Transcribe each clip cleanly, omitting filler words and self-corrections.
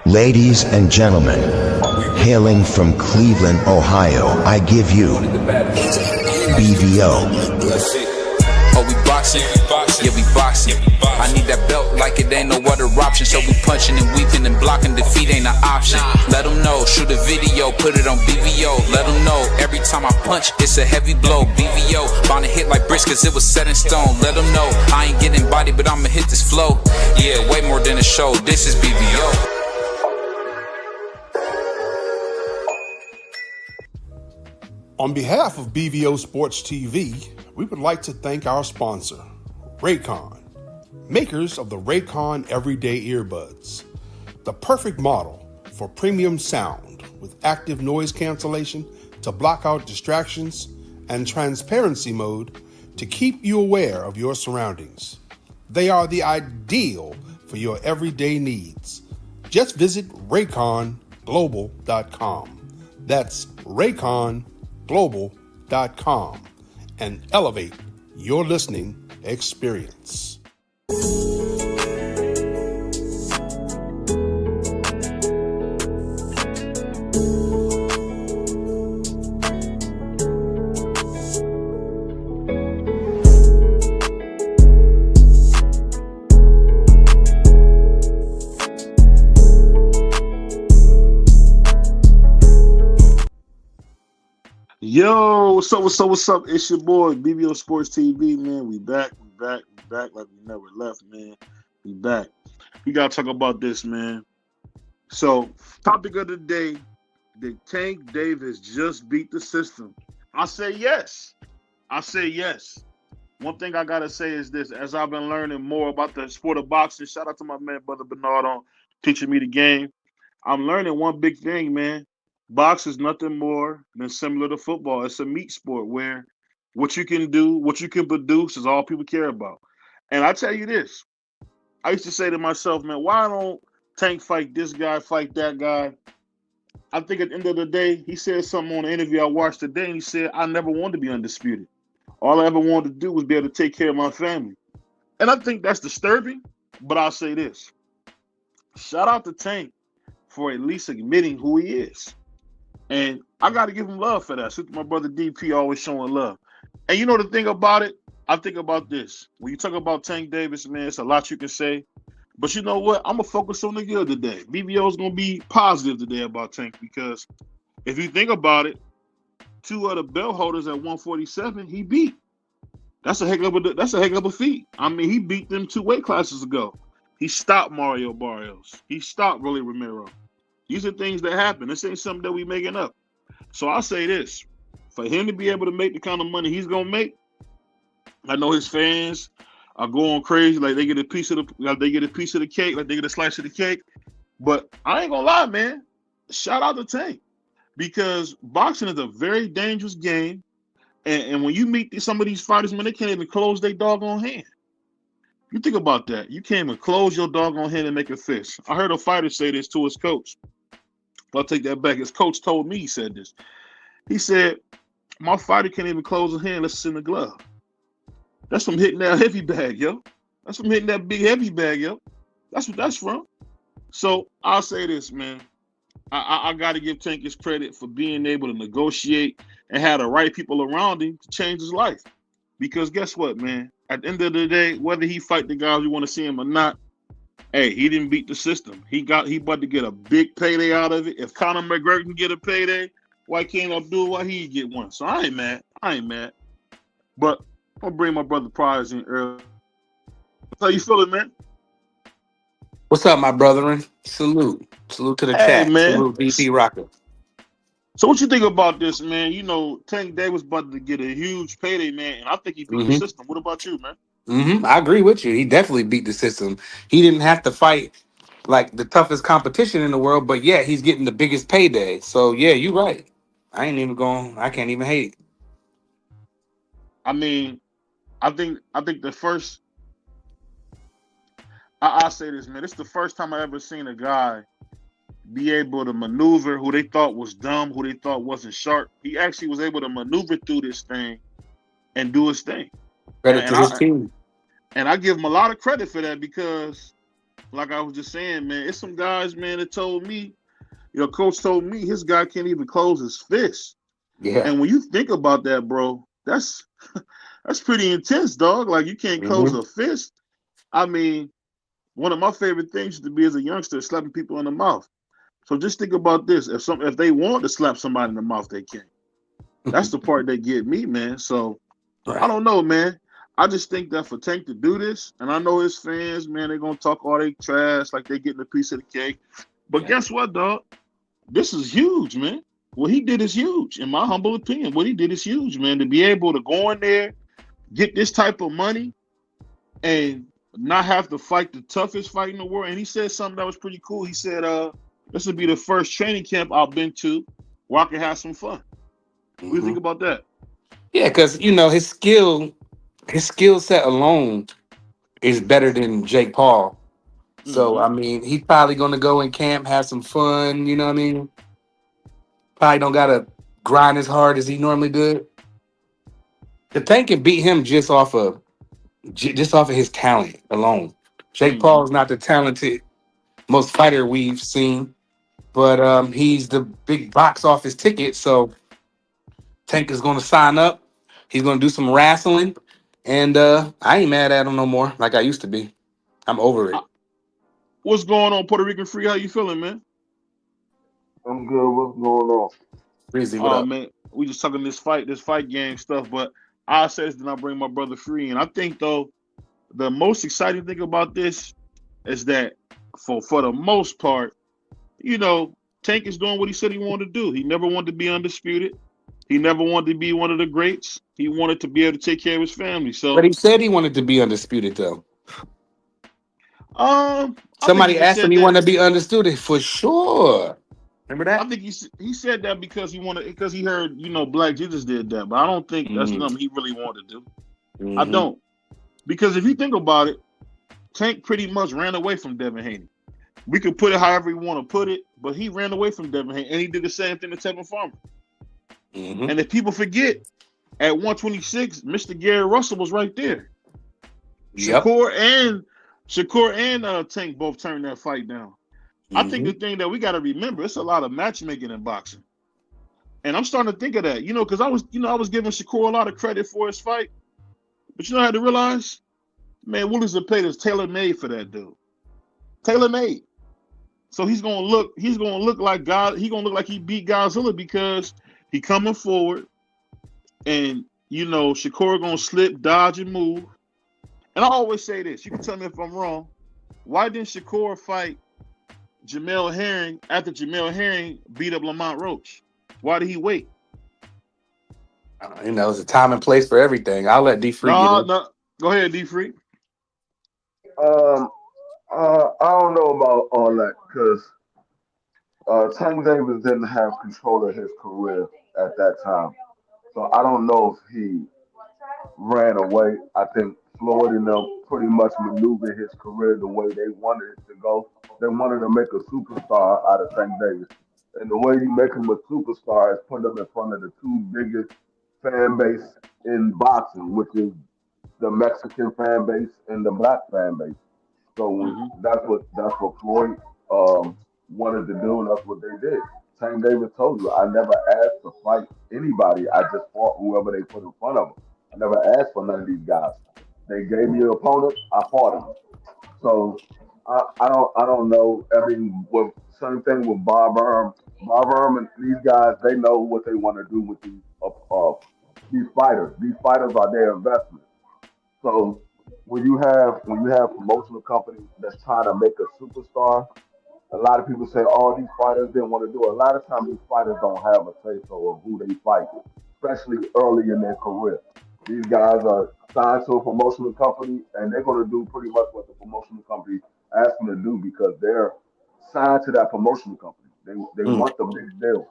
Ladies and gentlemen, hailing from Cleveland, Ohio, I give you BVO. Oh, we boxing? Yeah, we boxing. I need that belt like it ain't no other option. So we punching and weaving and blocking. Defeat ain't an option. Let them know, shoot a video, put it on BVO. Let them know, every time I punch, it's a heavy blow. BVO, bound to hit like bricks cause it was set in stone. Let them know, I ain't getting body, but I'ma hit this flow. Yeah, way more than a show, this is BVO. On behalf of BVO Sports TV, we would like to thank our sponsor, Raycon, makers of the Raycon Everyday Earbuds, the perfect model for premium sound with active noise cancellation to block out distractions and transparency mode to keep you aware of your surroundings. They are the ideal for your everyday needs. Just visit RayconGlobal.com. That's RayconGlobal.com and elevate your listening experience. Yo, what's up? It's your boy, BVO Sports TV, man. We back like we never left, man. We back. We gotta talk about this, man. So, topic of the day, did Tank Davis just beat the system? I say yes. One thing I gotta say is this, as I've been learning more about the sport of boxing, shout out to my man, Brother Bernard, on teaching me the game. I'm learning one big thing, man. Boxing is nothing more than similar to football. It's a meat sport where what you can do, what you can produce is all people care about. And I tell you this, I used to say to myself, man, why don't Tank fight this guy, fight that guy? I think at the end of the day, he said something on the interview I watched today, and he said, I never wanted to be undisputed. All I ever wanted to do was be able to take care of my family. And I think that's disturbing, but I'll say this. Shout out to Tank for at least admitting who he is. And I got to give him love for that. Since my brother DP always showing love. And you know the thing about it? I think about this. When you talk about Tank Davis, man, it's a lot you can say. But you know what? I'm going to focus on the good today. BVO is going to be positive today about Tank because if you think about it, two of the belt holders at 147, he beat. That's a heck of a feat. I mean, he beat them 2 weight classes ago. He stopped Mario Barrios. He stopped Rolly Romero. These are things that happen. This ain't something that we making up. So I'll say this. For him to be able to make the kind of money he's going to make, I know his fans are going crazy. Like they get a piece of the cake, like they get a slice of the cake. But I ain't going to lie, man. Shout out to Tank. Because boxing is a very dangerous game. And when you meet some of these fighters, man, they can't even close their doggone hand. You think about that. You can't even close your doggone hand and make a fist. I heard a fighter say this to his coach. I'll take that back. His coach told me he said this. He said, my fighter can't even close his hand unless it's in the glove. That's from hitting that heavy bag, yo. That's from hitting that big heavy bag, yo. That's what that's from. So I'll say this, man. I got to give Tank his credit for being able to negotiate and have the right people around him to change his life. Because guess what, man? At the end of the day, whether he fight the guys we want to see him or not, hey, he didn't beat the system. He about to get a big payday out of it. If Conor McGregor can get a payday, why can't Abdul Wahid get one? So I ain't mad. But I'll bring my brother Prize in early. How you feeling, man? What's up, my brethren? Salute to the chat. Man. Salute, BP Rocker. So what you think about this, man? You know, Tank Davis about to get a huge payday, man, and I think he beat the system. What about you, man? I agree with you. He definitely beat the system. He didn't have to fight like the toughest competition in the world, but yeah, he's getting the biggest payday. So yeah, you're right. I can't even hate it. I mean, I think the first I'll say this, man. It's the first time I ever seen a guy be able to maneuver who they thought was dumb, who they thought wasn't sharp. He actually was able to maneuver through this thing and do his thing. Credit to his team. And I give him a lot of credit for that because like I was just saying, man, it's some guys, man, that told me, coach told me his guy can't even close his fist. Yeah. And when you think about that, bro, that's that's pretty intense, dog. Like you can't close Hmm. a fist. I mean, one of my favorite things to be as a youngster is slapping people in the mouth. So just think about this: if they want to slap somebody in the mouth, they can. That's the part that get me, man. So I Right. don't know, man. I just think that for Tank to do this, and I know his fans, man, they're gonna talk all they trash like they getting a piece of the cake. But Yeah. guess what, dog? This is huge, man. What he did is huge, in my humble opinion. What he did is huge, man. To be able to go in there, get this type of money, and not have to fight the toughest fight in the world. And he said something that was pretty cool. He said, this would be the first training camp I've been to where I can have some fun. What do you Hmm. think about that? Yeah, because his skill set alone is better than Jake Paul. So Mm-hmm. I mean, he's probably gonna go in camp, have some fun. You know what I mean? Probably don't gotta grind as hard as he normally did. The Tank can beat him just off of his talent alone. Jake Mm-hmm. Paul is not the talented most fighter we've seen, but he's the big box office ticket. So Tank is going to sign up. He's going to do some wrestling, and I ain't mad at him no more like I used to be. I'm over it. What's going on, Puerto Rican Free? How you feeling, man? I'm good. What's going on? Breezy, what Oh up? man, we just talking this fight game stuff. But I said this, then I bring my brother Free, and I think though the most exciting thing about this is that for the most part, Tank is doing what he said he wanted to do. He never wanted to be undisputed. He never wanted to be one of the greats. He wanted to be able to take care of his family. But So, he said he wanted to be undisputed, though. I think he Somebody just asked him said he that. wanted to be undisputed for sure. Remember I that? think he said that because he heard Black Jesus did that, but I don't think that's Mm-hmm. something he really wanted to do. I Mm-hmm. don't, because if you think about it, Tank pretty much ran away from Devin Haney. We could put it however you want to put it, but he ran away from Devin Haney, and he did the same thing to Tevin Farmer. Mm-hmm. And if people forget, at 126, Mr. Gary Russell was right there. Yep. Shakur and Tank both turned that fight down. I think Mm-hmm. the thing that we got to remember, it's a lot of matchmaking in boxing, and I'm starting to think of that. Because I was giving Shakur a lot of credit for his fight, but I had to realize, man, Willie Zepeda is tailor made for that dude. Tailor made. So he's gonna look like God. He's gonna look like he beat Godzilla because he coming forward, and Shakur gonna slip, dodge, and move. And I always say this. You can tell me if I'm wrong. Why didn't Shakur fight Jamel Herring after Jamel Herring beat up Lamont Roach? Why did he wait? It's a time and place for everything. I'll let D Free get No, in. no. Go ahead, D Free. Um, I don't know about all that because Tank Davis didn't have control of his career at that time. So I don't know if he ran away. I think Floyd and them pretty much maneuvered his career the way they wanted it to go. They wanted to make a superstar out of Tank Davis. And the way you make him a superstar is put him in front of the two biggest fan base in boxing, which is the Mexican fan base and the black fan base. So Mm-hmm. that's what Floyd wanted to do, and that's what they did. Tank Davis told you, I never asked to fight anybody. I just fought whoever they put in front of them. I never asked for none of these guys. They gave me an opponent, I fought him. So I don't know. I mean, with same thing with Bob Erm and these guys, they know what they want to do with these fighters. These fighters are their investment. So when you have promotional companies that's trying to make a superstar, a lot of people say, "Oh, these fighters didn't want to do it." A lot of times, these fighters don't have a say so of who they fight, especially early in their career. These guys are signed to a promotional company, and they're going to do pretty much what the promotional company asks them to do because they're signed to that promotional company. They Mm. want the big deal,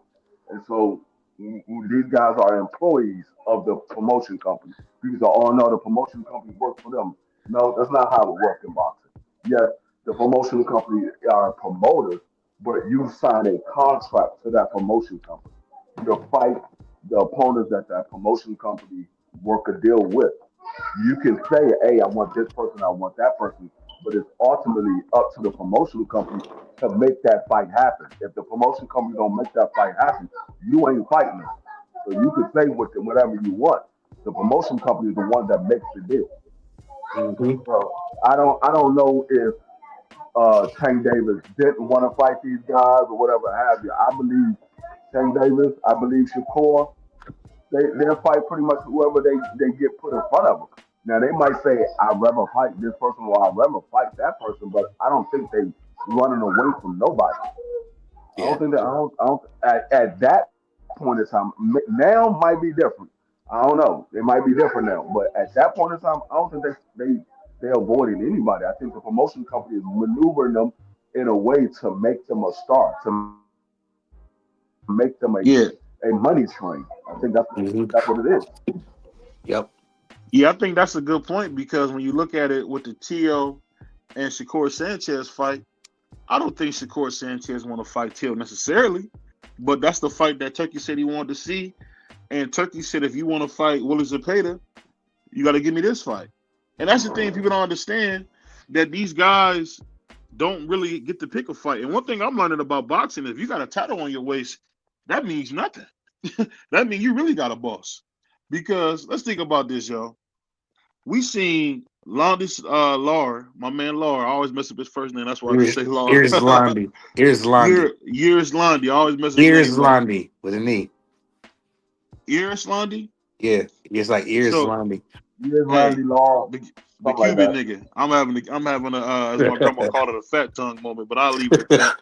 and so these guys are employees of the promotion company. People say, "Oh no, the promotion company works for them." No, that's not how it works in boxing. Yes, the promotion company are promoters, but you sign a contract to that promotion company. You fight the opponents that that promotion company work a deal with. You can say, "Hey, I want this person, I want that person," but it's ultimately up to the promotional company to make that fight happen. If the promotion company don't make that fight happen, you ain't fighting them. So you can say whatever you want. The promotion company is the one that makes the deal. Mm-hmm. So I don't know if Tank Davis didn't want to fight these guys or whatever have you. I believe Tank Davis, I believe Shakur, they'll fight pretty much whoever they get put in front of them. Now they might say I'd rather fight this person or I'd rather fight that person, but I don't think they running away from nobody. I Yeah. don't think that I don't at that point in time now might be different. I don't know. It might be different now, but at that point in time, I don't think they're avoiding anybody. I think the promotion company is maneuvering them in a way to make them a star, to make them Yeah, a money train. I think Mm-hmm. that's what it is. Yep. yeah, I think that's a good point because when you look at it with the Tio and Shakur Sanchez fight, I don't think Shakur Sanchez want to fight Tio necessarily, but that's the fight that Turkey said he wanted to see, and Turkey said if you want to fight Willie Zepeda, you got to give me this fight. And that's the thing people don't understand, that these guys don't really get to pick a fight. And one thing I'm learning about boxing, if you got a title on your waist, that means nothing. That means you really got a boss. Because let's think about this, y'all. We seen Landis Lar, my man Lar. I always mess up his first name. That's why I just say Lar. Here's Landy. Here's Landy. Years Landy. I always mess his Here's name up. Landy with a knee. Iris Landy. Yeah. It's like ears So Landy. Here's hey, Randy Law, the something like Cuban that. nigga. I'm having a as my grandma called it, a fat tongue moment, but I'll leave it at that.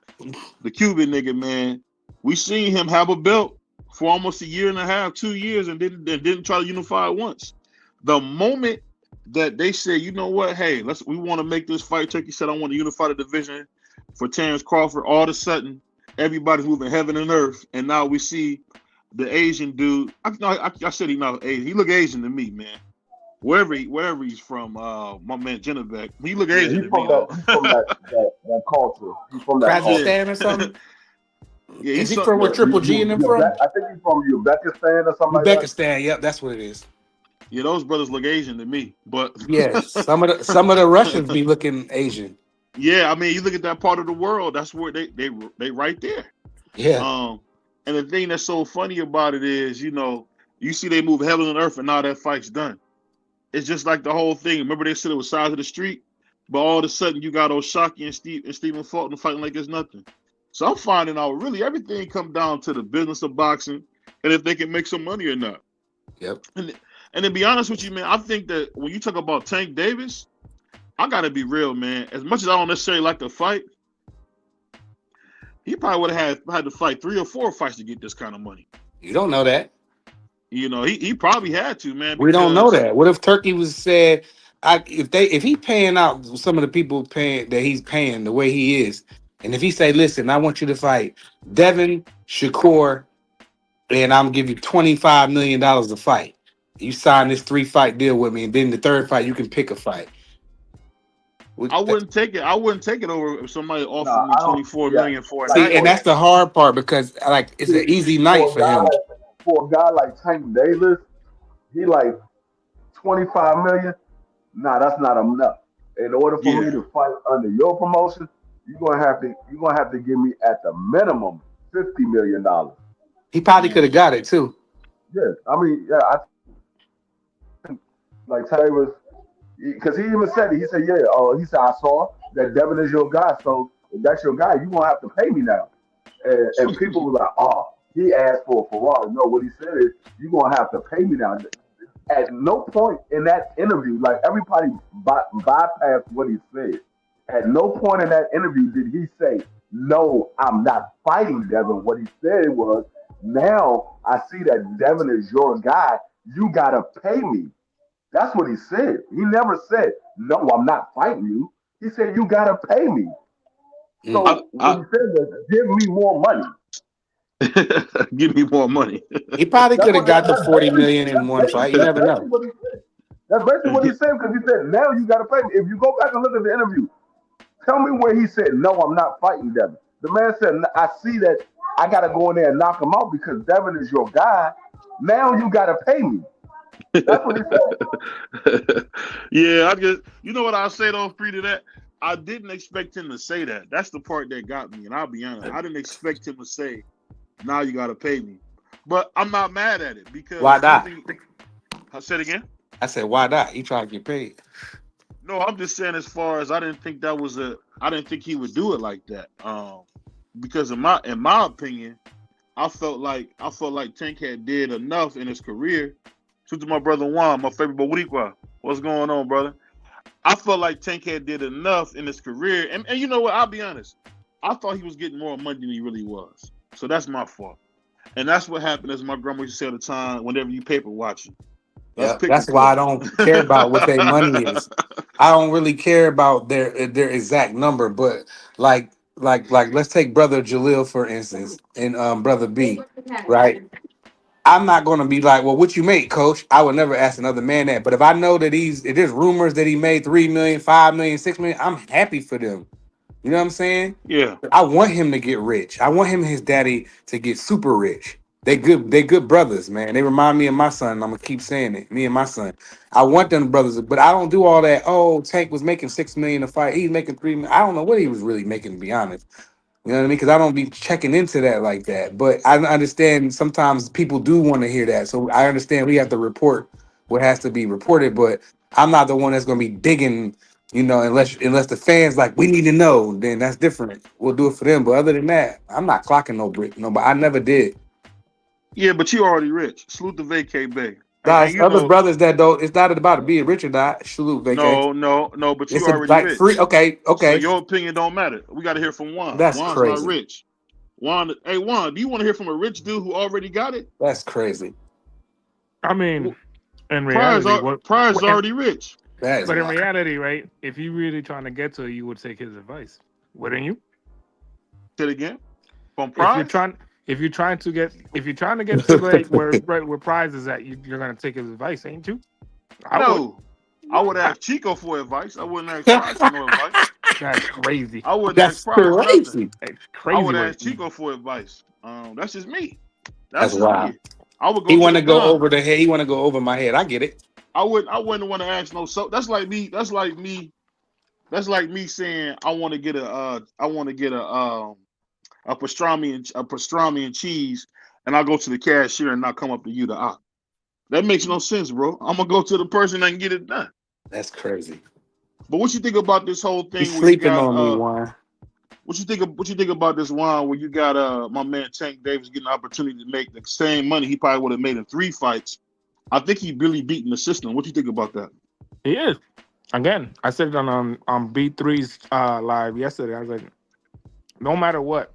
The Cuban nigga, man. We seen him have a belt for almost a year and a half, 2 years, and didn't try to unify it once. The moment that they said, you know what, hey, we want to make this fight. Turkey said, I want to unify the division for Terrence Crawford. All of a sudden, everybody's moving heaven and earth, and now we see the Asian dude. I said he not Asian. He look Asian to me, man. Wherever he's from, my man Jennebeck, he look Yeah, Asian to me though. he's from that culture. He's from that culture. Yeah, Kazakhstan or something? yeah, Is he's he from where Yeah, Triple G and them from? I think he's from Uzbekistan or something like that. Uzbekistan. Yep, that's what it is. yeah. Those brothers look Asian to me, but Yes. Some of the Russians be looking Asian. yeah, I mean, you look at that part of the world, that's where they right there. Yeah. And the thing that's so funny about it is, you see they move heaven and earth, and now that fight's done. It's just like the whole thing. Remember they said it was size of the street, but all of a sudden you got O'Shaquie and Stephen Fulton fighting like it's nothing. So I'm finding out really everything comes down to the business of boxing and if they can make some money or not. Yep. And to be honest with you, man, I think that when you talk about Tank Davis, I gotta be real, man. As much as I don't necessarily like to fight, he probably would have had to fight 3 or 4 fights to get this kind of money. You don't know that. He probably had to, man. We don't know that. What if Turkey was said, if he paying out some of the people paying that he's paying the way he is, and if he say, listen, I want you to fight Devin, Shakur, and I'm gonna give you $25 million to fight. You sign this 3-fight deal with me, and then the third fight you can pick a fight. I wouldn't take it. I wouldn't take it over if somebody offered me I don't. 24 Yeah, million for a like See, and night. that's the hard part because it's an easy night for him. For a guy like Tank Davis, he like 25 million. Nah, that's not enough. In order for me Yeah. to fight under your promotion, you're gonna have to give me at the minimum $50 million. He probably could have got it too. Yeah, I mean, yeah, I think like Taylor, because he even said it. He said, yeah, he said I saw that Devin is your guy, so if that's your guy, you gonna have to pay me now. And people were like, oh, he asked for a Ferrari. No, what he said is, you're gonna have to pay me now. At no point in that interview, like everybody bypassed what he said. At no point in that interview did he say, no, I'm not fighting Devin. What he said was, now I see that Devin is your guy. You gotta pay me. That's what he said. He never said, no, I'm not fighting you. He said, you gotta pay me. So what he said was, give me more money. Give me more money. He probably That's could have what got the 40 million in one fight. You never know. what he said. That's basically what he said because he said, now you gotta pay me. If you go back and look at the interview, tell me where he said, no, I'm not fighting Devin. The man said, I see that I got to go in there and knock him out because Devin is your guy. Now you got to pay me. That's what he said. Yeah, you know what I'll say though, free to that? I didn't expect him to say that. That's the part that got me, and I'll be honest. I didn't expect him to say, "Now you got to pay me," but I'm not mad at it because Why one not? thing. I said again. I said, why not? He trying to get paid. No, I'm just saying as far as I didn't think that was I didn't think he would do it like that. Because in my opinion, I felt like Tank had did enough in his career. Shout to my brother Juan, my favorite Boricua. What's going on, brother? I felt like Tank had did enough in his career, and you know what? I'll be honest. I thought he was getting more money than he really was. So that's my fault. And that's what happened, as my grandma used to say at the time, whenever you paper watching. That's Yeah, picture that's why I play. don't care about what their money is. I don't really care about their exact number, but like let's take brother Jalil for instance, and brother B, right? I'm not gonna be like, well, what you make, coach? I would never ask another man that. But if I know that if there's rumors that he made 3 million, 5 million, 6 million, I'm happy for them. You know what I'm saying? Yeah. I want him to get rich. I want him and his daddy to get super rich. They good brothers, man. They remind me of my son. I'm gonna keep saying it. Me and my son. I want them brothers, but I don't do all that. Oh, Tank was making 6 million a fight. He's making 3 million. I don't know what he was really making, to be honest. You know what I mean? Because I don't be checking into that like that. But I understand sometimes people do want to hear that. So I understand we have to report what has to be reported. But I'm not the one that's gonna be digging. Unless the fans like we need to know, then that's different. We'll do it for them. But other than that, I'm not clocking no brick. No, but I never did. Yeah, but you already rich. Salute the vacay bay. And Guys, you other know, brothers that don't. It's not about being rich or not. Salute, vacay. no, but you It's a, already like rich. free. Okay, So okay. your opinion don't matter. We got to hear from Juan. That's Juan's not crazy. rich. Juan, hey Juan, do you want to hear from a rich dude who already got it? That's crazy. I mean, in Prior's reality, already rich. That is but in wild. reality, right? If you really trying to get to it, you would take his advice, wouldn't you? Say it again. From If you're Prize? trying, if you're trying to get to like where Prize is at, you're gonna take his advice, ain't you? I would. No. I would ask Chico for advice. I wouldn't ask Prize for no advice. That's crazy. I wouldn't ask That's Prize nothing. crazy. That's I crazy would right ask there. Chico for advice. That's just me. That's That's just wild. me. I would He go to want the to go Don. over the head. He want to go over my head. I get it. I wouldn't want to ask no. So that's like me. That's like me saying I want to get a pastrami and cheese, and I go to the cashier and not come up to you to opt. That makes no sense, bro. I'm gonna go to the person that can get it done. That's crazy. But what you think about this whole He's thing where you sleeping got on me, Juan. what you think about this one where you got my man Tank Davis getting the opportunity to make the same money he probably would have made in 3 fights? I think he really beating the system. What you think about that? He is. Again, I said it on B3's live yesterday. I was like, no matter what,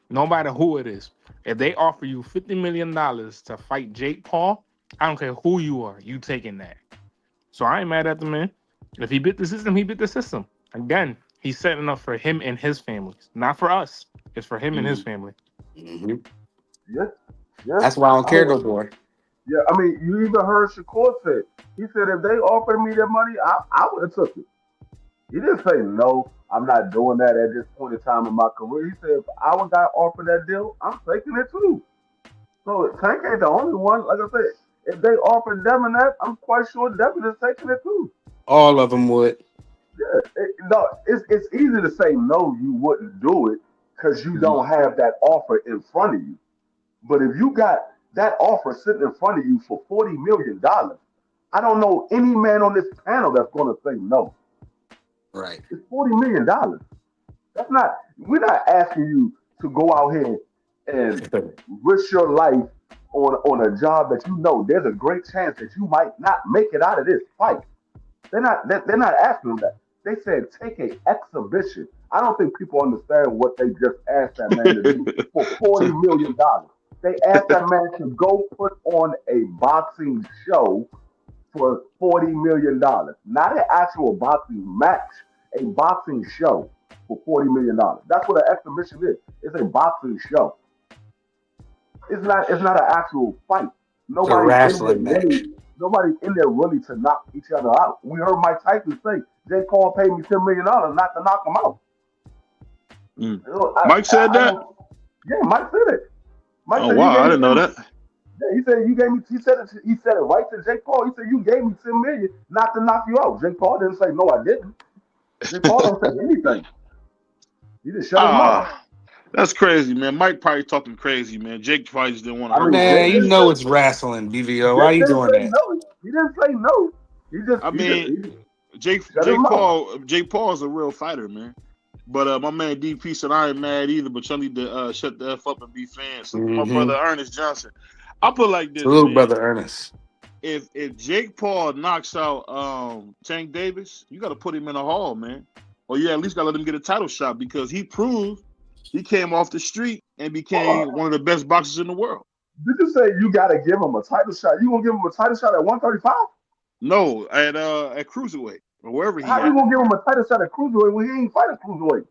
no matter who it is, if they offer you $50 million to fight Jake Paul, I don't care who you are, you taking that. So I ain't mad at the man. If he bit the system, he bit the system. Again, he's setting up for him and his families, not for us. It's for him and his family. Mm-hmm. Yeah, yeah. That's why I don't care no more. Yeah, I mean, you even heard Shakur said. He said if they offered me that money, I would have took it. He didn't say no. I'm not doing that at this point in time in my career. He said if I would got offered that deal, I'm taking it too. So Tank ain't the only one. Like I said, if they offered Devin that, I'm quite sure Devin is taking it too. All of them would. Yeah, no, it's easy to say no, you wouldn't do it because you don't have that offer in front of you. But if you got that offer sitting in front of you for $40 million, I don't know any man on this panel that's going to say no. Right. It's $40 million. That's not. We're not asking you to go out here and risk your life on a job that you know there's a great chance that you might not make it out of this fight. They're not asking them that. They said take a exhibition. I don't think people understand what they just asked that man to do for $40 million. They asked that man to go put on a boxing show for $40 million, not an actual boxing match, a boxing show for $40 million. That's what an exhibition is. It's a boxing show. It's not an actual fight. It's a wrestling match. Nobody's in there really to knock each other out. We heard Mike Tyson say, Jake Paul paid me $10 million not to knock him out. Mike said that? Yeah, Mike said it. Mike oh said wow, I didn't know that. Yeah, he said you gave me. He said it right to Jake Paul. He said you gave me $10 million not to knock you out. Jake Paul didn't say no, I didn't. Jake Paul don't say anything. He just shut him up. That's crazy, man. Mike probably talking crazy, man. Jake probably just didn't want to I hurt mean, his Man, you Jake, feelings. know it's wrestling, BVO. Why Jake you didn't doing say that? no. He didn't say no. I mean, He Jake shut him up. Paul is a real fighter, man. But my man DP said I ain't mad either, but y'all need to shut the F up and be fans. So my Mm-hmm. brother Ernest Johnson. I'll put it like this, Salute, man. brother Ernest. If Jake Paul knocks out Tank Davis, you got to put him in a hall, man. Or you at least got to let him get a title shot because he proved he came off the street and became one of the best boxers in the world. Did you say you got to give him a title shot? You gonna give him a title shot at 135? No, at cruiserweight or wherever he How you at. gonna give him a title shot at cruiserweight when he ain't fighting cruiserweight?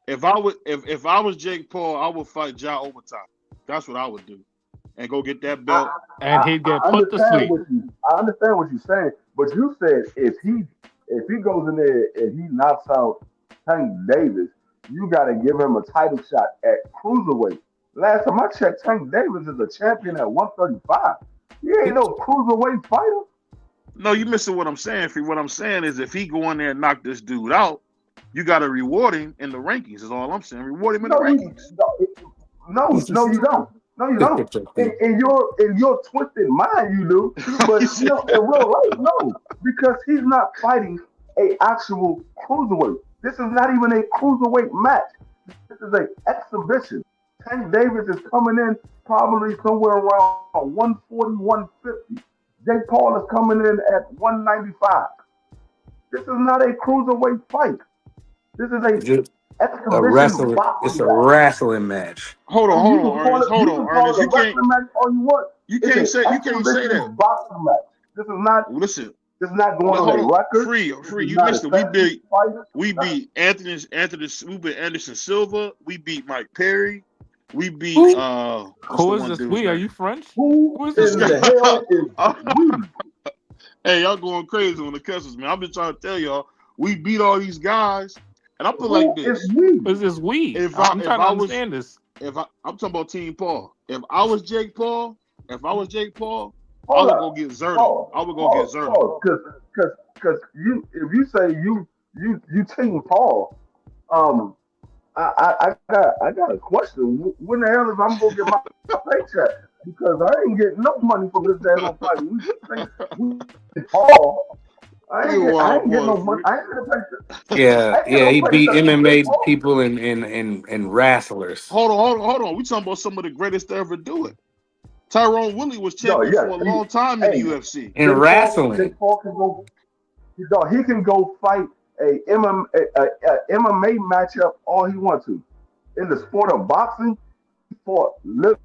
If I was Jake Paul, I would fight Ja overtime. That's what I would do, and go get that belt. And he'd get put to sleep. I understand what you're saying, but you said if he goes in there and he knocks out Tank Davis, you got to give him a title shot at cruiserweight. Last time I checked, Tank Davis is a champion at 135. He ain't no cruiserweight fighter. No, you missing what I'm saying. Free. What I'm saying is if he go in there and knock this dude out, you got to reward him in the rankings. Is all I'm saying. Reward him in the rankings. No, you don't. No, you don't. In your twisted mind, you do. But in real life, no, because he's not fighting a actual cruiserweight. This is not even a cruiserweight match. This is an exhibition. Tank Davis is coming in probably somewhere around 140, 150. Jake Paul is coming in at 195. This is not a cruiserweight fight. This is a exhibition boxing. It's a wrestling match. Hold on, Ernest. Hold on, Ernest. You can't match all you want. You can't say that. Boxing match. This is not. Listen. This is not going on a record. Free. You missed it. We beat Anthony. We beat Anderson Silva. We beat Mike Perry. We beat. Who is this? We? Are you French? Who is this guy? Hell is we? Hey, y'all going crazy on the cusses, man. I've been trying to tell y'all. We beat all these guys. And I put like this. Who's this we? I'm trying to understand this. I'm talking about Team Paul. If I was Jake Paul, I would go get Zerto. I would go get Zerto. Because if you say you Team Paul, I got a question. When the hell is I'm gonna get my paycheck? Because I ain't getting no money from this damn fight. We Paul. I ain't getting no money. I ain't gonna pay. Yeah, he beat MMA people and wrestlers. Hold on. We talking about some of the greatest to ever do it. Tyrone Woodley was champion for a long time in the UFC. In wrestling. Jake Paul can go. He can go fight a MMA matchup all he wants to. In the sport of boxing, he fought literally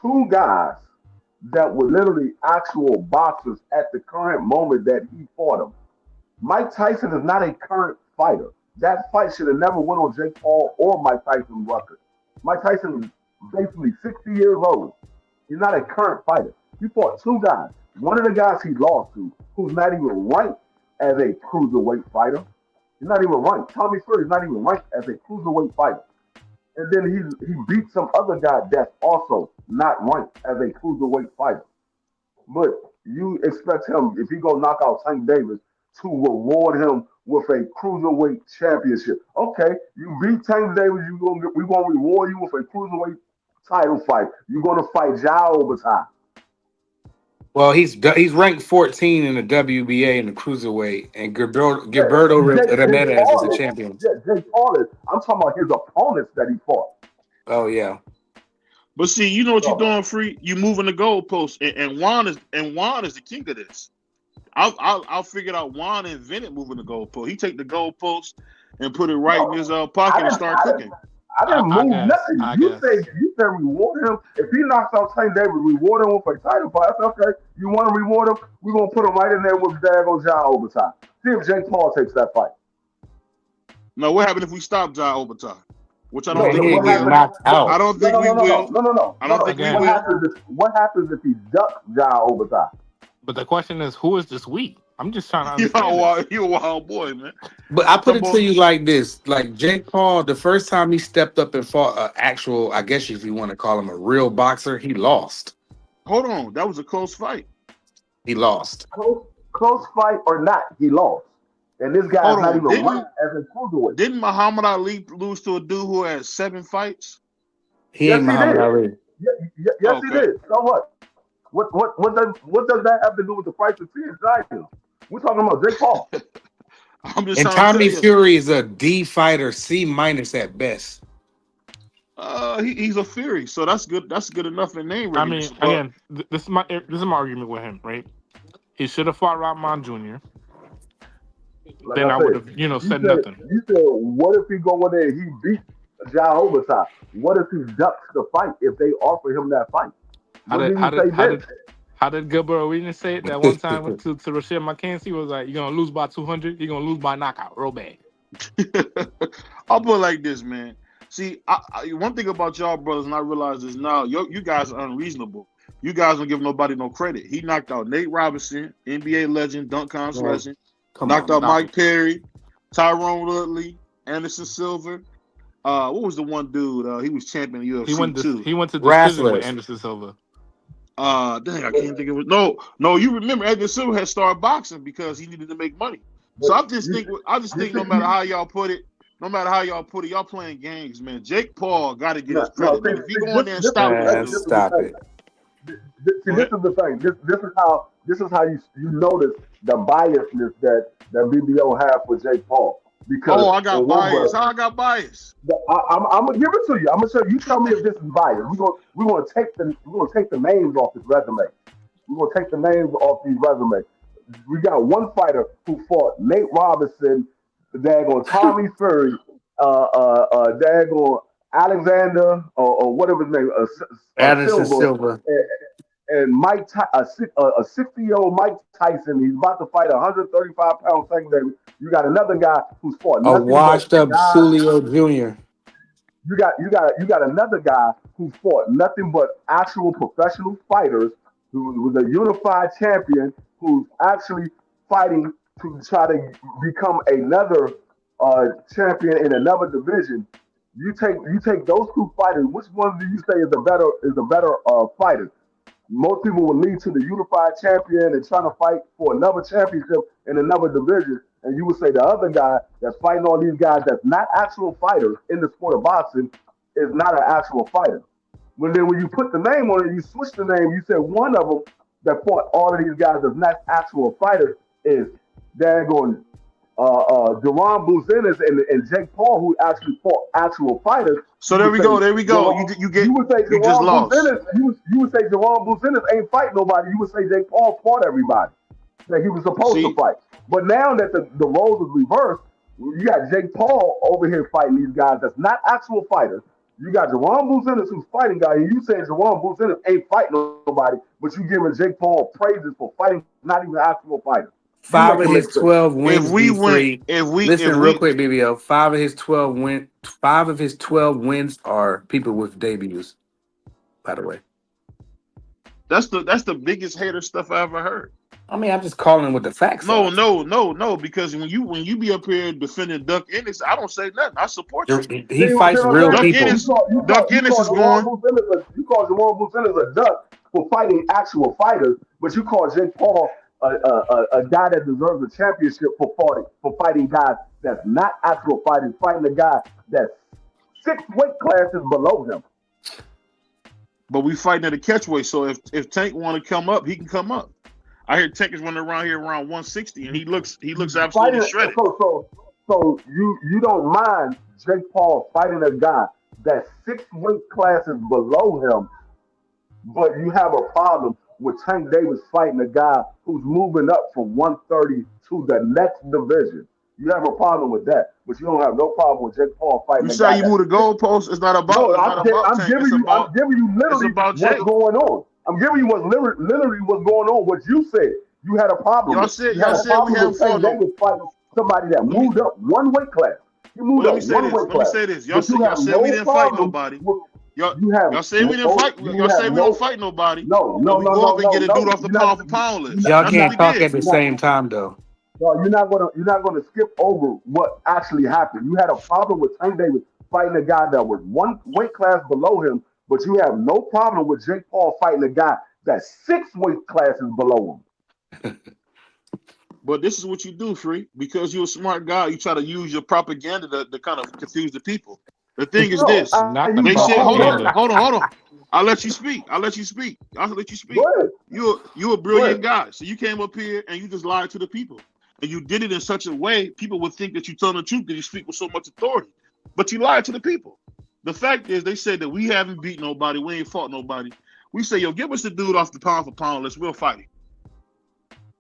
two guys that were literally actual boxers at the current moment that he fought them. Mike Tyson is not a current fighter. That fight should have never went on Jake Paul or Mike Tyson's record. Mike Tyson is basically 60 years old. He's not a current fighter. He fought two guys. One of the guys he lost to, who's not even ranked as a cruiserweight fighter. He's not even ranked. Tommy Fury is not even ranked as a cruiserweight fighter. And then he beat some other guy that's also not ranked as a cruiserweight fighter. But you expect him, if he go knock out Tank Davis, to reward him with a cruiserweight championship. Okay, you beat Tank Davis, we're gonna reward you with a cruiserweight title fight. You're gonna fight Ja overtime. Well, he's ranked 14 in the WBA in the cruiserweight, and Gilberto Ramirez is the champion. Yeah, Jake Paul is. I'm talking about his opponents that he fought. Oh yeah. But see, you know what you're doing, Free? You moving the goalposts, and Juan is the king of this. I'll figure out Juan invented moving the goalpost. He take the goalpost and put it right in his pocket and start cooking. I didn't move nothing. You said reward him. If he knocks out Tank Davis, reward him with a title fight. I said, okay, you want to reward him? We're going to put him right in there with Dago Ja overtime. See if Jake Paul takes that fight. No, what happened if we stop Ja overtime? Which I don't think we will. Knocked out. I don't think we will. No. I don't think we will. What happens if he ducks Ja overtime? But the question is, who is this we? I'm just trying to understand. You're a wild boy, man. But I put it to you like this: like Jake Paul, the first time he stepped up and fought an actual, I guess if you want to call him a real boxer, he lost. Hold on, that was a close fight. He lost. Close fight or not, he lost. And this guy's Hold not on. even ranked as a cruiserweight. Didn't Muhammad Ali lose to a dude who had 7 fights? He Yes, ain't he Muhammad did. Ali. Yes, he Okay. did. So what? What does that have to do with the price of tea and giants? We're talking about Jake Paul. I'm just And trying to tell Tommy you. Fury is a D fighter, C minus at best. He's a Fury, so that's good. That's good enough in name I mean, recognition. But again, this is my argument with him, right? He should have fought Rahman Jr. Like Then I I would said, have, you said said nothing. you said what if he go in there and he beat Jehovah? What if he ducks the fight if they offer him that fight? How What did did how he did say how then? did how did Gilbert Arenas say it that one time went to Rochelle McKenzie was like, you're gonna lose by 200, you're gonna lose by knockout, real bad. I'll put it like this, man. See, one thing about y'all brothers, and I realize this now, you guys are unreasonable. You guys don't give nobody no credit. He knocked out Nate Robinson, NBA legend, dunk contest Man, legend. come Knocked on, out stop Mike Perry, Tyrone Woodley, Anderson Silva. What was the one dude? He was champion in He went UFC too. he went to decision with Wrestlers. Anderson Silva. Dang, I can't think of it. No, you remember Anderson Silva had started boxing because he needed to make money. So But I just think no matter how y'all put it, y'all playing games, man. Jake Paul got to get his no, credit, see, man. If he see, go in there and this is stop the this thing. Man, This dude, is the stop thing. it. See, go this ahead. is the thing. This is how you notice the biasness that BBO have for Jake Paul. Because Oh, I got in one bias. breath, How I got bias? I'm gonna give it to you. I'm gonna show you. You tell me if this is bias. We're gonna take the names off his resume. We're gonna take the names off these resumes. We got one fighter who fought Nate Robinson, daggone Tommy Fury, daggone Alexander or whatever his name, Anderson Silva, Silva. and a 60-year-old Mike Tyson. He's about to fight a 135-pound secondary. You got another guy who's fought A nothing but washed up guys. Julio Jr. You got another guy who fought nothing but actual professional fighters, who was a unified champion, who's actually fighting to try to become another champion in another division. You take those two fighters. Which one do you say is the better fighter? Most people would lead to the unified champion and trying to fight for another championship in another division. And you would say the other guy that's fighting all these guys that's not actual fighters in the sport of boxing is not an actual fighter. When you put the name on it, you switch the name. You said one of them that fought all of these guys that's not actual fighters is daggone Deron Buzinis and Jake Paul, who actually fought actual fighters. So there we go. There we go. You would say you just Deron lost. Buzinis. You would say Deron Buzinis ain't fight nobody. You would say Jake Paul fought everybody that he was supposed to See, fight. But now that the roles is reversed, you got Jake Paul over here fighting these guys that's not actual fighters. You got Deron Buzinis who's fighting guy, and you saying Deron Buzinis ain't fighting nobody, but you giving Jake Paul praises for fighting not even actual fighters. You 5 make of it make his sense. 12 wins. if we win, B3. if Listen real we, quick, BBO. 5 of his 12 wins are people with debuts. By the way, that's the biggest hater stuff I ever heard. I mean, I'm just calling what the facts are. No, because when you be up here defending Duck Ennis, I don't say nothing. I support you. He See fights what I'm real saying? Duck people. Ennis, Duck Ennis is going. You call Deron Buzinis a duck for fighting actual fighters, but you call Jake Paul a guy that deserves a championship for fighting guys that's not actual fighters, fighting a guy that's 6 weight classes below him. But we fighting at a catchweight. So if Tank want to come up, he can come up. I hear Tank is running around here around 160, and he looks absolutely Fighting, shredded. so you don't mind Jake Paul fighting a guy that's 6 weight classes below him, but you have a problem with Tank Davis fighting a guy who's moving up from 130 to the next division. You have a problem with that, but you don't have no problem with Jake Paul fighting You a say guy. you move the goalpost. It's not about. No, It's not about Tank. I'm giving you literally about what's Jake. going on. I'm giving you literally what's going on. What you said. You had a problem. Y'all with. said You had a problem we haven't with Tank fought no. Davis fighting somebody that moved up 1 weight class. He moved Well, up one weight Let me class. say this. But you have Y'all said we no didn't fight problem nobody. with. You Y'all have say we didn't fight. Y'all say we don't fight nobody. No. But we go up and get a dude off the pound for pound list. Y'all That's can't what we talk did. at the same time though. No, you're not gonna skip over what actually happened. You had a problem with Tank Davis fighting a guy that was 1 weight class below him, but you have no problem with Jake Paul fighting a guy that's 6 weight classes below him. But this is what you do, Free. Because you're a smart guy, you try to use your propaganda to kind of confuse the people. The thing is this. Not the They said, propaganda. hold on. I'll let you speak. I'll let you speak. Go ahead. You're a brilliant guy. So you came up here and you just lied to the people. And you did it in such a way people would think that you telling the truth because you speak with so much authority. But you lied to the people. The fact is, they said that we haven't beat nobody, we ain't fought nobody. We say, yo, give us the dude off the pound for pound list, we'll fight him.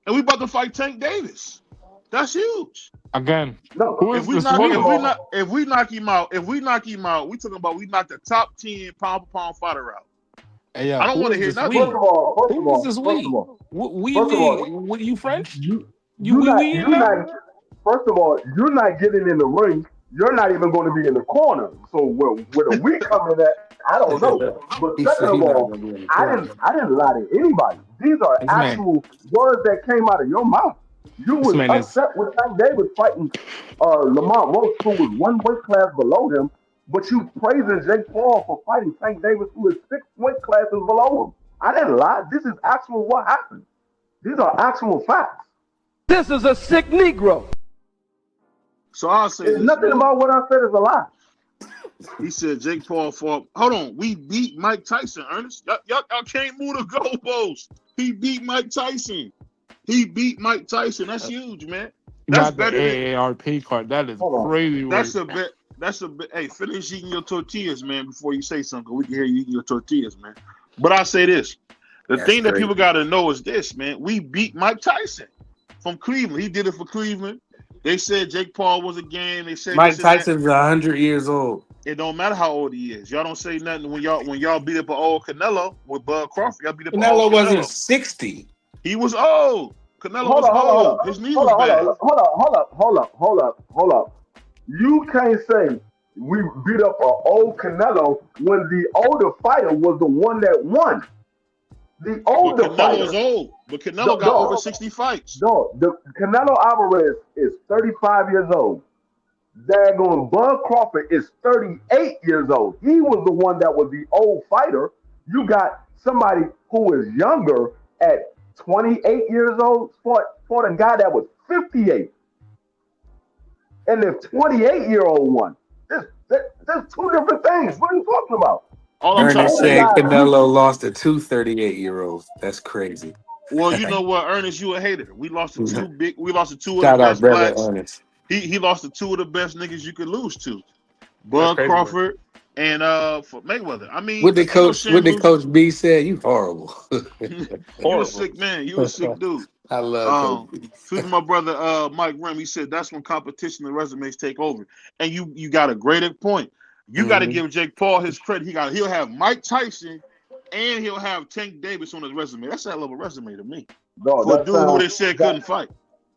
And we about to fight Tank Davis. That's huge. Again, No, who If is we the knock Swede? him out, we talking about we knock the top 10 pound for pound fighter out. Hey, yeah, I don't who want to is hear the nothing. Swede? first of all, Who is the Swede? We first of all, what you French? you You not. First of all, you're not getting in the ring. You're not even going to be in the corner. So where the we coming at, I don't know. But He second said of he's not all, gonna be in the I corner. didn't lie to anybody. These are This man- actual words that came out of your mouth. You This was man is- upset with Tank Davis fighting Lamont Roach, who was one weight class below him, but you praising Jake Paul for fighting Tank Davis, who is 6 weight classes below him. I didn't lie. This is actual what happened. These are actual facts. This is a sick Negro. So I'll say There's this. nothing Man. about what I said is a lie. He said Jake Paul fought. Hold on, we beat Mike Tyson, Ernest. Y'all can't move the goalposts. He beat Mike Tyson. That's huge, man. That's got the better than AARP card. That is Hold on. crazy. that's work. a bit. That's a bit. Hey, finish eating your tortillas, man, before you say something. We can hear you eating your tortillas, man. But I say this: the That's thing that crazy. people got to know is this, man. We beat Mike Tyson from Cleveland. He did it for Cleveland. They said Jake Paul was a game. They said Mike this and that. Tyson's 100 years old. It don't matter how old he is. Y'all don't say nothing when y'all beat up an old Canelo with Bud Crawford. Y'all beat up an Canelo old wasn't Canelo. 60. He was old. Canelo Hold was on, hold old. on, His knee hold was on, bad. hold up. You can't say we beat up an old Canelo when the older fighter was the one that won. The But older Canelo was fighter. old. But Canelo got over 60 fights. No, the Canelo Alvarez is 35 years old. Daggone Bud Crawford is 38 years old. He was the one that was the old fighter. You got somebody who is younger at 28 years old for the guy that was 58. And the 28-year-old one. There's two different things. What are you talking about? All I'm trying to Ernest say, said Canelo lost to 2 38-year-olds. That's crazy. well, you know what, Ernest, you a hater. We lost to two of Shout the out, best brother blacks. Ernest. He lost to two of the best niggas you could lose to. That's Bud crazy, Crawford and for Mayweather. I mean, What did ain't no Coach B said? You horrible. You a Horrible. sick man. You a sick dude. I love Coach B. Food to my brother Mike Rem. He said that's when competition and resumes take over. And you got a great point. You got to give Jake Paul his credit. He'll have Mike Tyson and he'll have Tank Davis on his resume. That's that level resume to me. No, For a that dude who they sounds said couldn't fight.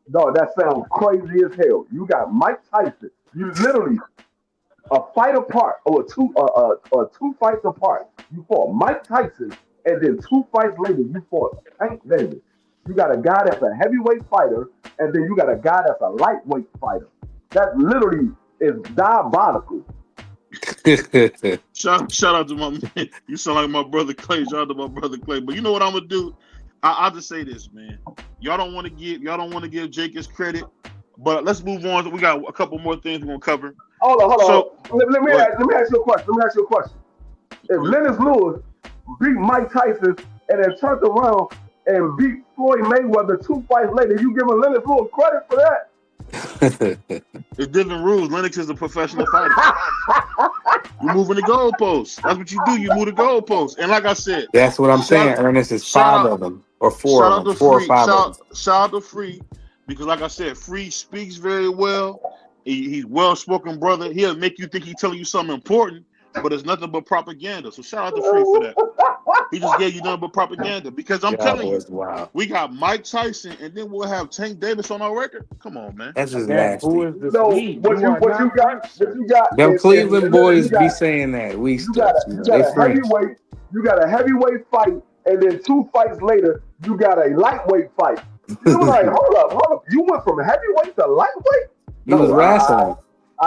no, that sounds crazy as hell. You got Mike Tyson. You literally a fight apart or two fights apart. You fought Mike Tyson, and then 2 fights later you fought Tank Davis. You got a guy that's a heavyweight fighter, and then you got a guy that's a lightweight fighter. That literally is diabolical. Shout out to my man. You sound like my brother Clay. Shout out to my brother Clay. But you know what I'm gonna do? I'll just say this, man. Y'all don't want to give Jake his credit. But let's move on. We got a couple more things we're gonna cover. Hold on. So, Let me ask you a question. If Lennox Lewis beat Mike Tyson and then turned around and beat Floyd Mayweather 2 fights later, you giving Lennox Lewis credit for that? It's different rules. Lennox is a professional fighter. You're moving the goalposts. That's what you do. You move the goalposts. And like I said, That's what I'm saying. Ernest is 5 of them or 4 of them. 4 or 5 of them. Shout out to Free because, like I said, Free speaks very well. He's well-spoken brother. He'll make you think he's telling you something important, but it's nothing but propaganda. So shout out to Free for that. He just gave you nothing but propaganda because I'm telling you, wow. we got Mike Tyson and then we'll have Tank Davis on our record. Come on, man. That's just Again, nasty. who is the No, Swede? what you got? Them is Cleveland boys you got- be saying that. We You got they a French. heavyweight. You got a heavyweight fight, and then 2 fights later, you got a lightweight fight. You like, hold up. You went from heavyweight to lightweight. He was wrestling.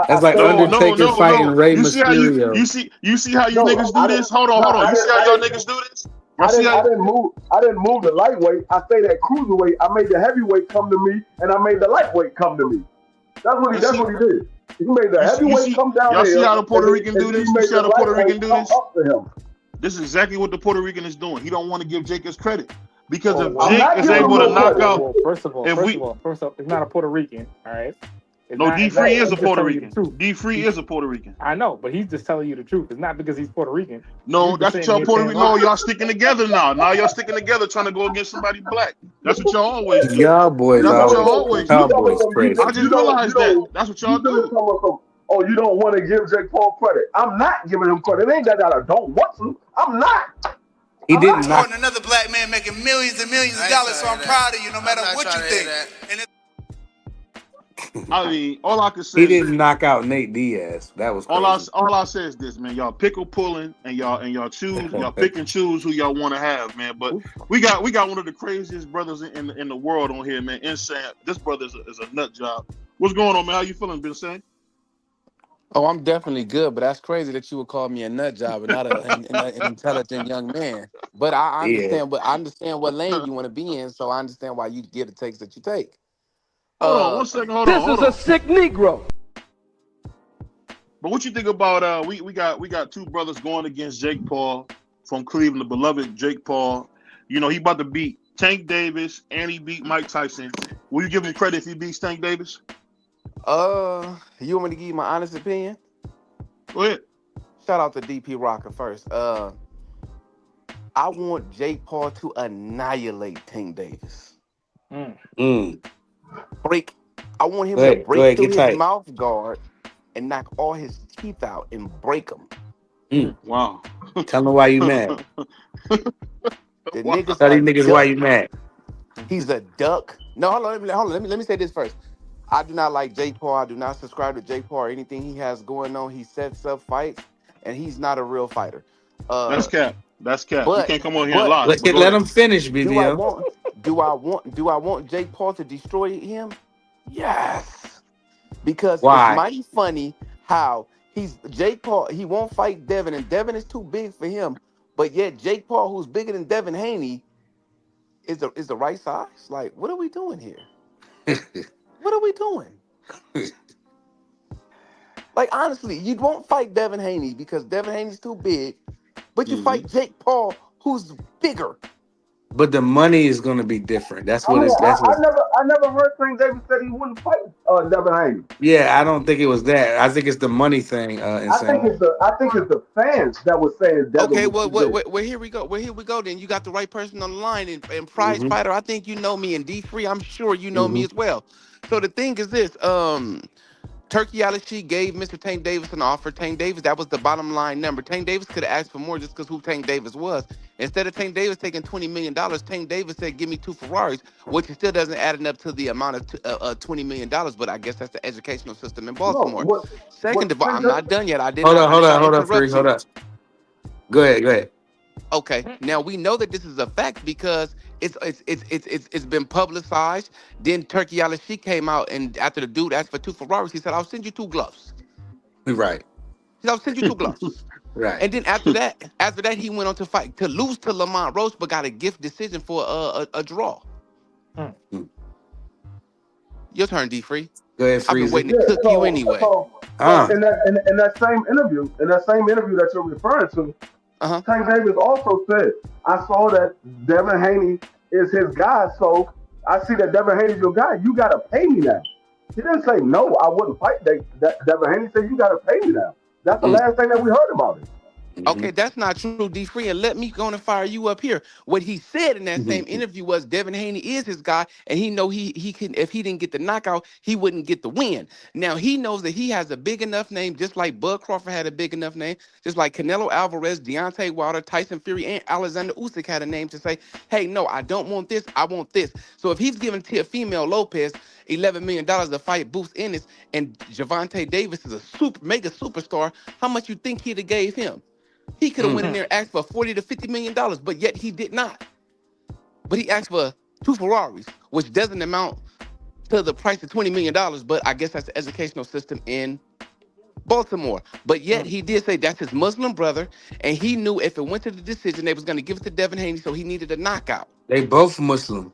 That's like no, Undertaker fighting Rey You see how Mysterio. you see how you No, niggas I do didn't- this? Hold on. no, You see how I y'all didn't- niggas do this? I see I how didn't move. I didn't move the lightweight. I stayed at cruiserweight. I made the heavyweight come to me, and I made the lightweight come to me. and That's see what he did. He made the you heavyweight see come down y'all to see him, how the Puerto Rican and do then he this. You made see how the the Puerto Rican lightweight do come this. up to him. This is exactly what the Puerto Rican is doing. He don't want to give Jake his credit because Oh, if well, I'm Jake not is giving him able to no knock credit. out, well, if we first off, it's not a Puerto Rican, all right? no D Free is a I'm just Puerto telling you the Rican. truth. D Free is a Puerto Rican. I know, but he's just telling you the truth. It's not because he's Puerto Rican. No, You're just that's what saying y'all he's Puerto saying Rican. No, lies. y'all sticking together now. Now y'all sticking together trying to go against somebody black. That's what y'all always do. Y'all boys That's what always, y'all always You y'all do. talking boys about crazy. I just realized that. That's what y'all you do. talking about oh, you don't want to give Jake Paul credit. I'm not giving him credit. It ain't that I don't want to. I'm not. He I'm didn't knock. Supporting another black man making millions and millions of dollars, so I'm proud of you, no matter what you think. And I mean, all I can say He is didn't knock out Nate Diaz. That was crazy. all I say is this, man. Y'all pickle pulling and y'all choose. Y'all pick and choose who y'all want to have, man. But we got one of the craziest brothers in the world on here, man. Insane. This brother is a nut job. What's going on, man? How you feeling, Ben Sang? Oh, I'm definitely good, but that's crazy that you would call me a nut job and not an intelligent young man. But I Yeah. understand, I understand what lane you want to be in, so I understand why you get the takes that you take. Hold on, Uh, 1 second. Hold This on, is hold a on. sick Negro. But what you think about we got two brothers going against Jake Paul from Cleveland, the beloved Jake Paul. You know, he about to beat Tank Davis and he beat Mike Tyson. Will you give him credit if he beats Tank Davis? you want me to give you my honest opinion? Go ahead. Shout out to DP Rocker first. I want Jake Paul to annihilate Tank Davis. Mm. Break. I want him Go to ahead. Go break ahead. through Get his tight. mouth guard and knock all his teeth out and break them. Mm. Wow. Tell him why you mad. The Wow. nigga's Tell a these niggas why duck. you mad. He's a duck. No, hold on. Let me say this first. I do not like Jake Paul. I do not subscribe to Jake Paul or anything he has going on. He sets up fights, and he's not a real fighter. That's Uh, cap. That's cap. You but can't come on here and but lie. But go Let ahead. him finish, do I BVO. want Jake Paul to destroy him? Yes, because it's Why? mighty funny how he's Jake Paul. He won't fight Devin, and Devin is too big for him. But yet Jake Paul, who's bigger than Devin Haney, is the right size. Like, what are we doing here? What are we doing? Like, honestly, you won't fight Devin Haney because Devin Haney's too big, but you Hmm. fight Jake Paul, who's bigger. But the money is gonna be different. That's I what mean, it's. That's what. I never heard Tank Davis said he wouldn't fight Devin Haney. Yeah, I don't think it was that. I think it's the money thing. Insane. I think it's the fans that were saying Devin Okay, was too big. well, here we go. Well, here we go. Then you got the right person on the line, and Prize Mm-hmm. Fighter. I think you know me, and D Free. I'm sure you know Mm-hmm. me as well. So the thing is this: Turkey Alashi gave Mr. Tank Davis an offer. Tank Davis, that was the bottom line number. Tank Davis could have asked for more just because who Tank Davis was. Instead of Tank Davis taking $20 million, Tank Davis said, give me two Ferraris, which still doesn't add up to the amount of $20 million, but I guess that's the educational system in No, Baltimore. what Second of all, Tank I'm not Davis? done yet. I did not Hold on, Free. interrupt Hold you. up. Go ahead. Go ahead. Okay, now we know that this is a fact because it's been publicized. Then Turkey Alashi came out, and after the dude asked for two Ferraris, he said, I'll send you two gloves. Right. He said, I'll send you two gloves. Right. And then after that, he went on to fight to lose to Lamont Roach, but got a gift decision for a draw. Mm. Your turn, D Free. Go ahead, I've been Freezy. waiting to cook you anyway. Uh. In that same interview that you're referring to, Uh-huh. Tank Davis also said, I saw that Devin Haney is his guy, so I see that Devin Haney's your guy. You gotta pay me now. He didn't say no, I wouldn't fight Devin Haney. He said you gotta pay me now. That's the last thing that we heard about it. Okay, that's not true, D Free. And let me go and fire you up here. What he said in that same interview was Devin Haney is his guy, and he know he can if he didn't get the knockout, he wouldn't get the win. Now he knows that he has a big enough name, just like Bud Crawford had a big enough name, just like Canelo Alvarez, Deontay Wilder, Tyson Fury, and Alexander Usyk had a name to say, hey, no, I don't want this, I want this. So if he's giving Teofimo Lopez $11 million to fight Boots Ennis, and Javante Davis is a mega superstar, how much you think he'd have gave him? He could have went in there and asked for $40 to $50 million, but yet he did not. But he asked for two Ferraris, which doesn't amount to the price of $20 million. But I guess that's the educational system in Baltimore. But yet he did say that's his Muslim brother, and he knew if it went to the decision, they was going to give it to Devin Haney, so he needed a knockout. They both Muslim.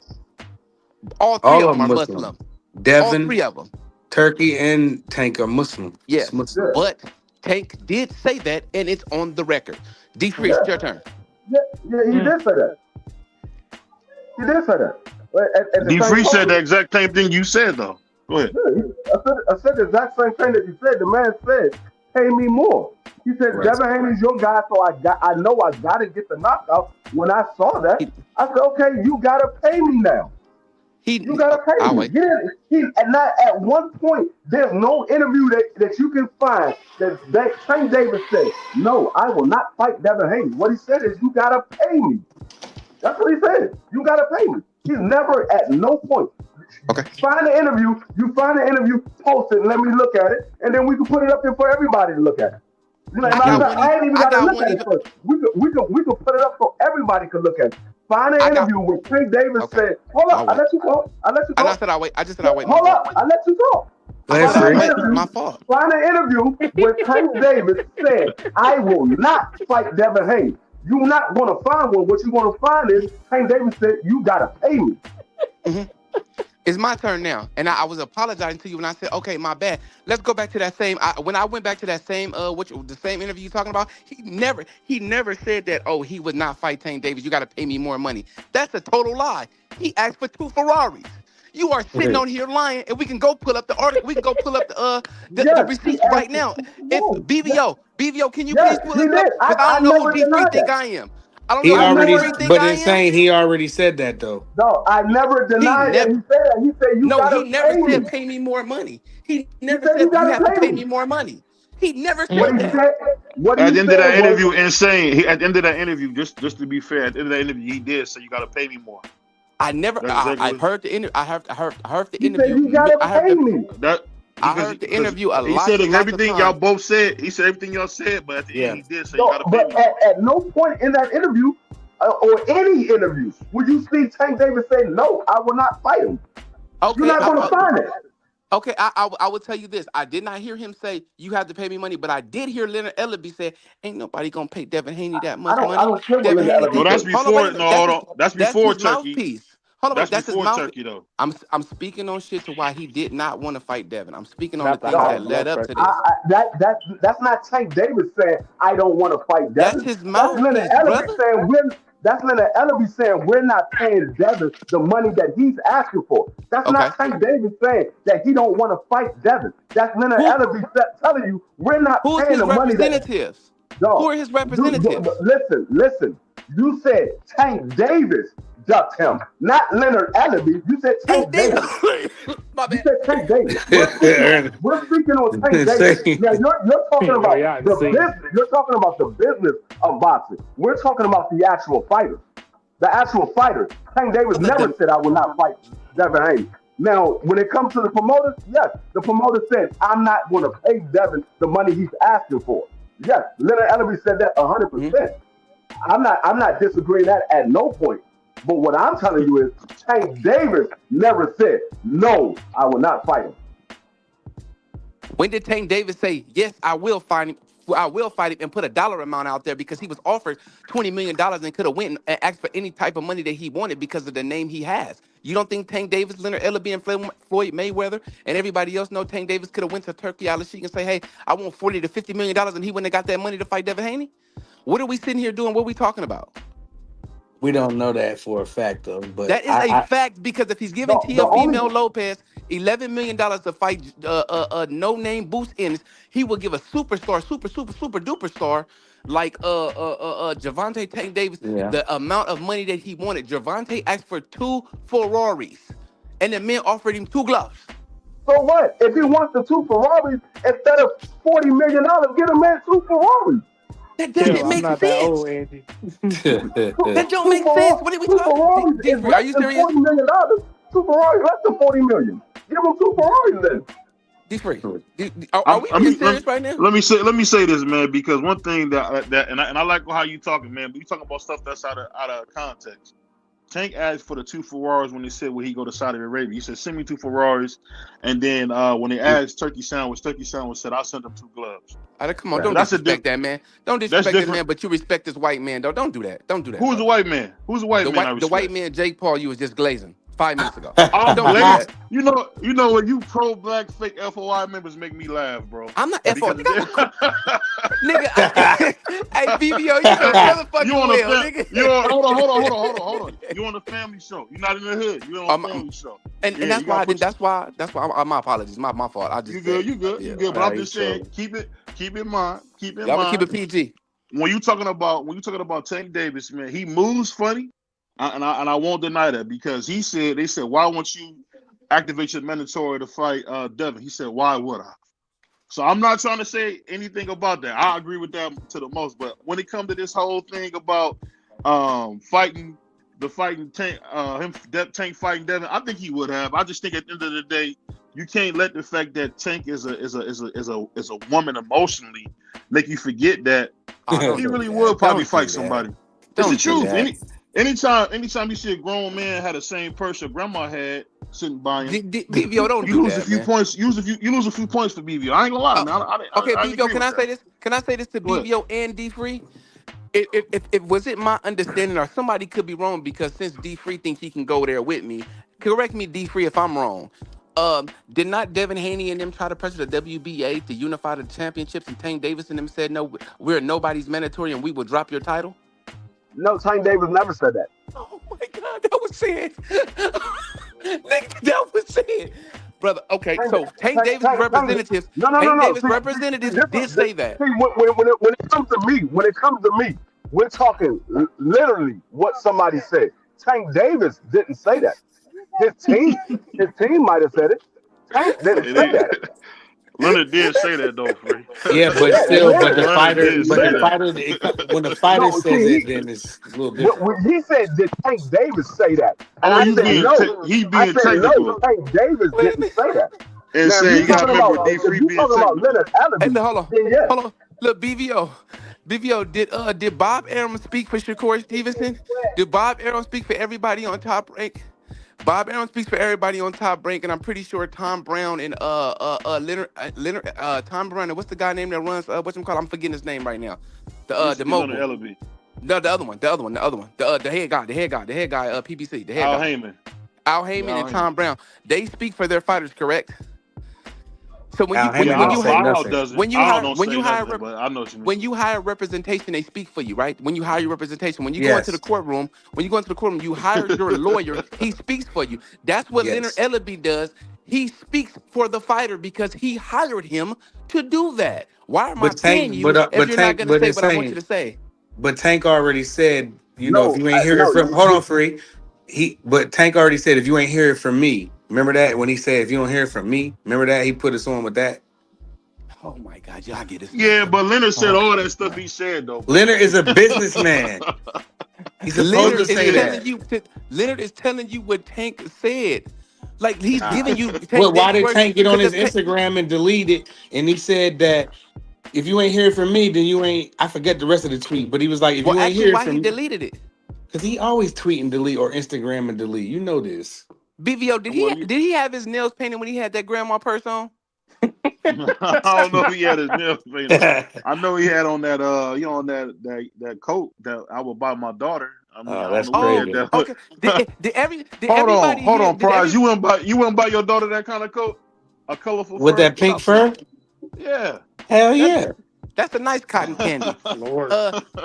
All three All of of them are them Muslim. Muslim. All Devin, three of them. Turkey, and Tank are Muslim. Yes, It's Muslim. but Tank did say that, and it's on the record. D3, it's your turn. Yeah, he did say that. He did say that. At the D same Free said time, the exact same thing you said though. Go ahead. I said the exact same thing that you said. The man said, "Pay me more." He said, Right. "Devin Haney's your guy, so I know I got to get the knockout." When I saw that, I said, "Okay, you got to pay me now. You got to pay I'll me." wait. And not at one point, there's no interview that you can find that Tank Davis said, "No, I will not fight Devin Haney." What he said is, "You got to pay me." That's what he said. You got to pay me. He's never at no point. Okay. Find the interview. You find the interview, post it, and let me look at it, and then we can put it up there for everybody to look at it. You know, I ain't even got to look at it first. We could put it up so everybody could look at it. Find an interview where Tank Davis said, "Hold up, I let you go. I let you go." And I said I'll wait. I just said I'll wait. Hold up, I let you go. My fault. Find an interview where Tank Davis said, "I will not fight Devin Haney." You're not going to find one. What you're going to find is Tank Davis said, "You got to pay me." It's my turn now, and I was apologizing to you when I said, "Okay, my bad." Let's go back to that same. When I went back to that same, the same interview you're talking about, he never said that. Oh, he would not fight Tank Davis. You got to pay me more money. That's a total lie. He asked for 2 Ferraris. You are sitting on here lying, and we can go pull up the article. We can go pull up the receipts right now. If BVO, can you please pull this up? Because I don't know who D3 think I am. I don't know who D3 think But I it's am. saying he already said that though. No, I never denied that. He said that. He said, "You got to pay me." No, he never said pay me more money. He never said you have to pay me more money. He never said that. At the end of that interview, insane. At the end of that interview, just to be fair, at the end of that interview, he did say you got to pay me more. I never. I've heard the interview. I heard the He said, interview. "You got to pay me." I heard the interview a lot. He said lots of everything y'all times. both said. He said everything y'all said, but at the end, he did say you got to pay But me. at no point in that interview or any interview will you see Tank Davis say, "No, I will not fight him." Okay, You're not going to find it. Okay, I will tell you this. I did not hear him say you have to pay me money, but I did hear Leonard Ellaby say, "Ain't nobody gonna pay Devin Haney that much money." I don't care what Devin Leonard Haney Ellaby did- No, that's said. Hold on, wait before. a minute. No, hold on. That's before his Turkey. mouthpiece. Hold on, That's that's his before mouthpiece. Turkey, though. I'm speaking on shit to why he did not want to fight Devin. I'm speaking on Not the the things high that led blood up to pressure. this. That's not Tank Davis saying, "I don't want to fight Devin." That's his That's Leonard mouthpiece, Ellaby brother. saying That's Leonard Ellaby saying we're not paying Devin the money that he's asking for. That's not Tank Davis saying that he don't want to fight Devin. That's Leonard Ellaby telling you we're not Who's paying his the money that. representatives? No, Who are his representatives? Listen. You said Tank Davis ducked him, not Leonard Ellaby. You said Tank Davis. You said Tank Davis. We're speaking on Tank Davis. Now you're talking about the business. You're talking about the business of boxing. We're talking about the actual fighter. The actual fighter. Tank Davis never said, "I will not fight Devin Haney." Now, when it comes to the promoters, yes, the promoter said, "I'm not going to pay Devin the money he's asking for." Yes, Leonard Ellaby said that 100%. I'm not disagreeing that at no point. But what I'm telling you is Tank Davis never said, "No, I will not fight him." When did Tank Davis say, "Yes, I will fight him"? I will fight him and put a dollar amount out there because he was offered $20 million and could have went and asked for any type of money that he wanted because of the name he has. You don't think Tank Davis, Leonard Ellaby, and Floyd Mayweather and everybody else know Tank Davis could have went to Turkey Al Sheikh and say, "Hey, I want $40 to $50 million," and he wouldn't have got that money to fight Devin Haney? What are we sitting here doing? What are we talking about? We don't know that for a fact though. But that is a fact because if he's giving Teofimo Lopez $11 million to fight no-name Boost Ennis, he will give a superstar, super duper star like Gervonta Tank Davis the amount of money that he wanted. Gervonta asked for 2 Ferraris, and the men offered him 2 gloves. So what? If he wants the 2 Ferraris instead of $40 million, get a man 2 Ferraris. That doesn't make sense. That old, Andy. That don't make sense. What are we talking about? Are you serious? $40 million. 2 Ferraris less than $40 million. Give him 2 Ferraris then. Are we being serious right now? Let me say this, man, because one thing that and I like how you talking, man, but you talking about stuff that's out of context. Tank asked for the 2 Ferraris when they said will he go to Saudi Arabia. He said, send me 2 Ferraris. And then when they asked Turkey Sandwich said, I'll send him 2 gloves. Come on, Right. don't That's disrespect that man. Don't that's disrespect this different. man, but you respect this white man, though. Don't do that. Don't do that. Who's the white man? Who's the white The man I white, the respect? white man, Jake Paul, you was just glazing 5 minutes ago. I'm Don't do glazed. that. You know when you pro-black fake FOI members make me laugh, bro. I'm not FO. Because Nigga, hey, BVO, you know motherfucking you on well, a nigga. hold on. You on a family show. You're not in the hood. You on a family show. And Yeah, that's you why I gotta did. That's why. My apologies. My fault. I just You good. Yeah, But Nah, I'm you just saying, trolling. keep in mind. I'm gonna keep it PG. When you talking about Tank Davis, man, he moves funny, and I won't deny that because they said why won't you activate your mandatory to fight Devin? He said why would I? So I'm not trying to say anything about that. I agree with that to the most, but when it comes to this whole thing about fighting Tank, Tank fighting Devin, I think he would have. I just think at the end of the day, you can't let the fact that Tank is a woman emotionally make you forget that he really would probably fight somebody. It's the truth. Anytime you see a grown man had the same purse your grandma had sitting by him, BVO, don't you do lose that, a few man. points. You lose a few points for BVO. I ain't gonna lie, man. Okay, I BVO, can I say this? Can I say this to BVO and D Free? It was it my understanding, or somebody could be wrong, because since D Free thinks he can go there with me, correct me, D Free, if I'm wrong. Did not Devin Haney and them try to pressure the WBA to unify the championships, and Tank Davis and them said, no, we're nobody's mandatory and we will drop your title? No, Tank Davis never said that. Oh my God, that was said. Nigga, that was said. Brother, okay, so Tank Davis representatives, Tank Davis representatives did say that. See, when it comes to me, we're talking literally what somebody said. Tank Davis didn't say that. His team might have said it. Tank didn't say that. Leonard did say that though, Free. Yeah, but still, but the Leonard fighter, did say when the fighter says it, then it's a little different. When he said, did Tank Davis say that? And Oh, I he said being no. he I being said technical no. Tank Davis didn't say that. and Now, saying you gotta remember D if Free you being talking about technical. Leonard Hey, Allaby, look, hold on. then yeah. Hold on. Look, BVO, did Bob Arum speak for Shakur Stevenson? Did Bob Arum speak for everybody on Top Rank? Bob Arum speaks for everybody on Top Rank, and I'm pretty sure Tom Brown and Leonard Tom Brown and what's the guy name that runs I'm forgetting his name right now. The Leonard mogul. Ellaby. No, the other one. The head guy, PBC, the head Al guy. Heyman. Al Heyman and Tom Brown. They speak for their fighters, correct? So when Al you Heyman when don't you say hire nothing. when you Al hire don't when say you hire nothing, but I know what you mean. when you hire representation, they speak for you, right? When you hire your representation, when you go into Yes. the courtroom, you hire your lawyer. He speaks for you. That's what Leonard Yes. Ellaby does. He speaks for the fighter because he hired him to do that. Why am I But paying Tank, you if you're not Tank, going to but say it's what I want you saying, to say? but Tank already said, you know, if No, you ain't hear it from, hold on, Free. But Tank already said, if you ain't hear it from me, remember that when he said, if you don't hear it from me, remember that he put us on with that. Oh my God, y'all get this. Yeah, but Leonard said all that stuff he said though. Bro. Leonard is a businessman. He's supposed to say that. Leonard is telling you what Tank said. Like he's giving you Tank Well, why Davis did words Tank get on his because Instagram and delete it? And he said that if you ain't hear it from me, then you ain't. I forget the rest of the tweet, but he was like, if you ain't hear it why from he me, deleted it? because he always tweet and delete or Instagram and delete. You know this. BVO, did he have his nails painted when he had that grandma purse on? I don't know if he had his nails painted. I know he had on that that coat that I would buy my daughter. I mean, I That's don't know where he crazy. had that. Okay. Did Hold everybody here? on, Prize. You wouldn't buy your daughter that kind of coat, a colorful With fur. that pink fur? Yeah. Hell yeah. That's a nice cotton candy. Lord.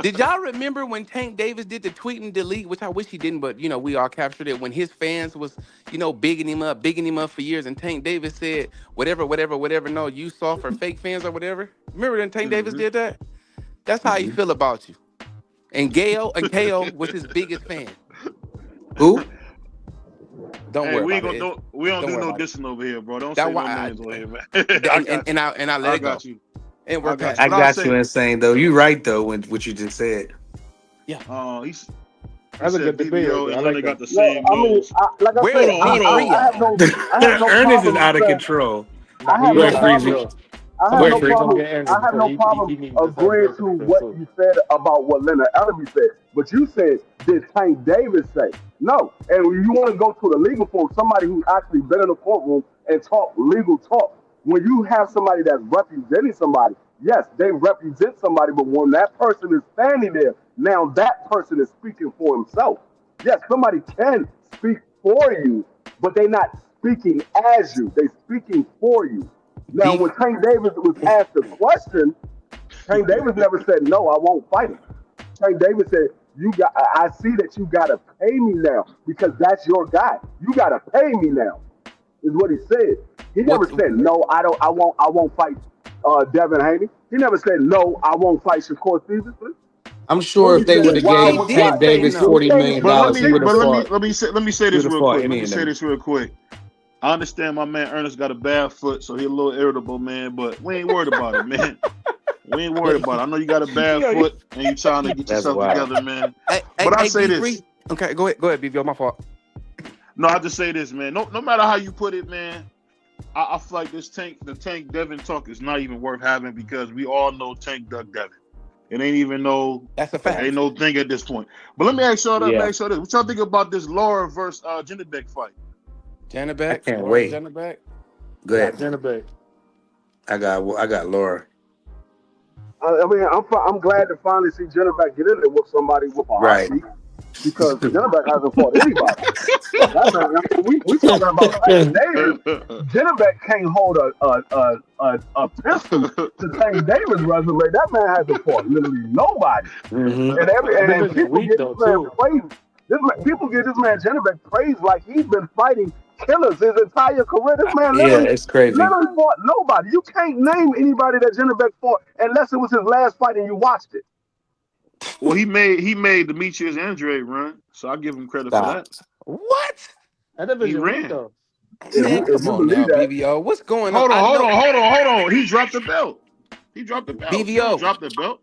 Did y'all remember when Tank Davis did the tweet and delete, which I wish he didn't, but we all captured it, when his fans was, bigging him up for years, and Tank Davis said, whatever, no, you saw for fake fans or whatever. Remember when Tank Davis did that? That's how he feel about you. And KO was his biggest fan. Who? Don't Hey, worry we about ain't it. gonna do we don't do no worry about it. dissing over here, bro. Don't That's say no why names over here, man. And I let I it go. got you. And we're I got past. I it. But I'll got say- you insane though. You right though when what you just said. He's That's a good debate. BVO I and like Leonard got that. the same goals. Like I Where said, is D3 I have at? no Ernest is problem out of with control. I have He no is out of problem. control. I have Somebody no say problem. something to Andrew I have before no he problem needs to start agreeing to jumping in what too. you said about what Leonard Ellerby said. But you said, did Tank Davis say? No. And when you want to go to the legal form, somebody who's actually been in the courtroom and talk legal talk, when you have somebody that's representing somebody, yes, they represent somebody, but when that person is standing there, now that person is speaking for himself. Yes, somebody can speak for you, but they're not speaking as you. They're speaking for you. Now, Beef. when Tank Davis was asked the question, Tank Davis never said, no, I won't fight him. Tank Davis said, I see that you gotta pay me now because that's your guy. You gotta pay me now, is what he said. He never What? said, no, I won't fight Devin Haney. He never said, no, I won't fight Shakur Stevenson. I'm sure He if they said, would have why He gave would did Tank fight? say Davis He no. $40 gave million him But let dollars, he me, would have $40 but let million. me, fought. let me say, let me say He this would have real fought quick. Let any me of say them. this real quick. I understand my man Ernest got a bad foot, so he a little irritable, man. But we ain't worried about it, man. We ain't worried But about it. I know you got a bad Yo, you- foot and you trying to get That's yourself wild. together, man. hey, But I say D this. free. Okay, go ahead, BVO. My fault. No, I just say this, man. No matter how you put it, man. I feel like the Tank Devin talk is not even worth having because we all know Tank Duck Devin. It That's a ain't fact. no thing at this point. But let me ask y'all that. Let me Yeah, ask y'all this. What y'all think about this Laura versus Jinderbeck fight? I Janabek, can't Laura wait. Janabek. Go I got ahead. Jenna Bay. I got Laura. I mean, I'm glad to finally see Jenna back get in there with somebody with a Right. heartbeat because Jenna back hasn't fought anybody. That man, I mean, we talking about Tank Davis. Jennebeck can't hold a pistol to Tank Davis' resume. That man hasn't fought literally nobody. Hmm. That And division people weak get this though man too. praise. People get this man Jennebeck praise like he's been fighting killers his entire career. This man Yeah, it's crazy. literally fought nobody. You can't name anybody that Jennebeck fought unless it was his last fight and you watched it. Well, he made Demetrius Andre run, so I give him credit for Stop. that. What? That He division weak ran. though. Man, If come you on believe now, that, BVO. What's going on? Hold on, I hold know on, hold on, hold on. He dropped the belt. He dropped the belt. You don't BVO. drop the belt.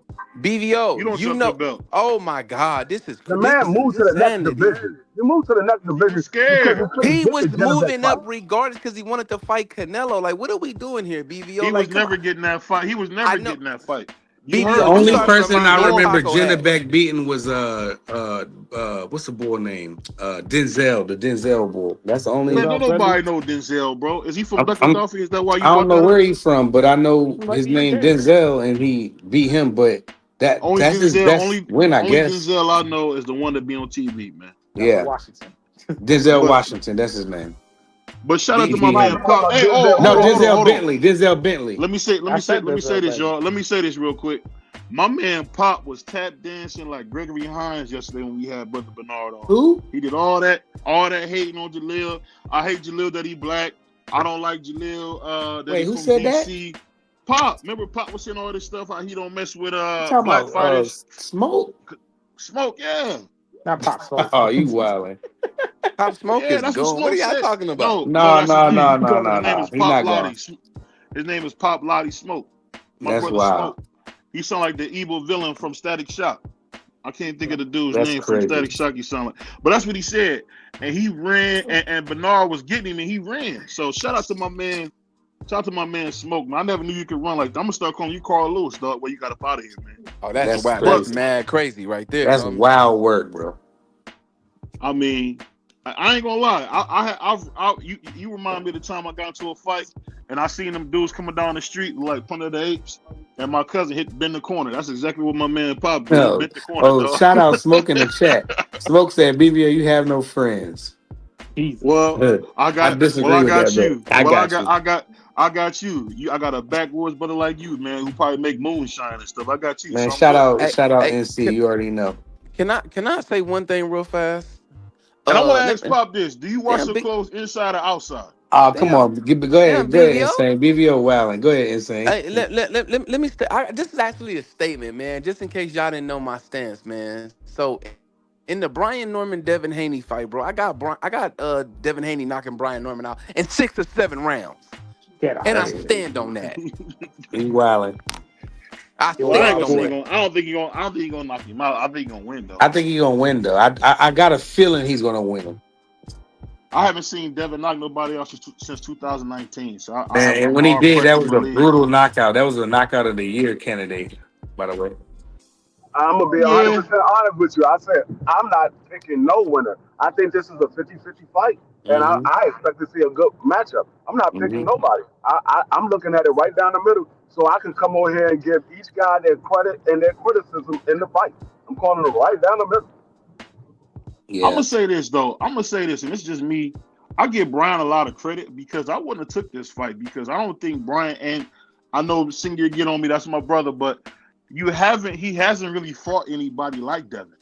You BVO. don't You drop the know. belt. Oh my God, the this man is moved to the next insanity. division. You moved to the next He was division because you scared. couldn't He get the was Jennebeck moving fight. up regardless because he wanted to fight Canelo. Like, what are we doing here, BVO? He was Like, come never on. getting that fight. He was I never know getting that fight. You The BVO. heard You only starting to person remind I me of remember Taco Ash. Jennebeck beating was what's the boy name? Denzel, the Denzel boy. That's the only. Man, don't Denzel Curry. nobody know Denzel, bro. Is he from I'm Philadelphia? Is that why I you don't brought know that where up? he's from, but I know Seems like his he from name Canada. Denzel, and he beat him. But Only that's his Denzel, best win, I only guess. Denzel I know is the one that be on TV, man. That's Yeah, Washington. Denzel But Washington, that's his name. shout out He to my beat Somebody man him. talking Pop. about Hey, oh, Denzel No, Curry. Denzel hold on. Bentley. Denzel Bentley. Let I me say said let me say Denzel this, Bailey. y'all. Let me say this real quick. My man Pop was tap dancing like Gregory Hines yesterday when we had Brother Bernard on. Who? He did all that hating on Jaleel. I hate Jaleel that he black. I don't like Jaleel that Wait, he who from said that? DC. Pop, remember Pop was saying all this stuff how he don't mess with You talking black about fighters. Smoke? Smoke, yeah. Not Pop Smoke. Oh, you wildin'. Pop Smoke Yeah, is that's what gone. What are Smoke y'all said. talking about? No, No, that's his no, name. no, no, His no, name no. is He Pop not gone. Lottie. His name is Pop Lottie Smoke. My That's brother wild. Smoke. He sound like the evil villain from Static Shock. I can't think of the dude's That's name from crazy. Static Shock. He sound like, but that's what he said. And he ran, and Bernard was getting him, and he ran. So shout out to my man. Shout out to my man Smoke. Man, I never knew you could run like that. I'm gonna start calling you Carl Lewis, dog. Where you got up out of here, man. Oh, that's That's wow. That's But crazy. mad crazy right there, That's homie. wild work, bro. I mean, I ain't gonna lie. You remind me of the time I got into a fight and I seen them dudes coming down the street like Planet of the Apes, and my cousin bent the corner. That's exactly what my man Pop did. He No. bent the corner, Oh, dog. shout out Smoke in the chat. Smoke said, BBO, you have no friends. Jesus. Well, I I got disagree with that, but you. I Well, got you. I got you. I got a backwoods brother like you, man, who probably make moonshine and stuff. I got you, Man, so I'm good. Hey, shout out hey, NC. You already know. can I say one thing real fast? And I want to Let ask me, Pop this: do you wash damn your big, clothes inside or outside? Oh, come damn, on. Go damn ahead. Go ahead, BVO. Insane. BVO Wilding. Go ahead, Insane. Hey, let me this is actually a statement, man. Just in case y'all didn't know my stance, man. So, in the Brian Norman Devin Haney fight, bro, I got Devin Haney knocking Brian Norman out in 6 or 7 rounds, Get out and of I That's here. stand on that. he wilding. I You Well, I ain't stand wild gonna on say he boy. that. gonna. I don't think he gonna. I don't think he gonna knock him out. I think he gonna win though. I think he's gonna win though. I got a feeling he's gonna win. I haven't seen Devin knock nobody else since 2019. So I Man, have and a when he hard did, that question to was a believe. brutal knockout. That was a knockout of the year candidate, by the way. I'm gonna be Yeah. 100% honest with you. I said I'm not picking no winner. I think this is a 50-50 fight, and Mm-hmm. I expect to see a good matchup. I'm not picking Mm-hmm. nobody. I'm looking at it right down the middle, so I can come over here and give each guy their credit and their criticism in the fight. I'm calling it right down the middle. I'm Yeah. gonna say this though. I'm gonna say this, and it's just me. I give Brian a lot of credit because I wouldn't have took this fight because I don't think Brian, and I know Senior get on me, that's my brother, but he hasn't really fought anybody like Devin.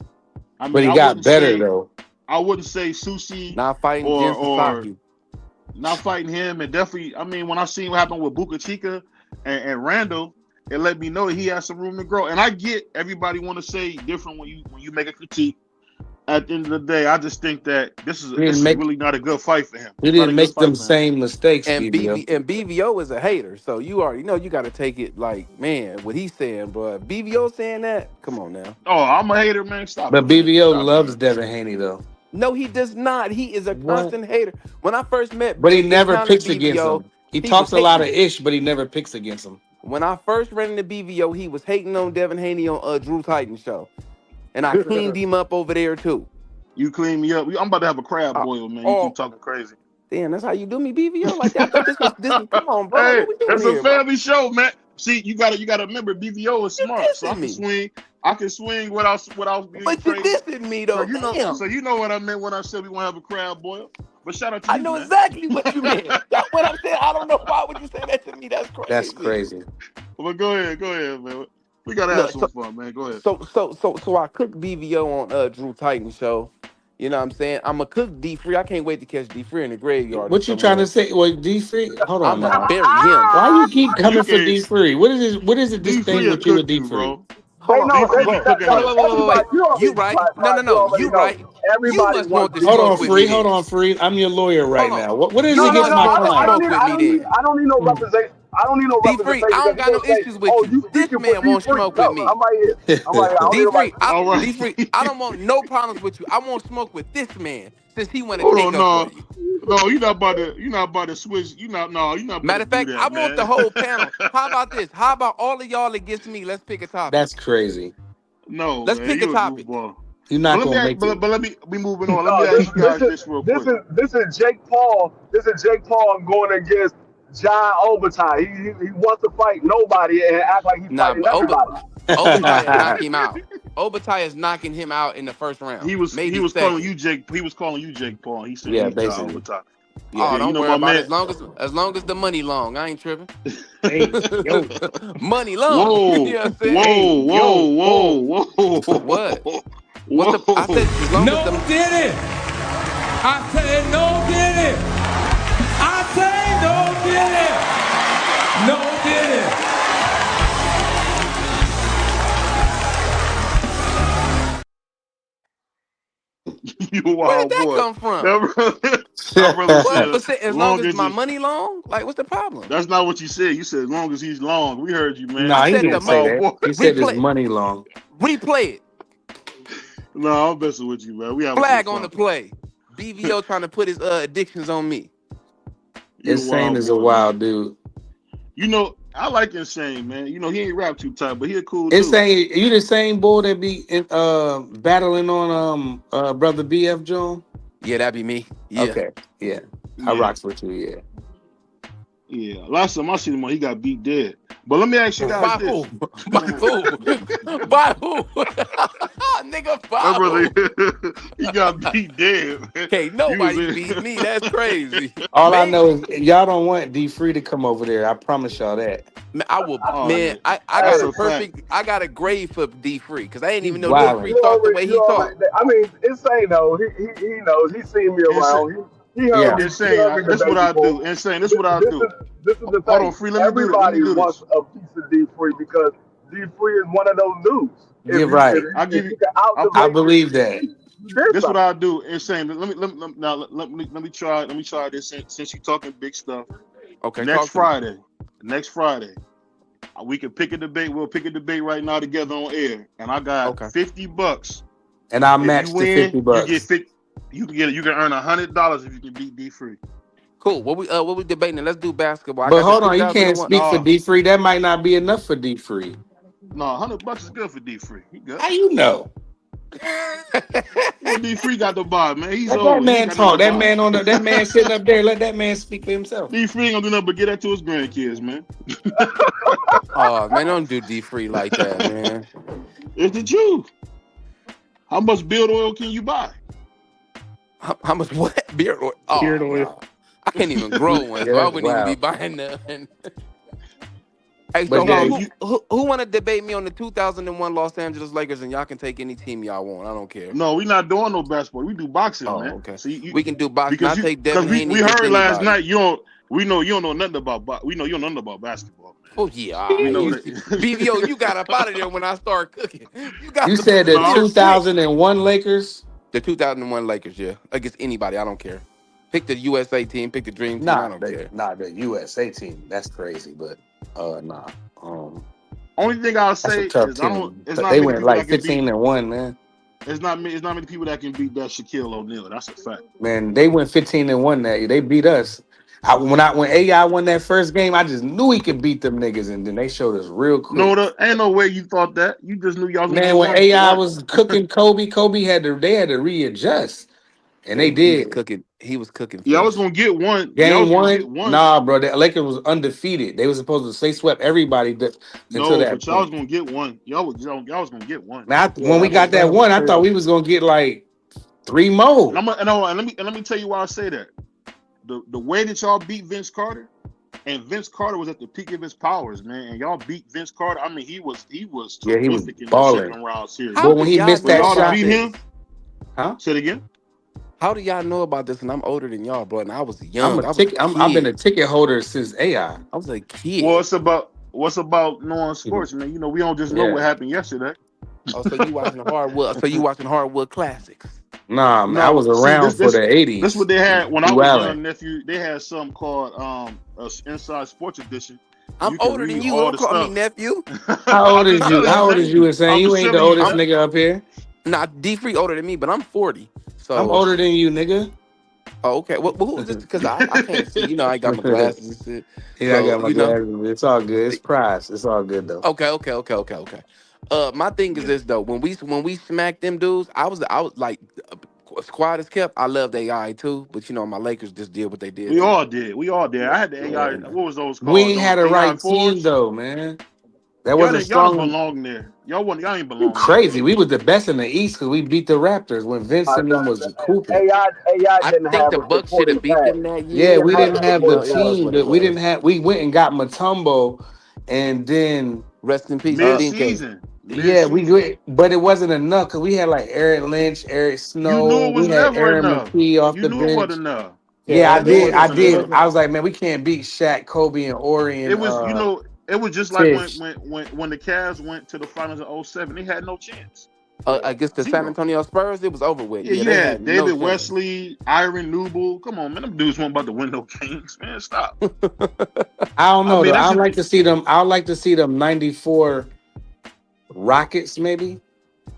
I But mean, he got better though. I wouldn't say Sushi Not fighting or Jen Psaki. not fighting him, and definitely. I mean, when I seen what happened with Buka Chica and Randall, it let me know that he has some room to grow. And I get everybody want to say different when you make a critique. At the end of the day, I just think that this is really not a good fight for him. He didn't make them same mistakes, And BBO. BVO is a hater, so you already know you got to take it like, man, what he's saying. But BVO saying that, come on now. Oh, I'm a hater, man. Stop But it, man. BVO Stop loves it, Devin Haney though. No, he does not. He is a What? constant hater. When I first met, But he never encountered picks against BVO, him. He was talks a lot of hating. ish, but he never picks against him. When I first ran into BVO, he was hating on Devin Haney on Drew Titan show, and I cleaned him up over there too. You clean me up. I'm about to have a crab boil, man. You keep talking crazy. Damn, that's how you do me, BVO? Like that? I thought this was come on, bro. Hey, What we doing it's here, a family show, man. See, you gotta remember BVO is smart, so I can me. swing. I can swing without being But crazy. you dissing me though. So you know what I meant when I said we want to have a crab boil. But shout out to you, I know man. exactly what you meant. That's what I'm saying. I don't know why would you say that to me. That's crazy. That's crazy. Well, go ahead, man. We gotta have some fun, man. Go ahead. So I cooked BVO on Drew Titan show. You know what I'm saying? I'm gonna cook D-Free. I can't wait to catch D-Free in the graveyard. What you trying to say? Well, D3, hold on I'm gonna now. bury him. Why you keep coming for D3? What is it this thing with you with D3? Bro. Hold on, know, bro. wait. You already, You right? No. You right? Everybody You must want to Hold on, smoke with me. Hold on, Free. I'm your lawyer right now. What is it No, against no, my I client? don't need no representation. I don't need no D-Free, representation. I don't got no issues with you. This man won't smoke with me. I'm right here. I'm right here. I don't need D-Free, nobody. D-Free, I don't want no problems with you. I want smoke with this man since he want to Hold take on, up for you. No, you're not about to switch. You're not Matter of fact, that, I want man. the whole panel. How about this? How about all of y'all against me? Let's pick a topic. That's crazy. No, let's man, pick a topic. You're not gonna make it. But let me be moving on. Let me ask you guys this real quick. This is Jake Paul. This is Jake Paul going against John Obertai. He wants to fight nobody and act like he's fighting everybody. Obertai knock him out. Obertai is knocking him out in the first round. He was calling you Jake. He was calling you Jake Paul. He said, "Yeah, basically." Obertai." Yeah, don't worry about it. As long as the money long, I ain't tripping. Hey, yo. Money long. Whoa, You know what I'm saying? whoa. What? What's the? I said as long as the. Did it? I said no did it. I say no did it. No did it. You Where did that boy. come from? As long as my money long, like what's the problem? That's not what you said. You said as long as he's long. We heard you, man. No, he didn't say that. He said his money long. Replay it. No, I'm messing with you, man. We have flag on the play. BVO trying to put his addictions on me. Insane is a wild dude. You know, I like Insane, man. You know, he ain't rap too tight, but he a cool Insane, dude. You the same boy that be battling on brother BF John? Yeah, that'd be me. Yeah. Okay. Yeah. I rocks with you, yeah. Yeah. Last time I seen him on, he got beat dead. But let me ask you guys this. By who? By who? Nigga, by who? He got beat dead, man. Okay, nobody beat me. That's crazy. All I know is y'all don't want D-Free to come over there. I promise y'all that. Man, I will. I got a perfect. I got a grade for D-Free because I didn't even know D-Free talked the way he talked. I mean, Insane though. He knows. He's seen me around. He heard me. Insane. That's what I do. Insane. That's what I do. This is the thing. Hold on, Free. Let me Everybody do wants a piece of D-Free because D-Free is one of those dudes. You're right. I believe that. That's what I do. Insane. Let me try this since you're talking big stuff. Okay. Next Friday, we can pick a debate. We'll pick a debate right now together on air, and I got $50. And I'll match the $50. You get You can earn $100 if you can beat D Free. Cool. What we debating? Let's do basketball. I But got the hold on, you can't 2001. speak for No, D Free. That might not be enough for D Free. no, $100 is good for D Free. He good. How you know? D Free got the bar, man. He's Let that old. He ain't man got nothing talk. to That buy. man that man sitting up there. Let that man speak for himself. D Free ain't gonna do nothing but get that to his grandkids, man. Oh man, don't do D Free like that, man. It's the truth. How much beard oil can you buy? How much what? Beard oil? Oh, Beard oil. no. I can't even grow one, so Yeah, I wouldn't even be wow. buying nothing. Hey, But so yeah, who want to debate me on the 2001 Los Angeles Lakers? And y'all can take any team y'all want. I don't care. No, we not doing no basketball. We do boxing, Oh, man. okay. So We can do boxing. I take because Devin Haney we against heard last anybody. night we know you don't know nothing about we know you don't know nothing about basketball. Man. Oh yeah, We know BVO, you got up out of there when I started cooking. You got you the said the No. 2001 Lakers. The 2001 Lakers, yeah, against anybody. I don't care. Pick the USA team. Pick the Dream Team. I don't care. The USA team. That's crazy, but nah. Only thing I'll That's say a tough is team. it's not They many went people like that can beat. 15-1, man. It's not many people that can beat that Shaquille O'Neal. That's a fact. Man, they went 15-1 that year. They beat us. When AI won that first game, I just knew he could beat them niggas, and then they showed us real quick. No, ain't no way you thought that. You just knew y'all was gonna Man, get when one. AI was cooking Kobe had to readjust, and they He was did. cooking. He was cooking Y'all was fish. gonna get one. Y'all Game was gonna get one, one. nah, bro. The Lakers was undefeated. They were supposed to. They swept everybody until No, that but y'all was point. gonna get one. Y'all was gonna get one. Now, Yeah, when we got that that was one, I thought crazy. we was gonna get like 3 And more. let me tell you why I say that. The way that y'all beat Vince Carter, and Vince Carter was at the peak of his powers, man. And y'all beat Vince Carter. I mean, he was Yeah, he was terrific in that balling. second round series. How But do when he y'all missed For that know y'all to about shot, beat this? him, huh? say it again. How do y'all know about this? And I'm older than y'all, bro. And I was I'm young. a I was a ticket. I've been a kid. ticket holder since AI. I was a Well, kid. what's about knowing sports, man? You know, we don't just know what Yeah. happened yesterday. Oh, so you watching hardwood? So you watching hardwood classics? Nah, man, I was No, see around for the this what 80s. they had when I Hugh was Allen. young, nephew. They had something called Inside Sports Edition. I'm You can older read than you. all Don't the call me stuff. nephew. How old I'm is just you? telling you, How old man. is you, Insane? I'm You just ain't the telling you, oldest man. nigga up here. Nah, D3 older than me, but I'm 40. I'm So, older than you, nigga. oh, okay. Well, who's this? Because I can't see. You know, I ain't got my glasses and shit. Yeah, I So, got my you know. glasses. It's all good. It's prize. It's all good though. Okay. My thing is Yeah. this though. When we smacked them dudes, I was like, squad is kept. I loved AI too, but you know my Lakers just did what they did We too. all did. We all did. I had the AI. Yeah. What was those We called? ain't Those had a AI right team fours. though, man. That Y'all wasn't didn't. Y'all didn't strong. belong there. Y'all ain't You belong there, crazy. bro. We was the best in the East because we beat the Raptors when Vince and them was cooping. AI I didn't think have the a Bucks should supporting have beat cast. them that They Yeah, year, didn't we have but a didn't have the well, supporting it was cast. team what it that we was. didn't have. We went and got Matumbo, and then Rest in peace, uh Dinke. Mid season. but it wasn't enough because we had like Eric Lynch, Eric You knew Snow, it we was had never Aaron enough. McKee off You the knew it bench. wasn't enough. Yeah, You Yeah, knew it I wasn't did. enough. I was like, man, we can't beat Shaq, Kobe, and Ori It and was, it was just like when Tish. when the Cavs went to the finals in '07, they had no chance. Against the San Zero. Antonio Spurs, it was over with. Yeah, Yeah, you they had had no David chance. Wesley, Iron Newble. Come on, man, them dudes weren't about to win no games, man. Stop. I don't I know mean, though. that's I would just like to see them. I would like to see them '94 Rockets. Maybe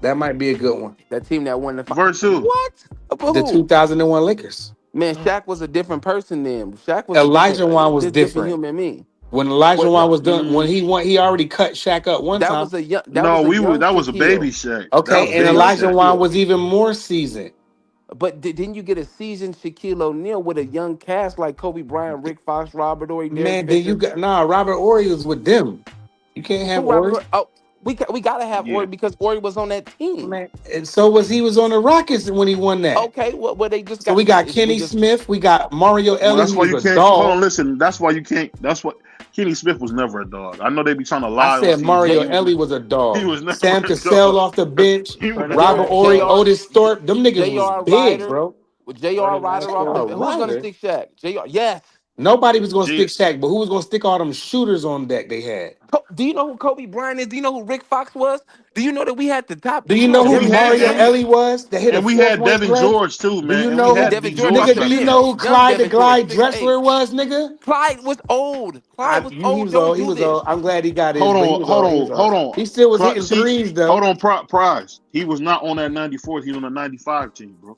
that might be a good one. That team that won the verse two. what? But The who? 2001 Lakers. Man, Shaq was a different person then. Shaq was a Elijah Wan was different different. human being. When Elijah What? Wan was done, when Mm, he won, he already cut Shaq up one That time. was no, that was a baby Shaquille. Shaq. That Okay, was and That baby young Elijah Shaq. Wan Shaquille. was even more seasoned. But didn't you get a seasoned Shaquille O'Neal with a young cast like Kobe Bryant, Rick Fox, Robert Ory, Derek Man, then you Fisher? got Robert Ory was with them. You can't have Who Robert Ory. Ory? Oh, we gotta have Yeah. Ory because Ory was on that team. Man, and so was he was on the Rockets when he won that. Okay, well they just So got we got we Kenny just Smith, we got Mario Well, Ellie, that's who why was you a can't. Hold dog. on, listen. That's why you can't. That's what Kenny Smith was never a dog. I know they be trying to I lie on said TV. Mario J. Ellie was a He dog. was never Sam a Cassell dog. off the bench, He was Robert never a Ory, dog. Otis Thorpe. Them niggas was J.R. big, Ryder bro. with J.R. Jordan Ryder off Maxwell. the J.R. who's gonna Ryder. stick Shaq? J.R. Yes. Nobody was gonna stick G, Shaq, but who was gonna stick all them shooters on deck they had? Do you know who Kobe Bryant is? Do you know who Rick Fox was? Do you know that we had the top? Do Do you you know know that and who we Devin had Haney Mario came? and Ellie was? That hit a and we four had point Devin clutch? George too, Do man. you And we know And had who Devin D George George off nigga, the do back you bench. then. know who Young Clyde the Devin George, Glide 6'8". Dressler was, nigga? Clyde was old. Clyde was old. Was Don't old. He do was this. old. I'm glad he got his, Hold but he on, was old. He was old. hold on. He still was hitting See, threes hold though. on, Prize. He was not on that '94. He was on the '95 team, bro.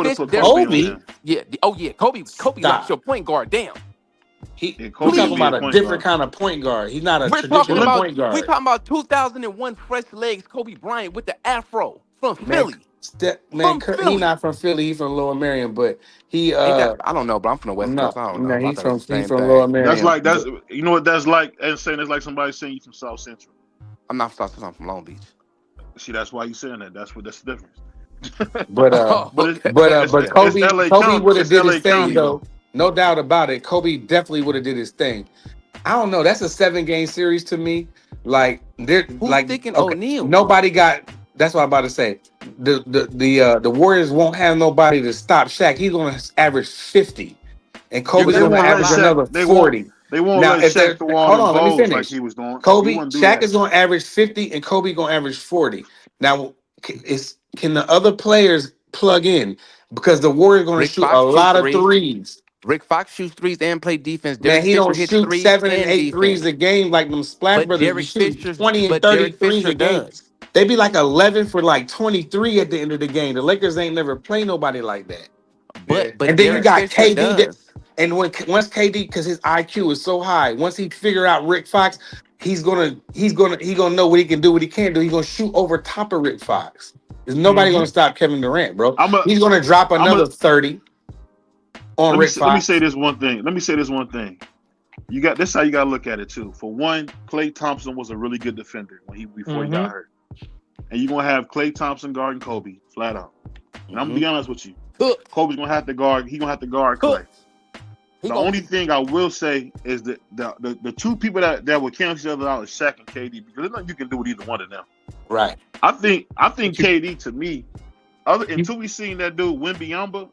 would have Fish put definitely Kobe on Kobe? there. yeah. Oh yeah, Kobe locks Stop. your point guard down. we Kobe talking would be a about a point different guard. kind of point guard. He's not a We're talking traditional about point we guard. talking about 2001 fresh legs Kobe Bryant with the afro from Man, Philly. man, From he Philly. not from Philly. He from Lower Marion, but he Ain't that I don't know, but I'm from the West no, Coast. I don't know. no, I thought it was the he's same from Lower thing. Marion. That's you know what that's like, and saying it's like somebody saying you from South Central. I'm not from South Central, I'm from Long Beach. See, that's why you saying that. That's the difference. But Oh, But okay. but it's Kobe LA County. would have It's did LA his thing County though. though, no doubt about it. Kobe definitely would have did his thing. I don't know. That's a 7-game series to me. Like they're Who's like thinking okay, O'Neal? nobody got. That's what I'm about to say. The Warriors won't have nobody to stop Shaq. He's going to average 50, and You're Kobe's gonna going to have a average lot. another They 40. won't Now, let if Shaq they're throw all hold them on, let me balls like finish. he was doing. He Kobe, wouldn't do Shaq that. is going to average 50, and Kobe going to average 40. Now, can the other players plug in because the Warriors going to Rick shoot a Fox shoot lot of threes. threes. Rick Fox shoots threes and play defense. Man, Derek he Fisher don't hits shoot threes 7 and and 8 threes a defense. game like them Splash But Brothers be shooting 20 and 30 Derek threes Fisher a game. does. They be like 11 for like 23 at the end of the game. The Lakers ain't never play nobody like that. Yeah. And But then you Derek got Fisher KD that, does. and once KD, because his IQ is so high, once he figure out Rick Fox, he gonna know what he can do, what he can't do. He's gonna shoot over top of Rick Fox. There's nobody gonna stop Kevin Durant, bro. I'm a. He's gonna drop I'm a. another 30 on Rick Let me say Fox. this one thing. Let me say this one thing. You got this. How you got to look at it too. For one, Klay Thompson was a really good defender before he got hurt, and you're gonna have Klay Thompson guarding Kobe flat out. And I'm gonna be honest with you, Kobe's gonna have to guard. He's gonna have to guard Klay. The only thing I will say is that the two people that would cancel each other out is Shaq and KD, because there's nothing you can do with either one of them. Right. I think KD, to me, until we seen that dude Wembanyama,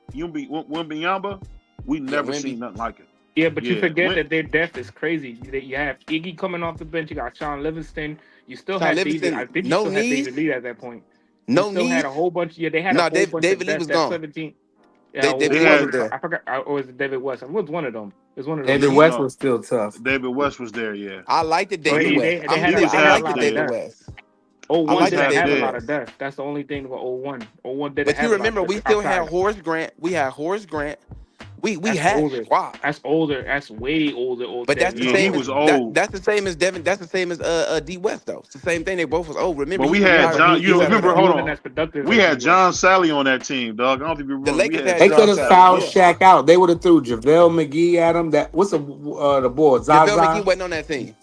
we never seen nothing like it. Yeah, but you forget that their depth is crazy. You have Iggy coming off the bench. You got Sean Livingston. You still had David. I think you still had David Lee at that point. No still knees. had a whole bunch. Yeah, they had a whole bunch David of Lee depth. was That gone. 17. David Lee wasn't there. I forgot. Or was it David West? It was one of them. It was one of them. David West was still tough. David West was there, yeah. I liked the David West. I like the David West. 01 didn't have a lot of depth. That's the only thing about 01. 01 didn't have a lot of depth. But you remember, we still had Horace Grant. We had Horace Grant. We had older. squad. That's older. That's way older. But that's the same. He was old. That's the same as Devin. That's the same as D West though. It's the same thing. They both was old. Remember, but we had John. You remember? Hold on. We had John Sally on that team, dog. I don't think we remember. The Lakers had they could have fouled Shaq out. They would have threw JaVale McGee at him. That what's the boy? Zaza. JaVale McGee wasn't on that team.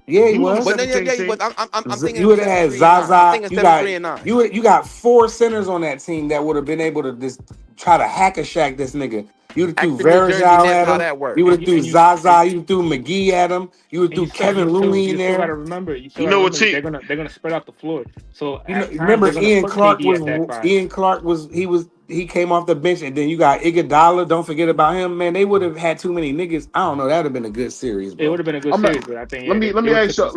Yeah, he was. But he was. I'm thinking you would have had Zaza. I'm thinking 7-3 and 9. You got 4 centers on that team that would have been able to just try to hack a Shaq this nigga. You would have threw Verjao at him. You would have threw Zaza. You would have threw McGee at him. You would have threw Kevin Looney in there. You gotta remember. You know what team? They're gonna spread out the floor. So remember Ian Clark he came off the bench, and then you got Iguodala. Don't forget about him, man. They would have had too many niggas. I don't know. That would have been a good series. Bro. It would have been a good series, but I think. Let me ask you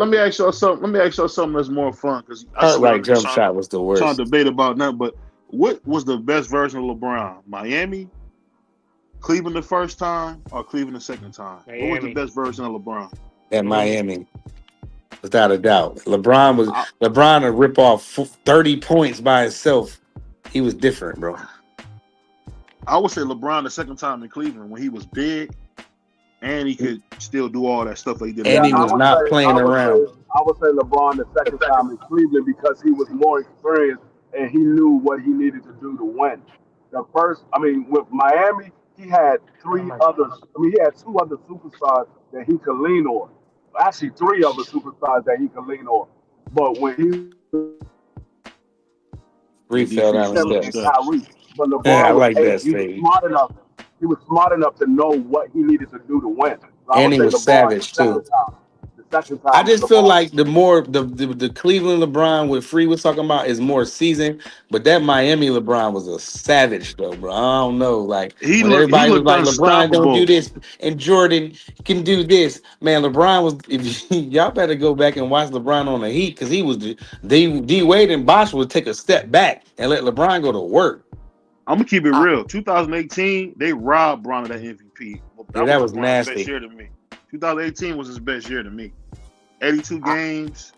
something that's more fun, because Cartwright jump shot was the worst. Trying to debate about that, but what was the best version of LeBron? Miami, Cleveland the first time, or Cleveland the second time? Miami. What was the best version of LeBron? At Miami, without a doubt. LeBron would rip off 30 points by himself. He was different, bro. I would say LeBron the second time in Cleveland, when he was big and he could still do all that stuff that he did. And he was not playing around. I would say LeBron the second time in Cleveland, because he was more experienced and he knew what he needed to do to win. With Miami, he had he had 2 other superstars that he could lean on. Actually, 3 other superstars that he could lean on. But when he fell down the steps. But LeBron I like that he was smart enough to know what he needed to do to win. So and he was savage too. I just feel like the Cleveland LeBron with Free was talking about is more seasoned, but that Miami LeBron was a savage though, bro. I don't know, like everybody was like LeBron don't do this and Jordan can do this. Man, LeBron was. Y'all better go back and watch LeBron on the Heat, because he was D Wade and Bosh would take a step back and let LeBron go to work. I'm gonna keep it real. 2018, they robbed Bron of that MVP. That was nasty. Best year to me. 2018 was his best year to me. 82 games,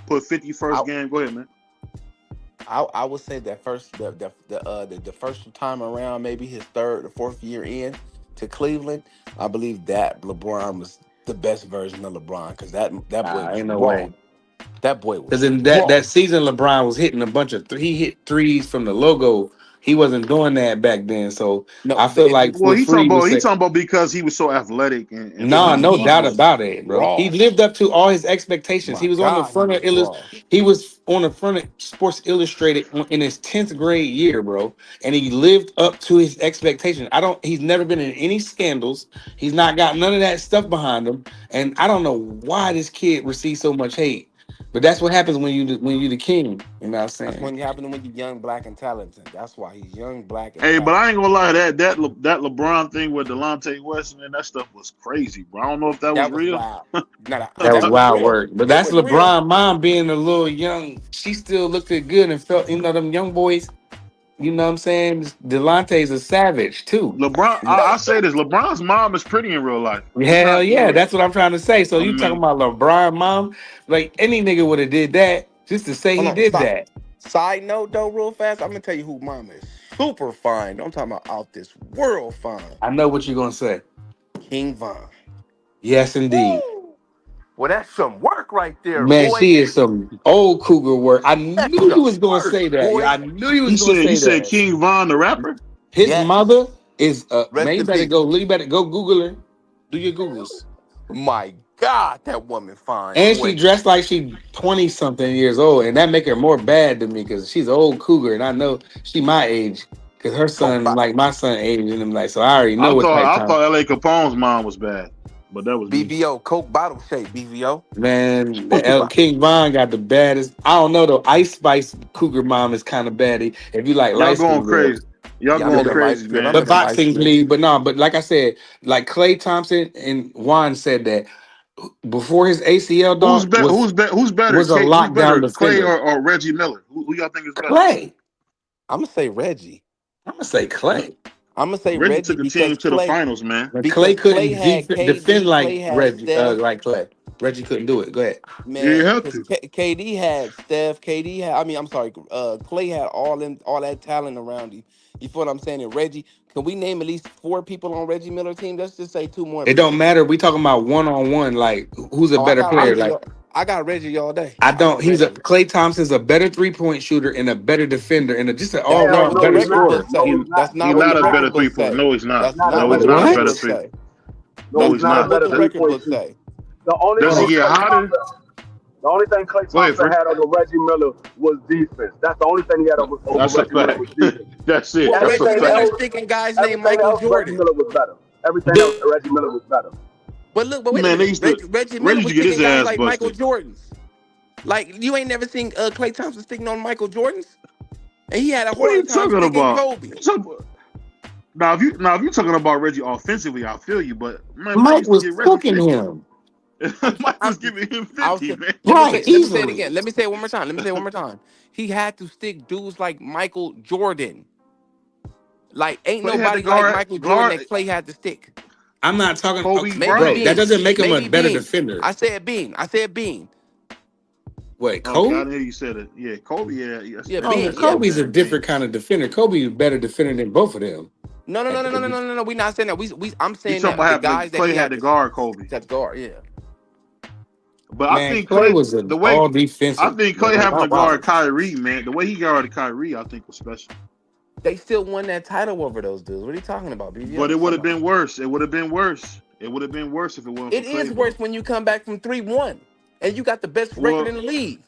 put 50 first game. Go ahead, man. I would say that the first time around, maybe his 3rd or 4th year in, to Cleveland, I believe that LeBron was the best version of LeBron because that boy was Ain't no raw. way. That boy was Because in raw. that season, LeBron was hitting a bunch of he hit threes from the logo. He wasn't doing that back then. So No, I feel like Well, with Free would he say, talking about because he was so athletic and no, he no phenomenal. doubt was about it, bro. raw. He lived up to all his expectations. My He was on the God, he front of was raw. He was on the front of Sports Illustrated in his 10th grade year, bro. And he lived up to his expectations. He's never been in any scandals. He's not got none of that stuff behind him. And I don't know why this kid receives so much hate. But that's what happens when you the king. You know what I'm That's saying? when it happened when you're young, black, and talented. That's why he's young, black, and Hey, but talented. I ain't gonna lie, that LeBron thing with Delonte West, man, that stuff was crazy, bro. I don't know if that was That was real. wild. No, That was that was wild real. work. But It that's was real. LeBron mom being a little young. She still looked good and felt, them young boys, you know what I'm saying? Delonte's a savage too. LeBron, I say this: LeBron's mom is pretty in real life. It's Hell not, yeah, that's what I'm trying to say. So I you talking mean, about LeBron mom? Like any nigga would have did that just to say Hold he on. did that. Side note, though, real fast, I'm gonna tell you who mom is super fine. I'm talking about out this world fine. I know what you're gonna say. King Von. Yes, indeed. Well, that's some work right there, Man, boy. she is some old cougar work. I That's knew you some was gonna work, say that. Yeah, boy. I knew you was he gonna said say that. King Von the rapper. His Yes. mother is Rest man, in peace. you better go Google her. Do your Googles. My God, that woman fine, And she boy. dressed like she 20 something years old, and that make her more bad to me because she's an old cougar, and I know she my age because her son like my son age, and I'm like, so I already know what type I time. thought L.A. Capone's mom was bad, but that was me. BVO, Coke bottle shape, BVO. Man, the King Von got the baddest. I don't know though. Ice Spice cougar mom is kind of baddie if you like Y'all light going skin girls. crazy. Y'all Yeah, I'm in going the light crazy, strip. man. I'm But in the light boxing, strip. please. But no, but like I said, like Klay Thompson and Juan said that before his ACL dog Who's better? Who's better? was a Who's better, lockdown Clay defender. or Reggie Miller? Who y'all think is better? Clay. I'm gonna say Reggie. I'm gonna say Clay. I'm gonna say Reggie Reggie took a team because to the Clay finals, man. But Clay because Clay couldn't had defend KD, like Clay had Reggie, Steph. like Clay. Reggie couldn't do it. Go ahead. You Man, have because to. KD had Steph, KD had. I mean, I'm sorry. Clay had all that talent around him. You feel what I'm saying? And Reggie, can we name at least 4 people on Reggie Miller team? Let's just say 2 more. It don't matter. We talking about one on one. Like who's a Oh, I better got player? Reggie. Like I got Reggie all day. I I don't. got He's a Reggie. Clay Thompson's a better 3-point shooter and a better defender and just an all That's Hell not around what the no, better he's record not. book scorer. No, say. he's not. That's not He's No, what he's the not a not. better record book 3-point. say. No, he's not. He's That's not a not No, what better he's the not a three record What? better book three. say. No, No, he's That's he's not a not not. what better the Does, 3 record point book shooter. say. The only does he thing So get Klay hotter? Thompson, the only thing Klay Go ahead, Thompson Free. had over Reggie Miller was defense. That's the only thing he had over That's a Reggie Miller fact. was defense. That's it. well, That's a Reggie Everything Miller fact. else, sticking guys named everything Michael else, Reggie Jordan. Miller was better. Everything else, But Reggie Miller was better. But look, but wait a Man, they minute. used to Reggie Miller Reggie used was to get his sticking guys ass like Michael busted. Jordans. Like you ain't never seen Klay Thompson sticking on Michael Jordans, and he had a What are you hard time talking sticking about? Kobe. You talking about now if you talking about Reggie offensively, I feel you, but man, Mike Mike used to was get Reggie cooking 50. him Mike was I'm, giving him I'll 50, say, man. right let me say it easily. again. Let me say it one more time. Let me say it one more time. He had to stick dudes like Michael Jordan. Like ain't Clay had to nobody like Michael Jordan guard that Clay had to stick. I'm not talking, Kobe okay, Maybe bro. Bryant. That Bean. doesn't make him a Maybe better Bean. defender. I said Bean. I said Bean. Wait, Okay, I Kobe? didn't hear you said it. Yeah, Kobe. Yeah, yes, Yeah, Oh, yeah, Bean. that's Yeah. true, Kobe's a man. Bean. different kind of defender. Kobe is a better defender than both of them. No, no, no, no, no, no, no, no, no. We not saying that. I'm You saying talking that about the having guys that Clay he had had to to guard Kobe, set guard. Yeah. but I Man, think Clay Clay was an the way all defensive. Clay Man. having Oh, to guard wow. Kyrie, man, the way he guarded Kyrie, I think was special. They still won that title over those dudes. What are you talking about, BVO? What But you it would talking have about? been worse. It would have been worse. It would have been worse if it wasn't for It Clay, is worse bro. when you come back from 3-1 and you got the best record Well, in the league.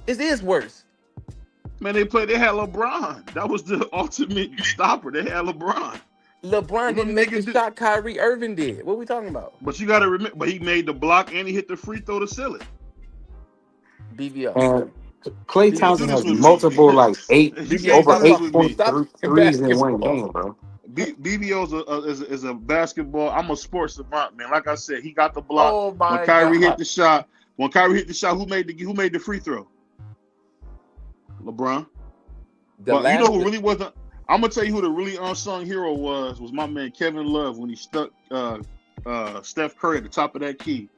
It is worse. man, they had LeBron. That was the ultimate stopper. They had LeBron. LeBron What didn't them make the niggas do? shot Kyrie Irving did. What are we talking about? But you got to remember, but he made the block and he hit the free throw to seal it. BVO. And Clay You can't BVO. do Thompson this has with me. multiple, like You can't Stop do over this 8 with talking. point me. Stop talking threes in one basketball. game, bro. BBO is a basketball. I'm a sports savant, man. Like I said, he got the block Oh when my Kyrie hit God. the shot. When Kyrie hit the shot, who made the free throw? LeBron. The But you know last who really wasn't. I'm gonna tell you who the really unsung hero was my man Kevin Love when he stuck Steph Curry at the top of that key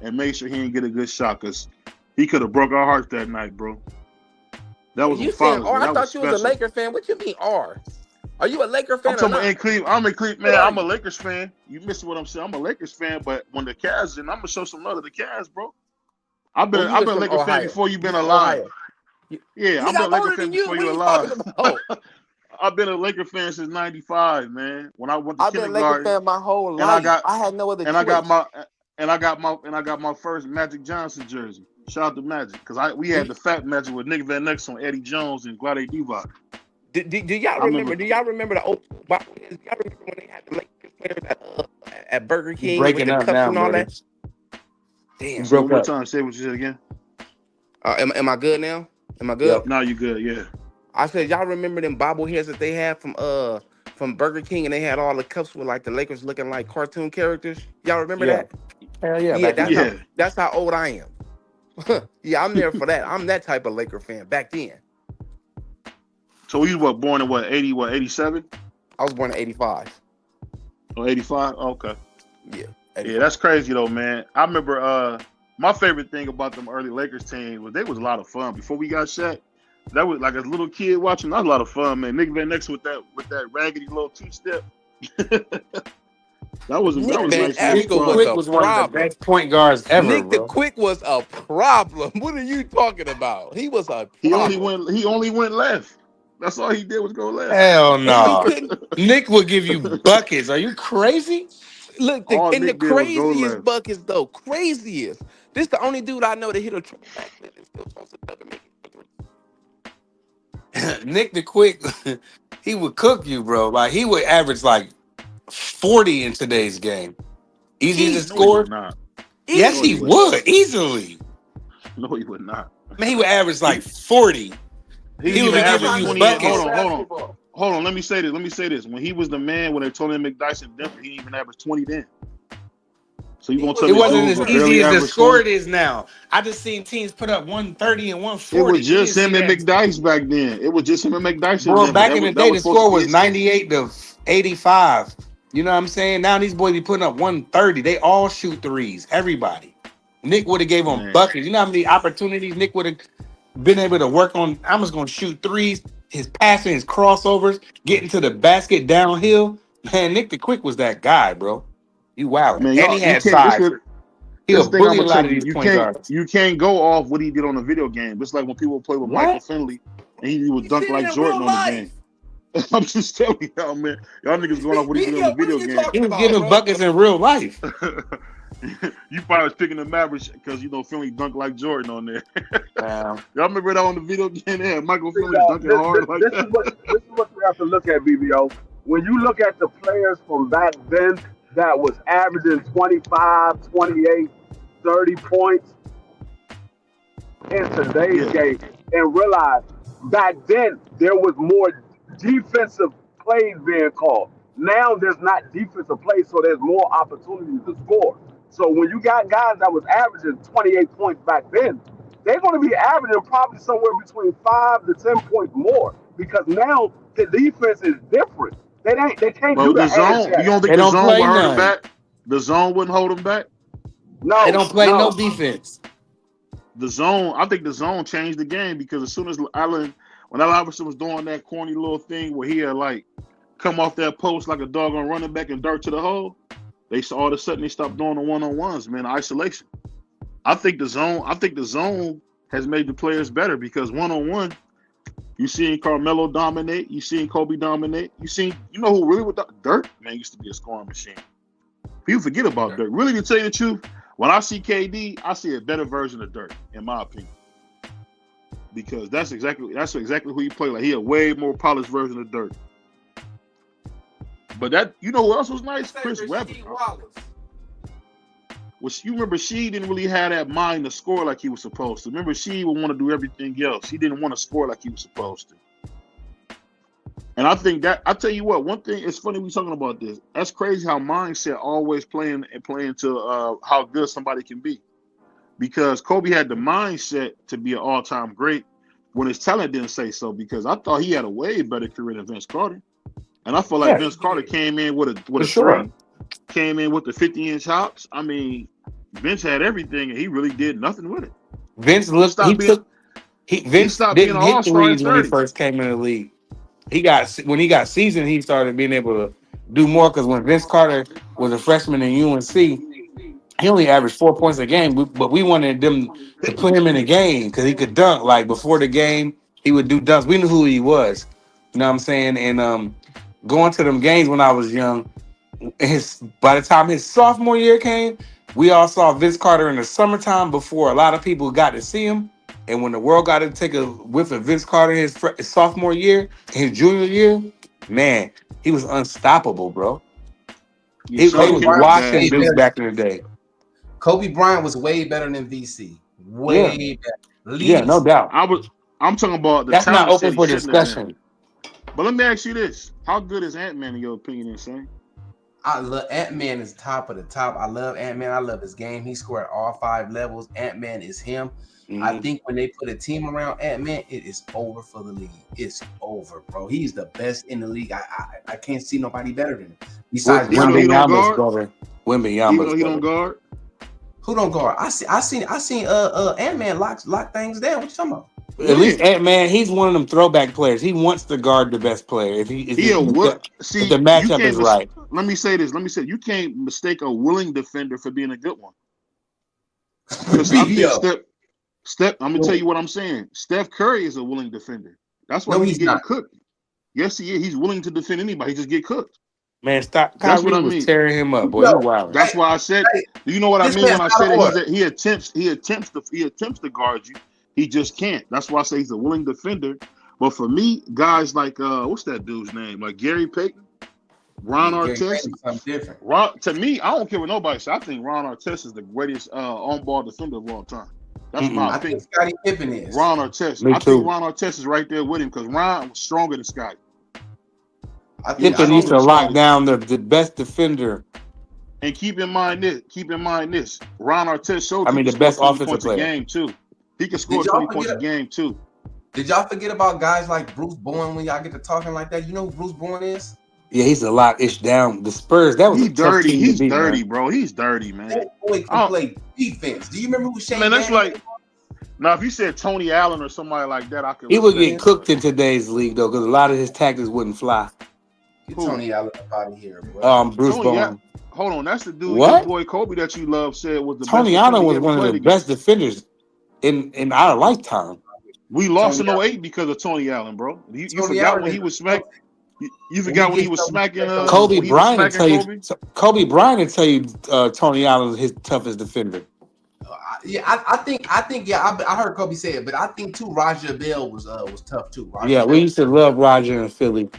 and made sure he didn't get a good shot because he could have broke our hearts that night, bro. That was on you saying Father's Day. R? I That was thought you was a special. Laker fan. What you mean R? Are you a Laker I'm fan or talking about not? in Cleveland. I'm in Cleveland, What man. are I'm a you? Lakers fan. You missing what I'm saying? I'm a Lakers fan, but when the Cavs in, I'm gonna show some love to the Cavs, bro. I've Well, been you I've was been a from Laker fan Ohio. before you've You been from alive. Ohio. You, Yeah, I've nigga, been a I'm Laker older fan than you. before What are you you alive. talking about? I've been a Laker fan since '95, man. When I went to I've been a Laker kindergarten, fan my whole and I life. got I had no other and I got choice. my and I got my first Magic Johnson jersey. Shout out to Magic, because we Do, had the fat Magic with Nick Van Exel, Eddie Jones, and Glade Divac. do y'all I remember. remember? Do y'all remember the old? Do y'all remember when they had the Lakers players at Burger You King with breaking the up cups now, and all brother. that? You Damn. Say one broke more up. time. Say what you said again. Am I good now? Am I good? Yep. Now you good. Yeah. I said, y'all remember them bobbleheads that they had from Burger King, and they had all the cups with like the Lakers looking like cartoon characters. Y'all remember Yeah. that? Hell yeah, Yeah, back in the day. Yeah. that's how old I am. Yeah, I'm there for that. I'm that type of Laker fan back then. So you were born in what 80? What 87 I was born in '85. or 85? Okay. Yeah, Yeah, 85. that's crazy though, man. I remember my favorite thing about them early Lakers team was they was a lot of fun. Before we got Shaq, that was like as a little kid watching, that was a lot of fun, man. Nick Van Exel with that raggedy little two-step. that was Nick Van nice little Nick the Exel was fun. Quick a was one of the problem. best point guards ever, Nick the bro. Quick was a problem. What are you talking about? He was a He problem. only went left. That's all he did was go left. Hell And he no. couldn't Nick will give you buckets. Are you crazy? look. All And the Nick did was go craziest left. buckets though, craziest. This the only dude I know that hit a triple backflip and still toss it up and make it. Nick the Quick, he would cook you, bro. Like he would average like 40 in today's game. Easy to Easy, No, he would score? not. Yes, No, easy. he he would not. would easily. No, he would not. Man, he would average like He 40. he He didn't would even be That's giving how average you Nick 28. was Hold on buckets. on, basketball. hold on. Let me say this. When he was the man, when they told him McDyson Denver, he didn't even average 20 then. So you He gonna was tell It me wasn't cold dudes as would blooded. easy barely as the average score 20? it is now. I just seen teams put up 130 and It was 140. You didn't just him see and that. McDyess back then. It was just him and McDyess in Bro, Denver. back in the That day, was the supposed to score be was his team. 98 to 85. You know what I'm saying? Now these boys be putting up 130. They all shoot threes. Everybody. Nick would have gave them Man, buckets. You know how many opportunities Nick would have been able to work on? I'm just gonna shoot threes. His passing, his crossovers, getting to the basket downhill. Man, Nick the Quick was that guy, bro. You wildin'. man, And he y'all, you had can't. size. This He'll thing I'm bully a gonna tell lot of you. these point guards. You can't go off what he did on the video game. It's like when people play with Michael What? Finley and he would You dunk seen it like in Jordan real on the game. life. I'm just telling y'all, man. Y'all niggas going off what he did on the What are video you game. He talking was about, giving bro? buckets in real life. You probably was picking the Mavericks because Finley dunked like Jordan on there. Um, Y'all remember that on the video game? Yeah, Michael See, Finley dunking hard like this is that. what you have to look at, BBO. When you look at the players from back then that was averaging 25, 28, 30 points in today's Yeah, game, and realize back then there was more defensive plays being called. Now there's not defensive plays, so there's more opportunities to score. So when you got guys that was averaging 28 points back then, they're going to be averaging probably somewhere between 5 to 10 points more because now the defense is different. They can't do but the the hand zone. You check. don't think they the don't zone would play hurt him none. back? The zone wouldn't hold him back. They No, don't play no no. defense. The zone. I think the zone changed the game because as soon as when Allen Iverson was doing that corny little thing where he had like come off that post like a doggone running back and dart to the hole, all of a sudden they stopped doing the one-on-ones, man, isolation. I think the zone has made the players better because one-on-one, you seen Carmelo dominate, you seen Kobe dominate, you know who really would Dirk, man, used to be a scoring machine. People forget about Dirk. Really, to tell you the truth, when I see KD, I see a better version of Dirk, in my opinion. Because that's exactly who he played like. He a way more polished version of Dirk. But that, you know who else was nice? Chris Webber. Well, you remember she didn't really have that mind to score like he was supposed to. Remember, she would want to do everything else. He didn't want to score like he was supposed to. And I think that, I tell you what, one thing, it's funny we talking about this. That's crazy how mindset always playing to how good somebody can be. Because Kobe had the mindset to be an all-time great when his talent didn't say so, because I thought he had a way better career than Vince Carter. And I feel like Yeah, Vince Carter came in with a for sure. three, came in with the 50-inch hops. I mean, Vince had everything and he really did nothing with it. Vince Vince didn't stopped being hit an threes all-star at when he 30. first came in the league. when he got seasoned, he started being able to do more. Because when Vince Carter was a freshman in UNC, he only averaged 4 points a game, but we wanted them to put him in a game because he could dunk. Like before the game, he would do dunks. We knew who he was. You know what I'm saying? And going to them games when I was young, by the time his sophomore year came, we all saw Vince Carter in the summertime before a lot of people got to see him. And when the world got to take a whiff of Vince Carter his sophomore year, his junior year, man, he was unstoppable, bro. He was washing dudes back in the day. Kobe Bryant was way better than VC. Way better. Yeah, no doubt. I'm talking about the that's talent not open for discussion. But let me ask you this: how good is Ant-Man in your opinion, Insane? I love Ant-Man is top of the top. I love Ant-Man. I love his game. He scored all 5 levels. Ant-Man is him. Mm-hmm. I think when they put a team around Ant-Man, it is over for the league. It's over, bro. He's the best in the league. I can't see nobody better than him. Besides, Wembanyama's brother. Wembanyama's he don't guard. Who don't guard? I seen Ant-Man lock things down. What you talking about? At least Ant-Man, he's one of them throwback players. He wants to guard the best player. If the matchup is right. Let me say this. You can't mistake a willing defender for being a good one. Because I think I'm gonna tell you what I'm saying. Steph Curry is a willing defender. That's why he's getting cooked. Yes, he is. He's willing to defend anybody. He just get cooked. Man, stop. That's what I mean. Tearing him up, boy. You wild. That's why I said. You know what I mean when I said that he attempts to guard you. He just can't. That's why I say he's a willing defender. But for me, guys like what's that dude's name? Like Gary Payton, Ron Artest. To me, I don't care what nobody says. I think Ron Artest is the greatest on-ball defender of all time. That's my opinion. I think Scottie Pippen is. Ron Artest. I think Ron Artest is right there with him because Ron was stronger than Scottie. Pippen needs to lock down the best defender. And keep in mind this. Ron Artest showed the best offensive player. Game too. He can score 20 points a game too. Did y'all forget about guys like Bruce Bowen when y'all get to talking like that? You know who Bruce Bowen is? Yeah, he's a lot ish down. The Spurs, that was dirty. He's dirty, bro. He's dirty, man. That boy can play defense. Do you remember who Shane? Man, that's like. Now, if you said Tony Allen or somebody like that, I could. He would get cooked in today's league though, because a lot of his tactics wouldn't fly. Get Tony Allen up out of here, bro. Bruce Bowen. Hold on, that's the dude. Your boy Kobe that you love said was the Tony best Allen was one of the best defenders in our lifetime. We lost in 08 because of Tony Allen, bro. You forgot when he was smacking. You forgot when he was smacking. Kobe Bryant will tell you. Kobe Bryant will tell you. Tony Allen is his toughest defender. I think. I heard Kobe say it, but I think too. Roger Bell was tough too. We used to love Roger in Philly.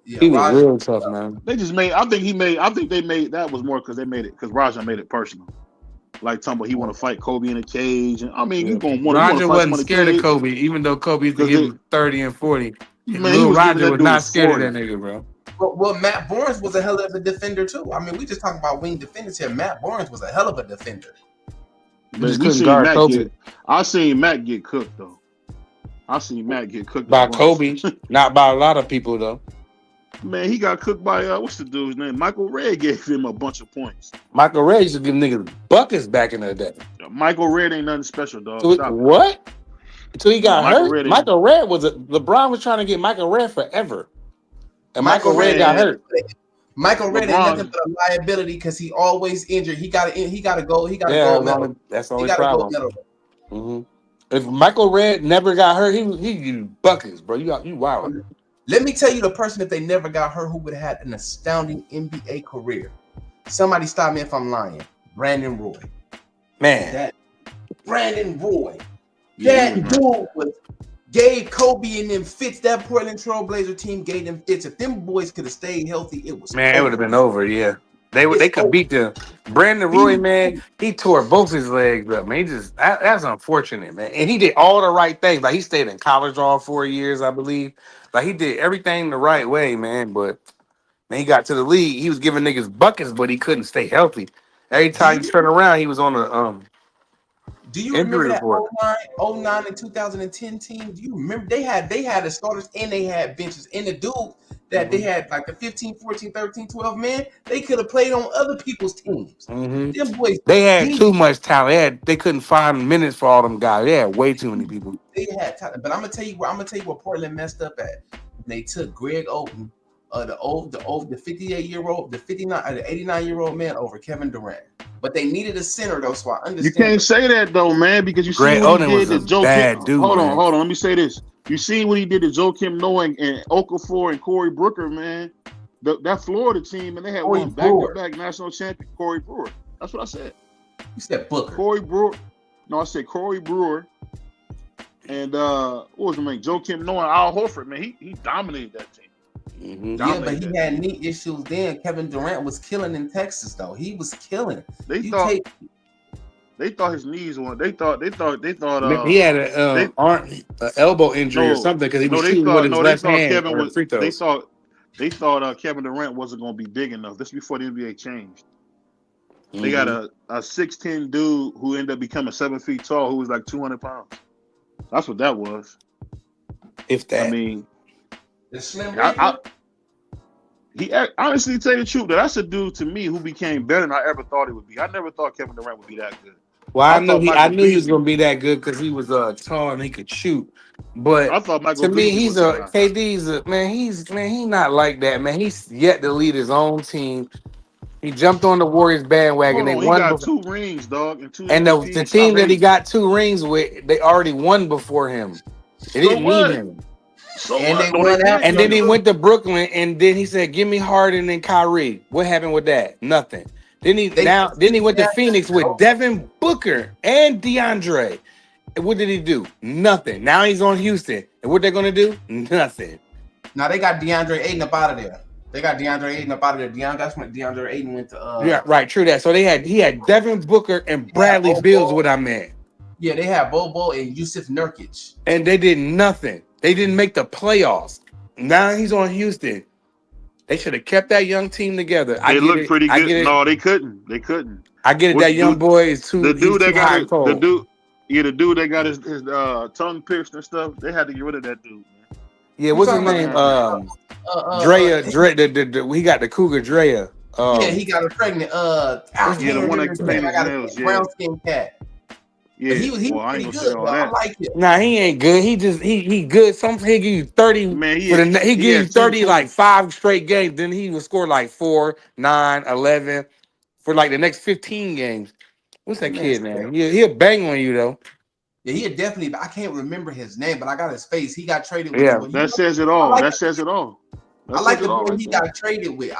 Yeah, he was real tough, man. They just made. I think they made that was more because they made it because Roger made it personal. Like talking about he want to fight Kobe in a cage, and I mean you gonna want. Roger wasn't scared of Kobe, even though Kobe used to give him 30 and 40. Man, Roger was not scared of that nigga, bro. Well, Matt Barnes was a hell of a defender too. I mean, we just talking about wing defenders here. Matt Barnes was a hell of a defender. I seen Matt get cooked though. I seen Matt get cooked by Kobe, not by a lot of people though. Man, he got cooked by what's the dude's name? Michael Redd gave him a bunch of points. Michael Redd used to give niggas buckets back in the day. Michael Redd ain't nothing special, dog. What? Until he got hurt. Michael Redd LeBron was trying to get Michael Redd forever, and Michael Redd got hurt. Michael Redd ain't nothing but a liability because he always injured. He got to go. He got to go medal. That's the only problem. Mm-hmm. If Michael Redd never got hurt, he used buckets, bro. You wild. Let me tell you the person, if they never got hurt, who would have had an astounding NBA career. Somebody stop me if I'm lying. Brandon Roy. Man. Brandon Roy. That dude gave Kobe and them fits. That Portland Trailblazer team gave them fits. If them boys could have stayed healthy, it was man, it would have been over, yeah. They could beat them. Brandon Roy, man, he tore both his legs up, man. That's unfortunate, man. And he did all the right things. Like he stayed in college all 4 years, I believe. Like he did everything the right way, man. But man, he got to the league. He was giving niggas buckets, but he couldn't stay healthy. Every time he turned around, he was on a Do you remember that 09 and 2010 team? Do you remember they had the starters and they had benches, and the dude that they had like the 15, 14, 13, 12 men, they could have played on other people's teams. Mm-hmm. Them boys, they had too much talent. They couldn't find minutes for all them guys. They had way too many people. They had talent, but I'm gonna tell you where Portland messed up at. they took Greg Oden, the 58-year-old, the 59, the 89-year-old man over Kevin Durant. But they needed a center though, so I understand. You can't say that though, man, because you see Greg what he Oden did was to a Joe bad Kim. dude, Hold man. on. Let me say this. You see what he did to Joe Kim Noah and Okafor and Corey Brooker, man. That Florida team, and they had Corey one Brewer. back-to-back national champion, Corey Brewer. That's what I said. You said Booker. Corey Brewer. No, I said Corey Brewer. And what was the name? Joe Kim Noah and Al Horford, man. He dominated that team. Yeah, but he had knee issues then. Kevin Durant was killing in Texas, though. He was killing. They thought his knees were. They thought. He had an elbow injury or something because he was shooting with his left hand or free throws. They thought Kevin Durant wasn't going to be big enough. This before the NBA changed. They got a 6'10" dude who ended up becoming 7 feet tall, who was like 200 pounds. That's what that was. If that. I mean, the slim. He honestly, tell you the truth, that's a dude to me who became better than I ever thought he would be. I never thought Kevin Durant would be that good. Well, I knew he was going to be that good because he was tall and he could shoot. But I thought Michael to me, Beasley KD's he's not like that, man. He's yet to lead his own team. He jumped on the Warriors bandwagon. He got 2 rings, dog, and the team that he got 2 rings with, they already won before him. They didn't need him. And then he went to Brooklyn, and then he said, "Give me Harden and Kyrie." What happened with that? Nothing. Then he went to Phoenix with Devin Booker and DeAndre. And what did he do? Nothing. Now he's on Houston, and what they're gonna do? Nothing. Now they got DeAndre Ayton up out of there. That's when DeAndre Ayton went to. Yeah, right. True that. So he had Devin Booker and Bradley Beal's. What I meant. Yeah, they had Bobo and Yusuf Nurkic, and they did nothing. They didn't make the playoffs. Now he's on Houston. They should have kept that young team together. They looked pretty good. No, they couldn't. I get it. That young boy is too. The dude that got the dude that got his tongue pierced and stuff. They had to get rid of that dude, man. Yeah, what's his name? Drea. He got the Cougar Drea. Yeah, he got her pregnant. The one that painted his nails. Brown skin cat. Yeah, he was pretty good. I like it. Nah, he ain't good. He good. Sometimes he give you 30. Man, he give you 30 like 5 straight games. Then he will score like 4, 9, 11 for like the next 15 games. What's that kid, man? He'll bang on you though. Yeah, he'll definitely. I can't remember his name, but I got his face. He got traded with. Yeah, that says it all. That says it all. I like the boy he got traded with.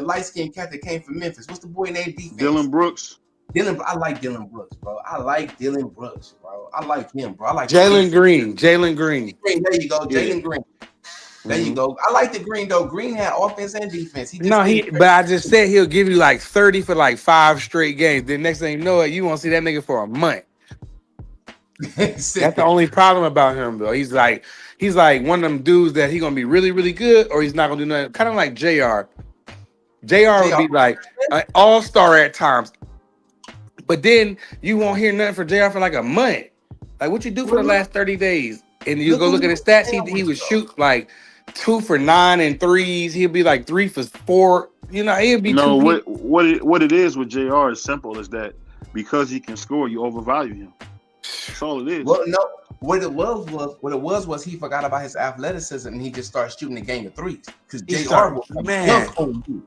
Light skinned cat that came from Memphis. What's the boy named defense? Dylan Brooks. I like Dylan Brooks, bro. I like him, bro. I like Jalen Green. There you go, Jalen Green. There you go. I like the Green though. Green had offense and defense. But I just said he'll give you like 30 for like 5 straight games. Then next thing you know it, you won't see that nigga for a month. That's the only problem about him though. He's like one of them dudes that he's gonna be really, really good, or he's not gonna do nothing. Kind of like JR. JR would be like an all-star at times. But then you won't hear nothing for JR for like a month. Like what you do for the last 30 days. And you go look at his stats, he would shoot like 2 for 9 and threes. He'll be like 3 for 4. You know, he'll be what it is with JR is simple is that because he can score, you overvalue him. That's all it is. Well, no, what it was he forgot about his athleticism and he just started shooting the game of threes. Because JR will dunk on you.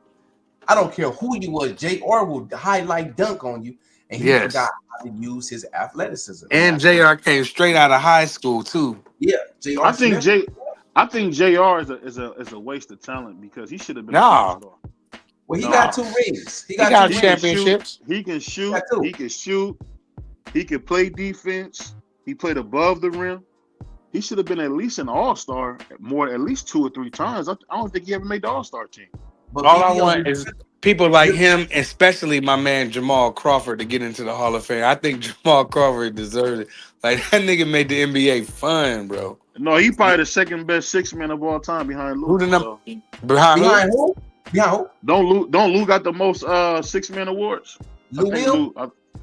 I don't care who you was, JR will highlight dunk on you. And he forgot how to use his athleticism. And JR came straight out of high school too. Yeah, JR. I think JR is a waste of talent because he should have been. No. Well, he got 2 rings. He got championships. He can shoot. He can shoot. He can play defense. He played above the rim. He should have been at least an all-star at least 2 or 3 times. I don't think he ever made the all-star team. But all I want is people like him, especially my man Jamal Crawford, to get into the Hall of Fame. I think Jamal Crawford deserves it. Like that nigga made the NBA fun, bro. No, he probably the second best 6-man of all time behind Lou. Who the number? Behind who? Behind who? Don't Lou got the most 6-man awards? Lou Will?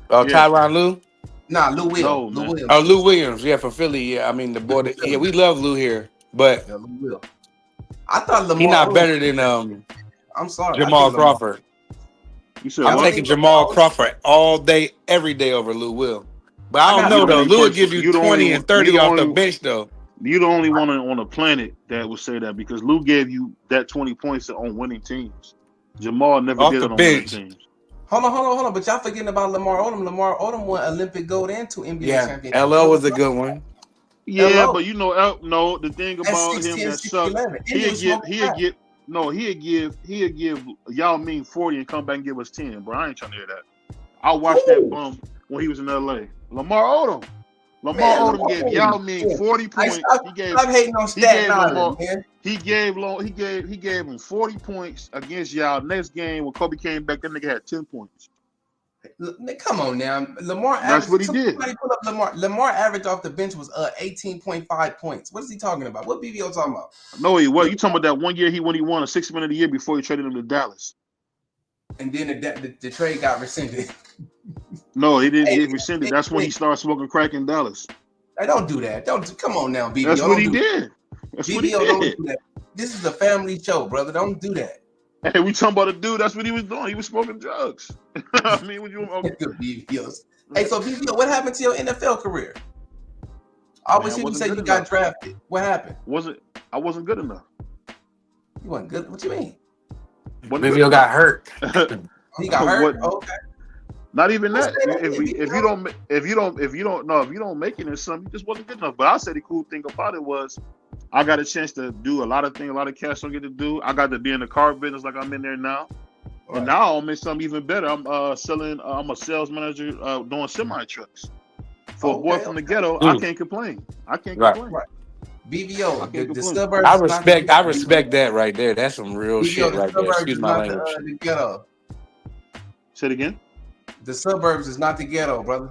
Tyronn Lue? Nah, Lou Will. No, Lou Williams. Oh, Lou Williams. Yeah, for Philly. Yeah, I mean the boy. We love Lou here, but Lou Will. I thought Lamar he's not better than I'm sorry, Jamal Crawford. I'm taking Jamal Crawford all day, every day over Lou Will. But I don't know though. Lou will give you 20 and 30 off the bench though. You're the only one on the planet that would say that because Lou gave you that 20 points on winning teams. Jamal never Off did the it on winning bench. teams. Hold on. But y'all forgetting about Lamar Odom. Lamar Odom won Olympic gold and 2 NBA Yeah, championships. LL was a good one. Yeah, LL. but you know, no, the thing At about 6'10", him that sucked, 6'11". And he he'd was give smoking crack. he'd give y'all mean 40 and come back and give us 10, bro. I ain't trying to hear that. I watched that bum when he was in LA. Lamar Odom. Lamar Odom gave Yao Ming 40 points. Stop hating on Staten Island, man. He gave him 40 points against Yao. Next game when Kobe came back, that nigga had 10 points. Come on now, Lamar. That's what he did. Somebody pull up Lamar. Lamar average off the bench was 18.5 points. What is he talking about? What BVO talking about? No, he was. You talking about that one year he won a 6 man of the year before he traded him to Dallas. And then the trade got rescinded. No, he didn't get rescinded. That's when he started smoking crack in Dallas. Hey, don't do that. Come on now, BVO. That's what he did. That's what he did. Don't do that. This is a family show, brother. Don't do that. Hey, we talking about a dude. That's what he was doing. He was smoking drugs. I mean, BVOs. Hey, so BVO, what happened to your NFL career? I always hear you say you got drafted. What happened? I wasn't good enough. You wasn't good. What you mean? BVO got hurt. He got hurt. Okay. Not even that. If you don't make it in something, you just wasn't good enough. But I said the cool thing about it was I got a chance to do a lot of things, a lot of cats don't get to do. I got to be in the car business like I'm in there now. Right. And now I'm in something even better. I'm a sales manager doing semi trucks. For a boy from the ghetto, I can't complain. Complain. Right. BVO, the suburbs. I respect that right there. That's some real BVO, shit right there. Excuse my language. The ghetto. Say it again. The suburbs is not the ghetto, brother.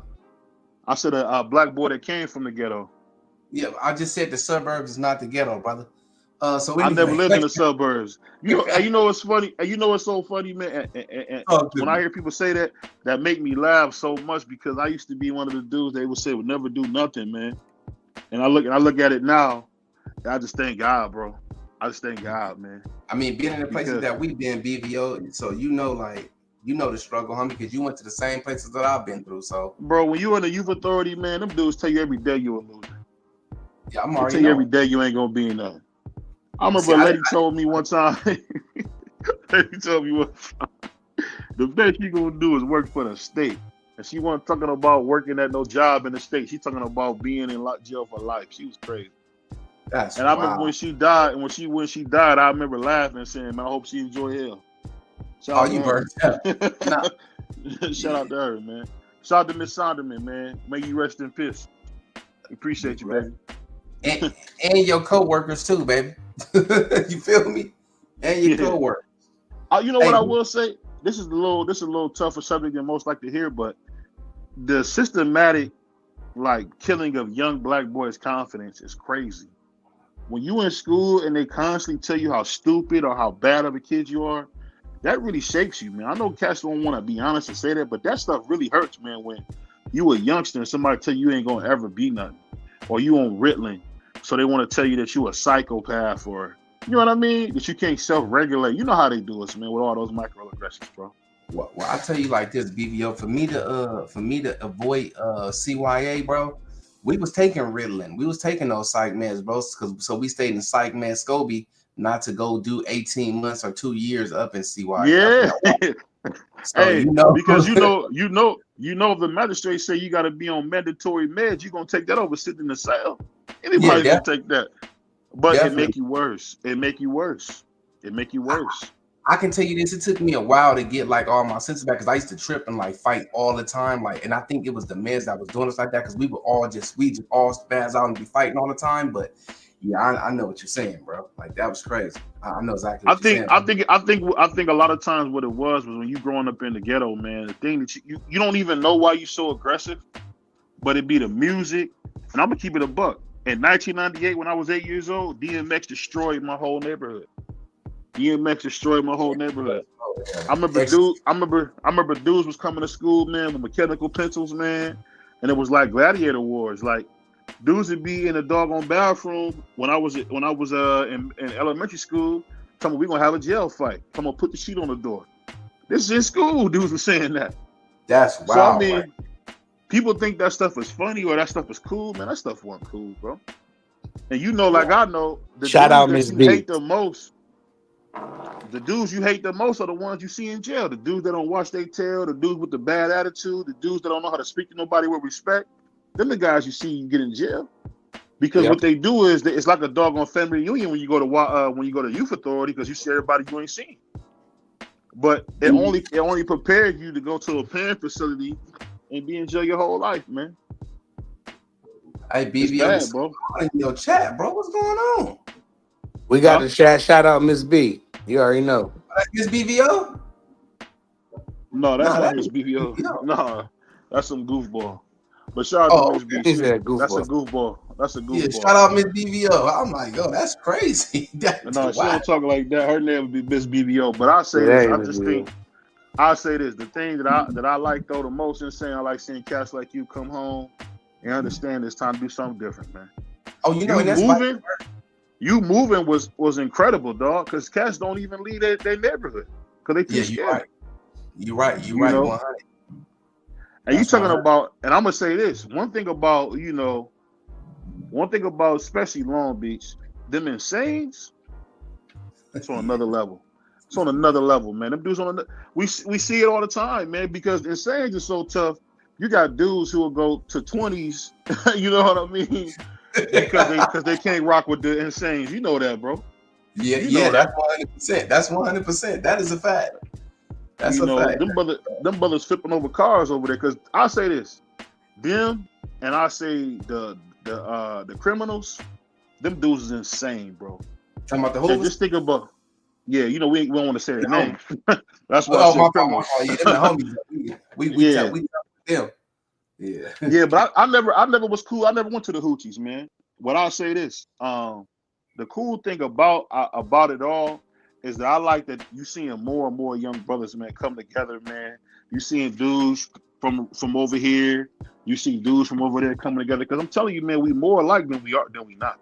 I said a black boy that came from the ghetto. Yeah, I just said the suburbs is not the ghetto, brother. So anyway, I never lived in the suburbs. You know what's funny? You know what's so funny, man? And when I hear people say that make me laugh so much because I used to be one of the dudes they would say would never do nothing, man. And I look at it now, and I just thank God, bro. I just thank God, man. I mean, being in the places that we've been, BVO, so you know the struggle, homie, because you went to the same places that I've been through. So, bro, when you in the youth authority, man, them dudes tell you every day you a loser. Yeah, I'm already. They tell you every day you ain't gonna be in nothing. I remember a lady told me one time. Lady told me one time, the best you gonna do is work for the state, and she wasn't talking about working at no job in the state. She's talking about being in jail for life. She was crazy. I remember when she died, and when she died, I remember laughing and saying, "Man, I hope she enjoy hell." You burned up. Shout out to her, man. Shout out to Miss Sonderman, man. May you rest in peace. Appreciate you, baby. And your co-workers too, baby. You feel me? And your co-workers. You know what I will say? This is a little tougher subject than most like to hear, but the systematic killing of young black boys' confidence is crazy. When you in school and they constantly tell you how stupid or how bad of a kid you are, that really shakes you, man. I know cats don't want to be honest and say that, but that stuff really hurts, man. When you a youngster and somebody tell you ain't gonna ever be nothing, or you on Ritalin, so they want to tell you that you a psychopath, or you know what I mean, that you can't self-regulate. You know how they do us, man, with all those microaggressions, bro. Well, I tell you like this, BVO. For me to avoid CYA, bro, we was taking Ritalin. We was taking those psych meds, bro. So we stayed in psych med Scobie, not to go do 18 months or 2 years up in CYA. Yeah. So, hey, because you know, if the magistrate say you got to be on mandatory meds, you're gonna take that over sitting in the cell. Anybody's gonna take that, but definitely. It make you worse. It make you worse. I can tell you this: it took me a while to get all my senses back because I used to trip and fight all the time. And I think it was the meds that was doing us like that because we just all spaz out and be fighting all the time. But yeah, I know what you're saying, bro. That was crazy. I know exactly what you're saying. I think a lot of times what it was when you growing up in the ghetto, man, the thing that you don't even know why you're so aggressive, but it be the music. And I'm gonna keep it a buck. In 1998, when I was 8 years old, DMX destroyed my whole neighborhood. I remember dudes was coming to school, man, with mechanical pencils, man, and it was like gladiator wars. Dudes would be in the doggone bathroom when I was in elementary school, telling me we're gonna have a jail fight. Come on, put the sheet on the door. This is in school. Dudes were saying that. That's wild. So I mean, people think that stuff is funny or that stuff is cool, man. That stuff wasn't cool, bro. And you know, like I know, the Shout dudes out that Miss you B. hate the most, the dudes you hate the most are the ones you see in jail. The dudes that don't watch their tail, the dudes with the bad attitude, the dudes that don't know how to speak to nobody with respect. Them the guys you see you get in jail. Because what they do is it's like a doggone family reunion when you go to youth authority because you see everybody you ain't seen. But it only prepared you to go to a parent facility and be in jail your whole life, man. Hey, BVO, bad, bro. In your chat, bro. What's going on? We got to shout out Miss B. You already know. Miss BVO? No, that's not Miss BVO. No, that's some goofball. But shout out to Miss B. He said That's a goofball. goofball. That's a goofball. Yeah, shout out Miss BVO. I'm like, yo, that's crazy. No, she don't talk like that. Her name would be Miss BVO. But I say this. I say this. The thing that I like though the most in saying I like seeing cats like you come home and understand it's time to do something different, man. Oh, you know, and you moving was incredible, dog. Because cats don't even leave their neighborhood because they too scared. You're right. You know? 100. And you talking about, and I'm gonna say this. One thing about especially Long Beach, them Insanes, it's on another level. It's on another level, man. Them dudes we see it all the time, man, because Insanes is so tough. You got dudes who will go to 20s, you know what I mean? Because they can't rock with the Insanes. You know that, bro. Yeah, that's 100%. That's 100%. That is a fact. That's a fact. Them brothers flipping over cars over there. Because I say this, them and I say the criminals, them dudes is insane, bro. Talking about the Hoovers? Just think about, we don't want to say their name. That's why I said criminals. Yeah, them the homies. We tell them. Yeah. Yeah, but I never was cool. I never went to the hoochies, man. What I'll say this, the cool thing about it all is that I like that you seeing more and more young brothers, man, come together, man. You seeing dudes from over here, you see dudes from over there coming together. Because I'm telling you, man, we more alike than we not.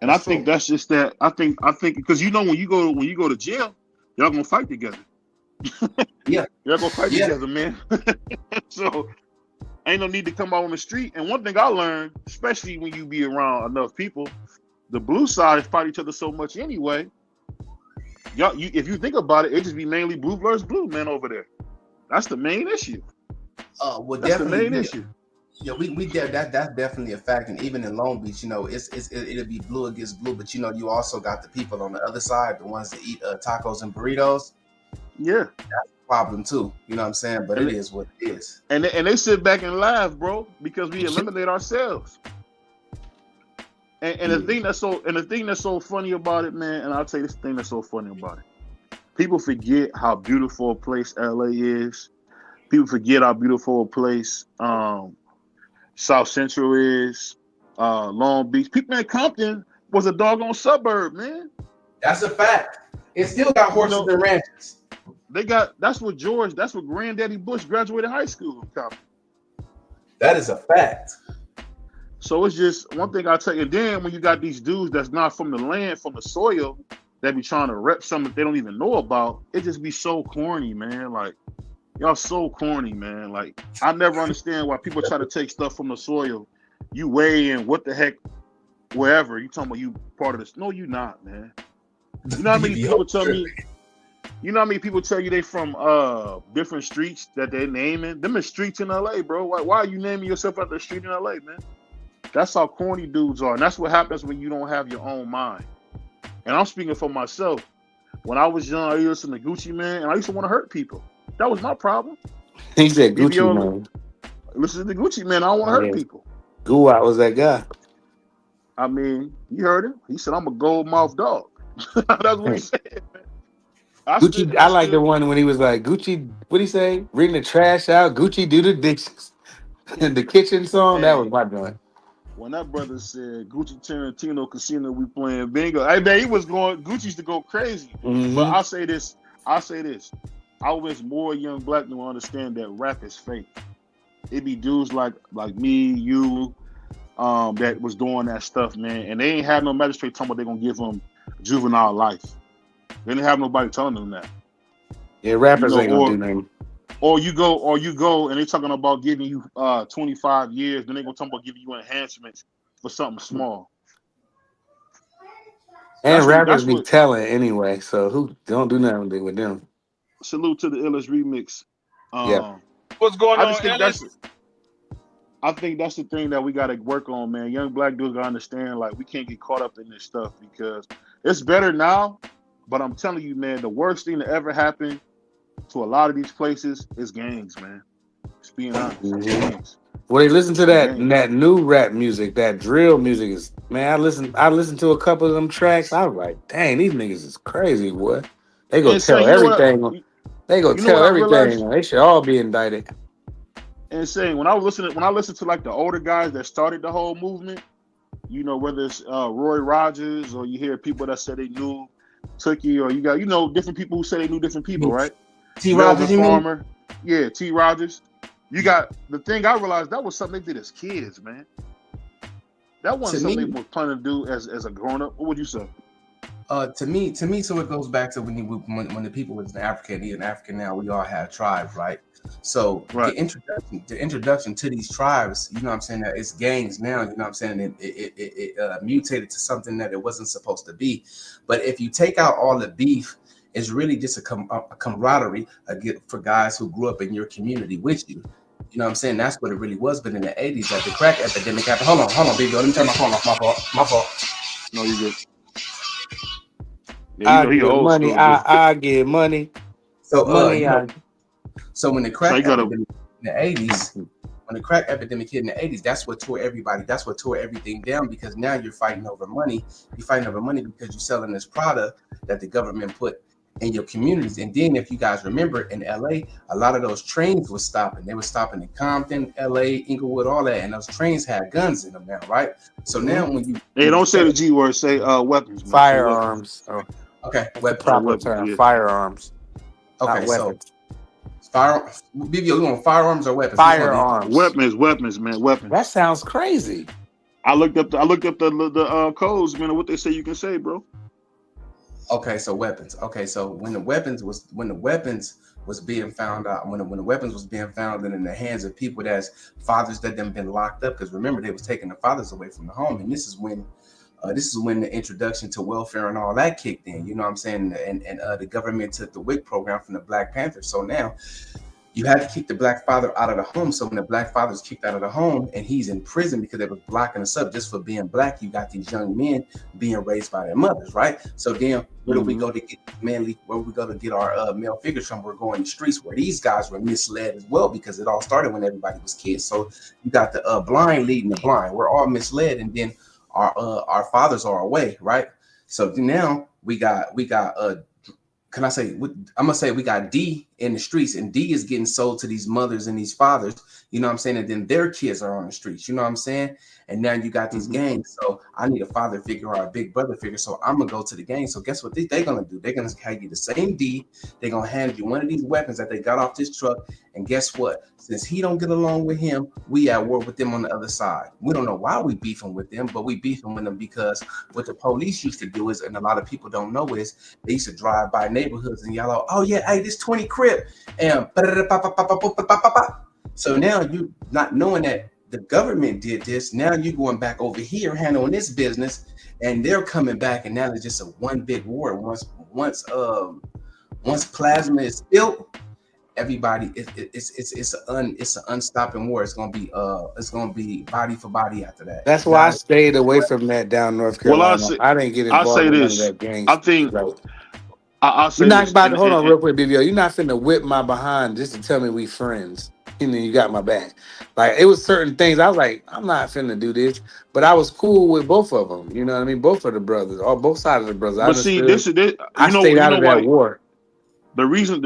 And I think that's just that. I think because when you go to jail, y'all gonna fight together. Yeah, y'all gonna fight together, man. So ain't no need to come out on the street. And one thing I learned, especially when you be around enough people, the blue side fight each other so much anyway. If you think about it just be mainly blue versus blue, man, over there. That's the main issue. Well, that's definitely the main issue. Yeah, that's definitely a fact. And even in Long Beach, it'll be blue against blue, but you also got the people on the other side, the ones that eat tacos and burritos. Yeah, that's a problem too. You know what I'm saying? But it is what it is. And they sit back and laugh, bro, because we eliminate ourselves. And the thing that's so funny about it, man, and I'll tell you this thing that's so funny about it. People forget how beautiful a place LA is. People forget how beautiful a place South Central is, Long Beach. People in Compton was a doggone suburb, man. That's a fact. It still got horses and ranches. That's what Granddaddy Bush graduated high school in Compton. That is a fact. So it's just one thing I'll tell you. And then when you got these dudes that's not from the land, from the soil, that be trying to rep something they don't even know about, it just be so corny, man. Like, y'all so corny, man. Like, I never understand why people try to take stuff from the soil. You weigh in, what the heck, wherever. You talking about you part of this. No, you not, man. You know how many people tell me, you know how many people tell you they from different streets that they're naming? Them is streets in LA, bro. Why are you naming yourself after a street in LA, man? That's how corny dudes are. And that's what happens when you don't have your own mind. And I'm speaking for myself. When I was young, I used to listen to Gucci Mane, and I used to want to hurt people. That was my problem. He said Gucci Mane. Listen to Gucci Mane, I don't want to hurt people. Guwat was that guy. I mean, you heard him. He said, I'm a gold mouth dog. That's what he said, man. I like the one when he was like, Gucci, what'd he say? Bring the trash out, Gucci do the dishes. The kitchen song, that was my joint. When that brother said Gucci Tarantino Casino, we playing bingo. Hey man, Gucci used to go crazy. Mm-hmm. But I say this. I wish more young black men understand that rap is fake. It be dudes like me, you, that was doing that stuff, man. And they ain't have no magistrate telling them they're gonna give them juvenile life. They didn't have nobody telling them that. Yeah, rappers ain't gonna do nothing. Or you go and they talking about giving you 25 years, then they gonna talk about giving you enhancements for something small. And rappers that's be what. telling anyway, so who don't do nothing with them. Salute to the illest remix. Yeah. What's going I on, just think Ellis? that's the thing that we got to work on, man. Young black dudes gotta understand, like, we can't get caught up in this stuff because it's better now. But I'm telling you, man, the worst thing that ever happened to a lot of these places is gangs, man. Just being honest, it's gangs. Well, they listen to It's that gangs. new rap music, that drill music is man. I listened to a couple of them tracks. I was like, dang, these niggas is crazy, boy. They go And say, tell you know what? everything. They go You know what tell I realized? everything. They should all be indicted. And saying when I listen to like the older guys that started the whole movement, you know, whether it's Roy Rogers or you hear people that say they knew Tookie, or you got, you know, different people who say they knew different people, right? T. Melvin Rogers, you mean? Farmer, yeah, T. Rogers. You got the thing. I realized that was something they did as kids, man. That wasn't To something me, they were planning to do as a grown up. What would you say? to me, so it goes back to when the people was in Africa and even Africa now, we all have tribes, right? So Right. the introduction to these tribes, you know what I'm saying, that it's gangs now, you know what I'm saying, it mutated to something that it wasn't supposed to be. But if you take out all the beef, it's really just a camaraderie for guys who grew up in your community with you. You know what I'm saying? That's what it really was. But in the 80s, that the crack epidemic happened. Hold on, baby. Let me turn my phone off. My fault. No, you good. Yeah, you know he get old money. school. Dude. I get money. So Money. you know, so when the crack So epidemic in the 80s, when the crack epidemic hit in the 80s, that's what tore everybody. That's what tore everything down, because now you're fighting over money. You're fighting over money because you're selling this product that the government put in your communities. And then, if you guys remember, in LA, a lot of those trains were stopping. They were stopping in Compton, LA, Inglewood, all that, and those trains had guns in them now, right? So now, when you don't say the G word, say weapons, man. Firearms. Oh, okay, the proper term. Yeah. Firearms. Okay, not so weapons. BVO, you want firearms or weapons? Firearms. Weapons, man. Weapons. That sounds crazy. I looked up the codes, man, of what they say you can say, bro. Okay, so weapons. Okay, so when the weapons was being found out, when the weapons was being found in the hands of people that's fathers that them been locked up, because remember, they was taking the fathers away from the home, and this is when the introduction to welfare and all that kicked in. You know what I'm saying? And the government took the WIC program from the Black Panthers. So now you had to kick the black father out of the home. So when the black father is kicked out of the home and he's in prison because they was blocking us up just for being black, you got these young men being raised by their mothers, right? So then where do we go to get manly? Where we go to get our male figures from? We're going the streets, where these guys were misled as well, because it all started when everybody was kids. So you got the blind leading the blind. We're all misled, and then our fathers are away, right? So now we got can I say, I'm gonna say we got D in the streets, and D is getting sold to these mothers and these fathers, you know what I'm saying? And then their kids are on the streets, you know what I'm saying? And now you got these gangs. So I need a father figure or a big brother figure. So I'm gonna go to the gang. So guess what they're gonna do? They're gonna have you the same D. They're gonna hand you one of these weapons that they got off this truck. And guess what? Since he don't get along with him, we at war with them on the other side. We don't know why we beefing with them, but we beefing with them because what the police used to do is, and a lot of people don't know, is they used to drive by neighborhoods and yell out, "Oh yeah, hey, this 20 Crip," and so now you not knowing that the government did this. Now you're going back over here handling this business, and they're coming back, and now it's just a one big war. Once plasma is spilled, everybody it's an unstopping war. It's gonna be body for body after that. That's why I stayed away from that down North Carolina. I didn't get involved in none of that gang. I think I'll say you're not this. about to hold on real quick, BVO. You're not finna whip my behind just to tell me we friends. And then you got my back. Like, it was certain things I was like, I'm not finna do this, but I was cool with both of them. You know what I mean? Both of the brothers, or both sides of the brothers. But see, I stayed out of that war. The reason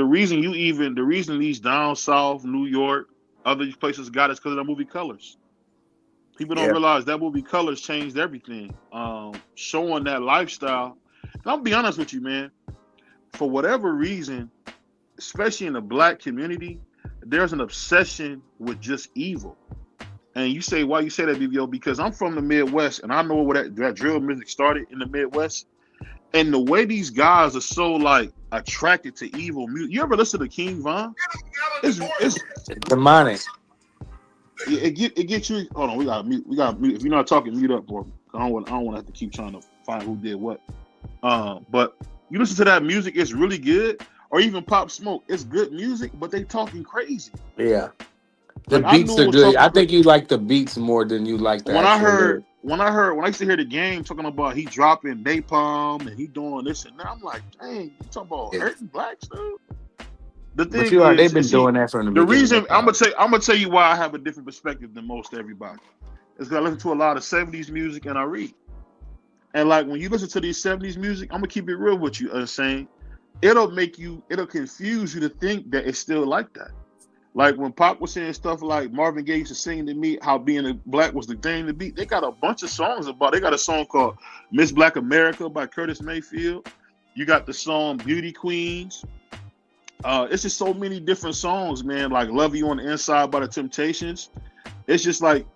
these down south, New York, other places got us because of the movie Colors. People don't realize that movie Colors changed everything. Showing that lifestyle. And I'll be honest with you, man. For whatever reason, especially in the black community, there's an obsession with just evil. And you say, why you say that, BVO? Because I'm from the Midwest, and I know where that drill music started in the Midwest. And the way these guys are so like attracted to evil music. You ever listen to King Von? It's demonic. It gets you. Hold on, we got mute. If you're not talking, mute up, bro. I don't want to have to keep trying to find who did what. But you listen to that music, it's really good. Or even Pop Smoke, it's good music, but they talking crazy. Yeah. The Like I beats knew it are was good. talking I crazy. think you like the beats more than you like the When I actual heard, lyrics. when I used to hear the game talking about he dropping napalm and he doing this and that, I'm like, dang, you talking about Yeah. hurting blacks, dude? The But thing you are they've is been see, doing that from the the beginning reason of time. I'm gonna tell you why I have a different perspective than most everybody. Is because I listen to a lot of 70s music and I read. And like when you listen to these 70s music, I'm gonna keep it real with you, saying it'll confuse you to think that it's still like that. Like when Pop was saying stuff like Marvin Gaye used to sing to me how being a black was the thing to be. They got a bunch of songs about. They got a song called Miss Black America by Curtis Mayfield. You got the song Beauty Queens. It's just so many different songs, man. Like Love You on the Inside by the Temptations. It's just like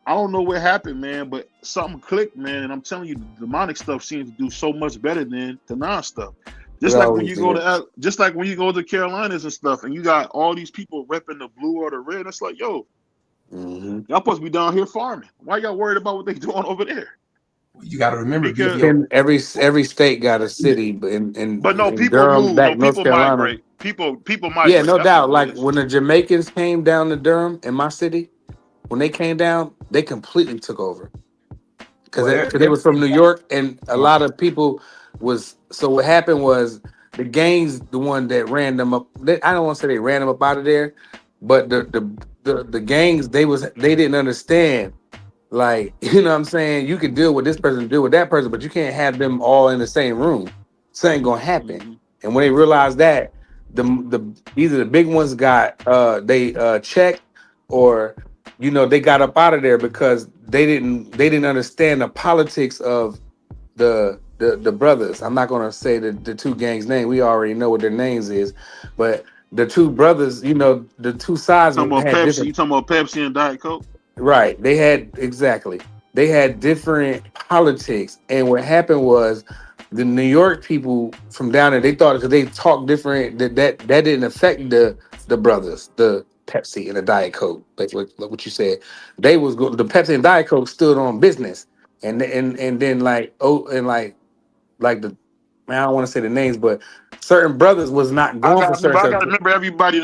I don't know what happened, man, but something clicked, man. And I'm telling you, the demonic stuff seems to do so much better than the non stuff. It Just like when always you go did. to the Carolinas and stuff, and you got all these people repping the blue or the red. It's like, yo, Mm-hmm. y'all supposed to be down here farming. Why y'all worried about what they doing over there? You got to remember, Because, BVO. Every state got a city, but but no, in people Durham, move. No, back North people Carolina. migrate. People Yeah, migrate. no That's what doubt. it Like is. when the Jamaicans came down to Durham in my city, when they came down, they completely took over because Well, they was from New York, and a they're lot of people was. So what happened was the gangs, the one that ran them up. I don't want to say they ran them up out of there, but the gangs they didn't understand. Like you know what I'm saying, you could deal with this person, deal with that person, but you can't have them all in the same room. Something gonna happen. Mm-hmm. And when they realized that, the either the big ones got they checked or they got up out of there because they didn't understand the politics of the brothers. I'm not gonna say the two gangs' name. We already know what their names is, but the two brothers, the two sides Talking about had Pepsi. different. You talking about Pepsi and Diet Coke? Right. They had exactly. They had different politics. And what happened was the New York people from down there, they thought because they talked different that didn't affect the brothers, the Pepsi and the Diet Coke. Like what you said. The Pepsi and Diet Coke stood on business. And then like the man, I don't want to say the names, but certain brothers was not I going for got remember. certain I stuff. got to remember. Everybody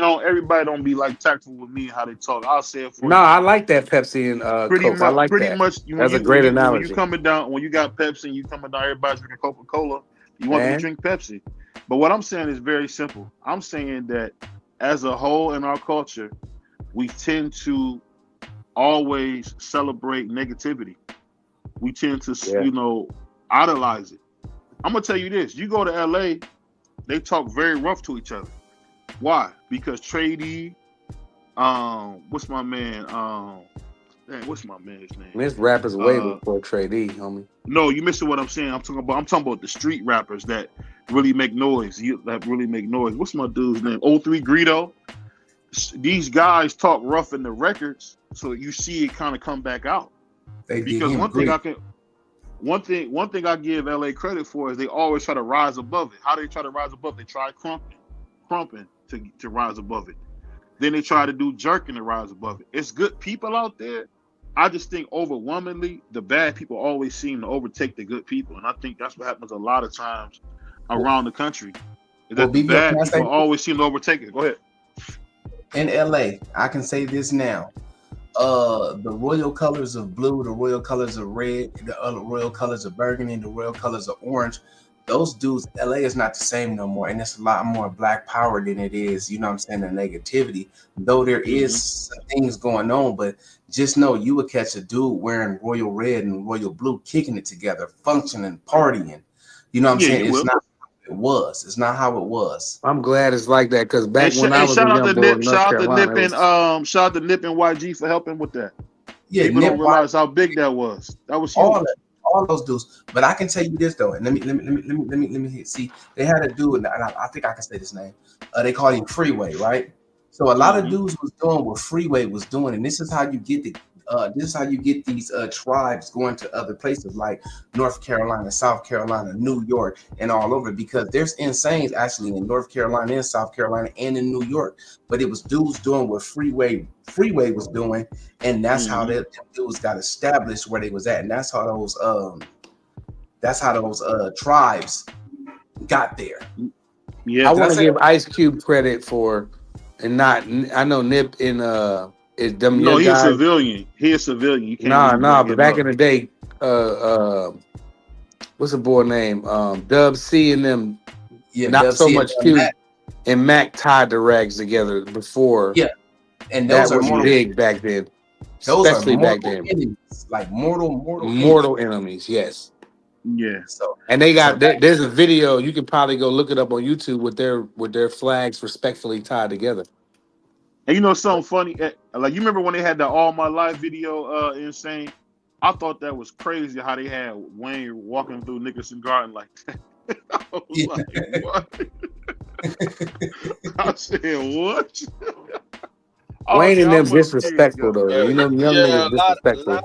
don't be like tactful with me and how they talk. I'll say it for No, you. I like that Pepsi and Coke. I like Pretty that. much. When That's a you when great you when you analogy. coming down, when you got Pepsi and you coming down, everybody's drinking Coca-Cola. You want them to And drink Pepsi. But what I'm saying is very simple. I'm saying that as a whole in our culture, we tend to always celebrate negativity. We tend to, yeah, idolize it. I'm gonna tell you this: you go to LA, they talk very rough to each other. Why? Because Trady, what's my man? What's my man's name? this rappers way Uh, before Trey D, homie. no, you missing what I'm saying. I'm talking about the street rappers that really make noise. What's my dude's name? O3 Greedo. These guys talk rough in the records, so you see it kind of come back out. they did Because him great. one thing I give LA credit for is they always try to rise above it. How they try to rise above? They try crumping to rise above it. Then they try to do jerking to rise above it. It's good people out there. I just think overwhelmingly the bad people always seem to overtake the good people, and I think that's what happens a lot of times around the country. Is Well, that the BVO, can bad I say people always seem to overtake it? Go ahead. in LA, I can say this now. The royal colors of blue, the royal colors of red, the royal colors of burgundy, the royal colors of orange. Those dudes, LA is not the same no more, and it's a lot more black power than it is. You know what I'm saying? The negativity, though there is some things going on, but just know you would catch a dude wearing royal red and royal blue, kicking it together, functioning, partying. You know what I'm Yeah, saying? you It's will. not how it was. It's not how it was. I'm glad it's like that because back when I And was a shout out young to boy Nip, in North Carolina, it was shout out to Nip and YG for helping with that. Yeah, People don't Nip, realize how big that was. That was all huge. that, all those dudes. But I can tell you this though, and let me see. They had a dude, and I think I can say this name. They call him Freeway, right? So a lot of dudes was doing what Freeway was doing, and this is how you get these tribes going to other places like North Carolina, South Carolina, New York, and all over, because there's insanes actually in North Carolina and South Carolina and in New York. But it was dudes doing what Freeway was doing, and that's how that dudes got established where they was at, and that's how That's how those tribes got there. Yeah, I want to give Ice Cube credit for, and not. I know Nip in is them no, young he a guys. civilian. He a civilian. You can't Nah, really bring but him back up. in the day, what's the boy name? Dub C and them. Yeah, Not Dub so C much and Cube Mac. and Mac tied the rags together before. Yeah, and that those are was mortal. big back then. Those Especially are back mortal then. enemies, like mortal enemies. Yes. Yeah. So and they got there's a video you can probably go look it up on YouTube with their flags respectfully tied together. And you know something funny? Like you remember when they had the All My Life video, Insane? I thought that was crazy how they had Wayne walking through Nickerson Garden like that. I was like, what? I said, what? Wayne and them I'm much disrespectful serious, though. You know, young niggas disrespectful.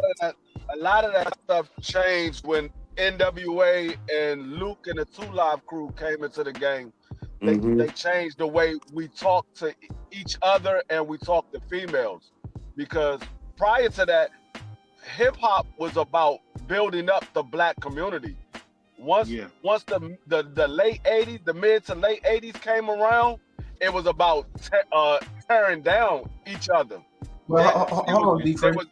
A lot of that stuff changed when NWA and Luke and the 2 Live crew came into the game. They changed the way we talk to each other and we talk to females. Because prior to that, hip hop was about building up the black community. Once the late 80s, the mid to late 80s came around, it was about tearing down each other. Well, hold on,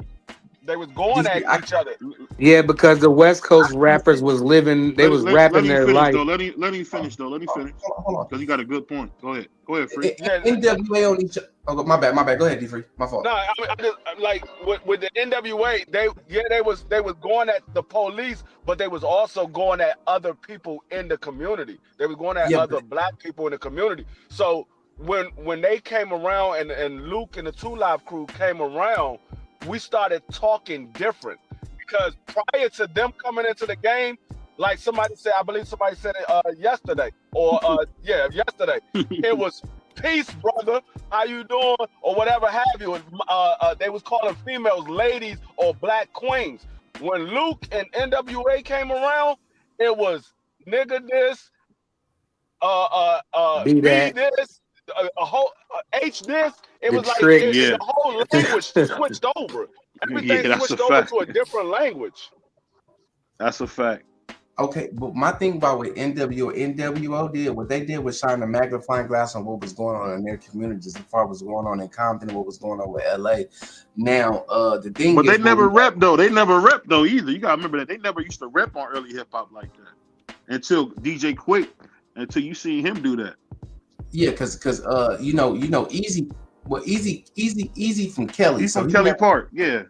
they was going at each other. Yeah, because the West Coast rappers was living, they was rapping their life. Let him finish because you got a good point. Go ahead, Free. NWA on each. Oh, my bad. Go ahead, D3. My fault. No, I just, like with the NWA, they was going at the police, but they was also going at other people in the community. They was going at other black people in the community. So when they came around and Luke and the 2 Live crew came around, we started talking different because prior to them coming into the game, like somebody said, I believe somebody said it yesterday yesterday. It was peace, brother. How you doing? Or whatever have you. They was calling females ladies or black queens. When Luke and NWA came around, it was nigga this, Be B that. this, a whole H this. It was like the whole language switched over. Everything switched over to a different language. That's a fact. Okay, but my thing about what NWO did, what they did was shine a magnifying glass on what was going on in their communities, as far as what was going on in Compton, what was going on with LA. Now, the thing but is, they never rep though. They never rep though either. You gotta remember that they never used to rep on early hip hop like that until DJ Quick, until you see him do that. Yeah, because you know, Easy from Kelly. He's from Kelly Park, yeah.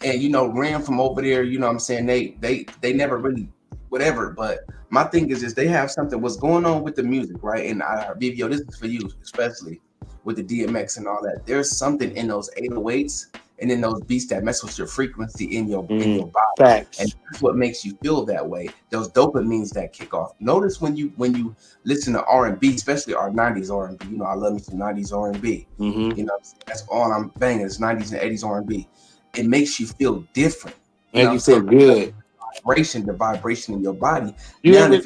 And Ram from over there, you know what I'm saying? They never really whatever. But my thing is they have something, what's going on with the music, right? And BVO, this is for you, especially with the DMX and all that. There's something in those 808s and in those beats that mess with your frequency in your body. Facts. And that's what makes you feel that way. Those dopamines that kick off. Notice when you listen to R&B, especially our 90s R&B, I love me some 90s R&B. That's all I'm banging is 90s and 80s R&B. It makes you feel different. Make you feel good. The vibration in your body.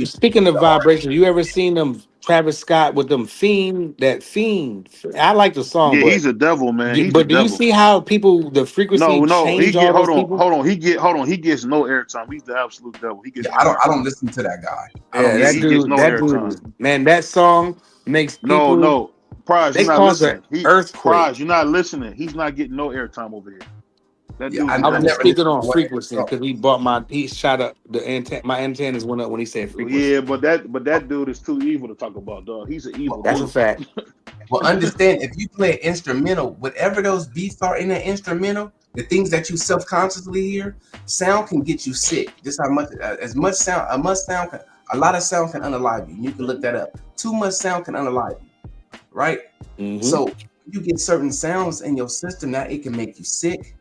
Speaking of vibration, you ever seen them Travis Scott with them Fiend? I like the song. Yeah, but he's a devil, man. You see how people the frequency change? Hold on. He gets no airtime. He's the absolute devil. He gets. I don't listen to that guy. That dude, man, that song makes people. No. Prize, you're not listening. Earthquake. Prize, you're not listening. He's not getting no airtime over here. I was speaking on frequency because he shot up my antennas went up when he said frequency. Yeah, but that dude is too evil to talk about, dog. He's an evil. That's dude. a fact. Well, understand, if you play an instrumental, whatever those beats are in that instrumental, the things that you self-consciously hear, sound can get you sick. Just how much, a lot of sound can unalive you. You can look that up. Too much sound can unalive you, right? So you get certain sounds in your system now, it can make you sick.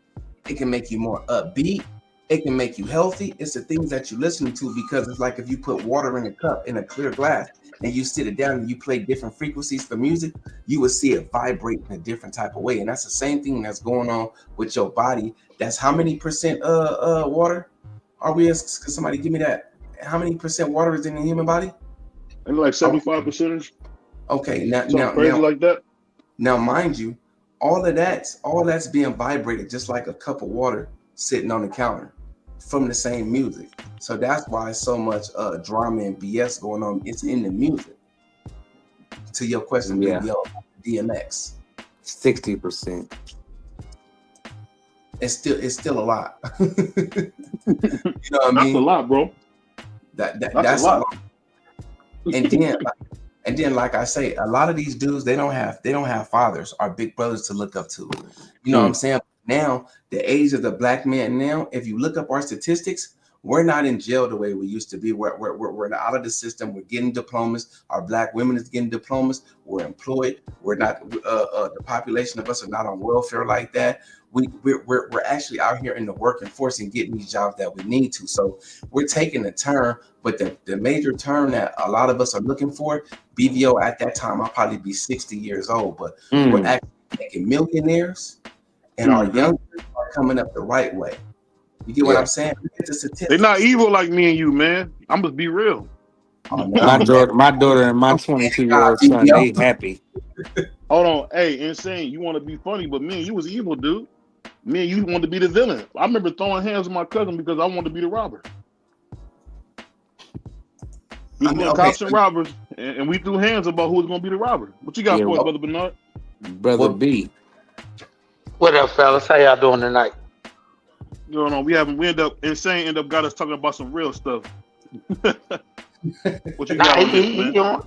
It can make you more upbeat. It can make you healthy. It's the things that you listen to, because it's like if you put water in a cup in a clear glass and you sit it down and you play different frequencies for music, you will see it vibrate in a different type of way. And that's the same thing that's going on with your body. That's how many percent water are we? Can somebody give me that? How many percent water is in the human body? And like 75%. Okay, now like that. Now, mind you, all that's being vibrated just like a cup of water sitting on the counter. from the same music. So that's why so much drama and BS going on. It's in the music. To your question, BVO, DMX, 60%. It's still a lot. You know what I mean? That's a lot, bro. That's a lot. And then, like I say, a lot of these dudes, they don't have fathers or big brothers to look up to. You know what I'm saying? Now, the age of the black man now, if you look up our statistics, we're not in jail the way we used to be. We're out of the system. We're getting diplomas. Our black women is getting diplomas. We're employed. We're not. The population of us are not on welfare like that. We're actually out here in the working force and getting these jobs that we need to. So we're taking a turn. But the major turn that a lot of us are looking for, BVO at that time, I'll probably be 60 years old. But we're actually making millionaires, and our young people are coming up the right way. You get what I'm saying? They're not evil like me and you, man. I'm gonna be real. My daughter and my 22-year-old son, they happy. Hold on, hey, Insane, you want to be funny, but me and you was evil, dude. Me and you wanted to be the villain. I remember throwing hands with my cousin because I wanted to be the robber. We was cops and robbers, and we threw hands about who was gonna be the robber. What you got for us, Brother Bernard? Brother B. What up, fellas? How y'all doing tonight? Going on? Insane end up got us talking about some real stuff. What you got on this, man?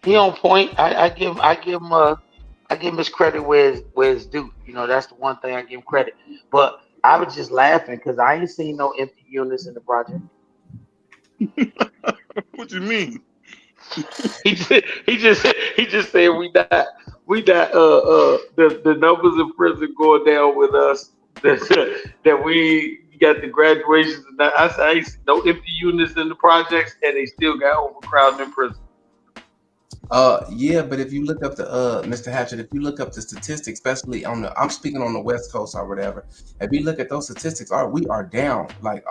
He on point. I give him his credit where it's due. You know, that's the one thing I give him credit. But I was just laughing because I ain't seen no empty units in the project. What you mean? He just said we not the numbers in prison going down with us that we got the graduations and that. I said I ain't seen no empty units in the projects and they still got overcrowded in prison. Yeah, but if you look up the Mr. Hatchett, if you look up the statistics, especially I'm speaking on the West Coast or whatever. If you look at those statistics, we are down. Like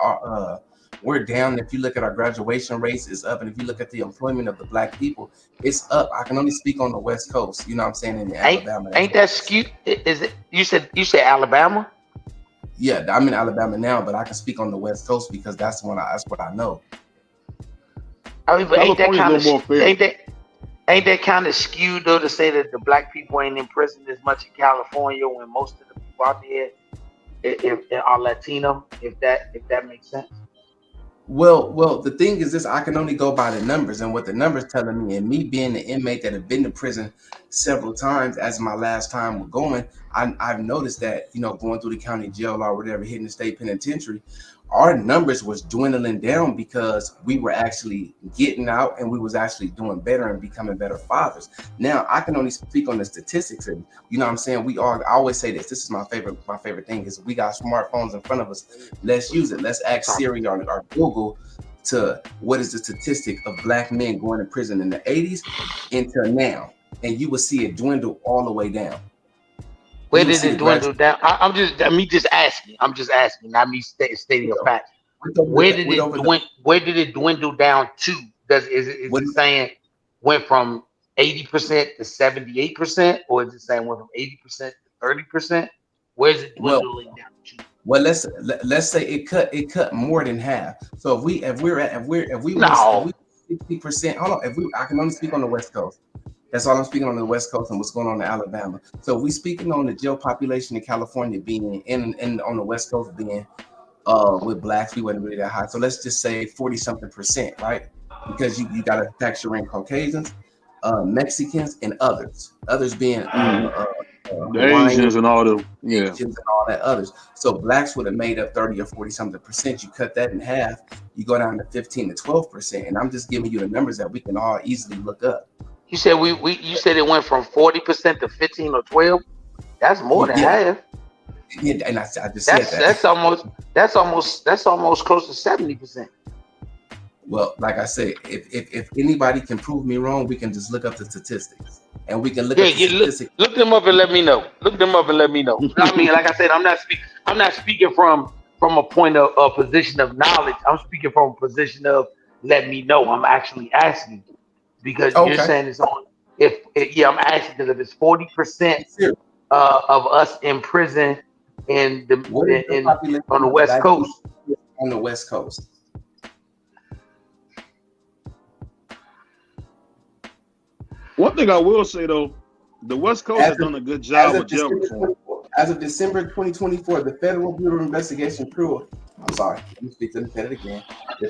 we're down. If you look at our graduation rates, it's up, and if you look at the employment of the black people, it's up. I can only speak on the West Coast. You know what I'm saying? In Alabama, ain't that skewed? Is it? You said Alabama? Yeah, I'm in Alabama now, but I can speak on the West Coast because that's what I know. I mean, but ain't that kind of skewed though to say that the black people ain't in prison as much in California when most of the people out there are Latino? If that makes sense. Well, the thing is this: I can only go by the numbers and what the numbers telling me. And me being the inmate that have been to prison several times, as my last time we're going, I've noticed that going through the county jail or whatever, hitting the state penitentiary, our numbers was dwindling down because we were actually getting out and we was actually doing better and becoming better fathers. Now I can only speak on the statistics, and you know what I'm saying. I always say this. This is my favorite thing is we got smartphones in front of us. Let's use it. Let's ask Siri or Google to what is the statistic of black men going to prison in the 80s until now, and you will see it dwindle all the way down. Where did it dwindle down? I'm just asking. Not me stating a fact. Where did it dwindle down to? Is it saying went from 80% to 78%, or is it saying went from 80% to 30%? Where is it dwindling down to? Well, let's say it cut more than half. So if we were 60%, hold on. I can only speak on the West Coast. That's all I'm speaking on the West Coast and what's going on in Alabama. So we speaking on the jail population in California being and on the West Coast being with blacks, we wasn't really that high. So let's just say 40-something%, right? Because you got to factor in Caucasians, Mexicans, and others being the Asians and all them, Asians and all that others. So blacks would have made up 30 or 40-something%. You cut that in half, you go down to 15 to 12%. And I'm just giving you the numbers that we can all easily look up. You said you said it went from 40% to 15 or 12. That's more than half. Yeah, and I just said that. That's almost close to 70%. Well, like I say, if anybody can prove me wrong, we can just look up the statistics, and we can look at the statistics. Look them up and let me know. I mean, like I said, I'm not speaking from a point of a position of knowledge. I'm speaking from a position of let me know. I'm actually asking. Because you're saying it's on. I'm asking because if it's 40% of us in prison on the West Coast, on the West Coast? One thing I will say though, the West Coast has done a good job with jail reform. As of December 2024, the Federal Bureau of Investigation Bureau. I'm sorry, let me speak to the Fed again. The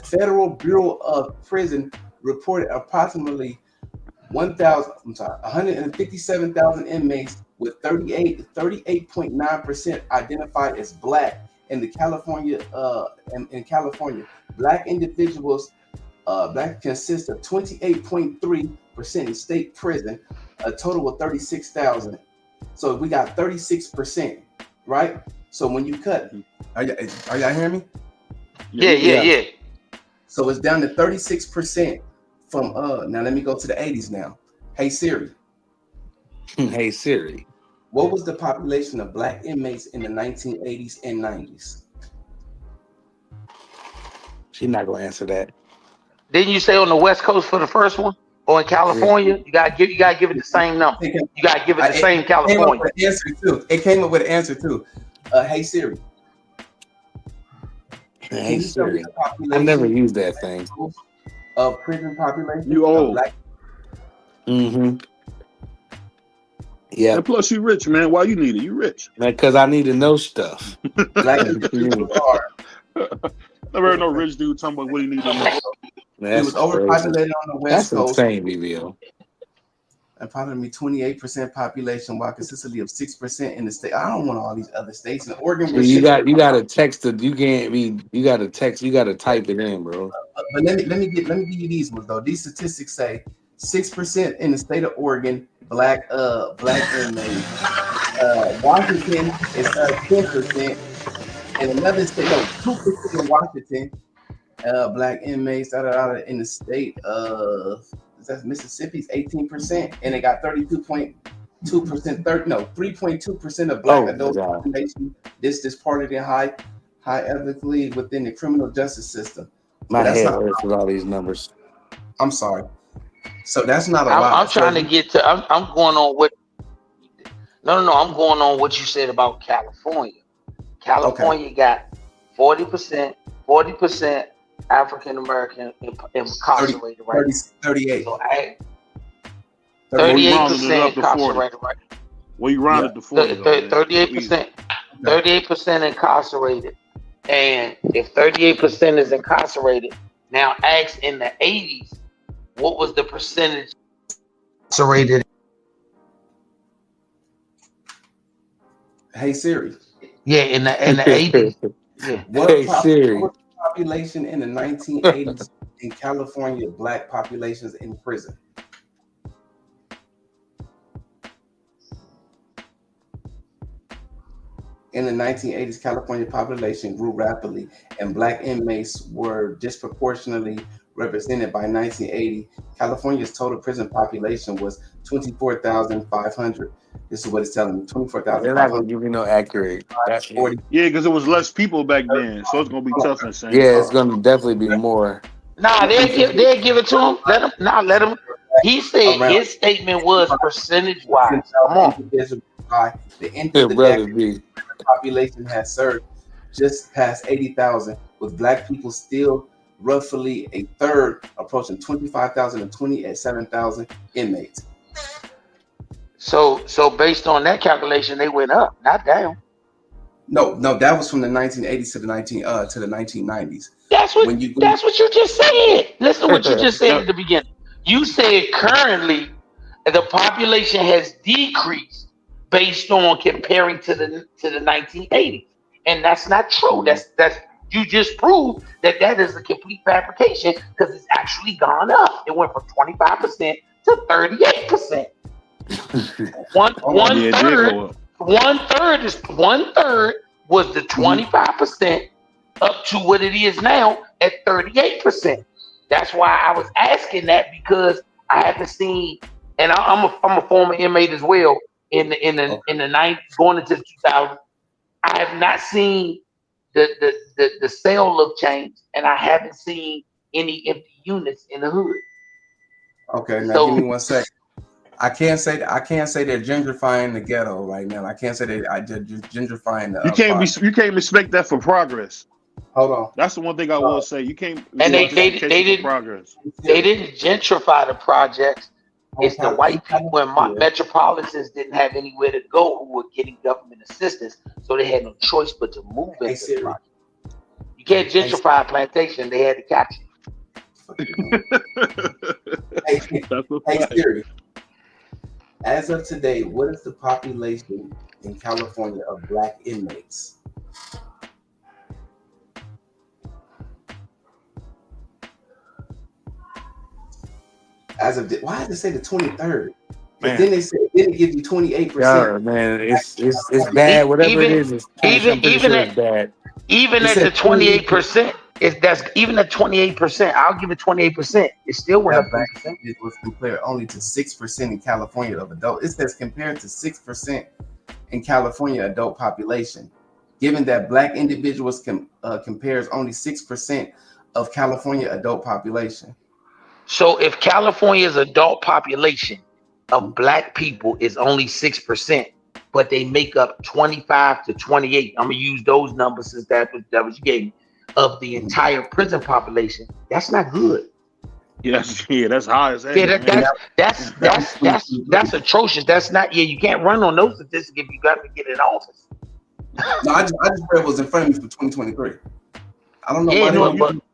Federal Bureau of Prison reported approximately 157,000 inmates with 38.9% identified as Black in California. Black individuals, Black consist of 28.3% in state prison, a total of 36,000. So we got 36%, right? So when you cut, are y'all hearing me? Yeah. So it's down to 36% from now let me go to the 80s now. Hey Siri. Hey Siri. What was the population of Black inmates in the 1980s and 90s? She's not gonna answer that. Didn't you say on the West Coast for the first one? Or in California? Yeah. You gotta give it the same number. You gotta give it the same California. It came up with an answer too. Hey Siri. Hey Siri. I never used that thing. Prison population. You old. Mm-hmm. Yeah. And plus, you rich, man. Why you need it? You rich. Because I need to know stuff. Black individuals are. Never heard no rich dude talking about what he need to know. It was overpopulated on the West Coast. That's insane, BVO. Approximately 28% population, while consistently of 6% in the state. I don't want all these other states. In Oregon, you gotta text it. You can't be. You gotta text. You gotta type it in, bro. But let me give you these ones though. These statistics say 6% in the state of Oregon, Black inmates. Washington is 10%, and another state, 2% in Washington, Black inmates. In the state of Mississippi's 18%, and it got 32.2%. 3.2% of Black adult population. This part of the high ethically within the criminal justice system. My head hurts with all these numbers. I'm sorry. So that's not a lot. I'm trying to get to. I'm going on what. No. I'm going on what you said about California. California got 40% African American incarcerated, right? 38. So 38% incarcerated, right? Well, you rounded to 40. 38% incarcerated. And if 38% is incarcerated, now ask in the 80s, what was the percentage incarcerated? Hey Siri. Yeah, in the 80s. Yeah. Hey Siri. What population in the 1980s in California, Black populations in prison? In the 1980s, California population grew rapidly, and Black inmates were disproportionately represented. By 1980, California's total prison population was 24,500. This is what it's telling me: 24,500. They're not gonna give you no accurate. That's 40. Yeah, because it was less people back then, so it's gonna be tough and saying. Yeah, it's gonna definitely be more. Nah, they'll give it to him. Let him. He said his statement was percentage wise. Come on. The end of the decade, the population has surged just past 80,000, with Black people still roughly a third, approaching 25,000 and 27,000 inmates. So based on that calculation, they went up, not down. No, that was from the 1980s to the 1990s. That's what you just said. Listen to what you just said at the beginning. You said currently the population has decreased based on comparing to the 1980s, and that's not true. That's you just proved that is a complete fabrication because it's actually gone up. It went from 25% to 38%. One third was the 25% up to what it is now at 38%. That's why I was asking that, because I haven't seen, and I'm a former inmate as well in the 90s going into the 2000s. I have not seen the cell look change, and I haven't seen any empty units in the hood. Okay, now give me 1 second. I can't say they're gentrifying the ghetto right now. I can't say they're gentrifying the. You can't mistake that for progress. Hold on. That's the one thing I will say. You can't. And they didn't progress. They didn't gentrify the projects. It's the white people in metropolises didn't have anywhere to go who were getting government assistance, so they had no choice but to move into the project. You can't gentrify a plantation; they had to capture it. Hey Siri. As of today, what is the population in California of Black inmates? As of why did they say the 23rd? Then they said it gives you 28%. Yeah, man, it's bad. Whatever it is, it's bad. Even at the 28%, that's even at 28%. I'll give it 28%. It still went up 3%. It was compared only to 6% in California of adult. It says compared to 6% in California adult population. Given that Black individuals compares only 6% of California adult population. So if California's adult population of Black people is only 6%, but they make up 25 to 28, I'm gonna use those numbers since that was you gave me, of the entire prison population, that's not good. That's high as hell. Yeah, that's atrocious. That's not. Yeah, you can't run on those statistics if you got to get in office. No, I just read what was in front of me for 2023. I don't know why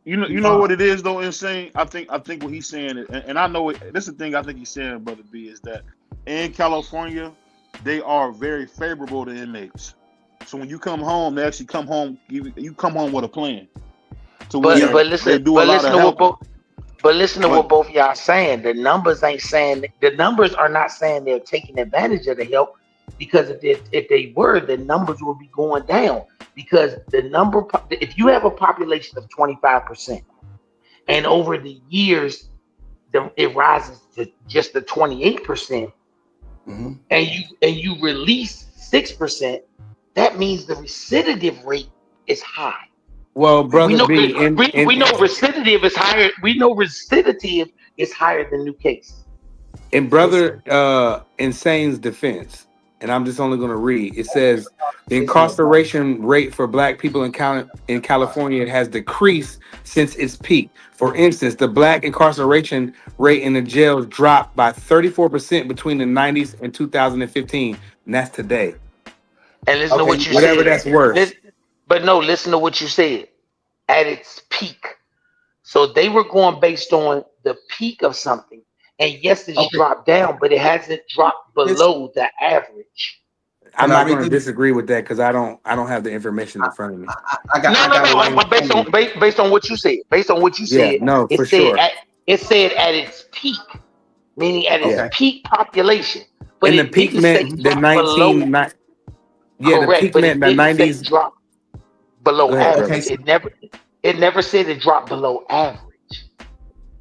you know what it is though. Insane. I think what he's saying, and I know it. This is the thing I think he's saying, Brother B, is that in California they are very favorable to inmates. So when you come home, they actually come home. You come home with a plan. So but listen to what both y'all saying. The numbers ain't saying. The numbers are not saying they're taking advantage of the help, because if they were, the numbers would be going down. Because if you have a population of 25%, and over the years, it rises to just the 28%, and you release 6%, that means the recidive rate is high. Well, brother, we know recidive is higher. We know recidive is higher than new case. In brother Insane's defense, and I'm just only going to read. It says the incarceration rate for Black people in California has decreased since its peak. For instance, the Black incarceration rate in the jails dropped by 34% between the 90s and 2015, and that's today. And listen to what you whatever said. That's worse. Listen to what you said. At its peak. So they were going based on the peak of something. And yes, it's dropped down, but it hasn't dropped below the average. I'm not going to disagree with that because I don't have the information in front of me. Based on what you said. Based on what you said. No, for sure. It said at its peak, meaning at its peak population. But and the peak meant the 1990s. Yeah, correct, the peak but meant the 90s. Drop below average. Okay. It never said it dropped below average.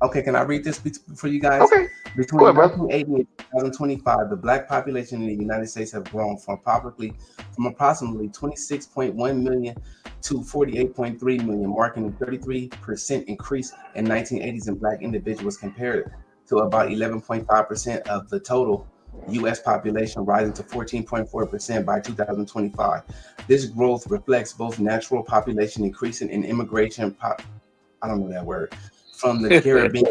Okay, can I read this for you guys? Okay. Between 1980 and 2025, the Black population in the United States have grown from approximately 26.1 million to 48.3 million, marking a 33% increase in 1980s in Black individuals compared to about 11.5% of the total U.S. population, rising to 14.4% by 2025. This growth reflects both natural population increasing and immigration I don't know that word. From the Caribbean.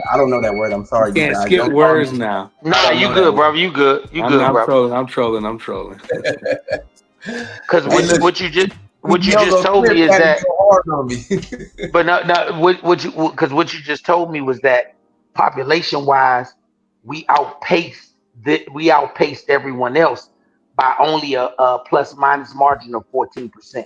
I don't know that word. I'm sorry. You can't skip words now. Nah, you good, bro. You good. You good, bro. I'm trolling. Because what you just told me is that. But what you just told me was that population wise, we outpaced everyone else by only a plus minus margin of 14%.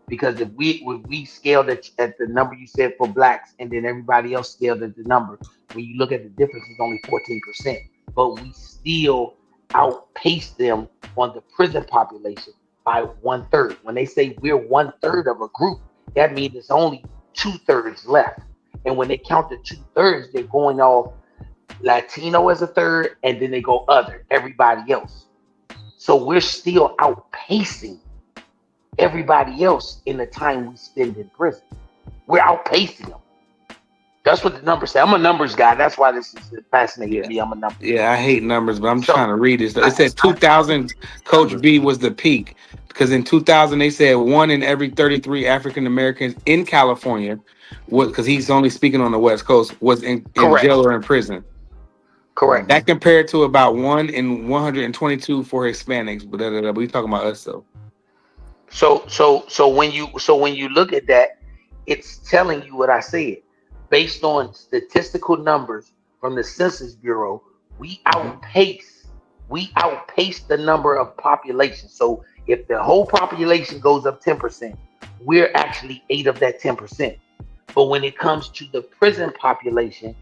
Because if we scaled at the number you said for Blacks, and then everybody else scaled at the number, when you look at the difference, it's only 14%. But we still outpaced them on the prison population by 1/3. When they say we're 1/3 of a group, that means it's only 2/3 left. And when they count the 2/3, they're going off Latino as a third, and then they go everybody else. So we're still outpacing everybody else in the time we spend in prison. We're outpacing them. That's what the numbers say. I'm a numbers guy. That's why this is fascinating to me. I'm a numbers guy. Yeah, I hate numbers, but I'm So trying to read this. It said 2000, Coach B was the peak because in 2000 they said 1 in every 33 African Americans in California, because he's only speaking on the West Coast, was in jail or in prison. Correct. That compared to about 1 in 122 for Hispanics. But we talking about us though. So when you look at that, it's telling you what I said. Based on statistical numbers from the Census Bureau, we outpace the number of population. So if the whole population goes up 10%, we're actually 8 of that 10%. But when it comes to the prison population,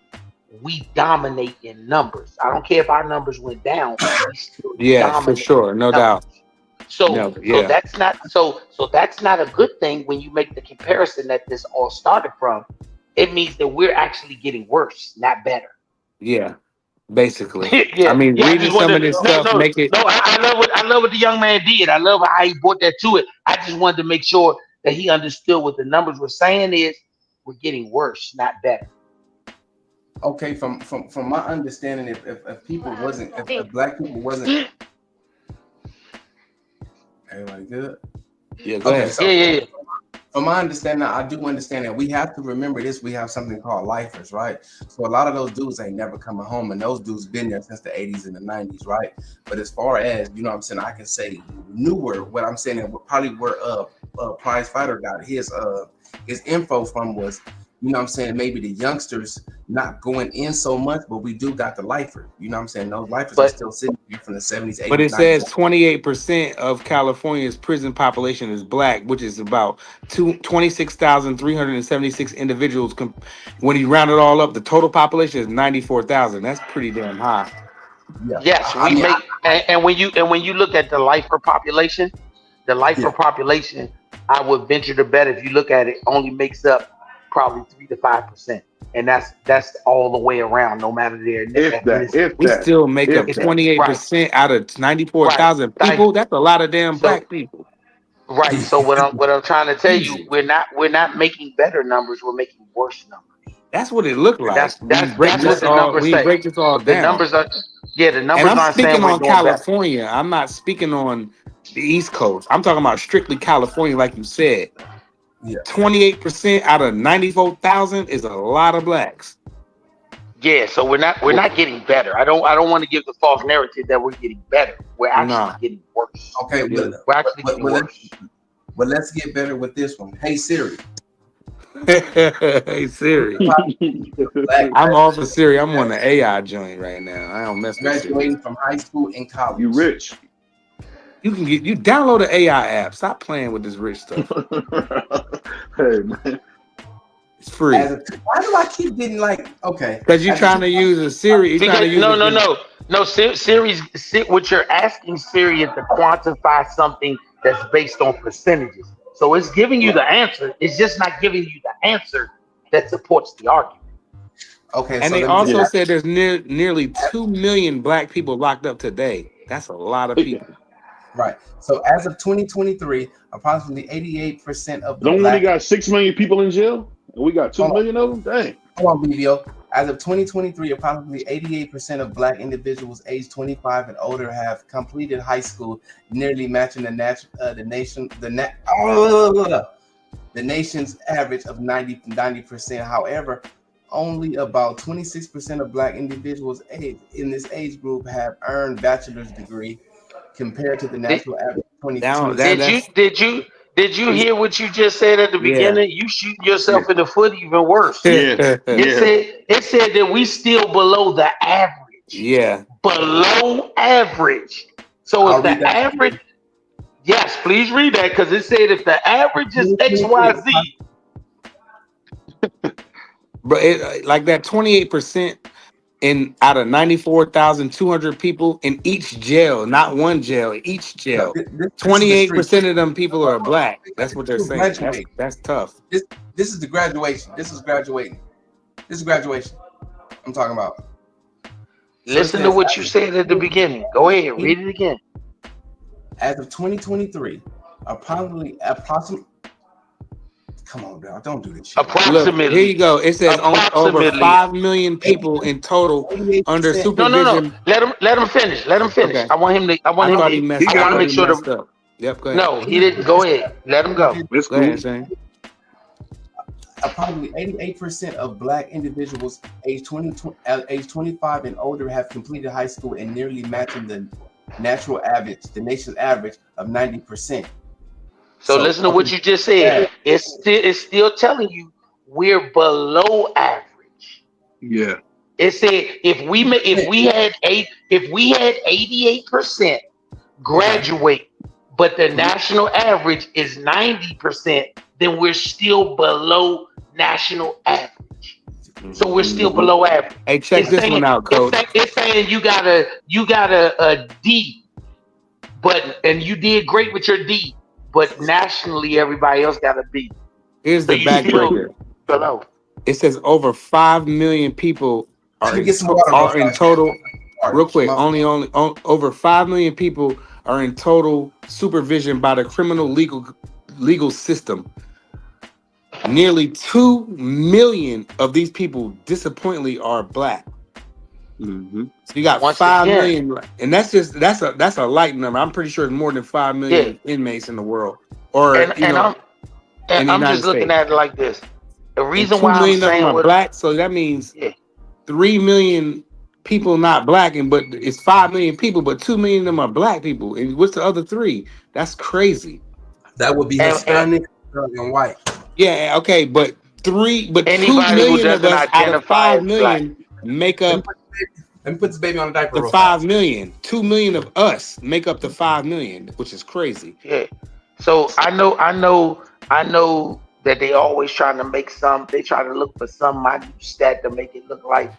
we dominate in numbers. I don't care if our numbers went down. We still Yeah, for sure, no doubt. So that's not a good thing when you make the comparison that this all started from. It means that we're actually getting worse, not better. Yeah, basically. Yeah, I mean, reading some of this stuff make it. No, I love what the young man did. I love how he brought that to it. I just wanted to make sure that he understood what the numbers were saying is we're getting worse, not better. Okay, from my understanding, if people wasn't, if black people wasn't, everybody good? Yeah, go ahead. So, from my understanding, I do understand that we have to remember this. We have something called lifers, right? So a lot of those dudes ain't never coming home, and those dudes been there since the 80s and the 90s, right? But as far as, you know what I'm saying, I can say newer, what I'm saying, and probably where Prize Fighter got his info from was, you know what I'm saying, maybe the youngsters not going in so much, but we do got the lifers. You know what I'm saying? Those lifers are still sitting here from the 70s, 80s. But it 90s. says 28% of California's prison population is black, which is about 26,376 individuals. When you round it all up, the total population is 94,000. That's pretty damn high. Yeah. Yes, and when you look at the lifer population, I would venture to bet if you look at it, only makes up probably 3 to 5%, and that's all the way around, no matter their we still make up 28% out of 94,000 people. That's a lot of damn black people. Right. So what I'm trying to tell you, we're not making better numbers, we're making worse numbers. That's what it looked like. That's what the numbers say. Break this all down. The numbers are the numbers and I'm aren't speaking saying we're on doing California. I'm not speaking on the East Coast. I'm talking about strictly California, like you said. Yeah. 28% out of 94,000 is a lot of blacks. Yeah, so we're not getting better. I don't want to give the false narrative that we're getting better. We're actually getting worse. Okay, we're actually getting worse. But let's get better with this one. Hey Siri. Hey Siri. I'm off of Siri. I'm on the AI joint right now. I don't mess with Siri. Graduating from high school and college. You rich. You download the AI app. Stop playing with this rich stuff. Hey man, it's free. Why do I keep getting okay? Because you're trying to use a Siri. No. Siri. What you're asking Siri is to quantify something that's based on percentages. So it's giving you the answer. It's just not giving you the answer that supports the argument. Okay. And they also said there's nearly 2 million black people locked up today. That's a lot of people. Right. So as of 2023, approximately 88% of the Don't we only got 6 million people in jail? And we got 2 million of them? Dang. Hold on, BVO. As of 2023, approximately 88% of black individuals aged 25 and older have completed high school, nearly matching the nation's average of 90%. However, only about 26% of black individuals in this age group have earned bachelor's degree, compared to the national average 22%. Did you hear what you just said at the beginning? You shoot yourself in the foot even worse. It said that we still below the average. Yeah. Below average. So if the average, yes, please read that, because it said if the average is XYZ. But like that 28% out of 94,200 people in each jail, not one jail, each jail. 28% of them people are black. That's what they're saying. That's tough. This is the graduation. This is graduating. This is graduation. I'm talking about. Listen to what you said at the beginning. Go ahead, read it again. As of 2023, approximately Come on, dog. Don't do this shit. Look, here Approximately. you go. It says over Approximately. 5 million people in total under 88%. supervision. No. Let him finish. Let him finish. Okay. I want him to. I I want thought he him. messed I up. want to make sure Messed up. Yep, go ahead. No, he didn't. Go ahead. Let him go. It's Go cool. ahead, Shane. Approximately 88% of Black individuals age 25 and older have completed high school and nearly matching the national average, the nation's average of 90%. So listen to what you just said. It's still telling you we're below average. Yeah. It said if we had 88% graduate, but the national average is 90%, then we're still below national average. So we're still below average. Hey, check this one out, Coach. It's saying you got a D, and you did great with your D, but nationally everybody else got a B. Here's the backbreaker. Below. It says over 5 million people are in total. Real quick, only over 5 million people are in total supervision by the criminal legal system. Nearly 2 million of these people, disappointingly, are Black. Mm-hmm. So you got 5 million, and that's a light number. I'm pretty sure it's more than 5 million inmates in the world, or I'm just looking at it like this. The reason why I'm saying are Black, so that means 3 million people not Black, but it's 5 million people, but 2 million of them are Black people. And what's the other 3? That's crazy. That would be Hispanic and white. Yeah, okay, but 2 anybody million who of us out of 5 million Black make up. Let me put this baby on a diaper. The 5 million. 2 million of us make up the 5 million, which is crazy. Yeah. So I know that they always trying to make they try to look for some minute stat to make it look like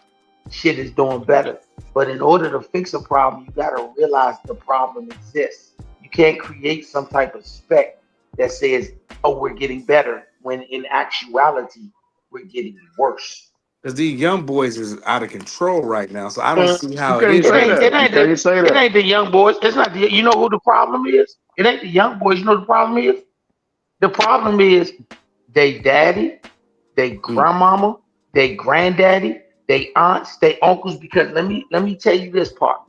shit is doing better. But in order to fix a problem, you gotta realize the problem exists. You can't create some type of spec that says, oh, we're getting better, when in actuality, we're getting worse. Because these young boys is out of control right now, so I don't see how it is. It ain't the young boys. It's not the. You know who the problem is? It ain't the young boys. You know the problem is? The problem is they daddy, they grandmama, they granddaddy, they aunts, they uncles. Because let me tell you this part,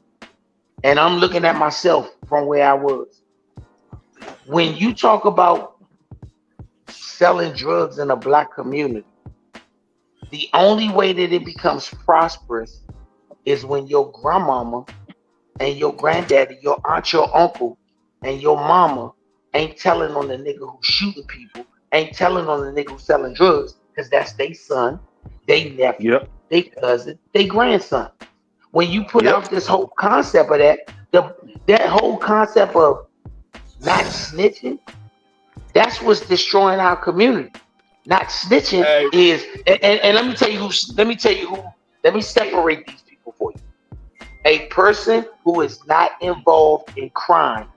and I'm looking at myself from where I was. When you talk about selling drugs in a Black community, the only way that it becomes prosperous is when your grandmama and your granddaddy, your aunt, your uncle, and your mama ain't telling on the nigga who's shooting people, ain't telling on the nigga who's selling drugs, because that's their son, they nephew, they cousin, they grandson. When you put out this whole concept of that whole concept of not snitching, that's what's destroying our community. Not snitching is, and let me tell you who. Let me separate these people for you. A person who is not involved in crime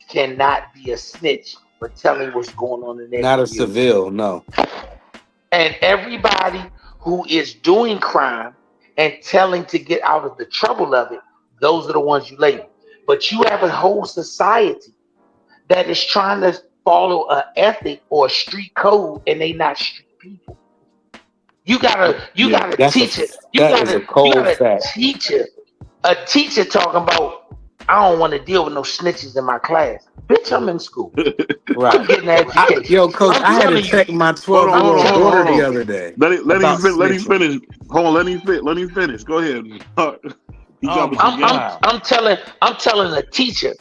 cannot be a snitch for telling what's going on in their Not community. a civil, no. And everybody who is doing crime and telling to get out of the trouble of it, those are the ones you label. But you have a whole society that is trying to follow an ethic or a street code, and they not street people. You gotta teach it. You gotta teach it. A teacher talking about, I don't want to deal with no snitches in my class. Bitch, I'm in school. Right. I'm getting an education. Yo, Coach, I had to check my 12-year-old daughter the other day. Let him finish. Hold on, let him finish. Go ahead. I'm telling a teacher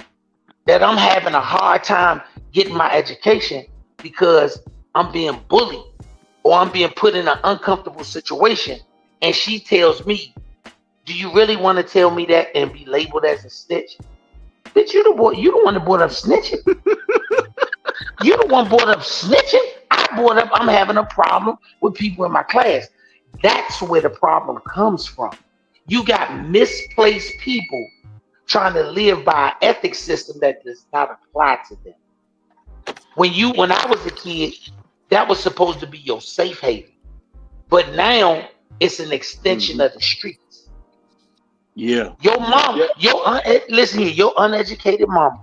that I'm having a hard time getting my education because I'm being bullied or I'm being put in an uncomfortable situation, and she tells me, do you really want to tell me that and be labeled as a snitch? Bitch, you the one that brought up snitching. You the one brought up snitching. I'm having a problem with people in my class. That's where the problem comes from. You got misplaced people trying to live by an ethics system that does not apply to them. When I was a kid, that was supposed to be your safe haven. But now it's an extension of the streets. Yeah. Your mom, listen here, your uneducated mama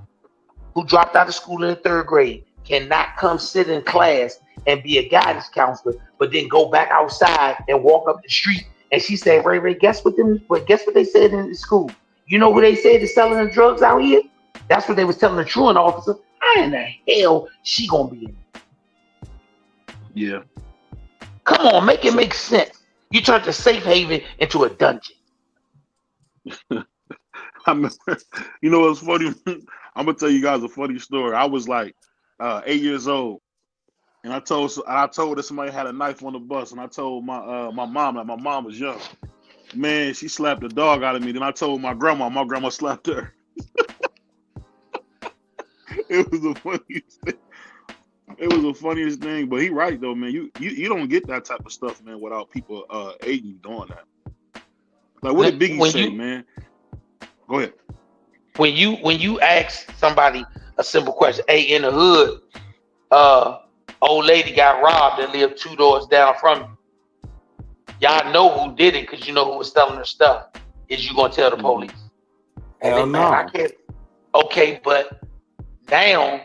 who dropped out of school in the 3rd grade cannot come sit in class and be a guidance counselor, but then go back outside and walk up the street. And she said, Ray, guess what they said in the school? You know who they said is selling the drugs out here? That's what they was telling the truant officer. How in the hell she gonna be in? Yeah. Come on, make it make sense. You turned the safe haven into a dungeon. I remember, you know what's funny? I'm gonna tell you guys a funny story. I was like 8 years old, and I told that somebody had a knife on the bus, and I told my mom that my mom was young. Man, she slapped the dog out of me. Then I told my grandma slapped her. It was the funniest thing. It was the funniest thing. But he right though, man. You don't get that type of stuff, man, without people aiding you doing that. Like what did Biggie say, man? Go ahead. When you ask somebody a simple question, hey, in the hood, old lady got robbed and lived 2 doors down from you. Y'all know who did it because you know who was selling her stuff. Is you gonna tell the police? Hell And no. man, I can't. Okay, but now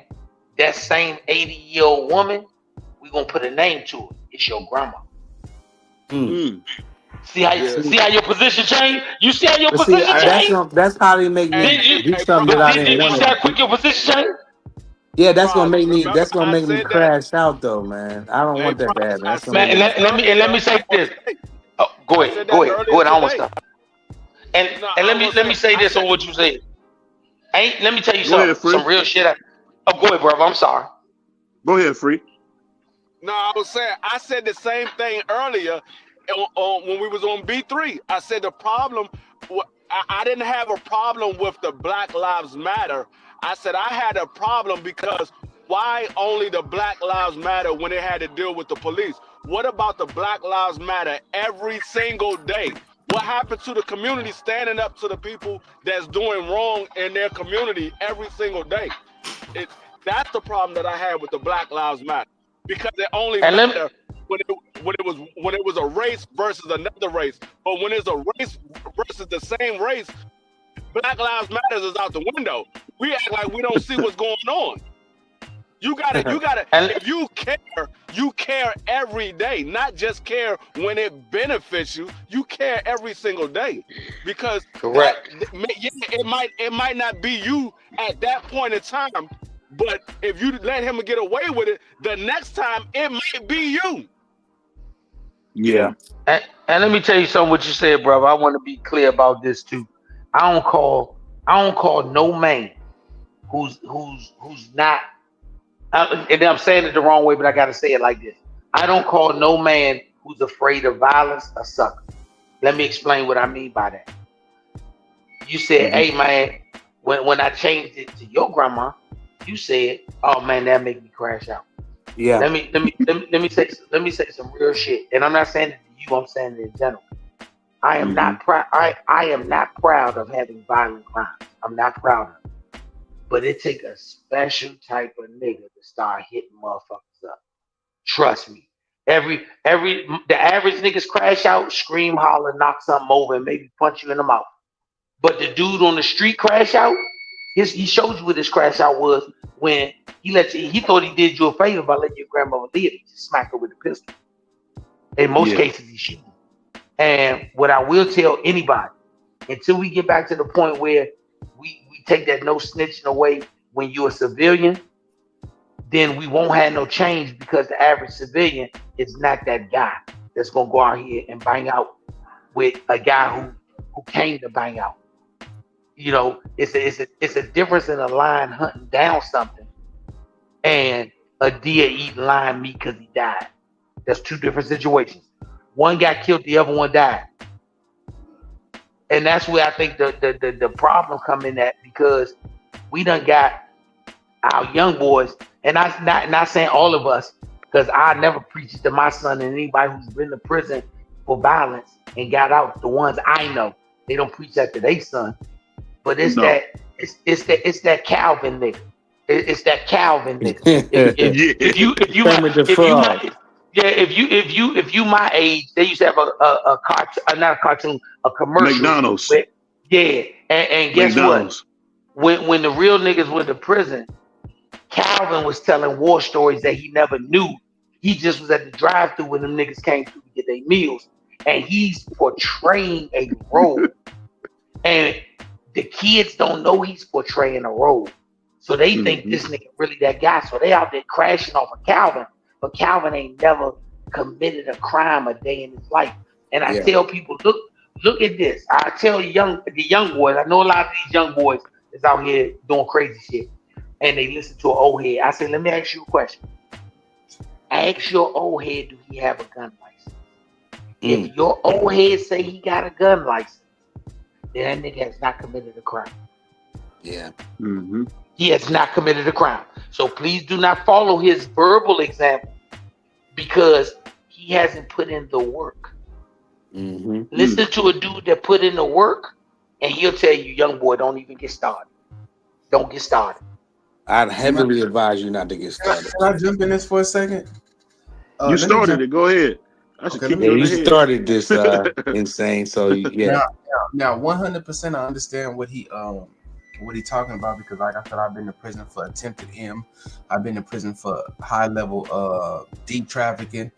that same 80-year-old woman, we gonna put a name to it. It's your grandma. See how your position changed? You see how your position changed? That's how they make me do something that I didn't want You see how quick your position changed? Yeah, that's gonna make me crash out though, man. I don't want that to happen. That's gonna make me. Let me say this. Oh, go ahead. I don't want to stop. And let me say this on what you said. Let me tell you some real shit. Go ahead, bro. I'm sorry. Go ahead, Free. No, I said the same thing earlier when we was on B3. I said the problem, I didn't have a problem with the Black Lives Matter. I said I had a problem because why only the Black Lives Matter when it had to deal with the police? What about the Black Lives Matter every single day? What happened to the community standing up to the people that's doing wrong in their community every single day? That's the problem that I had with the Black Lives Matter, because it only mattered when it was a race versus another race. But when it's a race versus the same race, Black Lives Matter is out the window. We act like we don't see what's going on. You gotta. If you care every day, not just care when it benefits you. You care every single day, because correct. It might not be you at that point in time, but if you let him get away with it, the next time it might be you. Yeah. And let me tell you something. What you said, brother. I want to be clear about this too. I don't call no man who's not. And I'm saying it the wrong way, but I got to say it like this. I don't call no man who's afraid of violence a sucker. Let me explain what I mean by that. You said, hey, man, when I changed it to your grandma, you said, oh, man, that make me crash out. Yeah. Let me say some real shit. And I'm not saying it to you. I'm saying it in general. I am not proud. I am not proud of having violent crimes. I'm not proud of it. But it take a special type of nigga to start hitting motherfuckers up. Trust me. The average niggas crash out, scream, holler, knock something over, and maybe punch you in the mouth. But the dude on the street crash out, he shows you what his crash out was when he thought he did you a favor by letting your grandmother live. He just smacked her with a pistol. In most cases, he shooting. And what I will tell anybody, until we get back to the point where we take that no snitching away when you're a civilian, then we won't have no change, because the average civilian is not that guy that's gonna go out here and bang out with a guy who came to bang out. You know, it's a difference in a lion hunting down something and a deer eating lion meat because he died. That's two different situations. One got killed, the other one died. And that's where I think the problem come in at, because we done got our young boys, and I'm not saying all of us, because I never preached to my son and anybody who's been to prison for violence and got out. The ones I know, they don't preach that to their son. But it's that Calvin nigga. It's that Calvin nigga. If you my age, they used to have a cartoon, not a cartoon, a commercial. McDonald's. And guess what? When the real niggas went to prison, Calvin was telling war stories that he never knew. He just was at the drive-thru when them niggas came through to get their meals, and he's portraying a role, and the kids don't know he's portraying a role, so they think this nigga really that guy. So they out there crashing off of Calvin, but Calvin ain't never committed a crime a day in his life. And I tell people, look at this. I tell the young boys. I know a lot of these young boys is out here doing crazy shit, and they listen to an old head. I say, let me ask you a question. Ask your old head, do he have a gun license? If your old head say he got a gun license, then that nigga has not committed a crime. Yeah. He has not committed a crime. So please do not follow his verbal example because he hasn't put in the work. Listen to a dude that put in the work, and he'll tell you, young boy, don't even get started. Don't get started. I'd heavily advise you not to get started. Can I jump in this for a second? You started it. Go ahead. I should keep you started this insane. So yeah. Now 100%. I understand what he talking about because, like I said, I've been to prison for attempted M. I've been to prison for high level deep trafficking.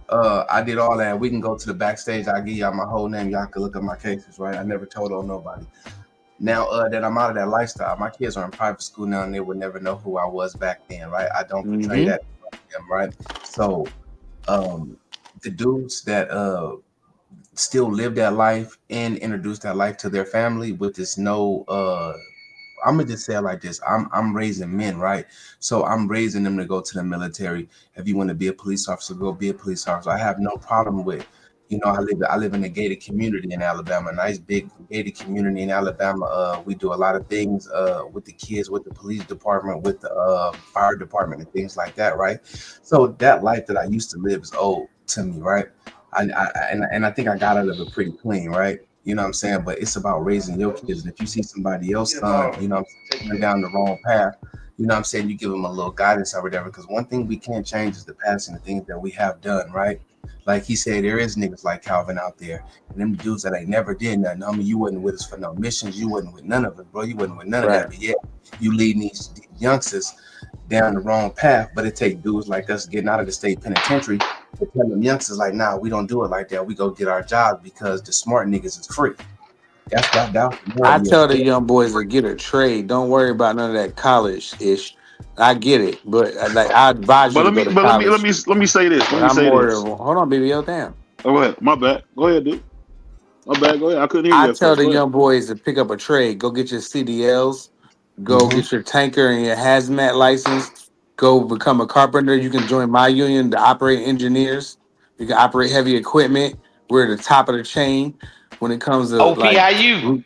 I did all that. We can go to the backstage. I'll give y'all my whole name. Y'all can look up my cases. Right? I never told on nobody. Now that I'm out of that lifestyle, my kids are in private school now, and they would never know who I was back then, right? I don't portray that to them, right? So, the dudes that still live that life and introduce that life to their family with this I'm gonna just say it like this: I'm raising men, right? So I'm raising them to go to the military. If you want to be a police officer, go be a police officer. I have no problem with. I live in a gated community in Alabama, a nice big gated community in Alabama. We do a lot of things with the kids, with the police department, with the fire department, and things like that, right? So that life that I used to live is old to me, right? And I think I got out of it pretty clean, right? You know what I'm saying? But it's about raising your kids. And if you see somebody else, taking down the wrong path, you know what I'm saying? You give them a little guidance or whatever. Because one thing we can't change is the past and the things that we have done, right? Like he said, there is niggas like Calvin out there, and them dudes that ain't never did nothing. I mean, you wasn't with us for no missions. You wasn't with none of it, bro. You wasn't with none of that. But yet, you leading these youngsters down the wrong path. But it take dudes like us getting out of the state penitentiary to tell them youngsters like, nah, we don't do it like that. We go get our jobs because the smart niggas is free. That's I tell the young boys to get a trade. Don't worry about none of that college ish. I get it, but I advise you to go to college. Let me say this. Hold on, BVO, damn. Oh, go ahead. My bad. Go ahead, dude. My bad. Go ahead. I couldn't hear you. I tell the young boys to pick up a trade. Go get your CDLs. Go get your tanker and your hazmat license. Go become a carpenter. You can join my union to operate engineers. You can operate heavy equipment. We're at the top of the chain when it comes to OPIU.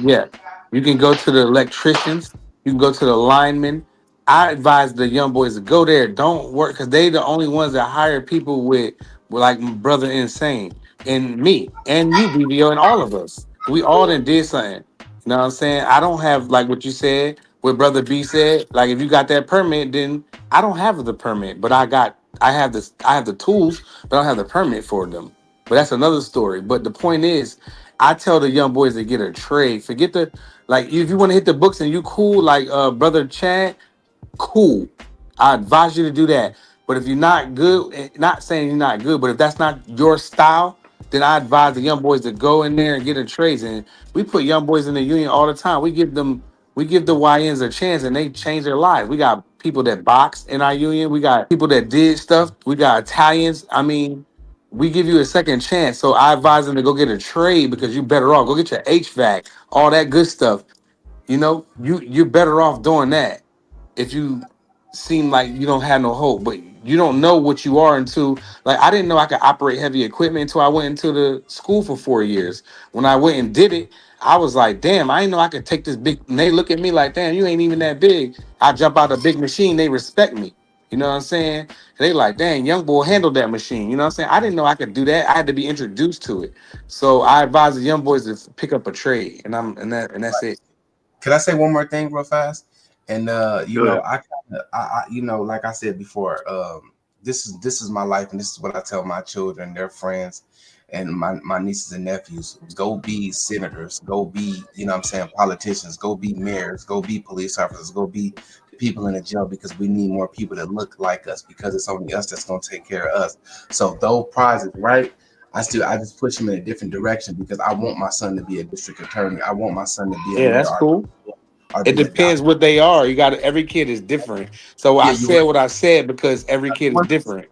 Yeah, you can go to the electricians. You can go to the linemen. I advise the young boys to go there. Don't work because they the only ones that hire people with like Brother Insane and me and you, BBO, and all of us. We all did something. You know what I'm saying? I don't have like what you said, what Brother B said. Like if you got that permit, then I don't have the permit, but I have the tools, but I don't have the permit for them. But that's another story. But the point is, I tell the young boys to get a trade. Forget the if you want to hit the books and you cool, like Brother Chad, cool. I advise you to do that. But if you're not good, not saying you're not good, but if that's not your style, then I advise the young boys to go in there and get a trade. And we put young boys in the union all the time. We give the YNs a chance and they change their lives. We got people that box in our union. We got people that did stuff. We got Italians. I mean, we give you a second chance. So I advise them to go get a trade because you're better off. Go get your HVAC, all that good stuff. You know, you're better off doing that if you seem like you don't have no hope, but you don't know what you are until I didn't know I could operate heavy equipment until I went into the school for 4 years. When I went and did it, I was like, damn, I didn't know I could take this big. And they look at me like, damn, you ain't even that big. I jump out a big machine, they respect me. You know what I'm saying? And they like, dang, young boy handled that machine. You know what I'm saying? I didn't know I could do that. I had to be introduced to it. So I advise the young boys to pick up a trade, and that's it. Can I say one more thing real fast? And I like I said before, this is my life, and this is what I tell my children, their friends, and my nieces and nephews. Go be senators, go be, politicians, go be mayors, go be police officers, go be people in the jail because we need more people that look like us because it's only us that's gonna take care of us. So those prizes, right? I just push him in a different direction because I want my son to be a district attorney. I want my son to be a Yeah, lawyer. that's cool. Or It be a depends doctor. what they are. Every kid is different. So Yeah, I said what I said because every kid is different.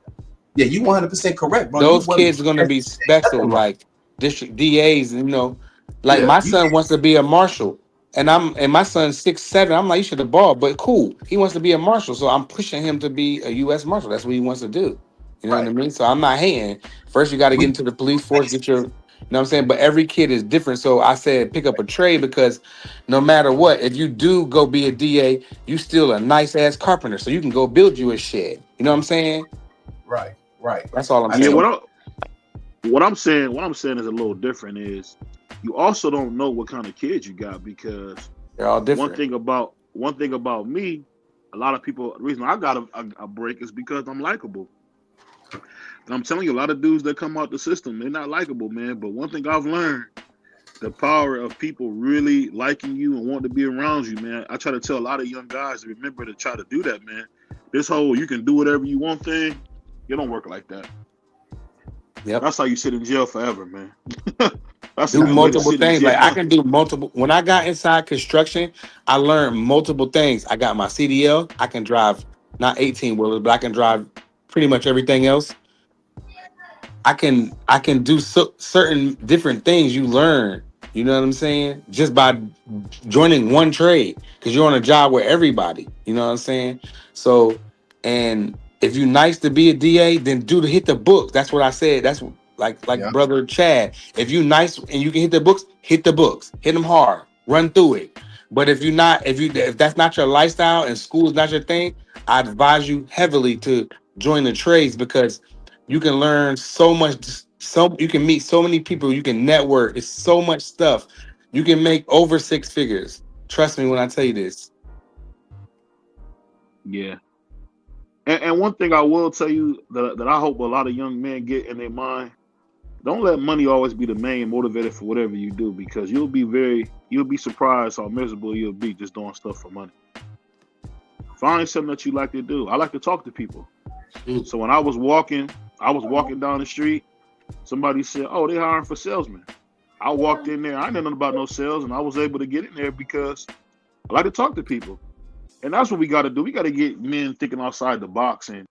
Yeah, you 100% correct, bro. Those kids are going to be special, like district DAs. Like Yeah, my son wants to be a marshal, and my son's 6'7". I'm like, you should have ball, but cool. He wants to be a marshal, so I'm pushing him to be a U.S. marshal. That's what he wants to do. You know what I mean? So I'm not hating. First, you got to get into the police force, get your. You know what I'm saying? But every kid is different. So I said pick up a trade because no matter what, if you do go be a DA, you still a nice ass carpenter. So you can go build you a shed. You know what I'm saying? Right. That's all I'm Yeah, saying. what I'm saying is a little different. Is you also don't know what kind of kids you got because they're all different. One thing about me, a lot of people. The reason I got a break is because I'm likable. And I'm telling you, a lot of dudes that come out the system, they're not likable, man. But one thing I've learned, the power of people really liking you and wanting to be around you, man. I try to tell a lot of young guys to remember to try to do that, man. This whole you can do whatever you want thing, it don't work like that. Yep. That's how you sit in jail forever, man. That's do multiple things. Like I can do multiple. When I got inside construction, I learned multiple things. I got my CDL. I can drive not 18 wheelers, but I can drive pretty much everything else. I can do certain different things you learn. You know what I'm saying? Just by joining one trade, because you're on a job with everybody. You know what I'm saying? So, and if you're nice to be a DA, then hit the books. That's what I said. That's like brother Chad. If you nice and you can hit the books, hit them hard, run through it. But if that's not your lifestyle and school's not your thing, I advise you heavily to join the trades because you can learn so much. You can meet so many people. You can network. It's so much stuff. You can make over 6 figures. Trust me when I tell you this. Yeah. And one thing I will tell you that I hope a lot of young men get in their mind: don't let money always be the main motivator for whatever you do, because you'll be surprised how miserable you'll be just doing stuff for money. Find something that you like to do. I like to talk to people. So when I was walking down the street, somebody said, "Oh, they're hiring for salesmen." I walked in there. I didn't know about no sales, and I was able to get in there because I like to talk to people. And that's what we got to do. We got to get men thinking outside the box and,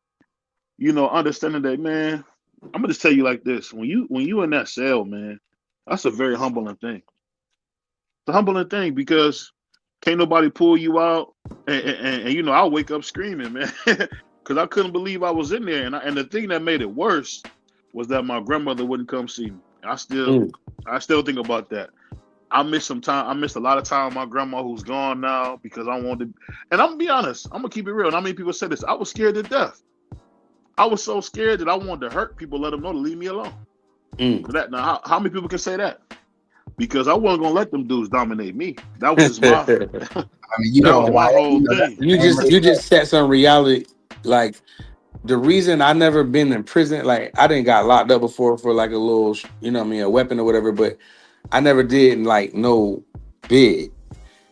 understanding that, man. I'm gonna just tell you like this: when you in that cell, man, that's a very humbling thing. It's a humbling thing because can't nobody pull you out, and I'll wake up screaming, man, because I couldn't believe I was in there. And the thing that made it worse was that my grandmother wouldn't come see me. I still think about that. I missed some time. I missed a lot of time with my grandma, who's gone now, because I wanted to. And I'm gonna be honest. I'm gonna keep it real. And how many people say this? I was scared to death. I was so scared that I wanted to hurt people, let them know to leave me alone. Now, how many people can say that? Because I wasn't gonna let them dudes dominate me. That was just my. That was my whole thing. You just set some reality. Like the reason I never been in prison, like I didn't got locked up before for like a little, a weapon or whatever, but I never did like no big.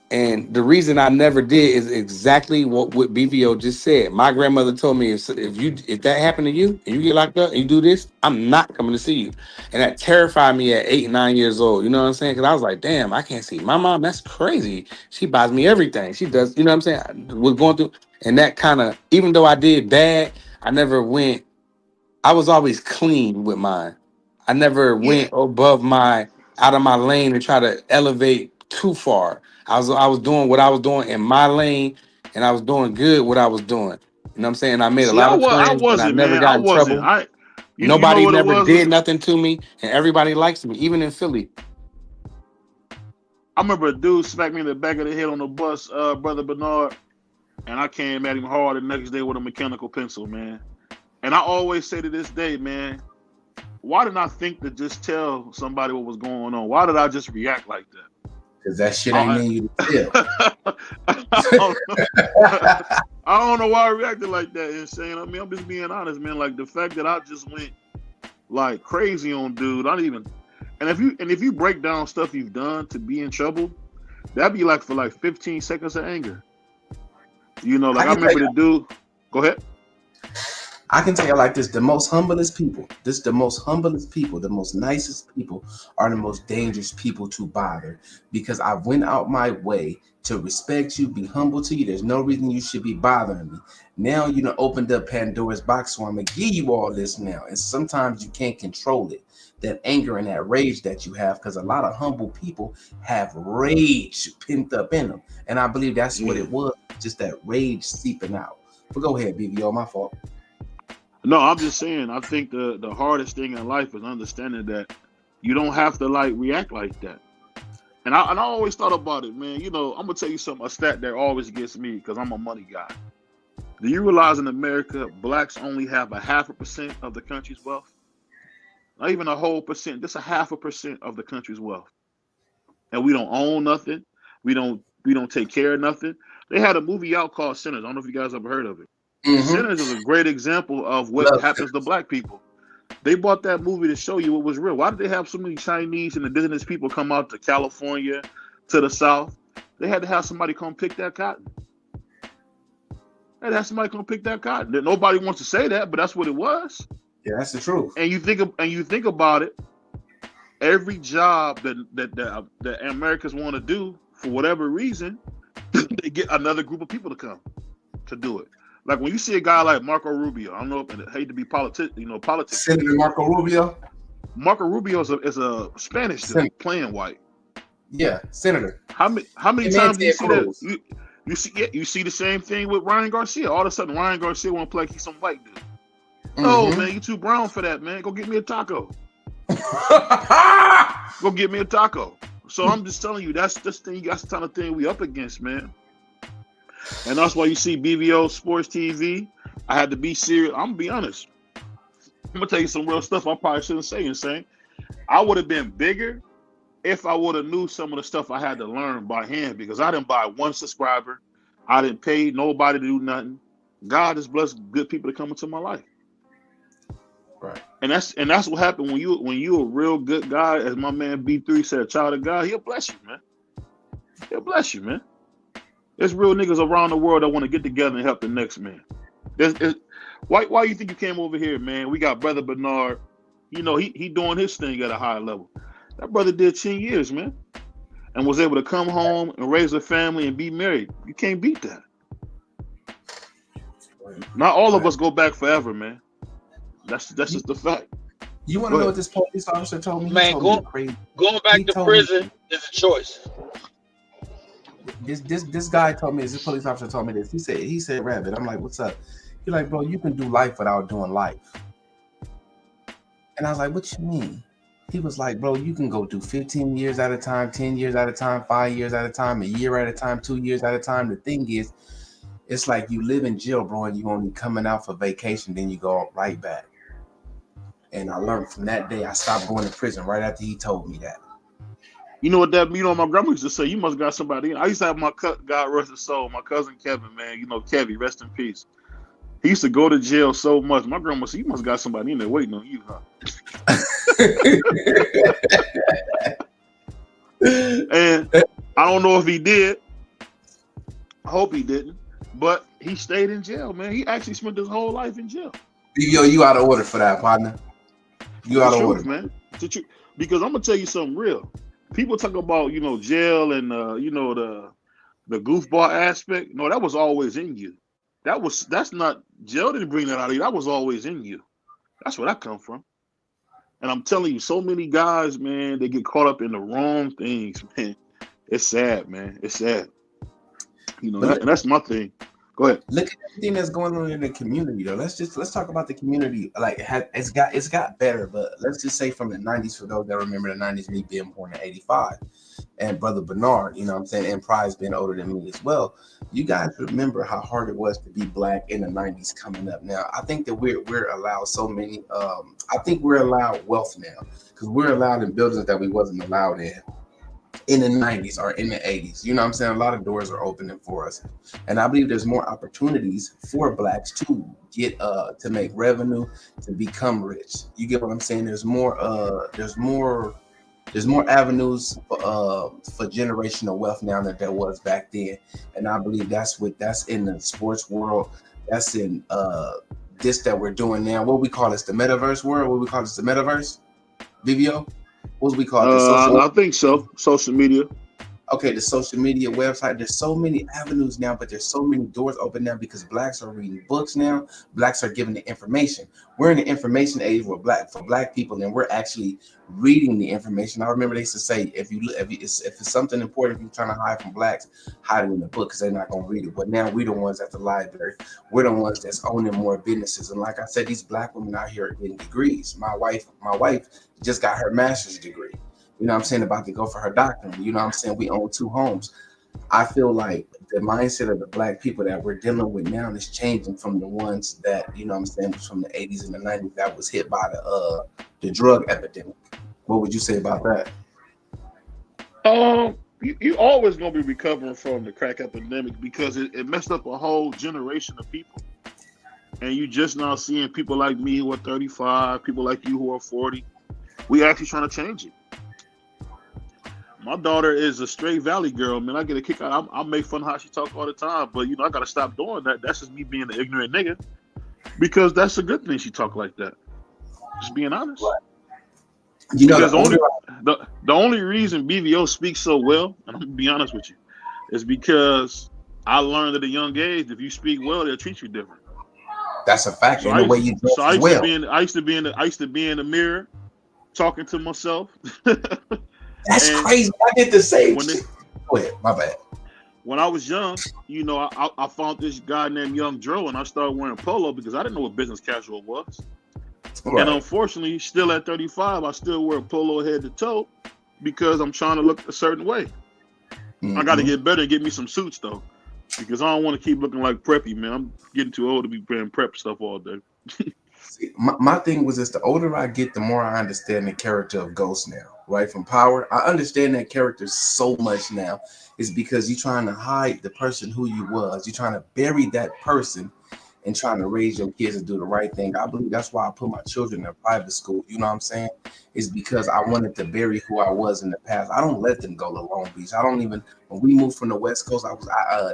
And the reason I never did is exactly what BVO just said. My grandmother told me if that happened to you and you get locked up and you do this, I'm not coming to see you. And that terrified me at 8, 9 years old. You know what I'm saying? Because I was like, damn, I can't see my mom. That's crazy. She buys me everything. She does. You know what I'm saying? We're going through, and that kind of, even though I did bad, I never went. I was always clean with mine. I never went out of my lane and try to elevate too far. I was doing what I was doing in my lane, and I was doing good what I was doing. You know what I'm saying? I made a See, lot I of friends, and I wasn't, never man. got I in wasn't. trouble. You know Nobody what it never was? did nothing to me, and everybody likes me, even in Philly. I remember a dude smacked me in the back of the head on the bus, brother Bernard, and I came at him hard the next day with a mechanical pencil, man. And I always say to this day, man, why didn't I think to just tell somebody what was going on? Why did I just react like that? Because that shit ain't in you to tell. I don't know why I reacted like that. Insane. I mean, I'm just being honest, man. Like the fact that I just went like crazy on dude. And if you break down stuff you've done to be in trouble, that'd be like for like 15 seconds of anger. You know, like I remember the dude. Go ahead. I can tell you like this: the most humblest people, the most nicest people are the most dangerous people to bother, because I went out my way to respect you, be humble to you. There's no reason you should be bothering me. Now you done opened up Pandora's box, so I'm gonna give you all this now. And sometimes you can't control it, that anger and that rage that you have, because a lot of humble people have rage pent up in them. And I believe that's what it was, just that rage seeping out. But go ahead, BVO, my fault. No, I'm just saying, I think the hardest thing in life is understanding that you don't have to like react like that. And I always thought about it, man. You know, I'm gonna tell you something, a stat that always gets me because I'm a money guy. Do you realize in America, blacks only have 0.5% of the country's wealth? Not even a whole percent, just 0.5% of the country's wealth. And we don't own nothing. We don't take care of nothing. They had a movie out called Sinners. I don't know if you guys ever heard of it. Sinners is a great example of what happens to black people. They bought that movie to show you what was real. Why did they have so many Chinese and indigenous people come out to California, to the South? They had to have somebody come pick that cotton. They had to have somebody come pick that cotton. Nobody wants to say that, but that's what it was. Yeah, that's the truth. And you think about it, every job that Americans want to do, for whatever reason, they get another group of people to come to do it. Like when you see a guy like Marco Rubio, I don't know, I hate to be politics. Senator Marco Rubio. Marco Rubio is a Spanish dude playing white. Yeah, senator. How many times do you see that? You see the same thing with Ryan Garcia. All of a sudden, Ryan Garcia want to play like he's some white dude. No, man, you too brown for that, man. Go get me a taco. Go get me a taco. So I'm just telling you, that's the thing. That's the kind of thing we up against, man. And that's why you see BVO Sports TV. I had to be serious. I'm gonna be honest. I'm gonna tell you some real stuff I probably shouldn't say. Insane. I would have been bigger if I would have knew some of the stuff I had to learn by hand, because I didn't buy one subscriber. I didn't pay nobody to do nothing. God has blessed good people to come into my life. Right. And that's what happened when you a real good guy, as my man B3 said, a child of God. He'll bless you, man. He'll bless you, man. There's real niggas around the world that want to get together and help the next man. Why you think you came over here, man? We got Brother Bernard. You know, he doing his thing at a high level. That brother did 10 years, man. And was able to come home and raise a family and be married. You can't beat that. Not all of us go back forever, man. That's just the fact. You want to know what this police officer told me? Man, going back to prison is a choice. This guy told me, this police officer told me this. He said, Rabbit, I'm like, what's up? He's like, bro, you can do life without doing life. And I was like, what you mean? He was like, bro, you can go do 15 years at a time, 10 years at a time, 5 years at a time, a year at a time, 2 years at a time. The thing is, it's like you live in jail, bro, and you only coming out for vacation, then you go right back. And I learned from that day, I stopped going to prison right after he told me that. You know what that mean? My grandma used to say, you must got somebody in. I used to have my God rest his soul, my cousin Kevin, man. You know, Kevy, rest in peace. He used to go to jail so much. My grandma said, you must got somebody in there waiting on you, huh? And I don't know if he did. I hope he didn't. But he stayed in jail, man. He actually spent his whole life in jail. Yo, you out of order for that, partner. You out of order, man. Because I'm gonna tell you something real. People talk about, you know, jail and you know, the goofball aspect. No, that was always in you. That's not jail didn't bring that out of you. That was always in you. That's where that come from. And I'm telling you, so many guys, man, they get caught up in the wrong things, man. It's sad, man. It's sad. You know, and that's my thing. Go ahead. Look at everything that's going on in the community, though. Let's talk about the community. Like it's got better, but let's just say from the 90s, for those that remember the 90s, me being born in 85, and Brother Bernard, you know what I'm saying, and Prize being older than me as well. You guys remember how hard it was to be black in the 90s coming up. Now, I think that we're allowed so many. I think we're allowed wealth now because we're allowed in buildings that we wasn't allowed in the 90s or in the 80s. You know what I'm saying? A lot of doors are opening for us. And I believe there's more opportunities for blacks to get to make revenue, to become rich. You get what I'm saying? There's more There's more avenues for generational wealth now than there was back then, and I believe that's in the sports world. That's in this that we're doing now. What we call this, the metaverse world? What we call this, the metaverse? BVO? What do we call this? I think so. Social media. Okay, the social media website. There's so many avenues now, but there's so many doors open now because blacks are reading books now. Blacks are giving the information. We're in the information age for black people, and we're actually reading the information. I remember they used to say, if it's something important, if you're trying to hide from blacks, hide it in the book because they're not gonna read it. But now we're the ones at the library. We're the ones that's owning more businesses. And like I said, these black women out here are getting degrees. My wife just got her master's degree. You know what I'm saying, about to go for her doctorate. You know what I'm saying? We own 2 homes. I feel like the mindset of the black people that we're dealing with now is changing from the ones that, you know what I'm saying, was from the 80s and the 90s that was hit by the drug epidemic. What would you say about that? You always gonna be recovering from the crack epidemic because it messed up a whole generation of people. And you just now seeing people like me who are 35, people like you who are 40. We actually trying to change it. My daughter is a straight Valley girl, man. I get a kick out. I make fun of how she talk all the time, but I gotta stop doing that. That's just me being an ignorant nigga, because that's a good thing she talk like that. Just being honest. Right. Because the only reason BVO speaks so well, and I'm gonna be honest with you, is because I learned at a young age if you speak well, they'll treat you different. That's a fact. So the way you dress as well. I used to be in the mirror, talking to myself. That's crazy. I did the same. Go ahead, my bad. When I was young, I found this guy named Young Dro, and I started wearing polo because I didn't know what business casual was. Right. And unfortunately, still at 35, I still wear polo head to toe because I'm trying to look a certain way. Mm-hmm. I got to get better and get me some suits though, because I don't want to keep looking like preppy, man. I'm getting too old to be wearing prep stuff all day. See, my thing was this: the older I get, the more I understand the character of Ghost now. Right, from Power, I understand that character so much now. Is because you're trying to hide the person who you was. You're trying to bury that person and trying to raise your kids to do the right thing. I believe that's why I put my children in private school. You know what I'm saying? It's because I wanted to bury who I was in the past. I don't let them go to Long Beach. I don't even. When we moved from the West Coast,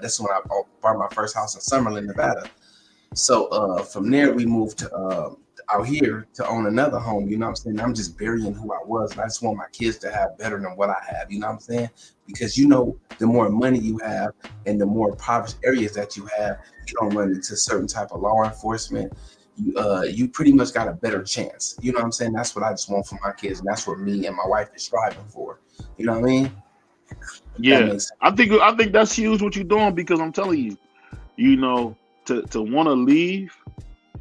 that's when I bought my first house in Summerlin, Nevada. So from there we moved to out here to own another home. You know what I'm saying? I'm just burying who I was, and I just want my kids to have better than what I have. You know what I'm saying? Because the more money you have and the more impoverished areas that you have, you don't run into certain type of law enforcement. You pretty much got a better chance. You know what I'm saying? That's what I just want for my kids, and that's what me and my wife is striving for. You know what I mean? Yeah, I think that's huge what you're doing, because I'm telling you, to want to leave,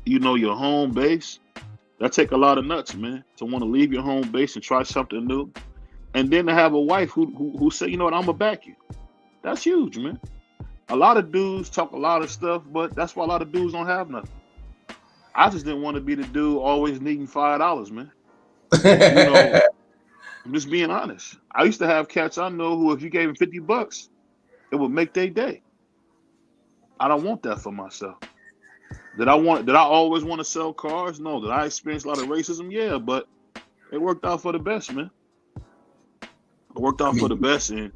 your home base, that take a lot of nuts, man. To want to leave your home base and try something new, and then to have a wife who say, you know what, I'm gonna back you. That's huge, man. A lot of dudes talk a lot of stuff, but that's why a lot of dudes don't have nothing. I just didn't want to be the dude always needing $5, man. I'm just being honest. I used to have cats I know who, if you gave them $50, it would make their day. I don't want that for myself. Did I always want to sell cars? No. Did I experience a lot of racism? Yeah, but it worked out for the best, man. It worked out for the best, and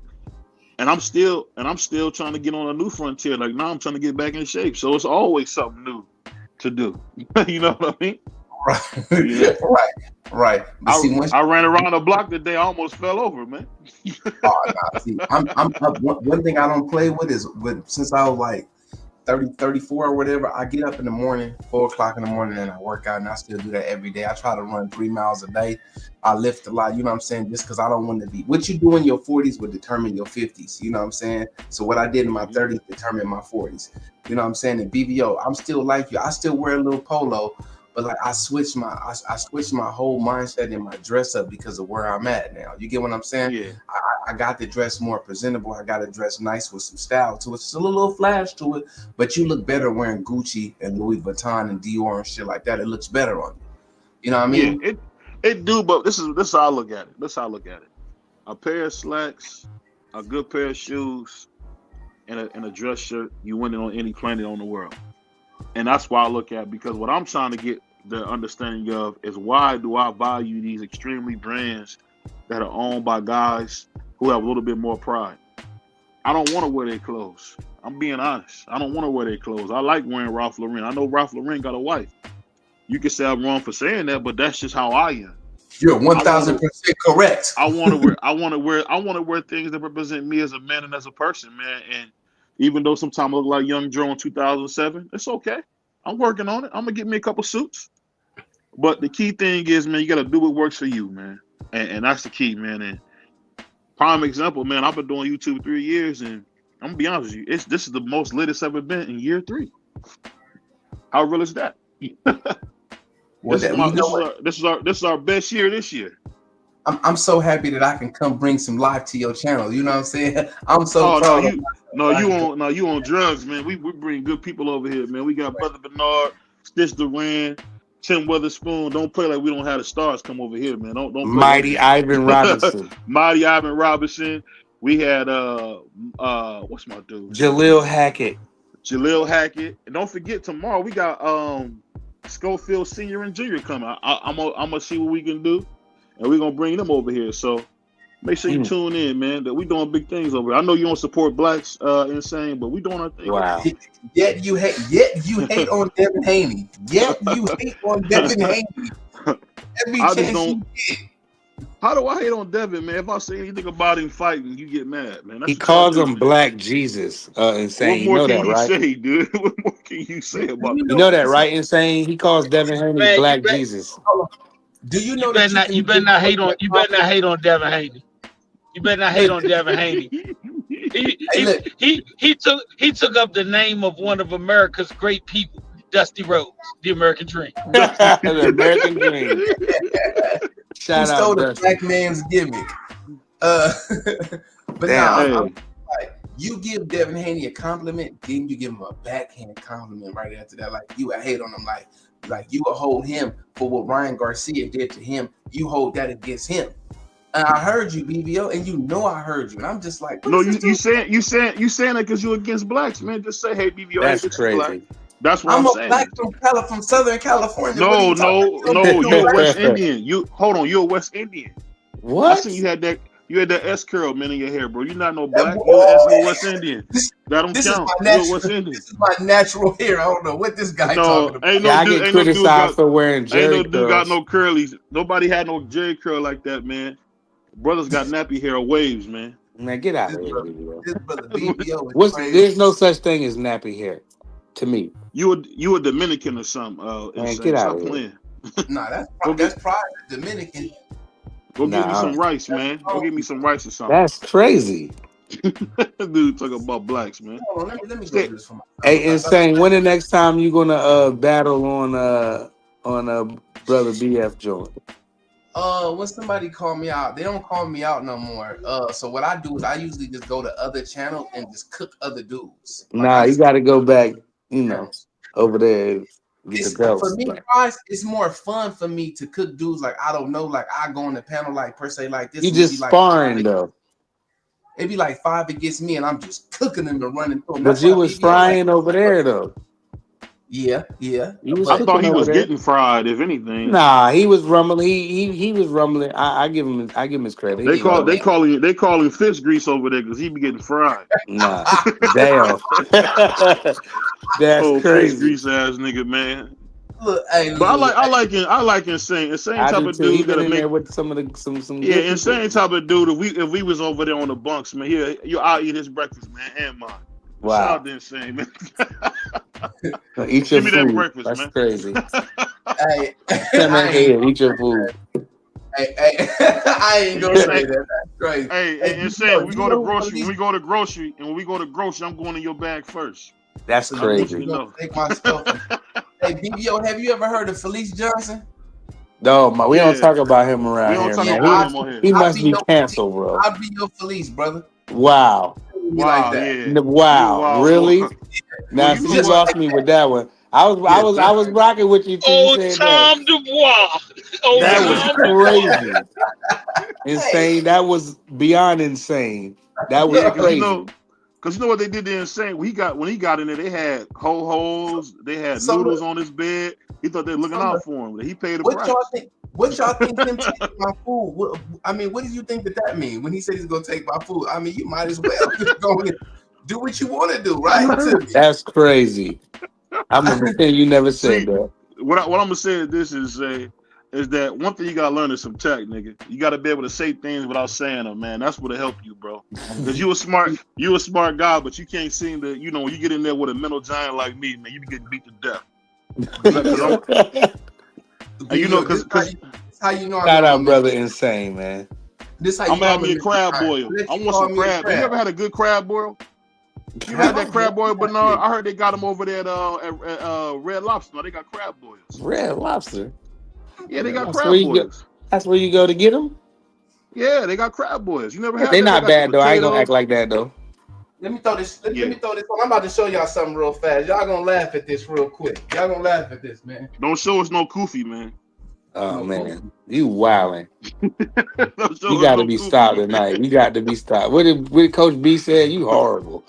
I'm still trying to get on a new frontier. Like now, I'm trying to get back in shape. So it's always something new to do. You know what I mean? Right. Yeah. Right. I ran around the block today. I almost fell over, man. One thing I don't play with is since I was like 30, 34 or whatever, I get up in the morning, 4 o'clock in the morning, and I work out, and I still do that every day. I try to run 3 miles a day. I lift a lot, you know what I'm saying? Just because I don't want to be. What you do in your 40s will determine your 50s, you know what I'm saying? So what I did in my 30s determined my 40s. You know what I'm saying? In BVO, I'm still like you. I still wear a little polo, but like I switched my whole mindset in my dress up because of where I'm at now. You get what I'm saying? Yeah. I got to dress more presentable. I got to dress nice with some style to it. It's a little flash to it, but you look better wearing Gucci and Louis Vuitton and Dior and shit like that. It looks better on you. You know what I mean? Yeah, it do, but this is how I look at it. A pair of slacks, a good pair of shoes, and a dress shirt, you win it on any planet on the world. And that's why I look at it, because what I'm trying to get the understanding of is, why do I value these extremely brands that are owned by guys who have a little bit more pride. I don't want to wear their clothes. I'm being honest. I don't want to wear their clothes. I like wearing Ralph Lauren. I know Ralph Lauren got a wife. You can say I'm wrong for saying that, but that's just how I am. You're 1,000% correct. I want to wear things that represent me as a man and as a person, man. And even though sometimes I look like Young Joe in 2007, it's okay. I'm working on it. I'm gonna get me a couple suits. But the key thing is, man, you gotta do what works for you, man. And that's the key, man. And prime example, man, I've been doing YouTube 3 years, and I'm gonna be honest with you, this is the most lit it's ever been in year 3. How real is that? This is our best year this year. I'm so happy that I can come bring some life to your channel. You know what I'm saying? I'm so proud. You on drugs, man. We bring good people over here, man. We got Brother Bernard, Stitch Duran, Tim Witherspoon. Don't play like we don't have the stars come over here, man. Don't play Mighty Ivan Robinson. Mighty Ivan Robinson. We had what's my dude? Jaleel Hackett. And don't forget tomorrow we got Schofield Senior and Junior coming. I'm gonna see what we can do, and we're gonna bring them over here. So make sure you tune in, man. That we doing big things over here. I know you don't support blacks, insane, but we doing our thing. Wow. Yet you hate on Devin Haney. Yet you hate on Devin Haney. Every chance you get. How do I hate on Devin, man? If I say anything about him fighting, you get mad, man. He calls him Black Jesus. Insane. What more you know can that, right? Say, dude? What more can you say about You know that, right? Insane. He calls Devin Haney Black Jesus. Do you know you better not hate on Devin Haney. You better not hate on Devin Haney. He took up the name of one of America's great people, Dusty Rhodes, the American Dream. The American Dream. Shout out, stole the Dusty. black man's gimmick. But now, you give Devin Haney a compliment, then you give him a backhand compliment right after that. Like you would hate on him, like you would hold him for what Ryan Garcia did to him. You hold that against him. And I heard you, BVO, and you know I heard you. And I'm just like, no, you saying that because you're against blacks, man. Just say, hey, BVO, that's crazy. Black. That's what I'm saying. Black from Southern California. No, you're a West Indian. You're a West Indian. What? I seen you had that S curl, man, in your hair, bro. You're not no black. You're a West Indian. That don't count. You're a West Indian. This is my natural hair. I don't know what this guy talking about. I get criticized for wearing Jerry curls. Dude got no curlies. Nobody had no Jerry curl like that, man. Brothers got nappy hair or waves, man. Man, get out of here, BVO. There's no such thing as nappy hair. To me, you a Dominican or something? Man, get out of here. Nah, that's pride. Dominican. Go give me some rice, man. Go give me some rice or something. That's crazy. Dude, talking about blacks, man. Let me go this for my. Hey, Insane. When the next time you gonna battle on Brother BF joint? When somebody call me out, they don't call me out no more. So what I do is I usually just go to other channel and just cook other dudes. You got to go back, over there. For me, guys, it's more fun for me to cook dudes like I don't know, like I go on the panel like per se like this. You just sparring though. It'd be like 5 against me, and I'm just cooking them and running through them. But you was frying over there though. Yeah. I thought he was getting fried, if anything. Nah, he was rumbling. He was rumbling. I give him his credit. They call him fish grease over there because he be getting fried. Nah, damn. That's crazy. Fish grease ass nigga, man. Look, but I like insane. Insane type of dude. He been in there with some insane type of dude. If we was over there on the bunks, man, I'll eat his breakfast, man, and mine. Wow. Shout out to Insane, man. Eat your Give me food. that breakfast, That's man. crazy. Hey, come in here, eat your food. Hey, I ain't gonna say that. That's crazy. Hey, Insane. When we go to grocery, I'm going in your bag first. That's crazy. Take my stuff. Hey, BVO, have you ever heard of Felice Johnson? No, we don't talk about him around here, man. He must be canceled, bro. I'll be your Felice, brother. Wow. Wow, like wow, really? Now you lost me with that one. I was rocking with you. Tom Dubois. That was crazy. Insane. That was beyond insane. That was crazy. Because you know what they did to Insane? When he got in there, they had ho-hos, they had noodles on his bed. He thought they were looking out for him. He paid the price. What y'all think him taking my food? What do you think that means when he said he's gonna take my food? I mean, you might as well just go and do what you want to do, right? That's crazy. I'm gonna pretend you never said that. What I'm gonna say is that one thing you gotta learn is some tech, nigga. You gotta be able to say things without saying them, man. That's what'll help you, bro. Because you a smart guy, but you can't seem to, when you get in there with a mental giant like me, man, you be getting beat to death. Because how you know. Shout out, brother, insane, man. This how I'm gonna have me a crab boil. I want some crab. You ever had a good crab boil? You had that crab boil, Bernard? I heard they got them over there at Red Lobster. No, they got crab boils. Red Lobster? Yeah, they got crab boils. That's where you go to get them? Yeah, they got crab boils. You never had They not bad, though. I ain't gonna act like that, though. Let me throw this. Let me throw this on. I'm about to show y'all something real fast. Y'all gonna laugh at this real quick. Y'all gonna laugh at this, man. Don't show us no kufi, man. Oh, man. You wildin'. You got to be stopped tonight. You got to be stopped. What did Coach B said? You horrible.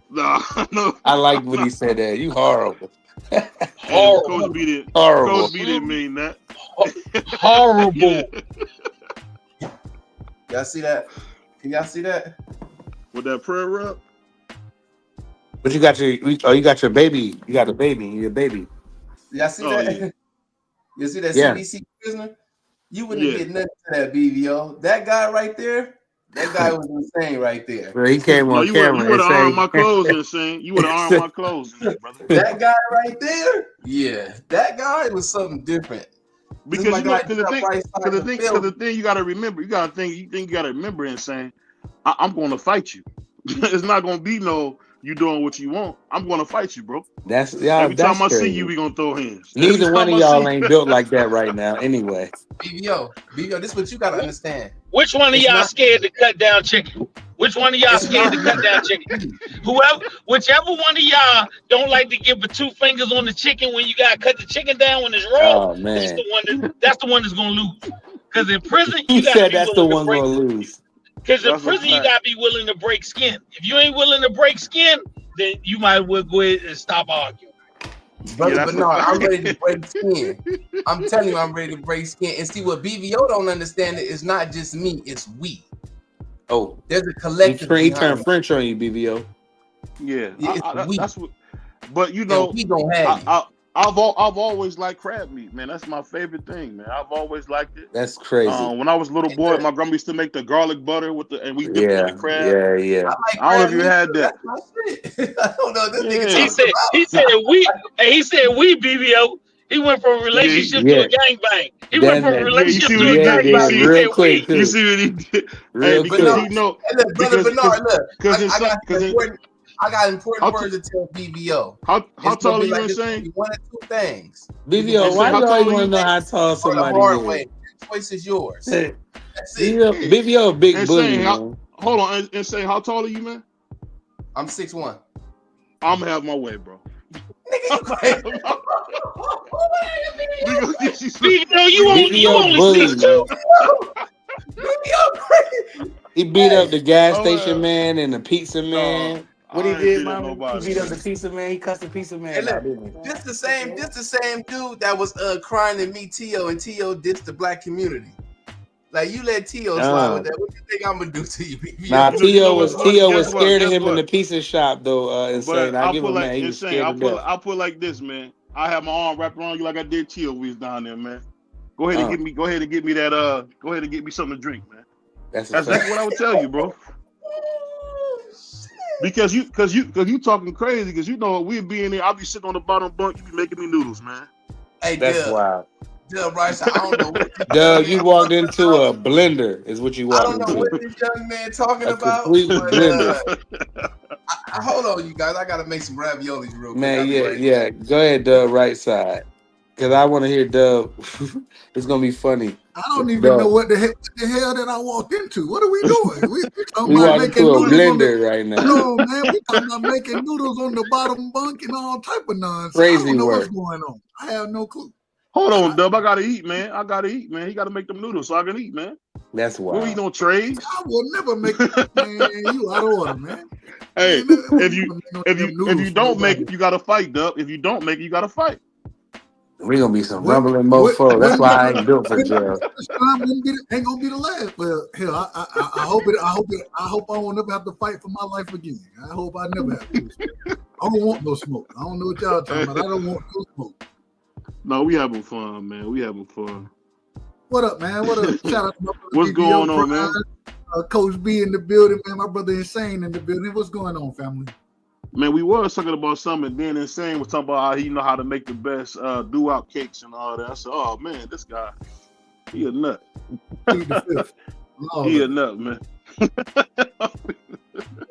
No. I like what he said there. You horrible. Horrible. Coach B didn't mean that. Horrible. Y'all see that? Can y'all see that? With that prayer rub? But you got your baby. You got a baby. Your baby. Y'all see that? Yeah. You see that CDC prisoner? You wouldn't get nothing to that BVO. That guy right there, that guy was insane right there. Well, he came on camera. You would have armed my clothes, insane. You would have armed my clothes, brother. That guy right there, yeah, that guy was something different. Because the thing you got to remember, you got to remember, insane. I'm going to fight you. It's not going to be no. You doing what you want. I'm gonna fight you, bro. Every time I see you, we gonna throw hands. Neither one of y'all ain't built like that right now. Anyway, BVO, this is what you gotta understand. Which one of y'all scared to cut down chicken? Which one of y'all scared to cut down chicken? Whichever one of y'all don't like to give the 2 fingers on the chicken when you gotta cut the chicken down when it's raw. Oh man, that's the one that's gonna lose. Because in prison, you said that's the one gonna lose. Because in prison, you gotta be willing to break skin. If you ain't willing to break skin, then you might well go ahead and stop arguing. Brother Bernard, I'm ready to break skin. I'm telling you, I'm ready to break skin. And see, what BVO don't understand it is not just me, it's we. Oh, there's a collective. He turned French on you, BVO. Yeah, we. That's what. But we gonna have I've always liked crab meat, man. That's my favorite thing, man. I've always liked it. That's crazy. When I was a little boy, my grandma used to make the garlic butter and we dipped it in the crab. Yeah. I don't know if you had that. I don't know. This nigga he said we BVO. He went from a relationship to a gangbang. He went from a relationship to a gangbang. Real quick, you see what he did? Real quick. Brother Bernard, look. I got important words to tell BVO. How tall are you, insane? One or two things. BVO, why do you want to know how tall somebody is? The choice is yours. That's it. BVO, big bully. Hold on, insane. How tall are you, man? I'm 6'1". I'm gonna have my way, bro. You only 6'2". He beat up the gas station man and the pizza man. What he did, man? He beat up the pizza man. He cussed the pizza man. This the same dude that was crying to meet T.O. and T.O. dissed the black community. Like, you let T.O. slide with that. What do you think I'm gonna do to you, BVO? Nah, T.O. was scared of him in the pizza shop though. Insane. I give him that. He was scared to death. I'll put like this, man. I have my arm wrapped around you like I did T.O. when we was down there, man. Go ahead and get me that. Go ahead and get me something to drink, man. That's exactly what I would tell you, bro. Because you talking crazy. Because you know we'd be in there. I'll be sitting on the bottom bunk. You be making me noodles, man. Hey, that's wild. Doug Rice, I don't know what Doug, you walked into a blender, is what you walked into. I don't know what this young man talking about. Complete blender. Hold on, you guys. I gotta make some raviolis real quick. Man, yeah. Go ahead, Doug, right side. Because I want to hear Doug. It's gonna be funny. I don't even know what the hell that I walked into. What are we doing? We walked into a blender right now. No, man, we talking about making noodles on the bottom bunk and all type of nonsense. Crazy I don't know work. what's going on. I have no clue. Hold on, Dub. I gotta eat, man. He gotta make them noodles so I can eat, man. That's wild. We'll eat on trays. I will never make man. You out of order, man. Hey, if you don't make it, you gotta fight, Dub. If you don't make it, you gotta fight. We gonna be some What, rumbling mofo. That's when, why I ain't built for jail. this time ain't gonna be the last. Well, hell, I hope it. I hope I won't never have to fight for my life again. I hope I never have to. I don't want no smoke. I don't know what y'all talking about. I don't want no smoke. No, we having fun, man. We having fun. What up, man? What up? Shout out to my brother What's BVO going on, man? Coach B in the building, man. My brother Insane in the building. What's going on, family? Man, we was talking about something, and then Insane was talking about how he know how to make the best doo-wop cakes and all that. I said, oh, man, this guy, he a nut. He a nut, man. I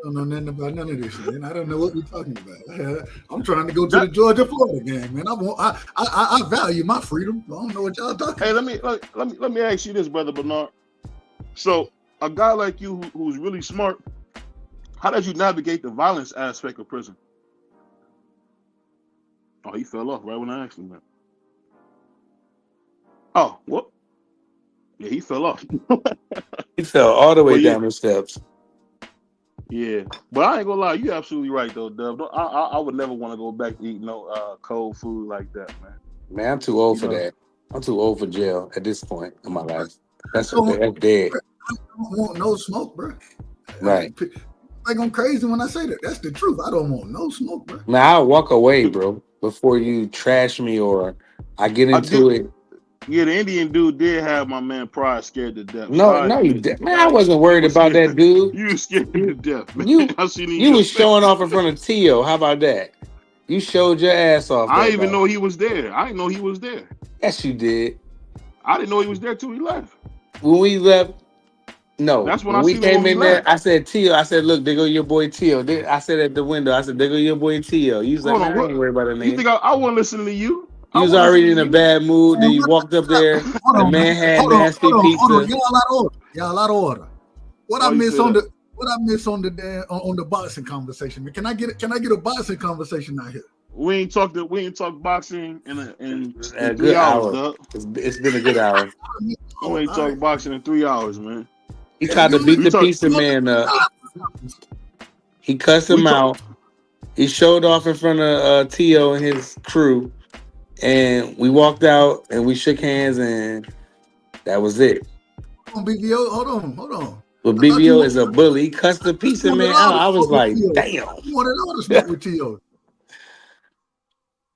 don't know nothing about none of this shit, man. I don't know what we're talking about. I'm trying to go to the Georgia-Florida game, man. I value my freedom. I don't know what y'all talking Hey, about. let me ask you this, Brother Bernard. So, a guy like you who's really smart, how did you navigate the violence aspect of prison? Oh, he fell off right when I asked him that. Oh, what? Yeah, he fell off. He fell all the way But yeah. down the steps. Yeah, but I ain't gonna lie, you're absolutely right though, Dub. I would never want to go back to eat no cold food like that, man. Man, I'm too old for that. I'm too old for jail at this point in my life. That's dead. I don't want no smoke, bro. Right. Like I'm crazy when I say that. That's the truth. I don't want no smoke, bro. Man, I'll walk away, bro, before you trash me or I get into it. Yeah, the Indian dude did have my man Pride scared to death. No, you did. Man, I wasn't worried about that dude. You scared to death, man. You was showing off in front of Tio. How about that? You showed your ass off. I didn't even know he was there. I didn't know he was there. Yes, you did. I didn't know he was there till he left. When we left, no. That's when I we came in there. left. I said, Tio. I said, look, there go your boy Tio. I said at the window, I said, there go your boy Tio. You was like, man, I ain't worried about that nigga. You think I wasn't listening to you? You was already in a bad mood. Then you walked up there. The man had nasty pizza. Hold on. Y'all out of order. What I miss on the boxing conversation? Man, can I get a boxing conversation out here? We ain't talked boxing in 3 hours, Doug. It's been a good hour. We ain't talked boxing in 3 hours, man. He tried to beat the pizza man up. He cussed him out. He showed off in front of Tio and his crew. And we walked out and we shook hands and that was it. BVO, hold on. But BVO is a bully. He cussed the pizza man out. I was like, damn. You wanted all the smoke with Tio.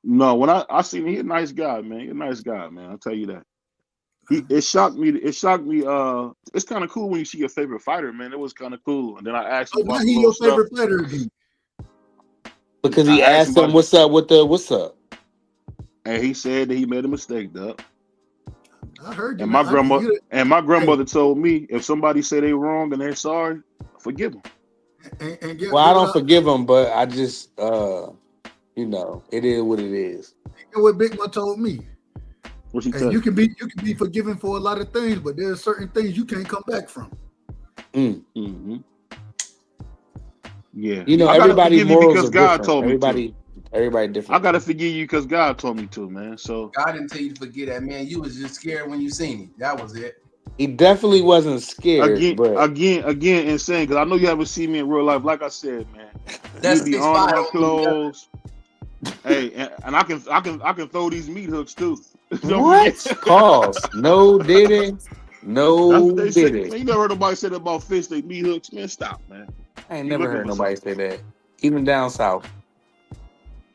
No, when I seen him, he a nice guy, man. He a nice guy, man. I'll tell you that. It shocked me. It's kind of cool when you see your favorite fighter, man. It was kind of cool. And then I asked him, why he your favorite fighter again? Because he asked him, what's up with the what's up? And he said that he made a mistake, Doug. I heard you. And my grandmother told me if somebody say they wrong and they're sorry, forgive them. Well, I don't forgive them, but I just, it is what it is. And what Big Ma told me. What she you can be forgiven for a lot of things, but there's certain things you can't come back from. Mm-hmm. Yeah. Everybody morals because are God different. told me Everybody different. I gotta forgive you because God told me to, man. So God didn't tell you to forget that, man. You was just scared when you seen him. That was it. He definitely wasn't scared. Again, insane. Because I know you haven't seen me in real life. Like I said, man, you be on my clothes. Hey, and I can throw these meat hooks too. What? Pause. No, didn't. No, didn't. You never heard nobody say that about fish. They meat hooks, man. Stop, man. I ain't never heard nobody say that, even down south.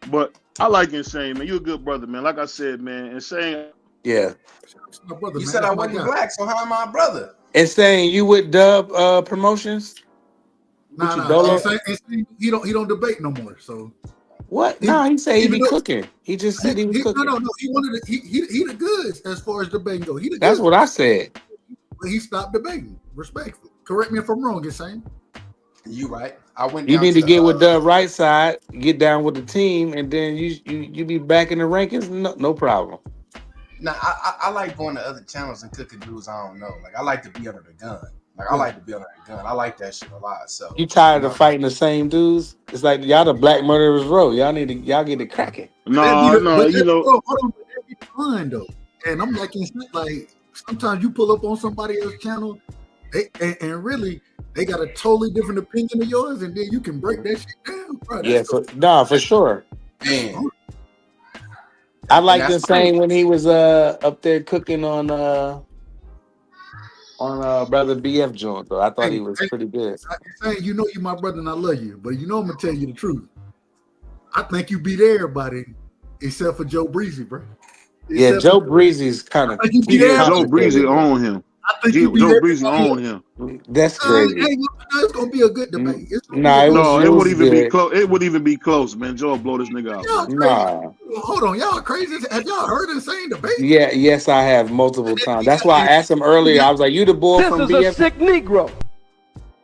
But I like Insane, man. You a good brother, man. Like I said, man, Insane. Yeah. You said I wasn't black, so how am I a brother? Insane, you with Dub Promotions? Nah. Insane, he don't debate no more. So what? No, he said he be cooking. He just said he was cooking. No. He wanted to. He the goods as far as debating go. That's what I said. But he stopped debating. Respectful. Correct me if I'm wrong, Insane. You right. I went. You need to get with the right side, get down with the team, and then you be back in the rankings. No problem. Nah, I like going to other channels and cooking dudes. I don't know. Like I like to be under the gun. I like to be under the gun. I like that shit a lot. So you tired of fighting the same dudes? It's like y'all the Black Murderers Row. Y'all get it cracking. No, that'd be fun though. And I'm like sometimes you pull up on somebody else's channel, and really. They got a totally different opinion of yours, and then you can break that shit down. Bro, for sure. Man. I And liked that's the same when he was up there cooking on brother BF joint though. I thought Hey, he was hey, pretty good. saying you know you my brother and I love you, but you know I'm gonna tell you the truth. I think you beat everybody except for Joe Breezy, bro. Yeah, Except for, Joe Breezy's kind I of think you beat too Yeah, Joe everybody. Breezy complicated. own him. I think you beat Joe Breezy everybody own else. him. That's crazy. It's gonna be a good debate. It's gonna be a Nah, good No, it it was wouldn't even be good. close. It wouldn't even be close, man. Joe blow this nigga out, Y'all man. crazy. Nah. Hold on, y'all crazy. Have y'all heard Insane debate? Yeah, yes, I have multiple times. That's why I asked him earlier. I was like, "You the boy This from is a BF?" sick Negro.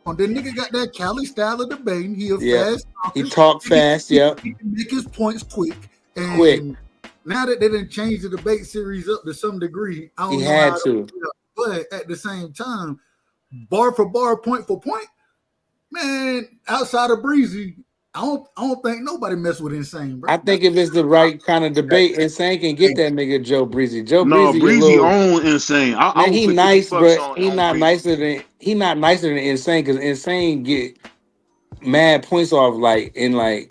The nigga got that Cali style of debating. He a Yeah, fast he talker. talked fast. Yep, He can make his points quick. quick. And now that they didn't change the debate series up to some degree, I He don't know how had to to. but at the same time, bar for bar, point for point, man, outside of Breezy, I don't think nobody mess with Insane, bro. I think if it's the right kind of debate, Insane can get that nigga Joe Breezy. Joe No, Breezy a Breezy little own Insane. I man. will He put 50 nice, bucks but on Breezy. he not nicer than Insane because Insane get mad points off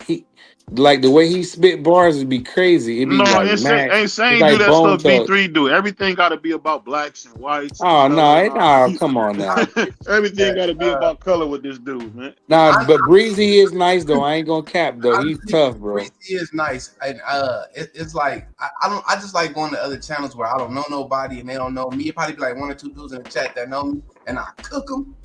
he like the way he spit bars would be crazy. It'd be No, like mad. It's Insane do like that bone stuff thugs. B3 do. Everything got to be about blacks and whites and Oh color. no, Nah. no, come on now. Everything got to be about color with this dude, man. Nah, but Breezy is nice though. I ain't gonna cap though. I He's think tough, bro. Breezy is nice, and it's like I just like going to other channels where I don't know nobody and they don't know me. It probably be like one or two dudes in the chat that know me, and I cook them.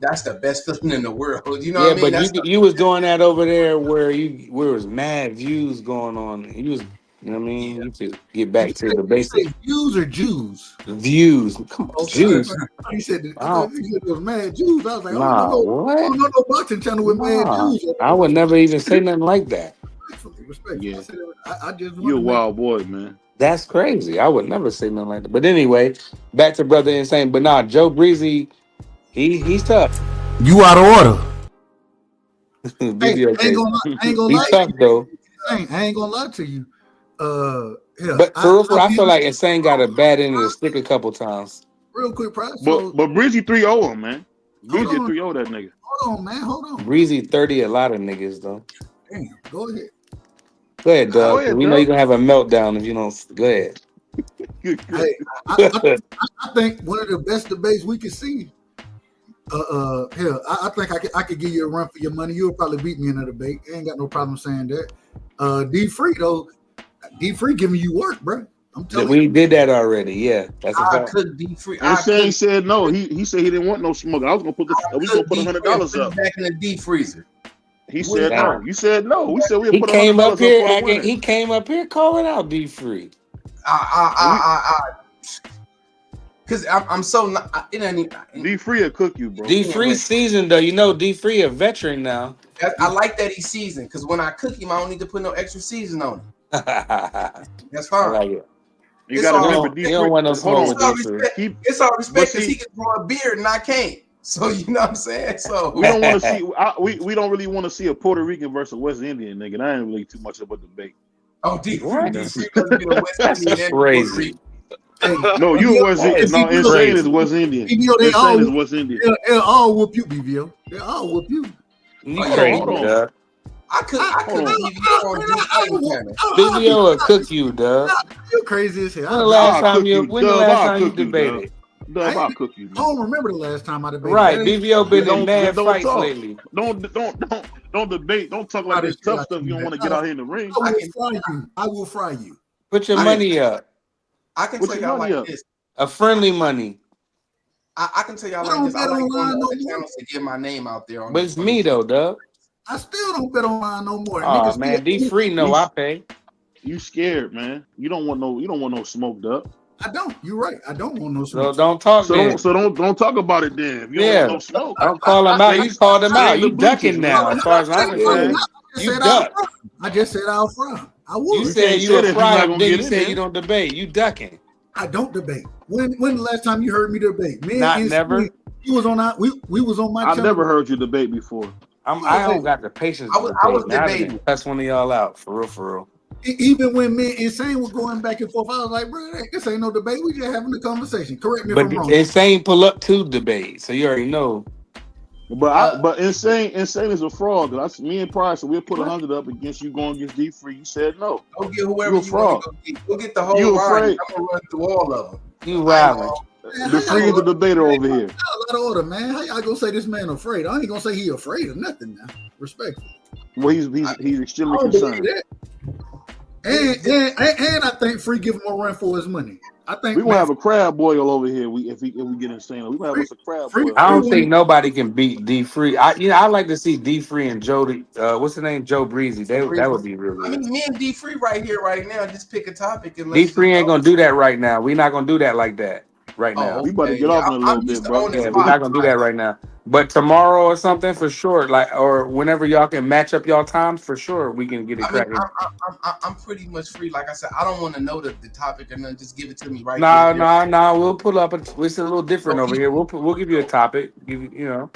That's the best feeling in the world. You know Yeah, what I mean? but That's you was doing that over there where was mad views going on. You was, you know what I mean? You could get back to the You basics. say Jews or Jews? Views. Come on, Okay, Jews. he said I Wow. thought he said it was mad Jews. I was like, Nah, I what? don't know no boxing channel with mad Nah, Jews. I would never even say nothing like that. Respectfully. Yeah, I said I just you wanted a to make wild boy, man. That's crazy. I would never say nothing like that. But anyway, back to Brother Insane. But nah, Joe Breezy, he's tough. you out of order. Hey, BVO I ain't gonna he's lie to tough you. though. I ain't gonna lie to you. Yeah, But for real, I be feel like Insane got a bad end of the stick a couple times. real quick, price. But So Breezy 3-0 him, man. hold Breezy on, 3-0 that nigga. hold on, man, hold on. Breezy 30 a lot of niggas though. Damn, go ahead. Go ahead, Go Doug. ahead, We know you're Doug. gonna have a meltdown if you don't. Go ahead. Hey, I think one of the best debates we could see. Hell, I think I could give you a run for your money. You'll probably beat me in a debate. I ain't got no problem saying that. D Free though, D Free giving you work, bro. I'm telling We you. did that already. Yeah, that's a I fact. could be free. Insane said no. He said he didn't want no smoke. I was gonna put we was gonna put $100 up. back in the deep freezer. He said no. You said no. We said we'd He put came up $100 up here for the acting. winner. He came up here calling out D Free. Because I'm so not. It ain't D Free will cook you, bro. D Free seasoned though. You know D Free a veteran now. I like that he's seasoned because when I cook him, I don't need to put no extra season on him. That's fine. I like it. You gotta remember D You Free. don't want no Hold smoke on. with D Free. It's all respect because he can grow a beard and I can't. So you know what I'm saying. So We don't want to see. We don't really want to see a Puerto Rican versus West Indian nigga. That ain't really too much of a debate. Oh, D Free What? must be a West That's Indian and crazy. Puerto Rican. No, you West Indian. No, Insane is West Indian. Insane is West Indian. They'll all whoop you, BVO. They'll all whoop you. You crazy, Doug. I could BVO on D channel. BVO will cook you, Doug. You crazy as hell. When the last time you debated? Dub, I'll cook you. I don't remember the last time I debated. Right, BVO been in mad Don't fights talk. lately. Don't debate. Don't talk like this tough stuff. You don't want to get out here in the ring. I will fry you. I will fry you. Put your money up. I can tell y'all like this. A friendly money. I can tell y'all like this. I like going to other channels to get my name out there. But it's me though, Doug. I still don't bet online no more. Oh man, D Free no, I pay. You scared, man. You don't want no smoked up. I don't. You're right. I don't want no So smoke. don't talk then. So don't talk about it then. If you don't want no smoke. Don't call him out. You called him out. You ducking now, as far as I'm concerned. You duck. I just said I'll fry. I would. You said you a fry, then you said you don't debate. You ducking. I don't debate. When the last time you heard me debate? Not never. He was on we was on my channel. I never heard you debate before. I don't got the patience to debate. I was debating. Cuss one of y'all out, for real. Even when me and Insane was going back and forth, I was like, bro, this ain't no debate. We just having a conversation. Correct me if I'm wrong. Insane pull up to debate, so you already know. But insane is a fraud. Me and Price, so we'll put 100 up against you going against D Free. You said no. Go get whoever you you want to go get. Go get the whole you line. afraid? I'm gonna run through all of them. You wildin'. The Free is the debater over here. Out of order, man. How y'all gonna say this man afraid? I ain't gonna say he afraid of nothing now. Respect. Well, he's extremely concerned. And I think Free give him a run for his money. I think we gonna have a crab boil over here. If we get insane, we gonna have us a crab boil. I don't think nobody can beat D Free. I like to see D Free and Jody. What's the name? Joe Breezy. That would be really good. I mean, me and D Free right here, right now. Just pick a topic and D Free ain't gonna do that right now. We're not gonna do that like that right now. We about to get off in a little bit, bro. Yeah, we're not gonna do that right now. But tomorrow or something for sure, or whenever y'all can match up y'all times for sure, we can get it cracking. I'm pretty much free. Like I said, I don't want to know the topic and then just give it to me right Nah. We'll pull up. It's a little different over here. We'll give you a topic. No,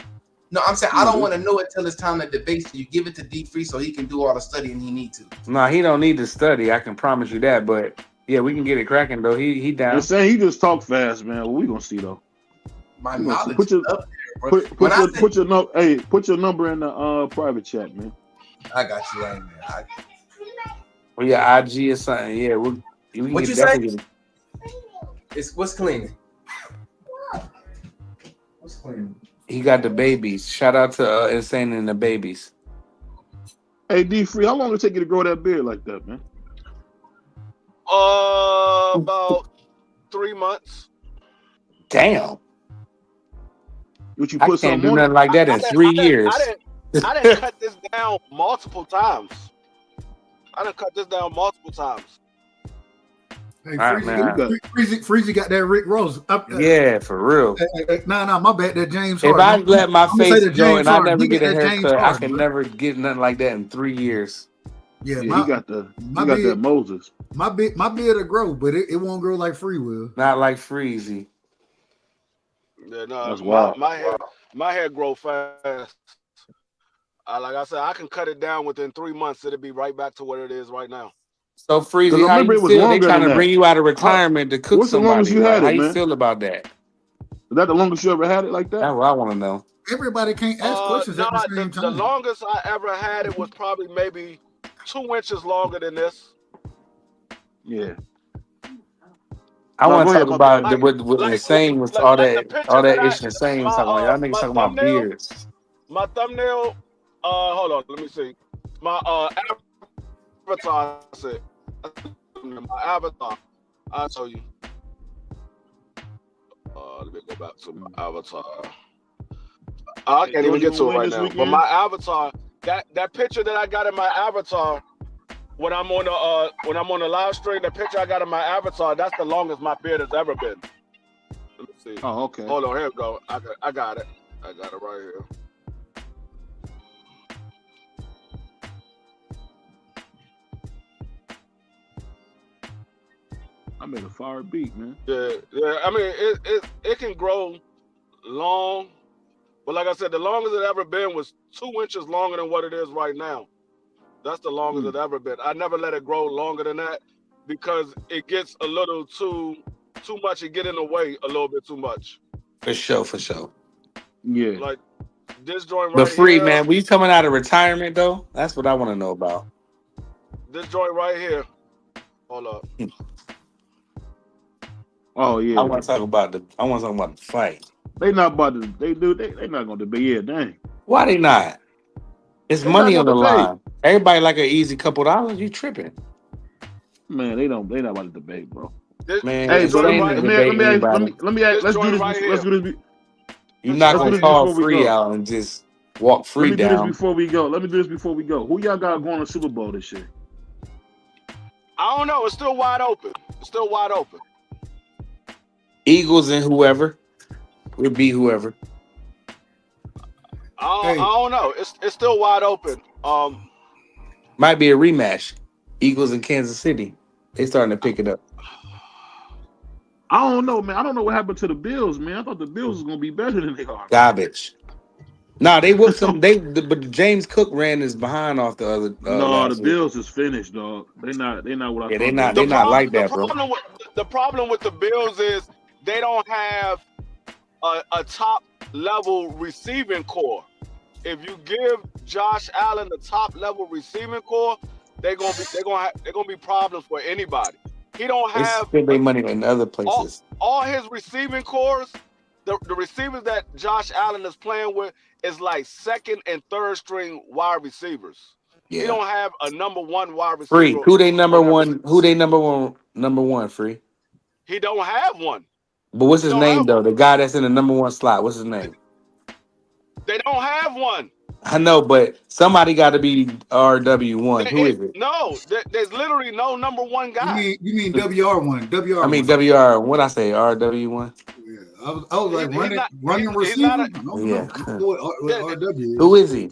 I'm saying I don't want to know it till it's time to debate. So you give it to D Free so he can do all the studying he needs to. Nah, he don't need to study. I can promise you that. But yeah, we can get it cracking though. He down. They're saying he just talk fast, man. Well, we gonna see though. My knowledge is up there, bro. Put your number in the private chat, man. I got you right there. Well, yeah, IG or something. Yeah, we what you say? It's what's cleaning. What's cleaning? He got the babies. Shout out to Insane and the babies. Hey, D Free, how long did it take you to grow that beard like that, man? About 3 months. Damn. What you I put can't do nothing like that in 3 years. I didn't cut this down multiple times. Hey, right, Freezy got that Rick Ross. Yeah, for real. Nah, my bad. That James If Harden. I let my face go and I Harden. never get a haircut, I Harden, can never get nothing like that in 3 years. Yeah, he got that Moses. My beard will grow, but it won't grow like Free will. Not like Freezy. Yeah, no, that's wild. My hair grow fast. Like I said, I can cut it down within 3 months. It'll be right back to what it is right now. So Freezy, how you feel? They trying to bring you out of retirement to cook what's somebody. The longest you had how it, you man? feel about that? Is that the longest you ever had it like that? That's what I want to know. Everybody can't ask questions at the same time. The longest I ever had it was probably maybe 2 inches longer than this. Yeah. I want to talk about what Insane was all that ish Insane was talking about. Y'all niggas talking about beards. My thumbnail, hold on, let me see. My avatar, I said. My avatar, I'll tell you. Let me go back to my avatar. I can't even get to it right now. But my avatar, that picture that I got in my avatar, when I'm on the live stream, the picture I got in my avatar, that's the longest my beard has ever been. Let me see. Oh, okay. Hold on, here we go. I got it. I got it right here. I made a fire beat, man. Yeah. I mean, it can grow long, but like I said, the longest it ever been was 2 inches longer than what it is right now. That's the longest it ever been. I never let it grow longer than that because it gets a little too much. It get in the way a little bit too much. For sure. Yeah. Like this joint right But Free, here, man, we coming out of retirement though? That's what I want to know about. This joint right here. Hold up. Oh yeah. I want to talk about the fight. They not about to. They not gonna debate. Yeah, dang. Why they not? It's money on the line. Everybody like an easy couple dollars. You tripping? Man, they not about to debate, bro. Man, hey, bro, let me ask. Let's do this. Let's do this. You're not gonna call Free out and just walk Free down. Let me do this before we go. Who y'all got going to Super Bowl this year? I don't know. It's still wide open. Eagles and whoever. We'll beat whoever. I don't know. It's still wide open. Might be a rematch. Eagles and Kansas City. They starting to pick it up. I don't know, man. I don't know what happened to the Bills, man. I thought the Bills was gonna be better than they are. Garbage. No, they whooped some. But James Cook ran his behind off the other. No, the Bills is finished, dog. They not what I. Yeah, they're not like that, bro. The problem with the Bills is they don't have a top level receiving core. If you give Josh Allen the top level receiving core, they're gonna be problems for anybody. He don't They have spend their money in other places. all his receiving cores. The receivers that Josh Allen is playing with is like second and third string wide receivers. Yeah. He don't have a number one wide receiver. Free. Who they number one? Who they number one? Free. He don't have one. But what's his name though? The guy that's in the number one slot. What's his name? They don't have one. I know, but somebody got to be RW1. Who is it? No, there's literally no number one guy. You mean WR1? WR1. I mean WR. What I say? RW1 Yeah, I was like running receiver. Yeah. RW. Who is he?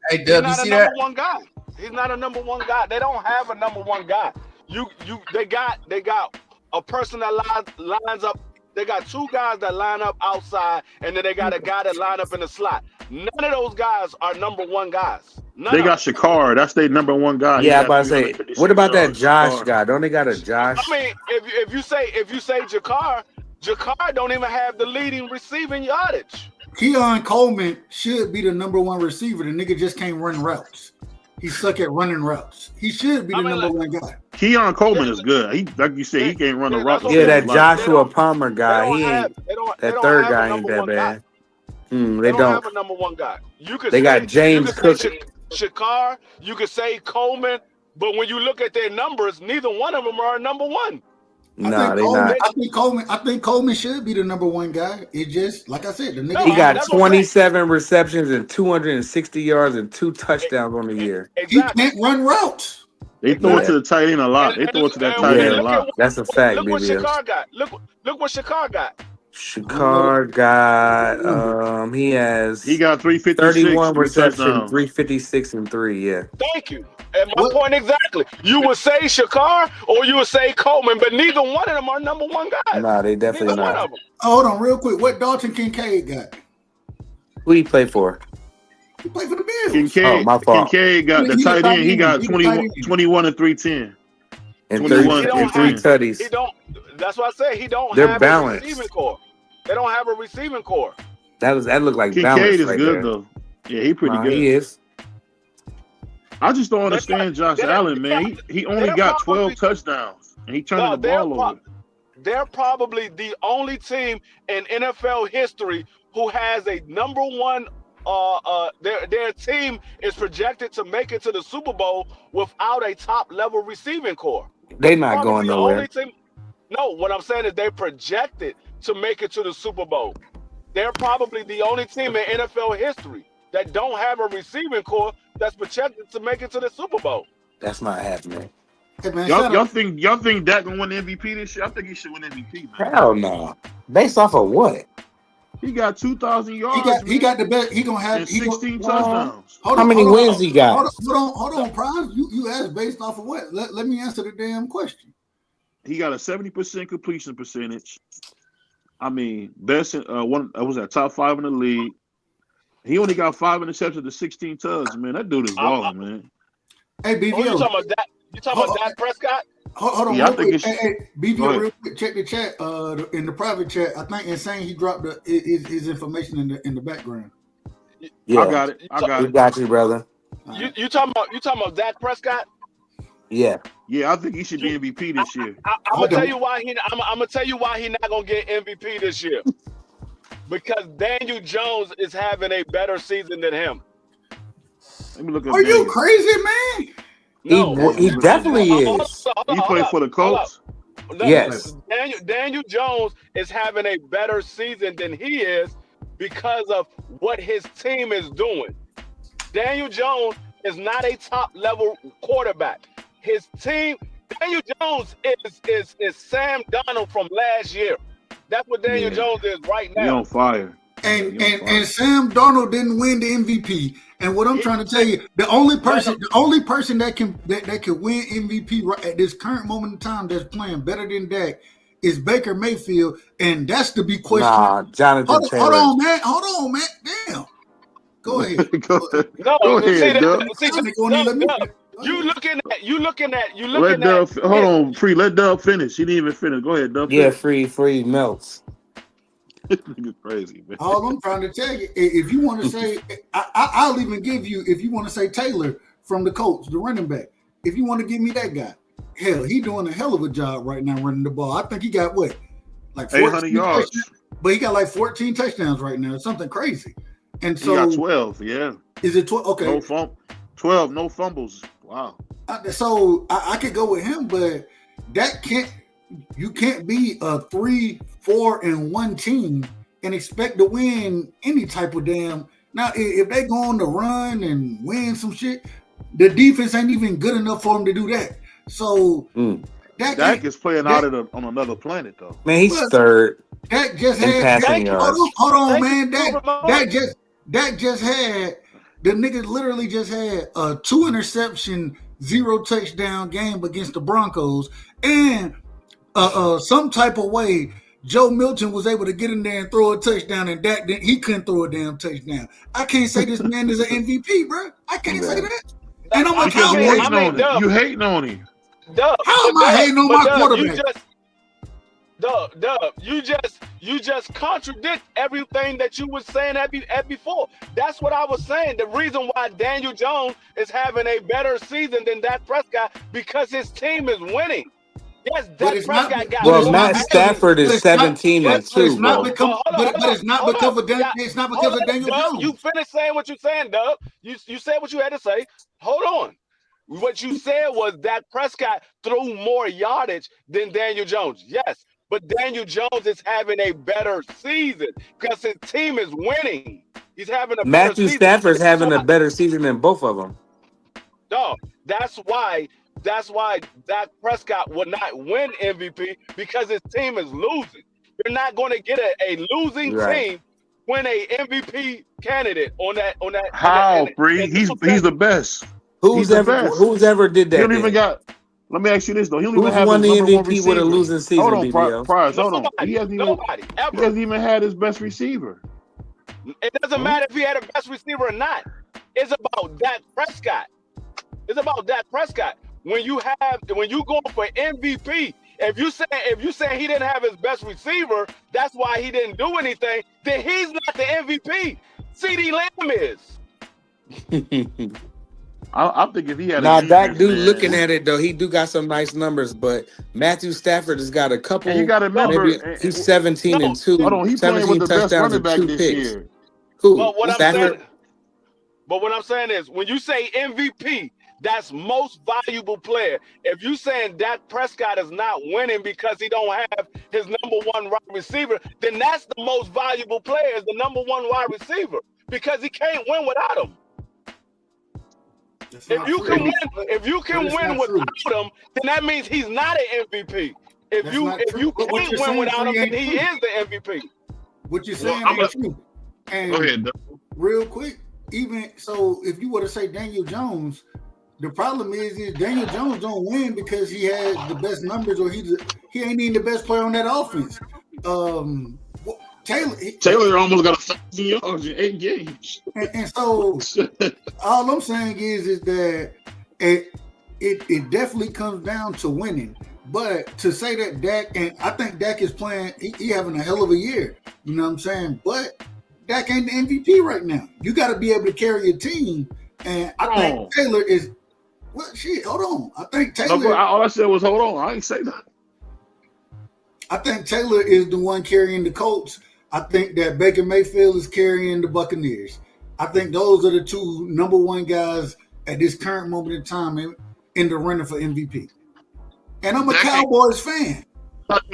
Hey, He's Dub, you not a see number that? one guy. He's not a number one guy. They don't have a number one guy. They got a person that lines up. They got two guys that line up outside, and then they got a guy that line up in the slot. None of those guys are number one guys. They got Shakar. That's their number one guy. Yeah, I'm about to say. What about that Josh guy? Don't they got a Josh? I mean, if you say Jakar don't even have the leading receiving yardage. Keon Coleman should be the number one receiver. The nigga just can't run routes. He suck at running routes. He should be the number one guy. Keon Coleman is good. He, like you said, he can't run a route. Yeah, that Joshua Palmer guy. He ain't. That third guy ain't that bad. They don't have a number one guy. They got James Cook. Shakar. You could say Coleman, but when you look at their numbers, neither one of them are number one. No, they not. I think Coleman should be the number one guy. It just, like I said, the nigga. He got 27 receptions and 260 yards and 2 touchdowns on the year. He can't run routes. They throw it to the tight end a lot. They throw it to that tight end a lot. That's a fact, Look what BVO. Shakar got. Look what Shakar got. Shakar got he got 356, 31 receptions, touchdowns. 356 and 3. Yeah. Thank you. And my point exactly. You would say Shakar or you would say Coleman, but neither one of them are number one guys. Nah, they definitely Neither one not. of them. Hold on, real quick. What Dalton Kincaid got? Who he play for? He played for the Bills. Kincaid, my fault. Kincaid got the tight end. He got 21 and 310. And 21 and 3 tutties. He don't. That's what I said. He don't They're have balanced. a receiving core. They don't have a receiving core. That looked like Kincaid balance is right good there. though. Yeah, he pretty good. He is. I just don't understand Josh Allen, man. He only got 12 touchdowns, and he turned the ball over. They're probably the only team in NFL history who has a number one. Their team is projected to make it to the Super Bowl without a top level receiving core. They not Probably going the nowhere. only team. No, what I'm saying is they're projected to make it to the Super Bowl. They're probably the only team in NFL history that don't have a receiving core that's projected to make it to the Super Bowl. That's not happening. Hey, man, Y'all think Dak gonna win the MVP this year? I think he should win MVP, man. Hell no. Based off of what? He got 2,000 yards. He got the best. He gonna have 16 touchdowns. How many wins he got? Hold on, Prime. You asked based off of what? Let me answer the damn question. He got a 70% completion percentage. I mean, best one. I was at top 5 in the league. He only got 5 interceptions to 16 tugs. Man, that dude is balling, man. Hey, BVO. Oh, you talking about that? You talking about Dak Prescott? Hold on, Yeah, I real think quick. Hey, BVO, real quick. Check the chat. In the private chat, I think Insane he dropped his information in the background. Yeah, I got it. We got you, brother. You talking about Dak Prescott? Yeah. Yeah, I think he should be MVP this year. I'm gonna tell you why I'm gonna tell you why he's not gonna get MVP this year. Because Daniel Jones is having a better season than him. Let me look at Are you crazy, man? No, He definitely is. He played for the Colts. No, Yes. Daniel Jones is having a better season than he is because of what his team is doing. Daniel Jones is not a top level quarterback. His team, Daniel Jones is Sam Darnold from last year. That's what Daniel Jones is right now. He on fire. And Sam Darnold didn't win the MVP. And what I'm trying to tell you, the only person that can win MVP right at this current moment in time that's playing better than Dak is Baker Mayfield, and that's the big question. Nah, Jonathan Taylor. Hold on, man. Damn. Go ahead. Go ahead, Dub. You looking at. Hold on, Free. Let Dub finish. He didn't even finish. Go ahead, Dub. Yeah, free melts. Nigga crazy, man. All I'm trying to tell you, if you want to say, I'll even give you, if you want to say Taylor from the Colts, the running back. If you want to give me that guy, hell, he doing a hell of a job right now running the ball. I think he got what, like 800 yards, but he got like 14 touchdowns right now, something crazy. And so he got 12. Yeah, is it 12? Okay, 12, no fumbles. Wow. So I could go with him, but you can't be a 3-4-1 team and expect to win any type of damn. Now, if they go on the run and win some shit, the defense ain't even good enough for them to do that. So Dak is playing out on another planet, though. Man, he's third. Dak just in had. passing yards. Hold on, man. Dak just had. The nigga literally just had a 2 interception, 0 touchdown game against the Broncos, and some type of way Joe Milton was able to get in there and throw a touchdown, and Dak he couldn't throw a damn touchdown. I can't say this man is an MVP, bro. I can't say that. And I'm a Cowboy. You hating on him. How am I hating on my quarterback? You just contradict everything that you were saying at before. That's what I was saying. The reason why Daniel Jones is having a better season than Dak Prescott because his team is winning. Yes, Dak Prescott got. Well, Matt Stafford is 17-2. But it's not because of Daniel Jones. You finished saying what you're saying, Dub. You said what you had to say. Hold on. What you said was Dak Prescott threw more yardage than Daniel Jones. Yes, but Daniel Jones is having a better season because his team is winning. He's having a Matthew better season. Stafford's having a better season than both of them. No, that's why Dak Prescott will not win MVP because his team is losing. You're not going to get a losing team win a MVP candidate on that. How, Bree? He's the best. Who's ever did that? He don't even got. Let me ask you this though. He don't even have won his the number one MVP receiver. with a losing season? Hold on, BVO. Price. Hold on. He hasn't even had his best receiver. It doesn't matter if he had a best receiver or not. It's about Dak Prescott. It's about Dak Prescott. When you go for MVP, if you say he didn't have his best receiver, that's why he didn't do anything. Then he's not the MVP. CeeDee Lamb is. I think if he had that dude looking at it though, he do got some nice numbers, but Matthew Stafford has got a couple. And you got to remember, he's 17-2. Hold on, he's playing with the best running back this year. Who? But what I'm saying is, when you say MVP, that's most valuable player. If you saying Dak Prescott is not winning because he don't have his number one wide receiver, then that's the most valuable player, is the number one wide receiver, because he can't win without him. If you can win without him, then that means he's not an MVP. If you can't win without him, then he is the MVP. What you're saying is true. And go ahead, real quick, even so, if you were to say Daniel Jones, the problem is Daniel Jones don't win because he has the best numbers, or he ain't even the best player on that offense. Taylor almost got 1,000 yards in 8 games. And so all I'm saying is that it definitely comes down to winning. But to say that Dak, and I think Dak is playing, he having a hell of a year. You know what I'm saying? But Dak ain't the MVP right now. You got to be able to carry a team. And I think Taylor is, well, shit, hold on. I think Taylor. No, all I said was hold on. I ain't say that. I think Taylor is the one carrying the Colts. I think that Baker Mayfield is carrying the Buccaneers. I think those are the two number one guys at this current moment in time in the running for MVP. And I'm a Cowboys fan.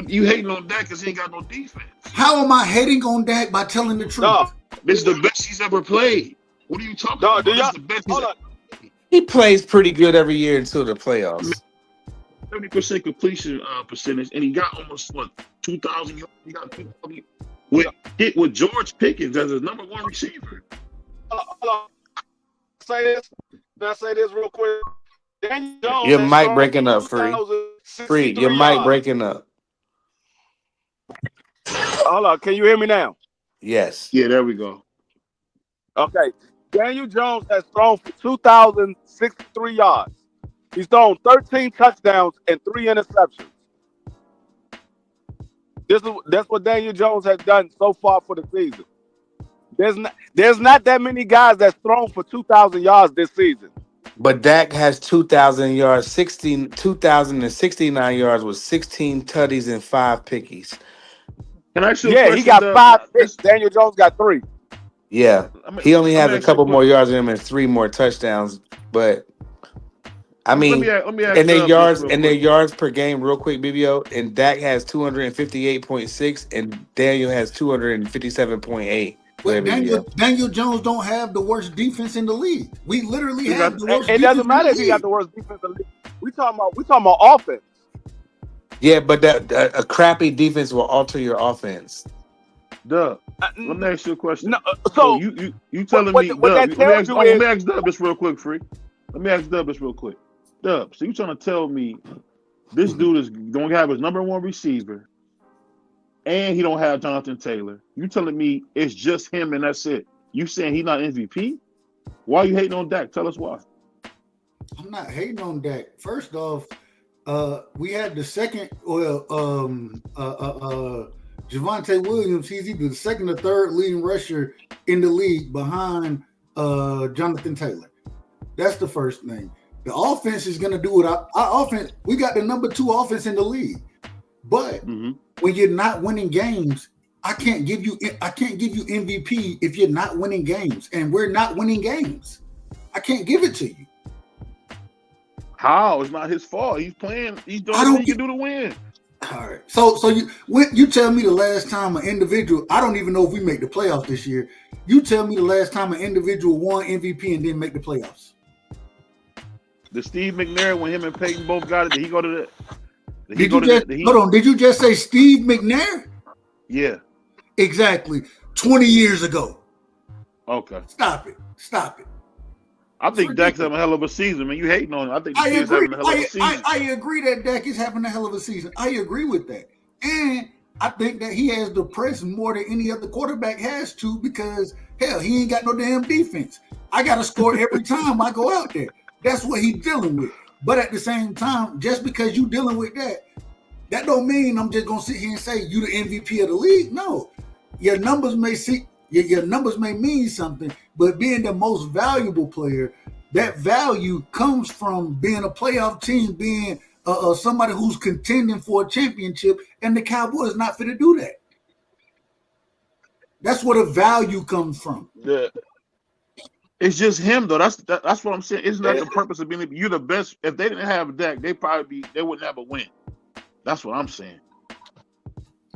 You hating on Dak because he ain't got no defense. How am I hating on Dak by telling the truth? No, this is the best he's ever played. What are you talking about? This is the best he plays pretty good every year until the playoffs. 70% completion percentage, and he got almost 2,000 yards. He got 2,000 with George Pickens as his number one receiver. Can I say this real quick? Daniel Jones, your mic breaking up, Free. Your mic breaking up. Hold on, can you hear me now? Yes. Yeah, there we go. Okay. Daniel Jones has thrown for 2,063 yards. He's thrown 13 touchdowns and 3 interceptions. That's what Daniel Jones has done so far for the season. There's not that many guys that's thrown for 2,000 yards this season. But Dak has 2,000 yards, 2,069 yards with 16 tutties and 5 pickies. Can I ask you a Yeah, question? he got 5 picks. Daniel Jones got 3. Yeah, he only has a couple more yards than him and 3 more touchdowns. But I mean, let me ask and their Dub this real their quick. yards per game, real quick, BBO, and Dak has 258.6, and Daniel has 257.8. But Daniel Jones don't have the worst defense in the league. We literally have the worst. It doesn't matter if he got the worst defense in the league. We talking about offense. Yeah, but a crappy defense will alter your offense. Duh. Let me ask you a question. No, so you telling me? Let me ask Dub this real quick, Free. Let me ask Dub this real quick. Dub, so you trying to tell me this dude is going to have his number 1 receiver, and he don't have Jonathan Taylor? You telling me it's just him and that's it? You saying he's not MVP? Why are you hating on Dak? Tell us why. I'm not hating on Dak. First off, we had the second. Javonte Williams. He's either the second or third leading rusher in the league behind Jonathan Taylor. That's the first thing. The offense is going to do what our offense. We got the number 2 offense in the league, but when you're not winning games, I can't give you MVP if you're not winning games, and we're not winning games. I can't give it to you. How? It's not his fault. He's playing. He's doing what he can do to win. All right. So you tell me the last time an individual. I don't even know if we make the playoffs this year. You tell me the last time an individual won MVP and didn't make the playoffs. The Steve McNair, when him and Peyton both got it, did he go to the? Hold on. Did you just say Steve McNair? Yeah. Exactly. 20 years ago. Okay. Stop it. I think Dak's having a hell of a season, man. You hating on him. I think I he's having a hell of a season. I agree that Dak is having a hell of a season. I agree with that. And I think that he has the press more than any other quarterback has to, because, hell, he ain't got no damn defense. I got to score every time I go out there. That's what he's dealing with. But at the same time, just because you dealing with that don't mean I'm just going to sit here and say you the MVP of the league. No. Your numbers may mean something, but being the most valuable player, that value comes from being a playoff team, being somebody who's contending for a championship, and the Cowboys not fit to do that. That's where the value comes from. Yeah. It's just him though. That's what I'm saying. Isn't that the purpose of being? You're the best. If they didn't have Dak, they wouldn't have a win. That's what I'm saying.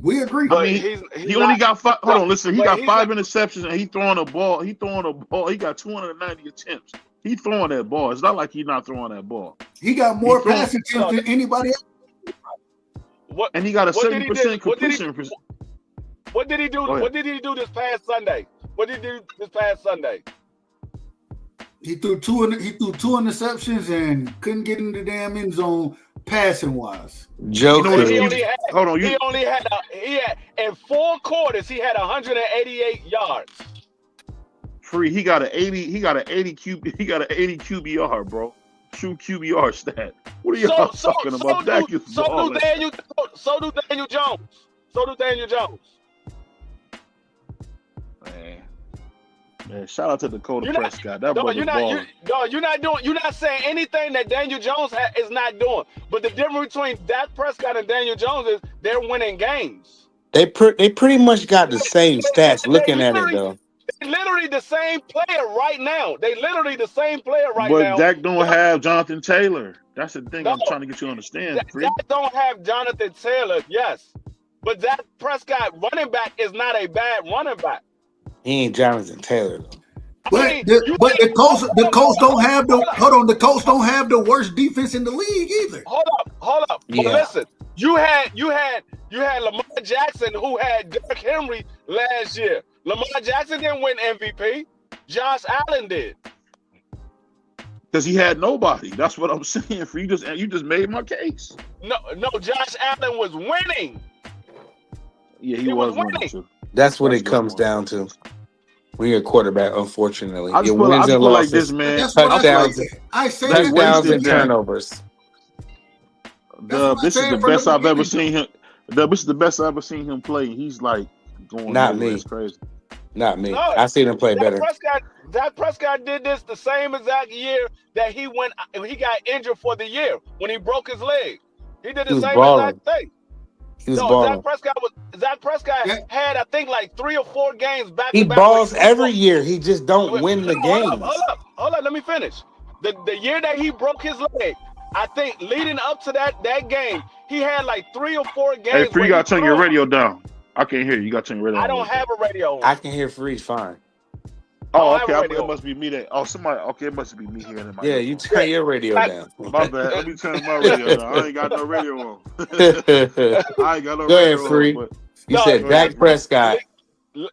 We agree. I mean, he only got 5. Hold on, listen. He got 5 interceptions and he throwing a ball. He got 290 attempts. He throwing that ball. It's not like he's not throwing that ball. He got more pass attempts than anybody else. And he got a 70% completion. What did he do? What did he do this past Sunday? He threw two interceptions and couldn't get in the damn end zone passing wise. Joke. He only had in 4 quarters he had 188 yards. Free. He got an 80 QBR, bro. True QBR stat. What are y'all talking about? So do Daniel Jones. Man, shout out to Dakota Prescott. That brother's balling. You're not saying anything that Daniel Jones is not doing. But the difference between Dak Prescott and Daniel Jones is they're winning games. They pretty much got the same stats. Looking at it though, they literally the same player right now. But Dak don't have Jonathan Taylor. That's the thing I'm trying to get you to understand. Dak don't have Jonathan Taylor, yes. But Dak Prescott running back is not a bad running back. He ain't Jonathan Taylor though. But the Colts don't have the Colts don't have the worst defense in the league either. Hold up. Yeah. But listen, you had Lamar Jackson who had Derrick Henry last year. Lamar Jackson didn't win MVP. Josh Allen did. Because he had nobody. That's what I'm saying. For you just made my case. No, Josh Allen was winning. Yeah, he was winning too. That's what it comes down to. When you're a quarterback, unfortunately, I just your wins and losses, like this, man. touchdowns and turnovers. This is the best I've ever seen him. This is the best I ever seen him play. He's like going Not nowhere. me. It's crazy. Not me. No, I seen him play better. Dak Prescott did this the same exact year that he got injured for the year when he broke his leg. He did the same exact thing. He was balling. Zach Prescott had, I think, like 3 or 4 games back He to back. balls every year. He just don't win the games. Hold up. Let me finish. The year that he broke his leg, I think leading up to that game, he had like 3 or 4 games. Hey, Free, you gotta turn your radio down. I can't hear you. You gotta turn your radio down. I don't have a radio on. I can hear Freeze fine. Oh, okay. It must be me that. Oh, somebody. Okay, it must be me here in my. Yeah, you turn your radio down. My bad. Let me turn my radio down. I ain't got no radio on. I ain't got no Go radio ahead, Free. on. You said Dak Prescott.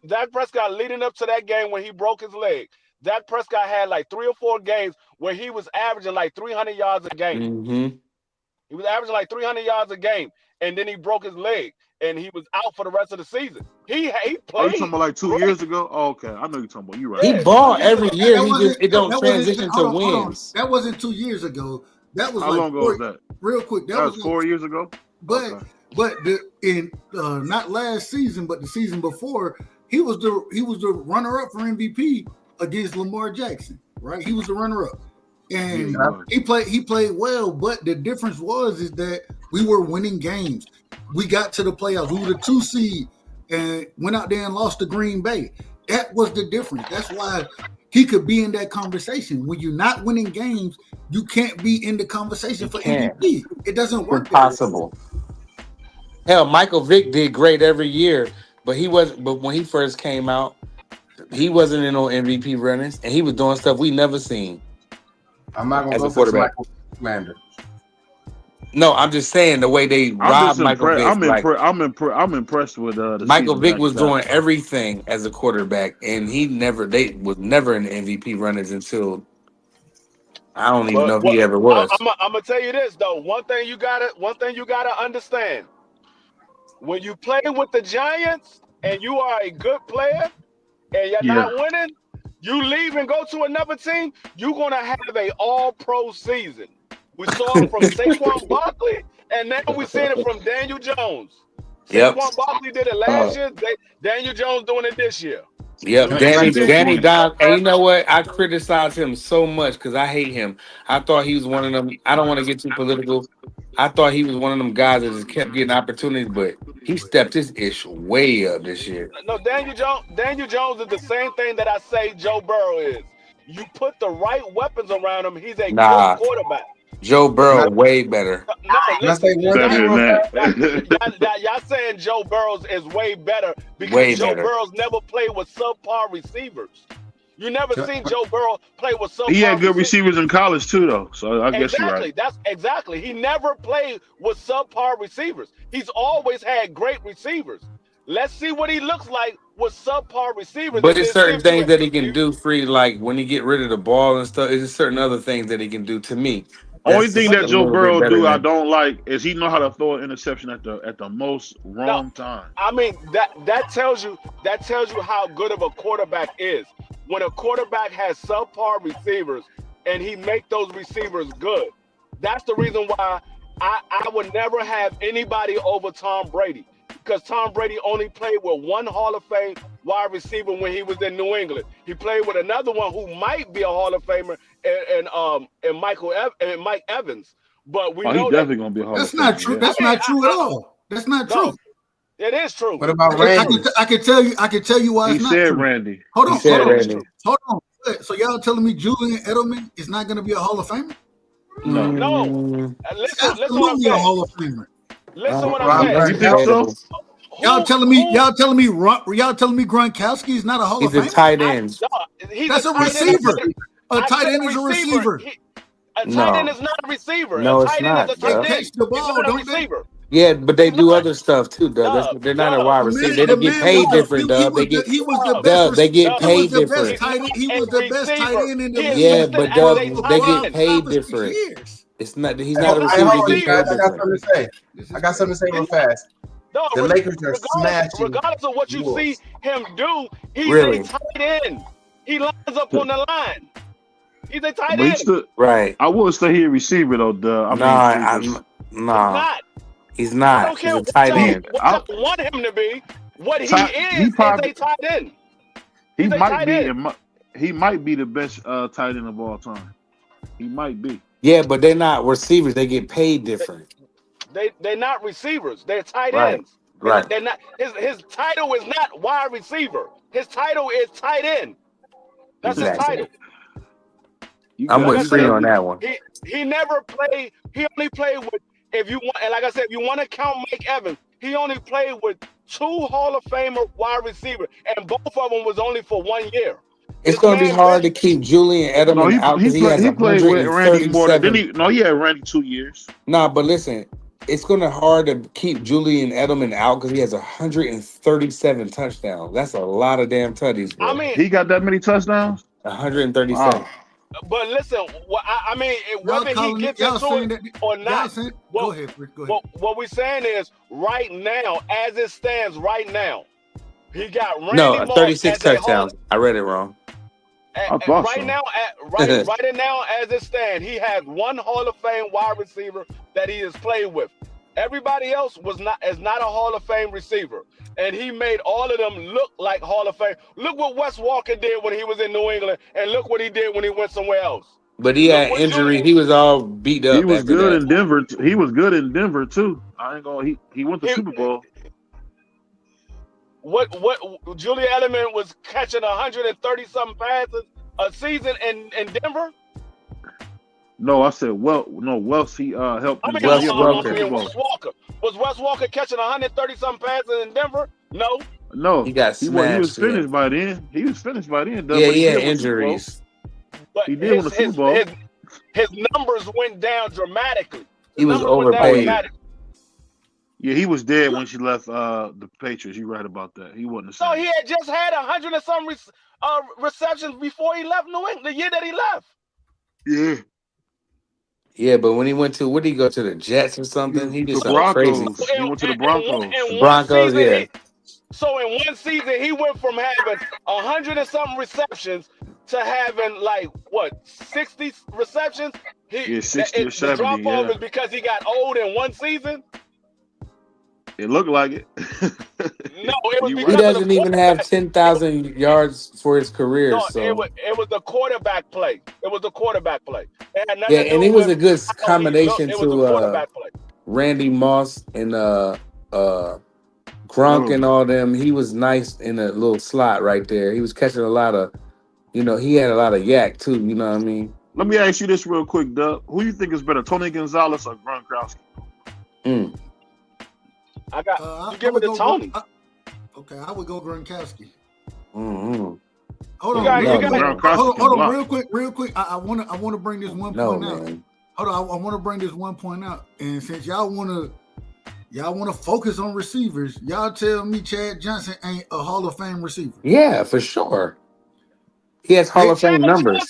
Dak Prescott leading up to that game when he broke his leg. Dak Prescott had like 3 or 4 games where he was averaging like 300 yards a game. Mm-hmm. He was averaging like 300 yards a game, and then he broke his leg, and he was out for the rest of the season. He played. Oh, you talking about like 2 years ago? Oh, okay, I know you're talking about. You right. He ball every year. It don't transition to wins. That wasn't 2 years ago. That was how long ago was that? Real quick. That was 4 years ago. But not last season, but the season before, he was the runner-up for MVP against Lamar Jackson. Right? He was the runner-up. And he played well, but the difference is that we were winning games. We got to the playoffs. We were the 2 seed and went out there and lost to Green Bay. That was the difference. That's why he could be in that conversation. When you're not winning games, you can't be in the conversation for MVP. It doesn't work. Impossible. Hell, Michael Vick did great every year, but when he first came out, he wasn't in no MVP runnings, and he was doing stuff we never seen. I'm not going to go for Michael Commander. No, I'm just saying the way they robbed Michael Vick. I'm impressed with Michael Vick was doing everything as a quarterback, and they was never in the MVP runners until I don't even know if he ever was. I'm gonna tell you this though. One thing you gotta understand: when you play with the Giants and you are a good player and you're not winning, you leave and go to another team, you're gonna have a all-pro season. We saw it from Saquon Barkley, and now we're seeing it from Daniel Jones. Saquon Barkley did it last year. Daniel Jones doing it this year. Yep, Danny Dog. And you know what? I criticize him so much because I hate him. I thought he was one of them. I don't want to get too political. I thought he was one of them guys that just kept getting opportunities, but he stepped his ish way up this year. No, Daniel Jones is the same thing that I say Joe Burrow is. You put the right weapons around him, he's a good quarterback. Joe Burrow way better. Y'all saying Joe Burrow is way better because Joe Burrow's never played with subpar receivers. You never seen Joe Burrow play with subpar. He had good receivers in college too, though. So I guess you're right. That's exactly. He never played with subpar receivers. He's always had great receivers. Let's see what he looks like with subpar receivers. But there's certain things that he can do free, like when he get rid of the ball and stuff. There's certain other things that he can do. To me, only thing that Joe Burrow I don't like is he know how to throw an interception at the most wrong time. I mean that tells you how good of a quarterback is. When a quarterback has subpar receivers and he make those receivers good. That's the reason why I would never have anybody over Tom Brady. Because Tom Brady only played with one Hall of Fame wide receiver when he was in New England. He played with another one who might be a Hall of Famer and Mike Evans. But we know he's definitely gonna be a Hall of Famer. That's not true. That's not true at all. That's not true. It is true. What about Randy? I can tell you why it's not true. He said Randy. Hold on. So y'all telling me Julian Edelman is not going to be a Hall of Famer? No. Listen Absolutely a Hall of Famer. Listen what I'm saying. You think so? Y'all telling me Gronkowski is not a Hall of Famer? He's a tight end. That's a receiver. A tight end is a receiver. A tight end is not a receiver. No, a tight end is a tight end. Catch the ball, don't they? Yeah, but they do other stuff too, Dub. They're not a wide receiver. They get paid different, Dub. They get paid different. He was the best tight end in the league. Yeah, but Dub, they get paid different. It's not. He's not a receiver. I got something to say real fast. The Lakers are smashing. Regardless of what you see him do, he's a tight end. He lines up on the line. He's a tight end. Right. I would say he's a receiver though, Dub. Nah. He's I not. don't He's care a tight end. what y'all want him to be. What he is probably a tight end. he He's a might tight be end. he might be the best tight end of all time. He might be. Yeah, but they're not receivers. They get paid different. They're not receivers. They're tight Right. ends. Right. They're not. His title is not wide receiver. His title is tight end. That's his Exactly. title. I'm Like with I Free said, on that one. he never played. He only played with, if you want, and like I said, if you want to count Mike Evans, he only played with 2 Hall of Famer wide receivers, and both of them was only for 1 year. It's going to be hard to keep Julian Edelman out because he has he played with Randy more than 137. he had Randy 2 years. Nah, but listen, it's going to hard to keep Julian Edelman out because he has 137 touchdowns. That's a lot of damn tutties, bro. I mean, he got that many touchdowns. 137. Wow. But listen, I mean, whether he gets into it or not, go ahead. What we're saying is, right now, as it stands right now, he got Randy No, Moss 36 as a Hall touchdowns. I read it wrong. right now, as it stands, he has 1 Hall of Fame wide receiver that he has played with. Everybody else is not a Hall of Fame receiver, and he made all of them look like Hall of Fame. Look what Wes Walker did when he was in New England, and look what he did when he went somewhere else. But he had injuries. He was all beat up. He was after good that. in Denver. He was good in Denver too. I ain't gonna. He went to Super Bowl. What Julian Edelman was catching 130-something passes a season in Denver? No, I said Wells. He helped. I mean, Wes Wes Walker. Was Wes Walker catching 130-something passes in Denver? No. No, he got smashed. He was finished by then. He was finished by then. Yeah, he had injuries. But he did win the Super Bowl. His numbers went down dramatically. He was overpaid. Yeah, he was dead when she left the Patriots. You're right about that. He wasn't the same. So he had just had 100 and some receptions before he left New England, the year that he left. Yeah. Yeah, but when he went to, what did he go to, the Jets or something? He just crazy. He went to the Broncos. The Broncos, yeah. So in one season, he went from having 100 and something receptions to having 60 receptions. 60 or 70. The drop off is because he got old in one season. It looked like it. No, it was because he doesn't even have 10,000 yards for his career. No, so it was the quarterback play. It was the quarterback play. Yeah, and it was a good combination to Randy Moss and Gronk and all them. He was nice in a little slot right there. He was catching a lot of, he had a lot of yak too. You know what I mean? Let me ask you this real quick, Doug. Who do you think is better, Tony Gonzalez or Gronkowski? I got you. Give it to Tony. Okay, I would go Gronkowski. Mm-hmm. Hold on, real quick. I want to bring this one point out. Man. Hold on, I want to bring this one point out. And since y'all want to focus on receivers, y'all tell me Chad Johnson ain't a Hall of Fame receiver. Yeah, for sure. He has Hall of Fame numbers.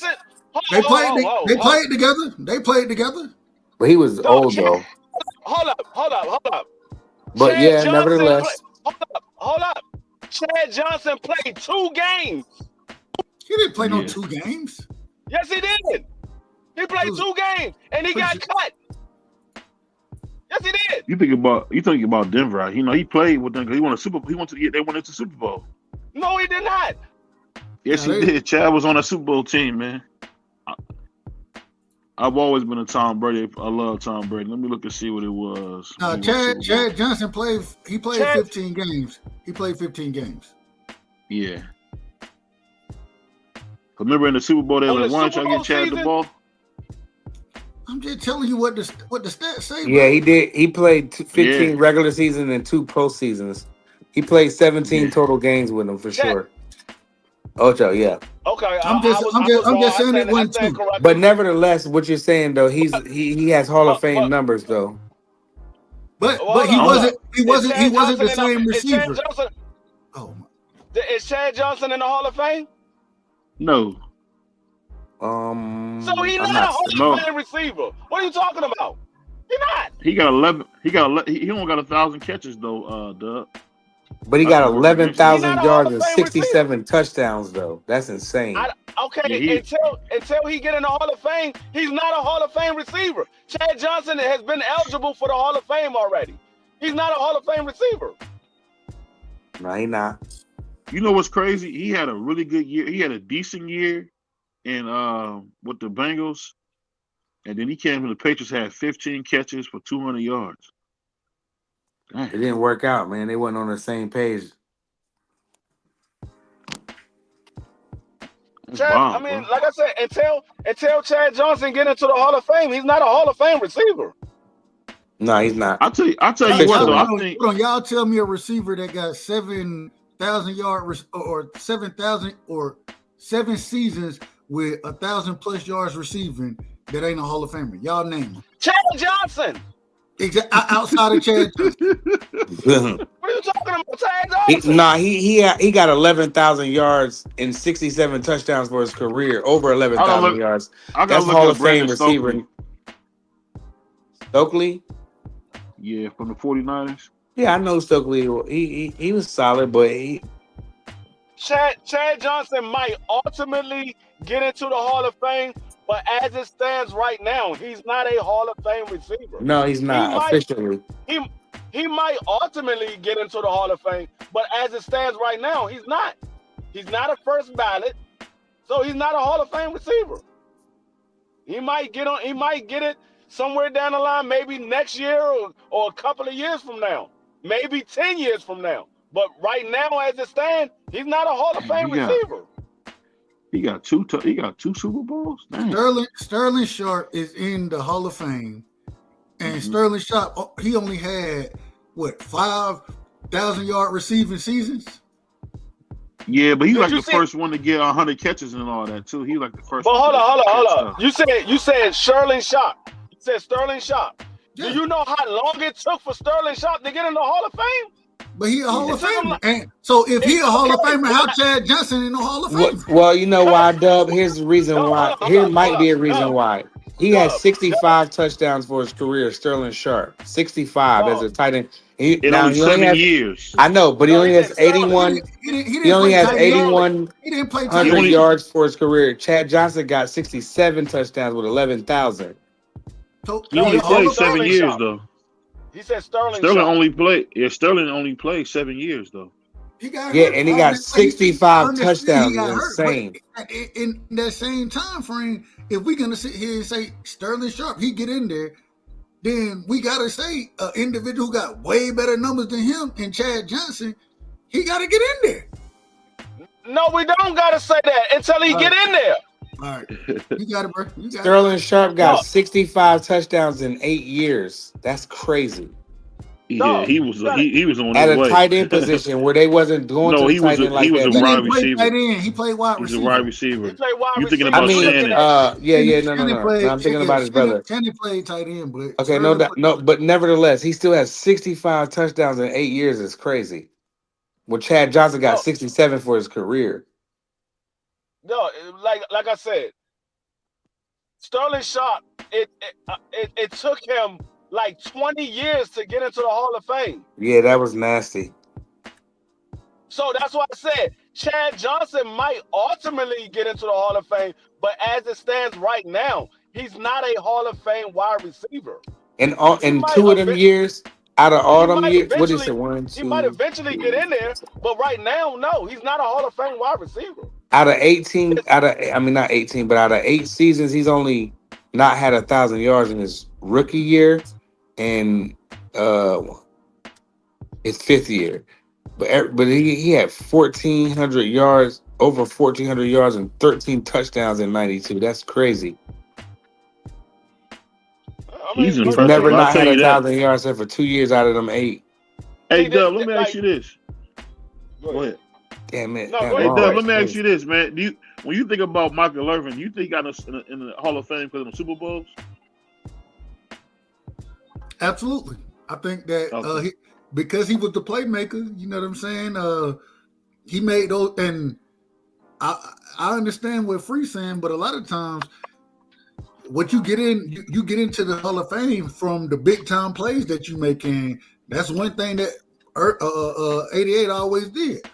They played together. They played together. But he was old though. Hold up. But Chad yeah, Johnson nevertheless. Hold up. Chad Johnson played 2 games. He didn't play no 2 games. Yes, he did. He played 2 games and he got cut. Yes, he did. You think about Denver, right? He played with them. He won a Super Bowl. They went into Super Bowl. No, he did not. Yes, he did. Chad was on a Super Bowl team, man. I've always been a Tom Brady. I love Tom Brady. Let me look and see what it was. Chad Johnson played 15 games. He played 15 games. Yeah. Remember in the Super Bowl, they were like, why don't y'all get Chad the ball? I'm just telling you what the stats say. Yeah, bro. he did. He played 15 regular season and 2 postseasons. He played 17 total games with them for sure. Ocho, yeah. Okay, I'm just saying it wasn't 2. But nevertheless, what you're saying though, he has Hall of Fame numbers though. But he wasn't the same receiver. Is Chad Johnson in the Hall of Fame? No. So he's not a Hall of Fame receiver. What are you talking about? He's not. He got 11. He only got 1,000 catches though, Doug. But he got 11,000 yards and 67 touchdowns though. That's insane. Until he get in the Hall of Fame, he's not a Hall of Fame receiver. Chad Johnson has been eligible for the Hall of Fame already. He's not a Hall of Fame receiver. No, he not. You know what's crazy? He had a really good year. He had a decent year in with the Bengals, and then he came from the Patriots, had 15 catches for 200 yards. It didn't work out, man. They wasn't on the same page. Chad, I mean, like I said, until Chad Johnson get into the Hall of Fame, he's not a Hall of Fame receiver. No, he's not. I'll tell you what, though. I think. Hold on, y'all tell me a receiver that got 7,000 yards or 7,000 or 7 seasons with 1,000+ yards receiving that ain't a Hall of Famer. Y'all name him. Chad Johnson. Outside of Chad Johnson. What are you talking about, Chad Johnson? He got 11,000 yards and 67 touchdowns for his career. Over 11,000 yards. That's Hall of Fame receiver. Stokely? Yeah, from the 49ers. Yeah, I know Stokely. He was solid, but Chad Johnson might ultimately get into the Hall of Fame, but as it stands right now, he's not a Hall of Fame receiver. No, he's not officially. He might ultimately get into the Hall of Fame, but as it stands right now, he's not. He's not a first ballot, so he's not a Hall of Fame receiver. He might get it somewhere down the line, maybe next year or a couple of years from now, maybe 10 years from now. But right now, as it stands, he's not a Hall of Fame receiver. He got two Super Bowls. Sterling Sharp is in the Hall of Fame, and Sterling Sharp, he only had 5,000 yard receiving seasons. Yeah, but he's like the first one to get 100 catches and all that too. He like the first. But hold on. You said Sterling Sharp. You said Sterling Sharp. Yeah. Do you know how long it took for Sterling Sharp to get in the Hall of Fame? But he a Hall of Famer. And so if he a Hall of Famer, how Chad Johnson in the Hall of Fame? Well, you know why, Dub? Here's the reason why. Here might be a reason why. He had 65 touchdowns for his career, Sterling Sharp. 65 as a tight end. He only 7 years. I know, but he only has 81. He only has 8,100 yards for his career. Chad Johnson got 67 touchdowns with 11,000. He only played 7 years though. He said Sterling only played 7 years though. He got and he got 65 touchdowns. Insane. In that same time frame, if we're gonna sit here and say Sterling Sharp, he get in there, then we gotta say an individual who got way better numbers than him and Chad Johnson, he gotta get in there. No, we don't gotta say that until he get in there. All right, you got it, bro. Sterling Sharp got 65 touchdowns in 8 years. That's crazy. Yeah, he was on at his a way. tight end position where they wasn't going to the tight end like that. He was a wide receiver. He played wide receiver. He was a wide receiver. He played wide You're thinking receiver. about Shannon. No. I'm thinking about his brother. Kenny played tight end, but okay, but nevertheless, he still has 65 touchdowns in 8 years. It's crazy. Well, Chad Johnson got 67 for his career. No, like I said, Sterling Sharp, it took him like 20 years to get into the Hall of Fame. Yeah, that was nasty. So that's why I said Chad Johnson might ultimately get into the Hall of Fame, but as it stands right now, he's not a Hall of Fame wide receiver. And in 2 of them years, out of all them years, what is it? 1, 2. He might eventually get in there, but right now, no, he's not a Hall of Fame wide receiver. Out of 8 seasons, he's only not had 1,000 yards in his rookie year and his 5th year. But he had 1,400 yards, over 1,400 yards and 13 touchdowns in 92. That's crazy. He's never not had 1,000 yards except for 2 years out of them 8. Hey, Doug, let me ask you this. Go ahead. Damn it. Hey, Doug, let me ask you this, man. When you think about Michael Irvin, do you think he got in the Hall of Fame because of the Super Bowls? Absolutely. I think that because he was the playmaker, you know what I'm saying? He made those, and I understand what Free's saying, but a lot of times what you get you get into the Hall of Fame from the big time plays that you make, and that's one thing that 88 always did.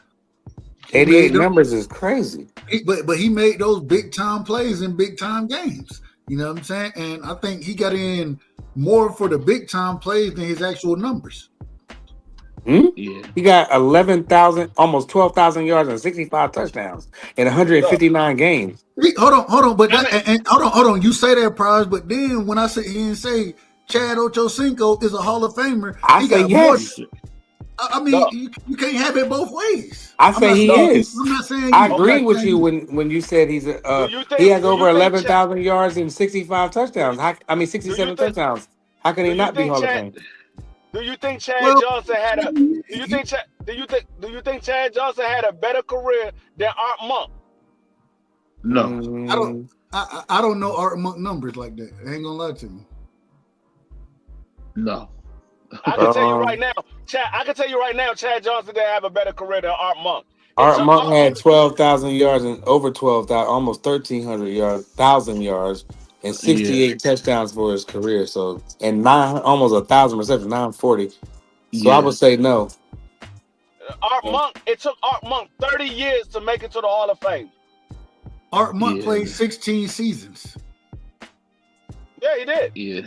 88 numbers is crazy. But he made those big time plays in big time games. You know what I'm saying? And I think he got in more for the big time plays than his actual numbers. Yeah. He got 11,000, almost 12,000 yards and 65 touchdowns in 159 games. Hold on. But and hold on. You say that, Prize, but then when I sit here and say Chad Ochocinco is a Hall of Famer, I he say got more. yes. I mean, you can't have it both ways. I say he is. I'm not saying I you. agree with you when you said he has over 11,000 yards and 65 touchdowns. 67 touchdowns. How can he not be Hall of Fame? Do you think Chad Johnson had a? Do you think Chad Johnson had a better career than Art Monk? No, I don't know Art Monk numbers like that. I ain't gonna lie to you. No. I can tell you right now, Chad Johnson didn't have a better career than Art Monk. Art Monk had 12,000 yards and over 12,000, almost 1,300 yards, 1,000 yards, and 68 touchdowns for his career. So, and almost 1,000 receptions, 940. So I would say no. It took Art Monk 30 years to make it to the Hall of Fame. Art Monk played 16 seasons. Yeah, he did. Yeah.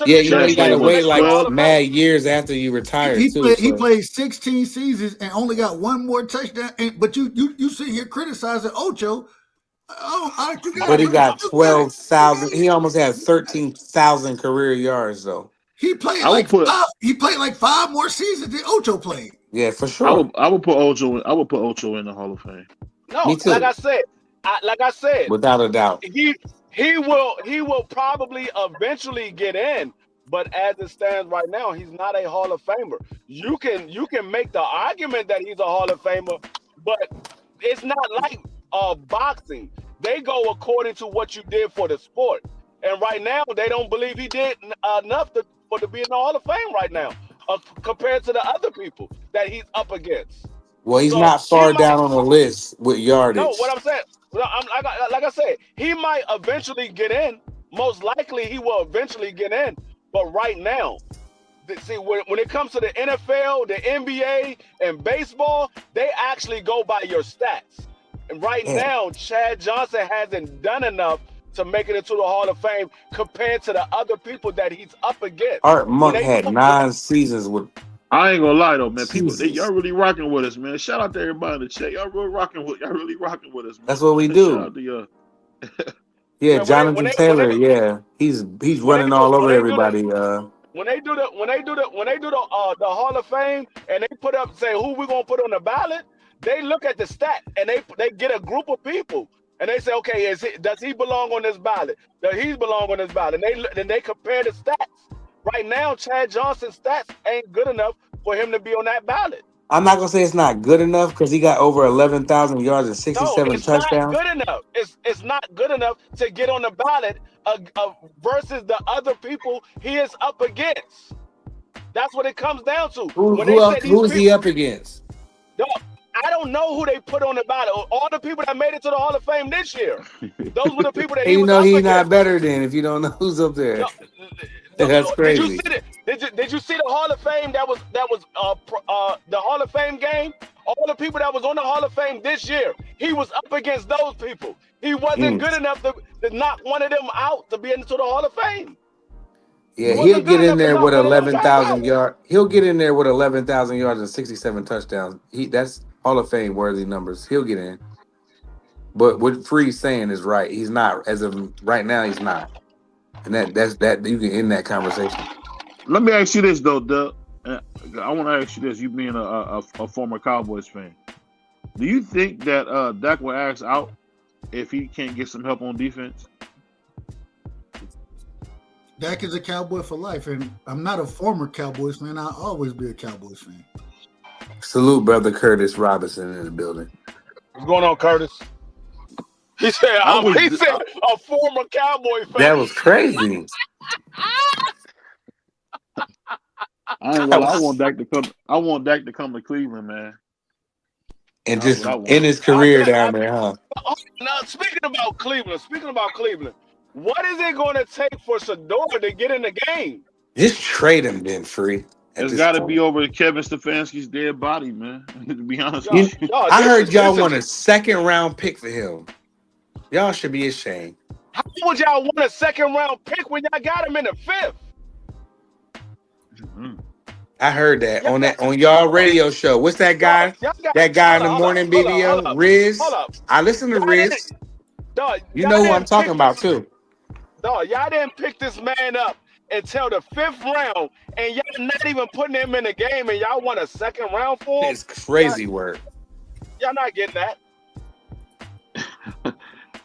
You got to wait like mad years after you retire. He played 16 seasons and only got one more touchdown. But you sit here criticizing Ocho. But he got 12,000. He almost had 13,000 career yards though. He played like 5 more seasons than Ocho played. Yeah, for sure. I would put Ocho. I would put Ocho in the Hall of Fame. No, Me too. like I said, without a doubt. He will probably eventually get in, but as it stands right now, he's not a Hall of Famer. You can make the argument that he's a Hall of Famer, but it's not like boxing. They go according to what you did for the sport, and right now they don't believe he did enough to be in the Hall of Fame right now, compared to the other people that he's up against. Well, he's not far down on the list with yardage. No, what I'm saying, like I said, he might eventually get in. Most likely, he will eventually get in. But right now, see, when it comes to the NFL, the NBA, and baseball, they actually go by your stats. And right now, Chad Johnson hasn't done enough to make it into the Hall of Fame compared to the other people that he's up against. Art Monk had 9 seasons with. I ain't gonna lie though, man. People, y'all really rocking with us, man. Shout out to everybody in the chat. Y'all really rocking with us, man. That's what we do. Shout out to y'all. Yeah, Jonathan Taylor. He's running all over everybody. When they do the Hall of Fame and they put up, say who we gonna put on the ballot, they look at the stat and they get a group of people and they say, okay, does he belong on this ballot? Does he belong on this ballot? And they compare the stats. Right now, Chad Johnson's stats ain't good enough for him to be on that ballot. I'm not gonna say it's not good enough because he got over 11,000 yards and 67 touchdowns. Not good enough. It's not good enough to get on the ballot versus the other people he is up against. That's what it comes down to. Who is he up against? I don't know who they put on the ballot. All the people that made it to the Hall of Fame this year. Those were the people that he was up he's against. not better than if you don't know who's up there. That's crazy. Did you see the Hall of Fame that was the Hall of Fame game? All the people that was on the Hall of Fame this year, he was up against those people. He wasn't good enough to knock one of them out to be into the Hall of Fame. Yeah, he'll get in there with 11,000 yards. He'll get in there with 11,000 yards and 67 touchdowns. That's Hall of Fame worthy numbers. He'll get in. But what Free's saying is right. He's not, as of right now, he's not. And that's you can end that conversation. Let me ask you this though, Doug. I want to ask you this. You being a former Cowboys fan, do you think that Dak will ask out if he can't get some help on defense? Dak is a Cowboy for life, and I'm not a former Cowboys fan. I'll always be a Cowboys fan. Salute, brother Curtis Robinson in the building. What's going on, Curtis? He said, a former Cowboy fan. That was crazy. I ain't gonna lie, I want Dak to come to Cleveland, man. And just in his career down there, huh? Now, speaking about Cleveland, what is it going to take for Shedeur to get in the game? Just trade him then, Free. It's got to be over Kevin Stefanski's dead body, man. To be honest, I heard y'all want a 2nd-round pick for him. Y'all should be ashamed. How would y'all want a 2nd-round pick when y'all got him in the 5th? I heard that on y'all radio show. What's that guy? That guy in the morning, BVO, Riz. I listen to Riz. You know who I'm talking about too. Dog, y'all didn't pick this man up until the 5th round, and y'all not even putting him in the game, and y'all want a 2nd round for him? It's crazy work. Y'all not getting that.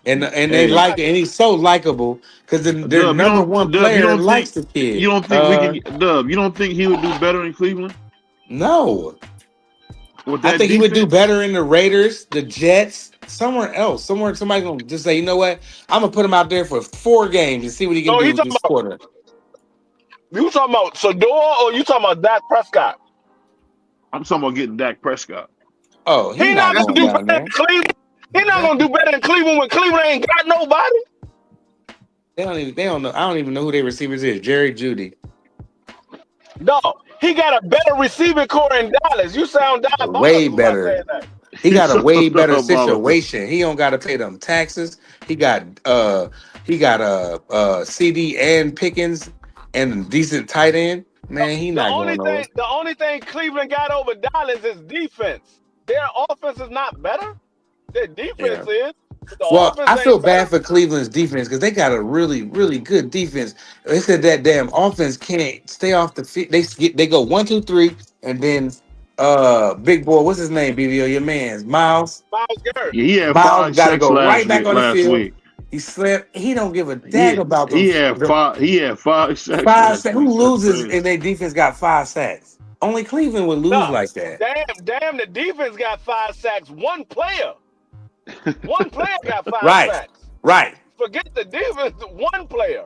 And they like it, and he's so likable because their number one player likes the kid. You don't think we can, Dub? You don't think he would do better in Cleveland? No, I think he would do better in the Raiders, the Jets, somewhere else. Somewhere somebody's gonna just say, you know what? I'm gonna put him out there for 4 games and see what he can do this quarter. You talking about Sador or you talking about Dak Prescott? I'm talking about getting Dak Prescott. Oh, he not gonna do better in Cleveland. He not gonna do better in Cleveland when Cleveland ain't got nobody. They don't know. I don't even know who their receivers is. Jerry Jeudy. No, he got a better receiving core in Dallas. You sound diabolical. Way better. He got a way better situation. He don't got to pay them taxes. He got CD and Pickens and a decent tight end. Man, he not going nowhere. The only thing Cleveland got over Dallas is defense. Their offense is not better. Their defense is. Well, I feel bad for Cleveland's defense because they got a really, really good defense. They said that damn offense can't stay off the field. They go 1, 2, 3, and then big boy, what's his name? BVO, your man's Miles. Miles Garrett. Yeah, he had Miles got to go right back on the field. Week. He slept. He don't give a dag about them. He had 5 sacks. 5 sacks. Who loses and their defense got 5 sacks? Only Cleveland would lose like that. Damn, the defense got 5 sacks. One player got 5 sacks. Right. Forget the defense. One player.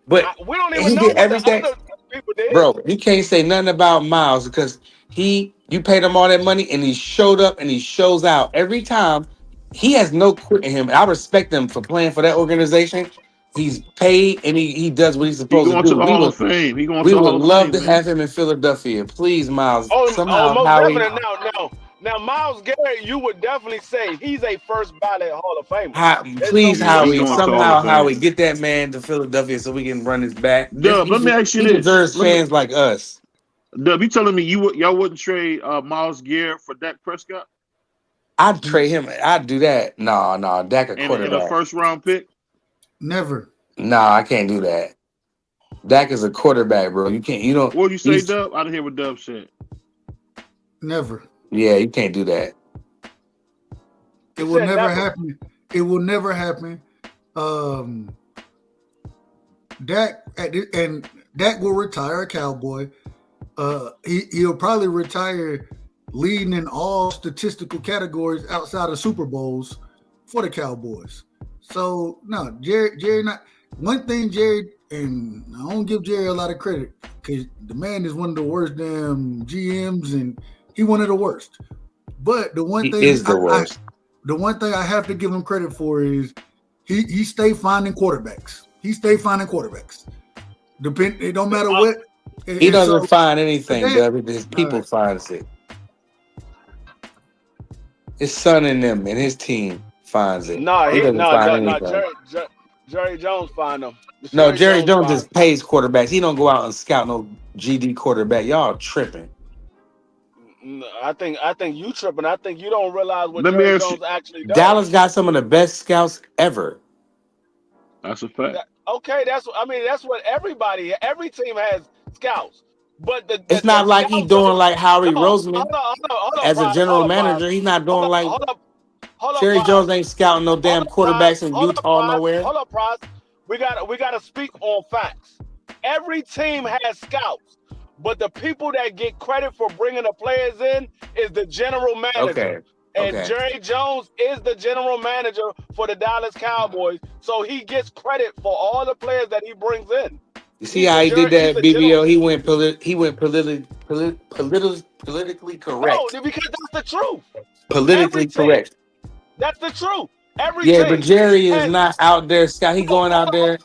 But we don't even know what everything. the other people did. Bro, you can't say nothing about Miles because you paid him all that money and he showed up and he shows out every time. He has no quit in him. I respect him for playing for that organization. He's paid and he does what he's supposed to do. To the Hall of Fame. We would love to have him in Philadelphia. Please, Miles. Most definitely. Now, Miles Garrett, you would definitely say he's a first ballot Hall of Famer. Please, Howie, get that man to Philadelphia so we can run his back. Dub, let me ask you he this. Deserves fans like us. Dub, you telling me y'all wouldn't trade Miles Garrett for Dak Prescott? I'd trade him. I'd do that. No, Dak a quarterback. And a 1st round pick? Never. Nah, I can't do that. Dak is a quarterback, bro. You can't. You don't. What did you say, Dub? I didn't hear what Dub said. Never. Yeah, you can't do that. It will never happen. It will never happen. Dak will retire a Cowboy. He'll probably retire leading in all statistical categories outside of Super Bowls for the Cowboys. So no, Jerry not one thing. Jerry, and I don't give Jerry a lot of credit because the man is one of the worst damn GMs and he one of the worst. But the one thing is the worst. The one thing I have to give him credit for is he stay finding quarterbacks. It don't matter what. He doesn't find anything, Dub. His people finds it. His son and them and his team finds it. Jerry Jones find them. Jerry Jones just pays quarterbacks. He don't go out and scout no GD quarterback. Y'all tripping. I think you tripping. I think you don't realize what Jerry Jones actually does. Dallas got some of the best scouts ever. That's a fact. That's what every team has scouts. But it's not like he's doing like Howie Roseman as a general manager. He's not doing like Jerry Jones ain't scouting no damn quarterbacks in Utah nowhere. Hold up, Price. We gotta speak on facts. Every team has scouts, but the people that get credit for bringing the players in is the general manager. And Jerry Jones is the general manager for the Dallas Cowboys, so he gets credit for all the players that he brings in. You see how he did that, BVO? He went politically correct. No, because that's the truth. Politically correct. That's the truth. But Jerry is not out there, Scott. He going out there.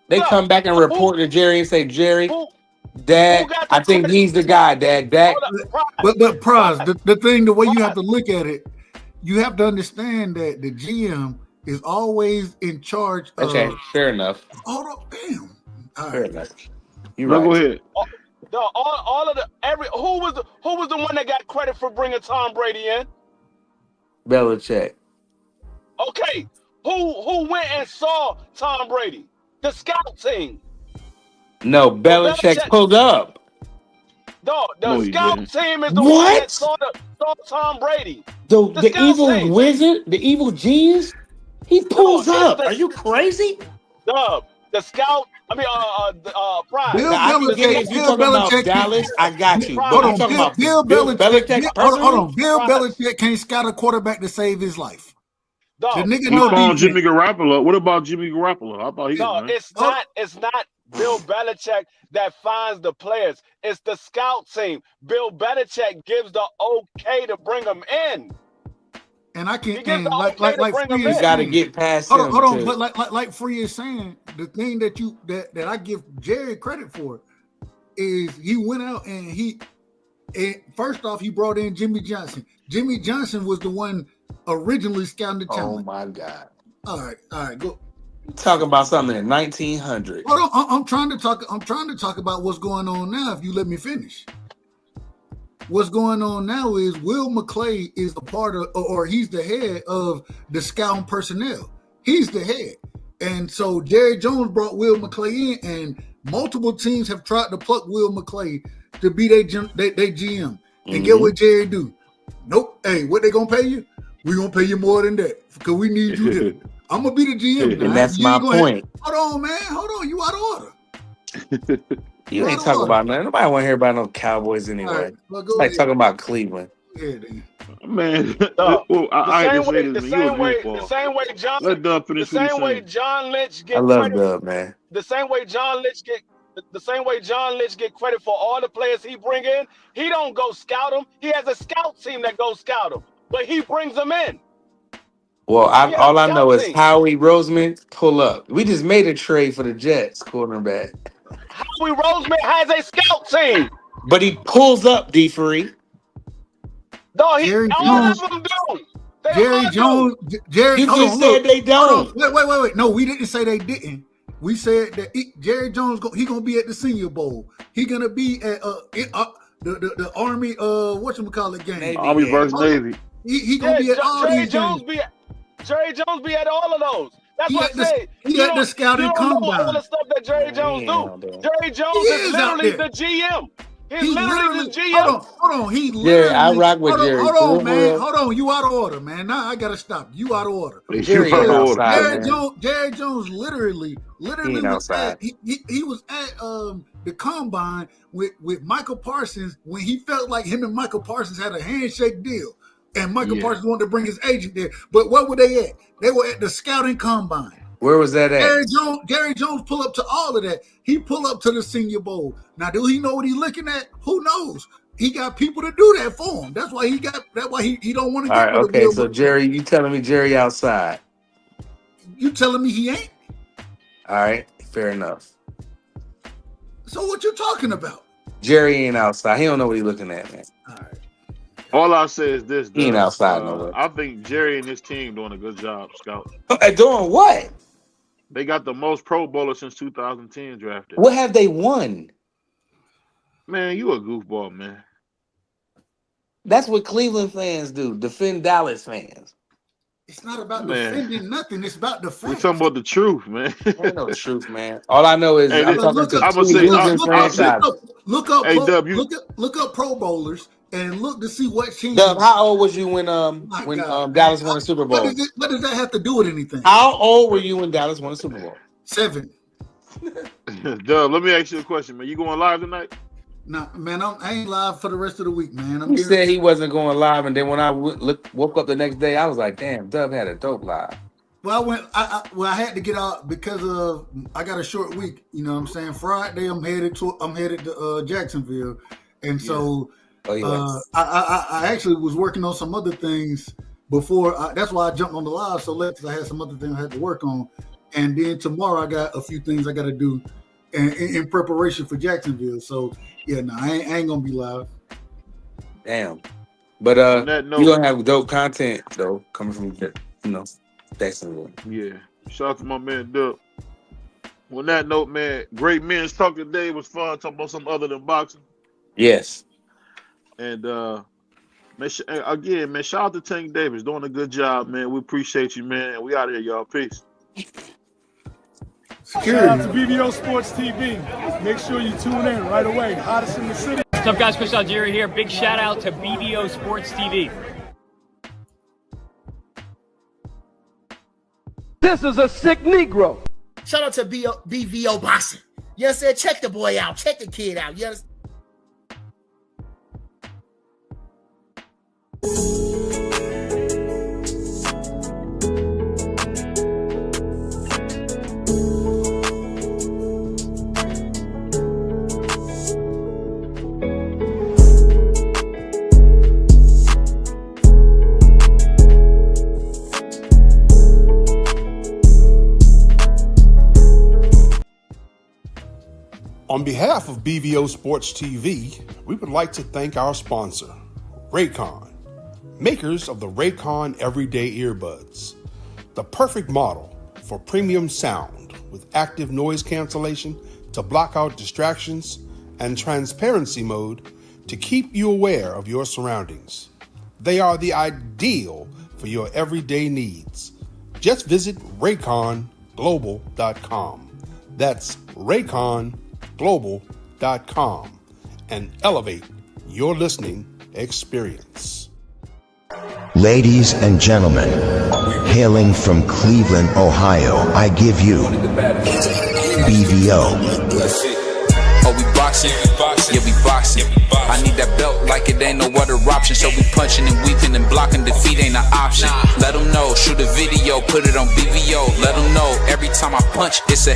They come back and report to Jerry and say, Jerry, Dad, I think he's the guy, Dad. But Praz, the thing, the way you have to look at it, you have to understand that the GM is always in charge of. Okay, fair enough. Hold up, damn. Fair enough. Go ahead. Dog, all of the who was the one that got credit for bringing Tom Brady in? Belichick. Okay, who went and saw Tom Brady? The scout team. No, Belichick pulled up. Dog, the scout team is the What? one that saw Tom Brady. The evil team. wizard, the evil genius, he pulls up. Are you crazy? Dog, the scout. I mean, Prime. Bill Now, I can get it. If you're talking about Dallas, I got you. But I'm talking about Bill Belichick. Hold on. Bill Belichick can't scout a quarterback to save his life. Dog, the nigga He know found defense. Jimmy Garoppolo. What about Jimmy Garoppolo? How about he? No, Man? it's not Bill Belichick that finds the players. It's the scout team. Bill Belichick gives the okay to bring them in. And I can, He gives and the like okay to Free bring them is in. Gotta saying, get past hold him. on, hold on. too. But like Free is saying, the thing that I give Jerry credit for is he went out and first off he brought in Jimmy Johnson. Jimmy Johnson was the one originally scouting the talent. Oh my God! All right, go. Talking about something in 1900. Hold on, I'm trying to talk about what's going on now. If you let me finish. What's going on now is Will McClay is a part of, or he's the head of the scouting personnel. He's the head. And so Jerry Jones brought Will McClay in, and multiple teams have tried to pluck Will McClay to be their GM. And get what Jerry do? Nope. Hey, what they gonna pay you? We gonna pay you more than that because we need you there. I'm gonna be the GM now. And that's my point. Hold on, man. Hold on. You out of order. You ain't talking about nothing. Nobody want to hear about no Cowboys anyway. Right, well, It's like talking about Cleveland. Yeah, Man, Dog, well, I hate to say this, the man. same way John, Let Dub finish the what he's same way saying. John Lynch I get love credit. Dub, man. The same way John Lynch get credit for all the players he bring in. He don't go scout them. He has a scout team that goes scout them, but he brings them in. Well, Yeah, all I know is scouting. Howie Roseman pull up. We just made a trade for the Jets cornerback, Howie Roseman has a scout team. but he pulls up D Free. No, Jerry all Jones. of them do. They Jerry all Jones. do. Jerry. You hold just on, said look. they don't. Hold on. Wait. No, we didn't say they didn't. We said that Jerry Jones he gonna be at the Senior Bowl. He gonna be at the Army whatchamacallit game. Navy Army game. versus Navy. He gonna be at all Jerry these Jones games. Jerry Jones be at all of those. That's He what at I the- say. he You at the don't- scouting you don't know all combine. the stuff that Jerry Jones Damn, do. damn. Jerry Jones He is is out literally there. the GM. He's He literally the GM. hold on. He Jerry, literally. I rock with Jerry. Hold For on, real, man. for Hold on. You out of order, man. Now I gotta stop. You out of order. Jerry You ain't out of order. outside, man. Jerry Jones literally He ain't was outside. at he was at the combine with Michael Parsons when he felt like him and Michael Parsons had a handshake deal, and Michael Parsons wanted to bring his agent there. But where were they at? They were at the scouting combine. Where was that at? Jerry Jones pull up to all of that. He pull up to the Senior Bowl. Now, do he know what he's looking at? Who knows? He got people to do that for him. That's why he don't want to All get right, rid of okay. Will So McClay. Jerry, you telling me Jerry outside? You telling me he ain't? All right, fair enough. So what you talking about? Jerry ain't outside. He don't know what he's looking at, man. All right. All I say is this. He ain't Dub. outside nowhere. I think Jerry and his team doing a good job, Scout. Doing what? They got the most Pro Bowlers since 2010 drafted. What have they won? Man, you a goofball, man. That's what Cleveland fans do. Defend Dallas fans. It's not about Man. defending nothing. It's about the We facts. talking about the truth, man. Ain't no truth, man. All I know is Hey, I'm this- talking to I'ma two say- losing I'll say- franchises. Look up, Hey, Dub, you- look up Pro Bowlers and look to see what team. Dub, how old was you when God, Dallas won the Super Bowl? What does that have to do with anything? How old were you when Dallas won the Super Bowl? 7. Dub, let me ask you a question, man. You going live tonight? Nah, man, I ain't live for the rest of the week, man. He said he wasn't going live, and then when I woke up the next day, I was like, "Damn, Dub had a dope live." Well, I had to get out because of I got a short week. You know what I'm saying? Friday, I'm headed to Jacksonville, and so I actually was working on some other things before. That's why I jumped on the live so late, because I had some other things I had to work on, and then tomorrow I got a few things I got to do in preparation for Jacksonville. So yeah, no, I ain't gonna be live. Damn, but you gonna have dope content though coming from Jacksonville. Yeah. Shout out to my man Dub. On that note, man, great men's talk today. It was fun talking about something other than boxing. Yes. And man, again, man, shout out to Tank Davis doing a good job, man. We appreciate you, man. We out of here, y'all. Peace. Shout out to BVO Sports TV. Make sure you tune in right away. Hottest in the city. What's up, guys? Chris Algieri here. Big shout out to BVO Sports TV. This is a sick Negro. Shout out to BVO Boxing. You understand? Check the boy out. Check the kid out. You understand? On behalf of BVO Sports TV, we would like to thank our sponsor, Raycon, makers of the Raycon Everyday Earbuds, the perfect model for premium sound with active noise cancellation to block out distractions and transparency mode to keep you aware of your surroundings. They are the ideal for your everyday needs. Just visit RayconGlobal.com. That's RayconGlobal.com and elevate your listening experience. Ladies and gentlemen, hailing from Cleveland, Ohio, I give you BVO. Oh, we boxing, yeah, we boxing. I need that belt like it ain't no other option. So we punching and weaving and blocking, defeat ain't an option. Let them know, shoot a video, put it on BVO. Let them know, every time I punch, it's a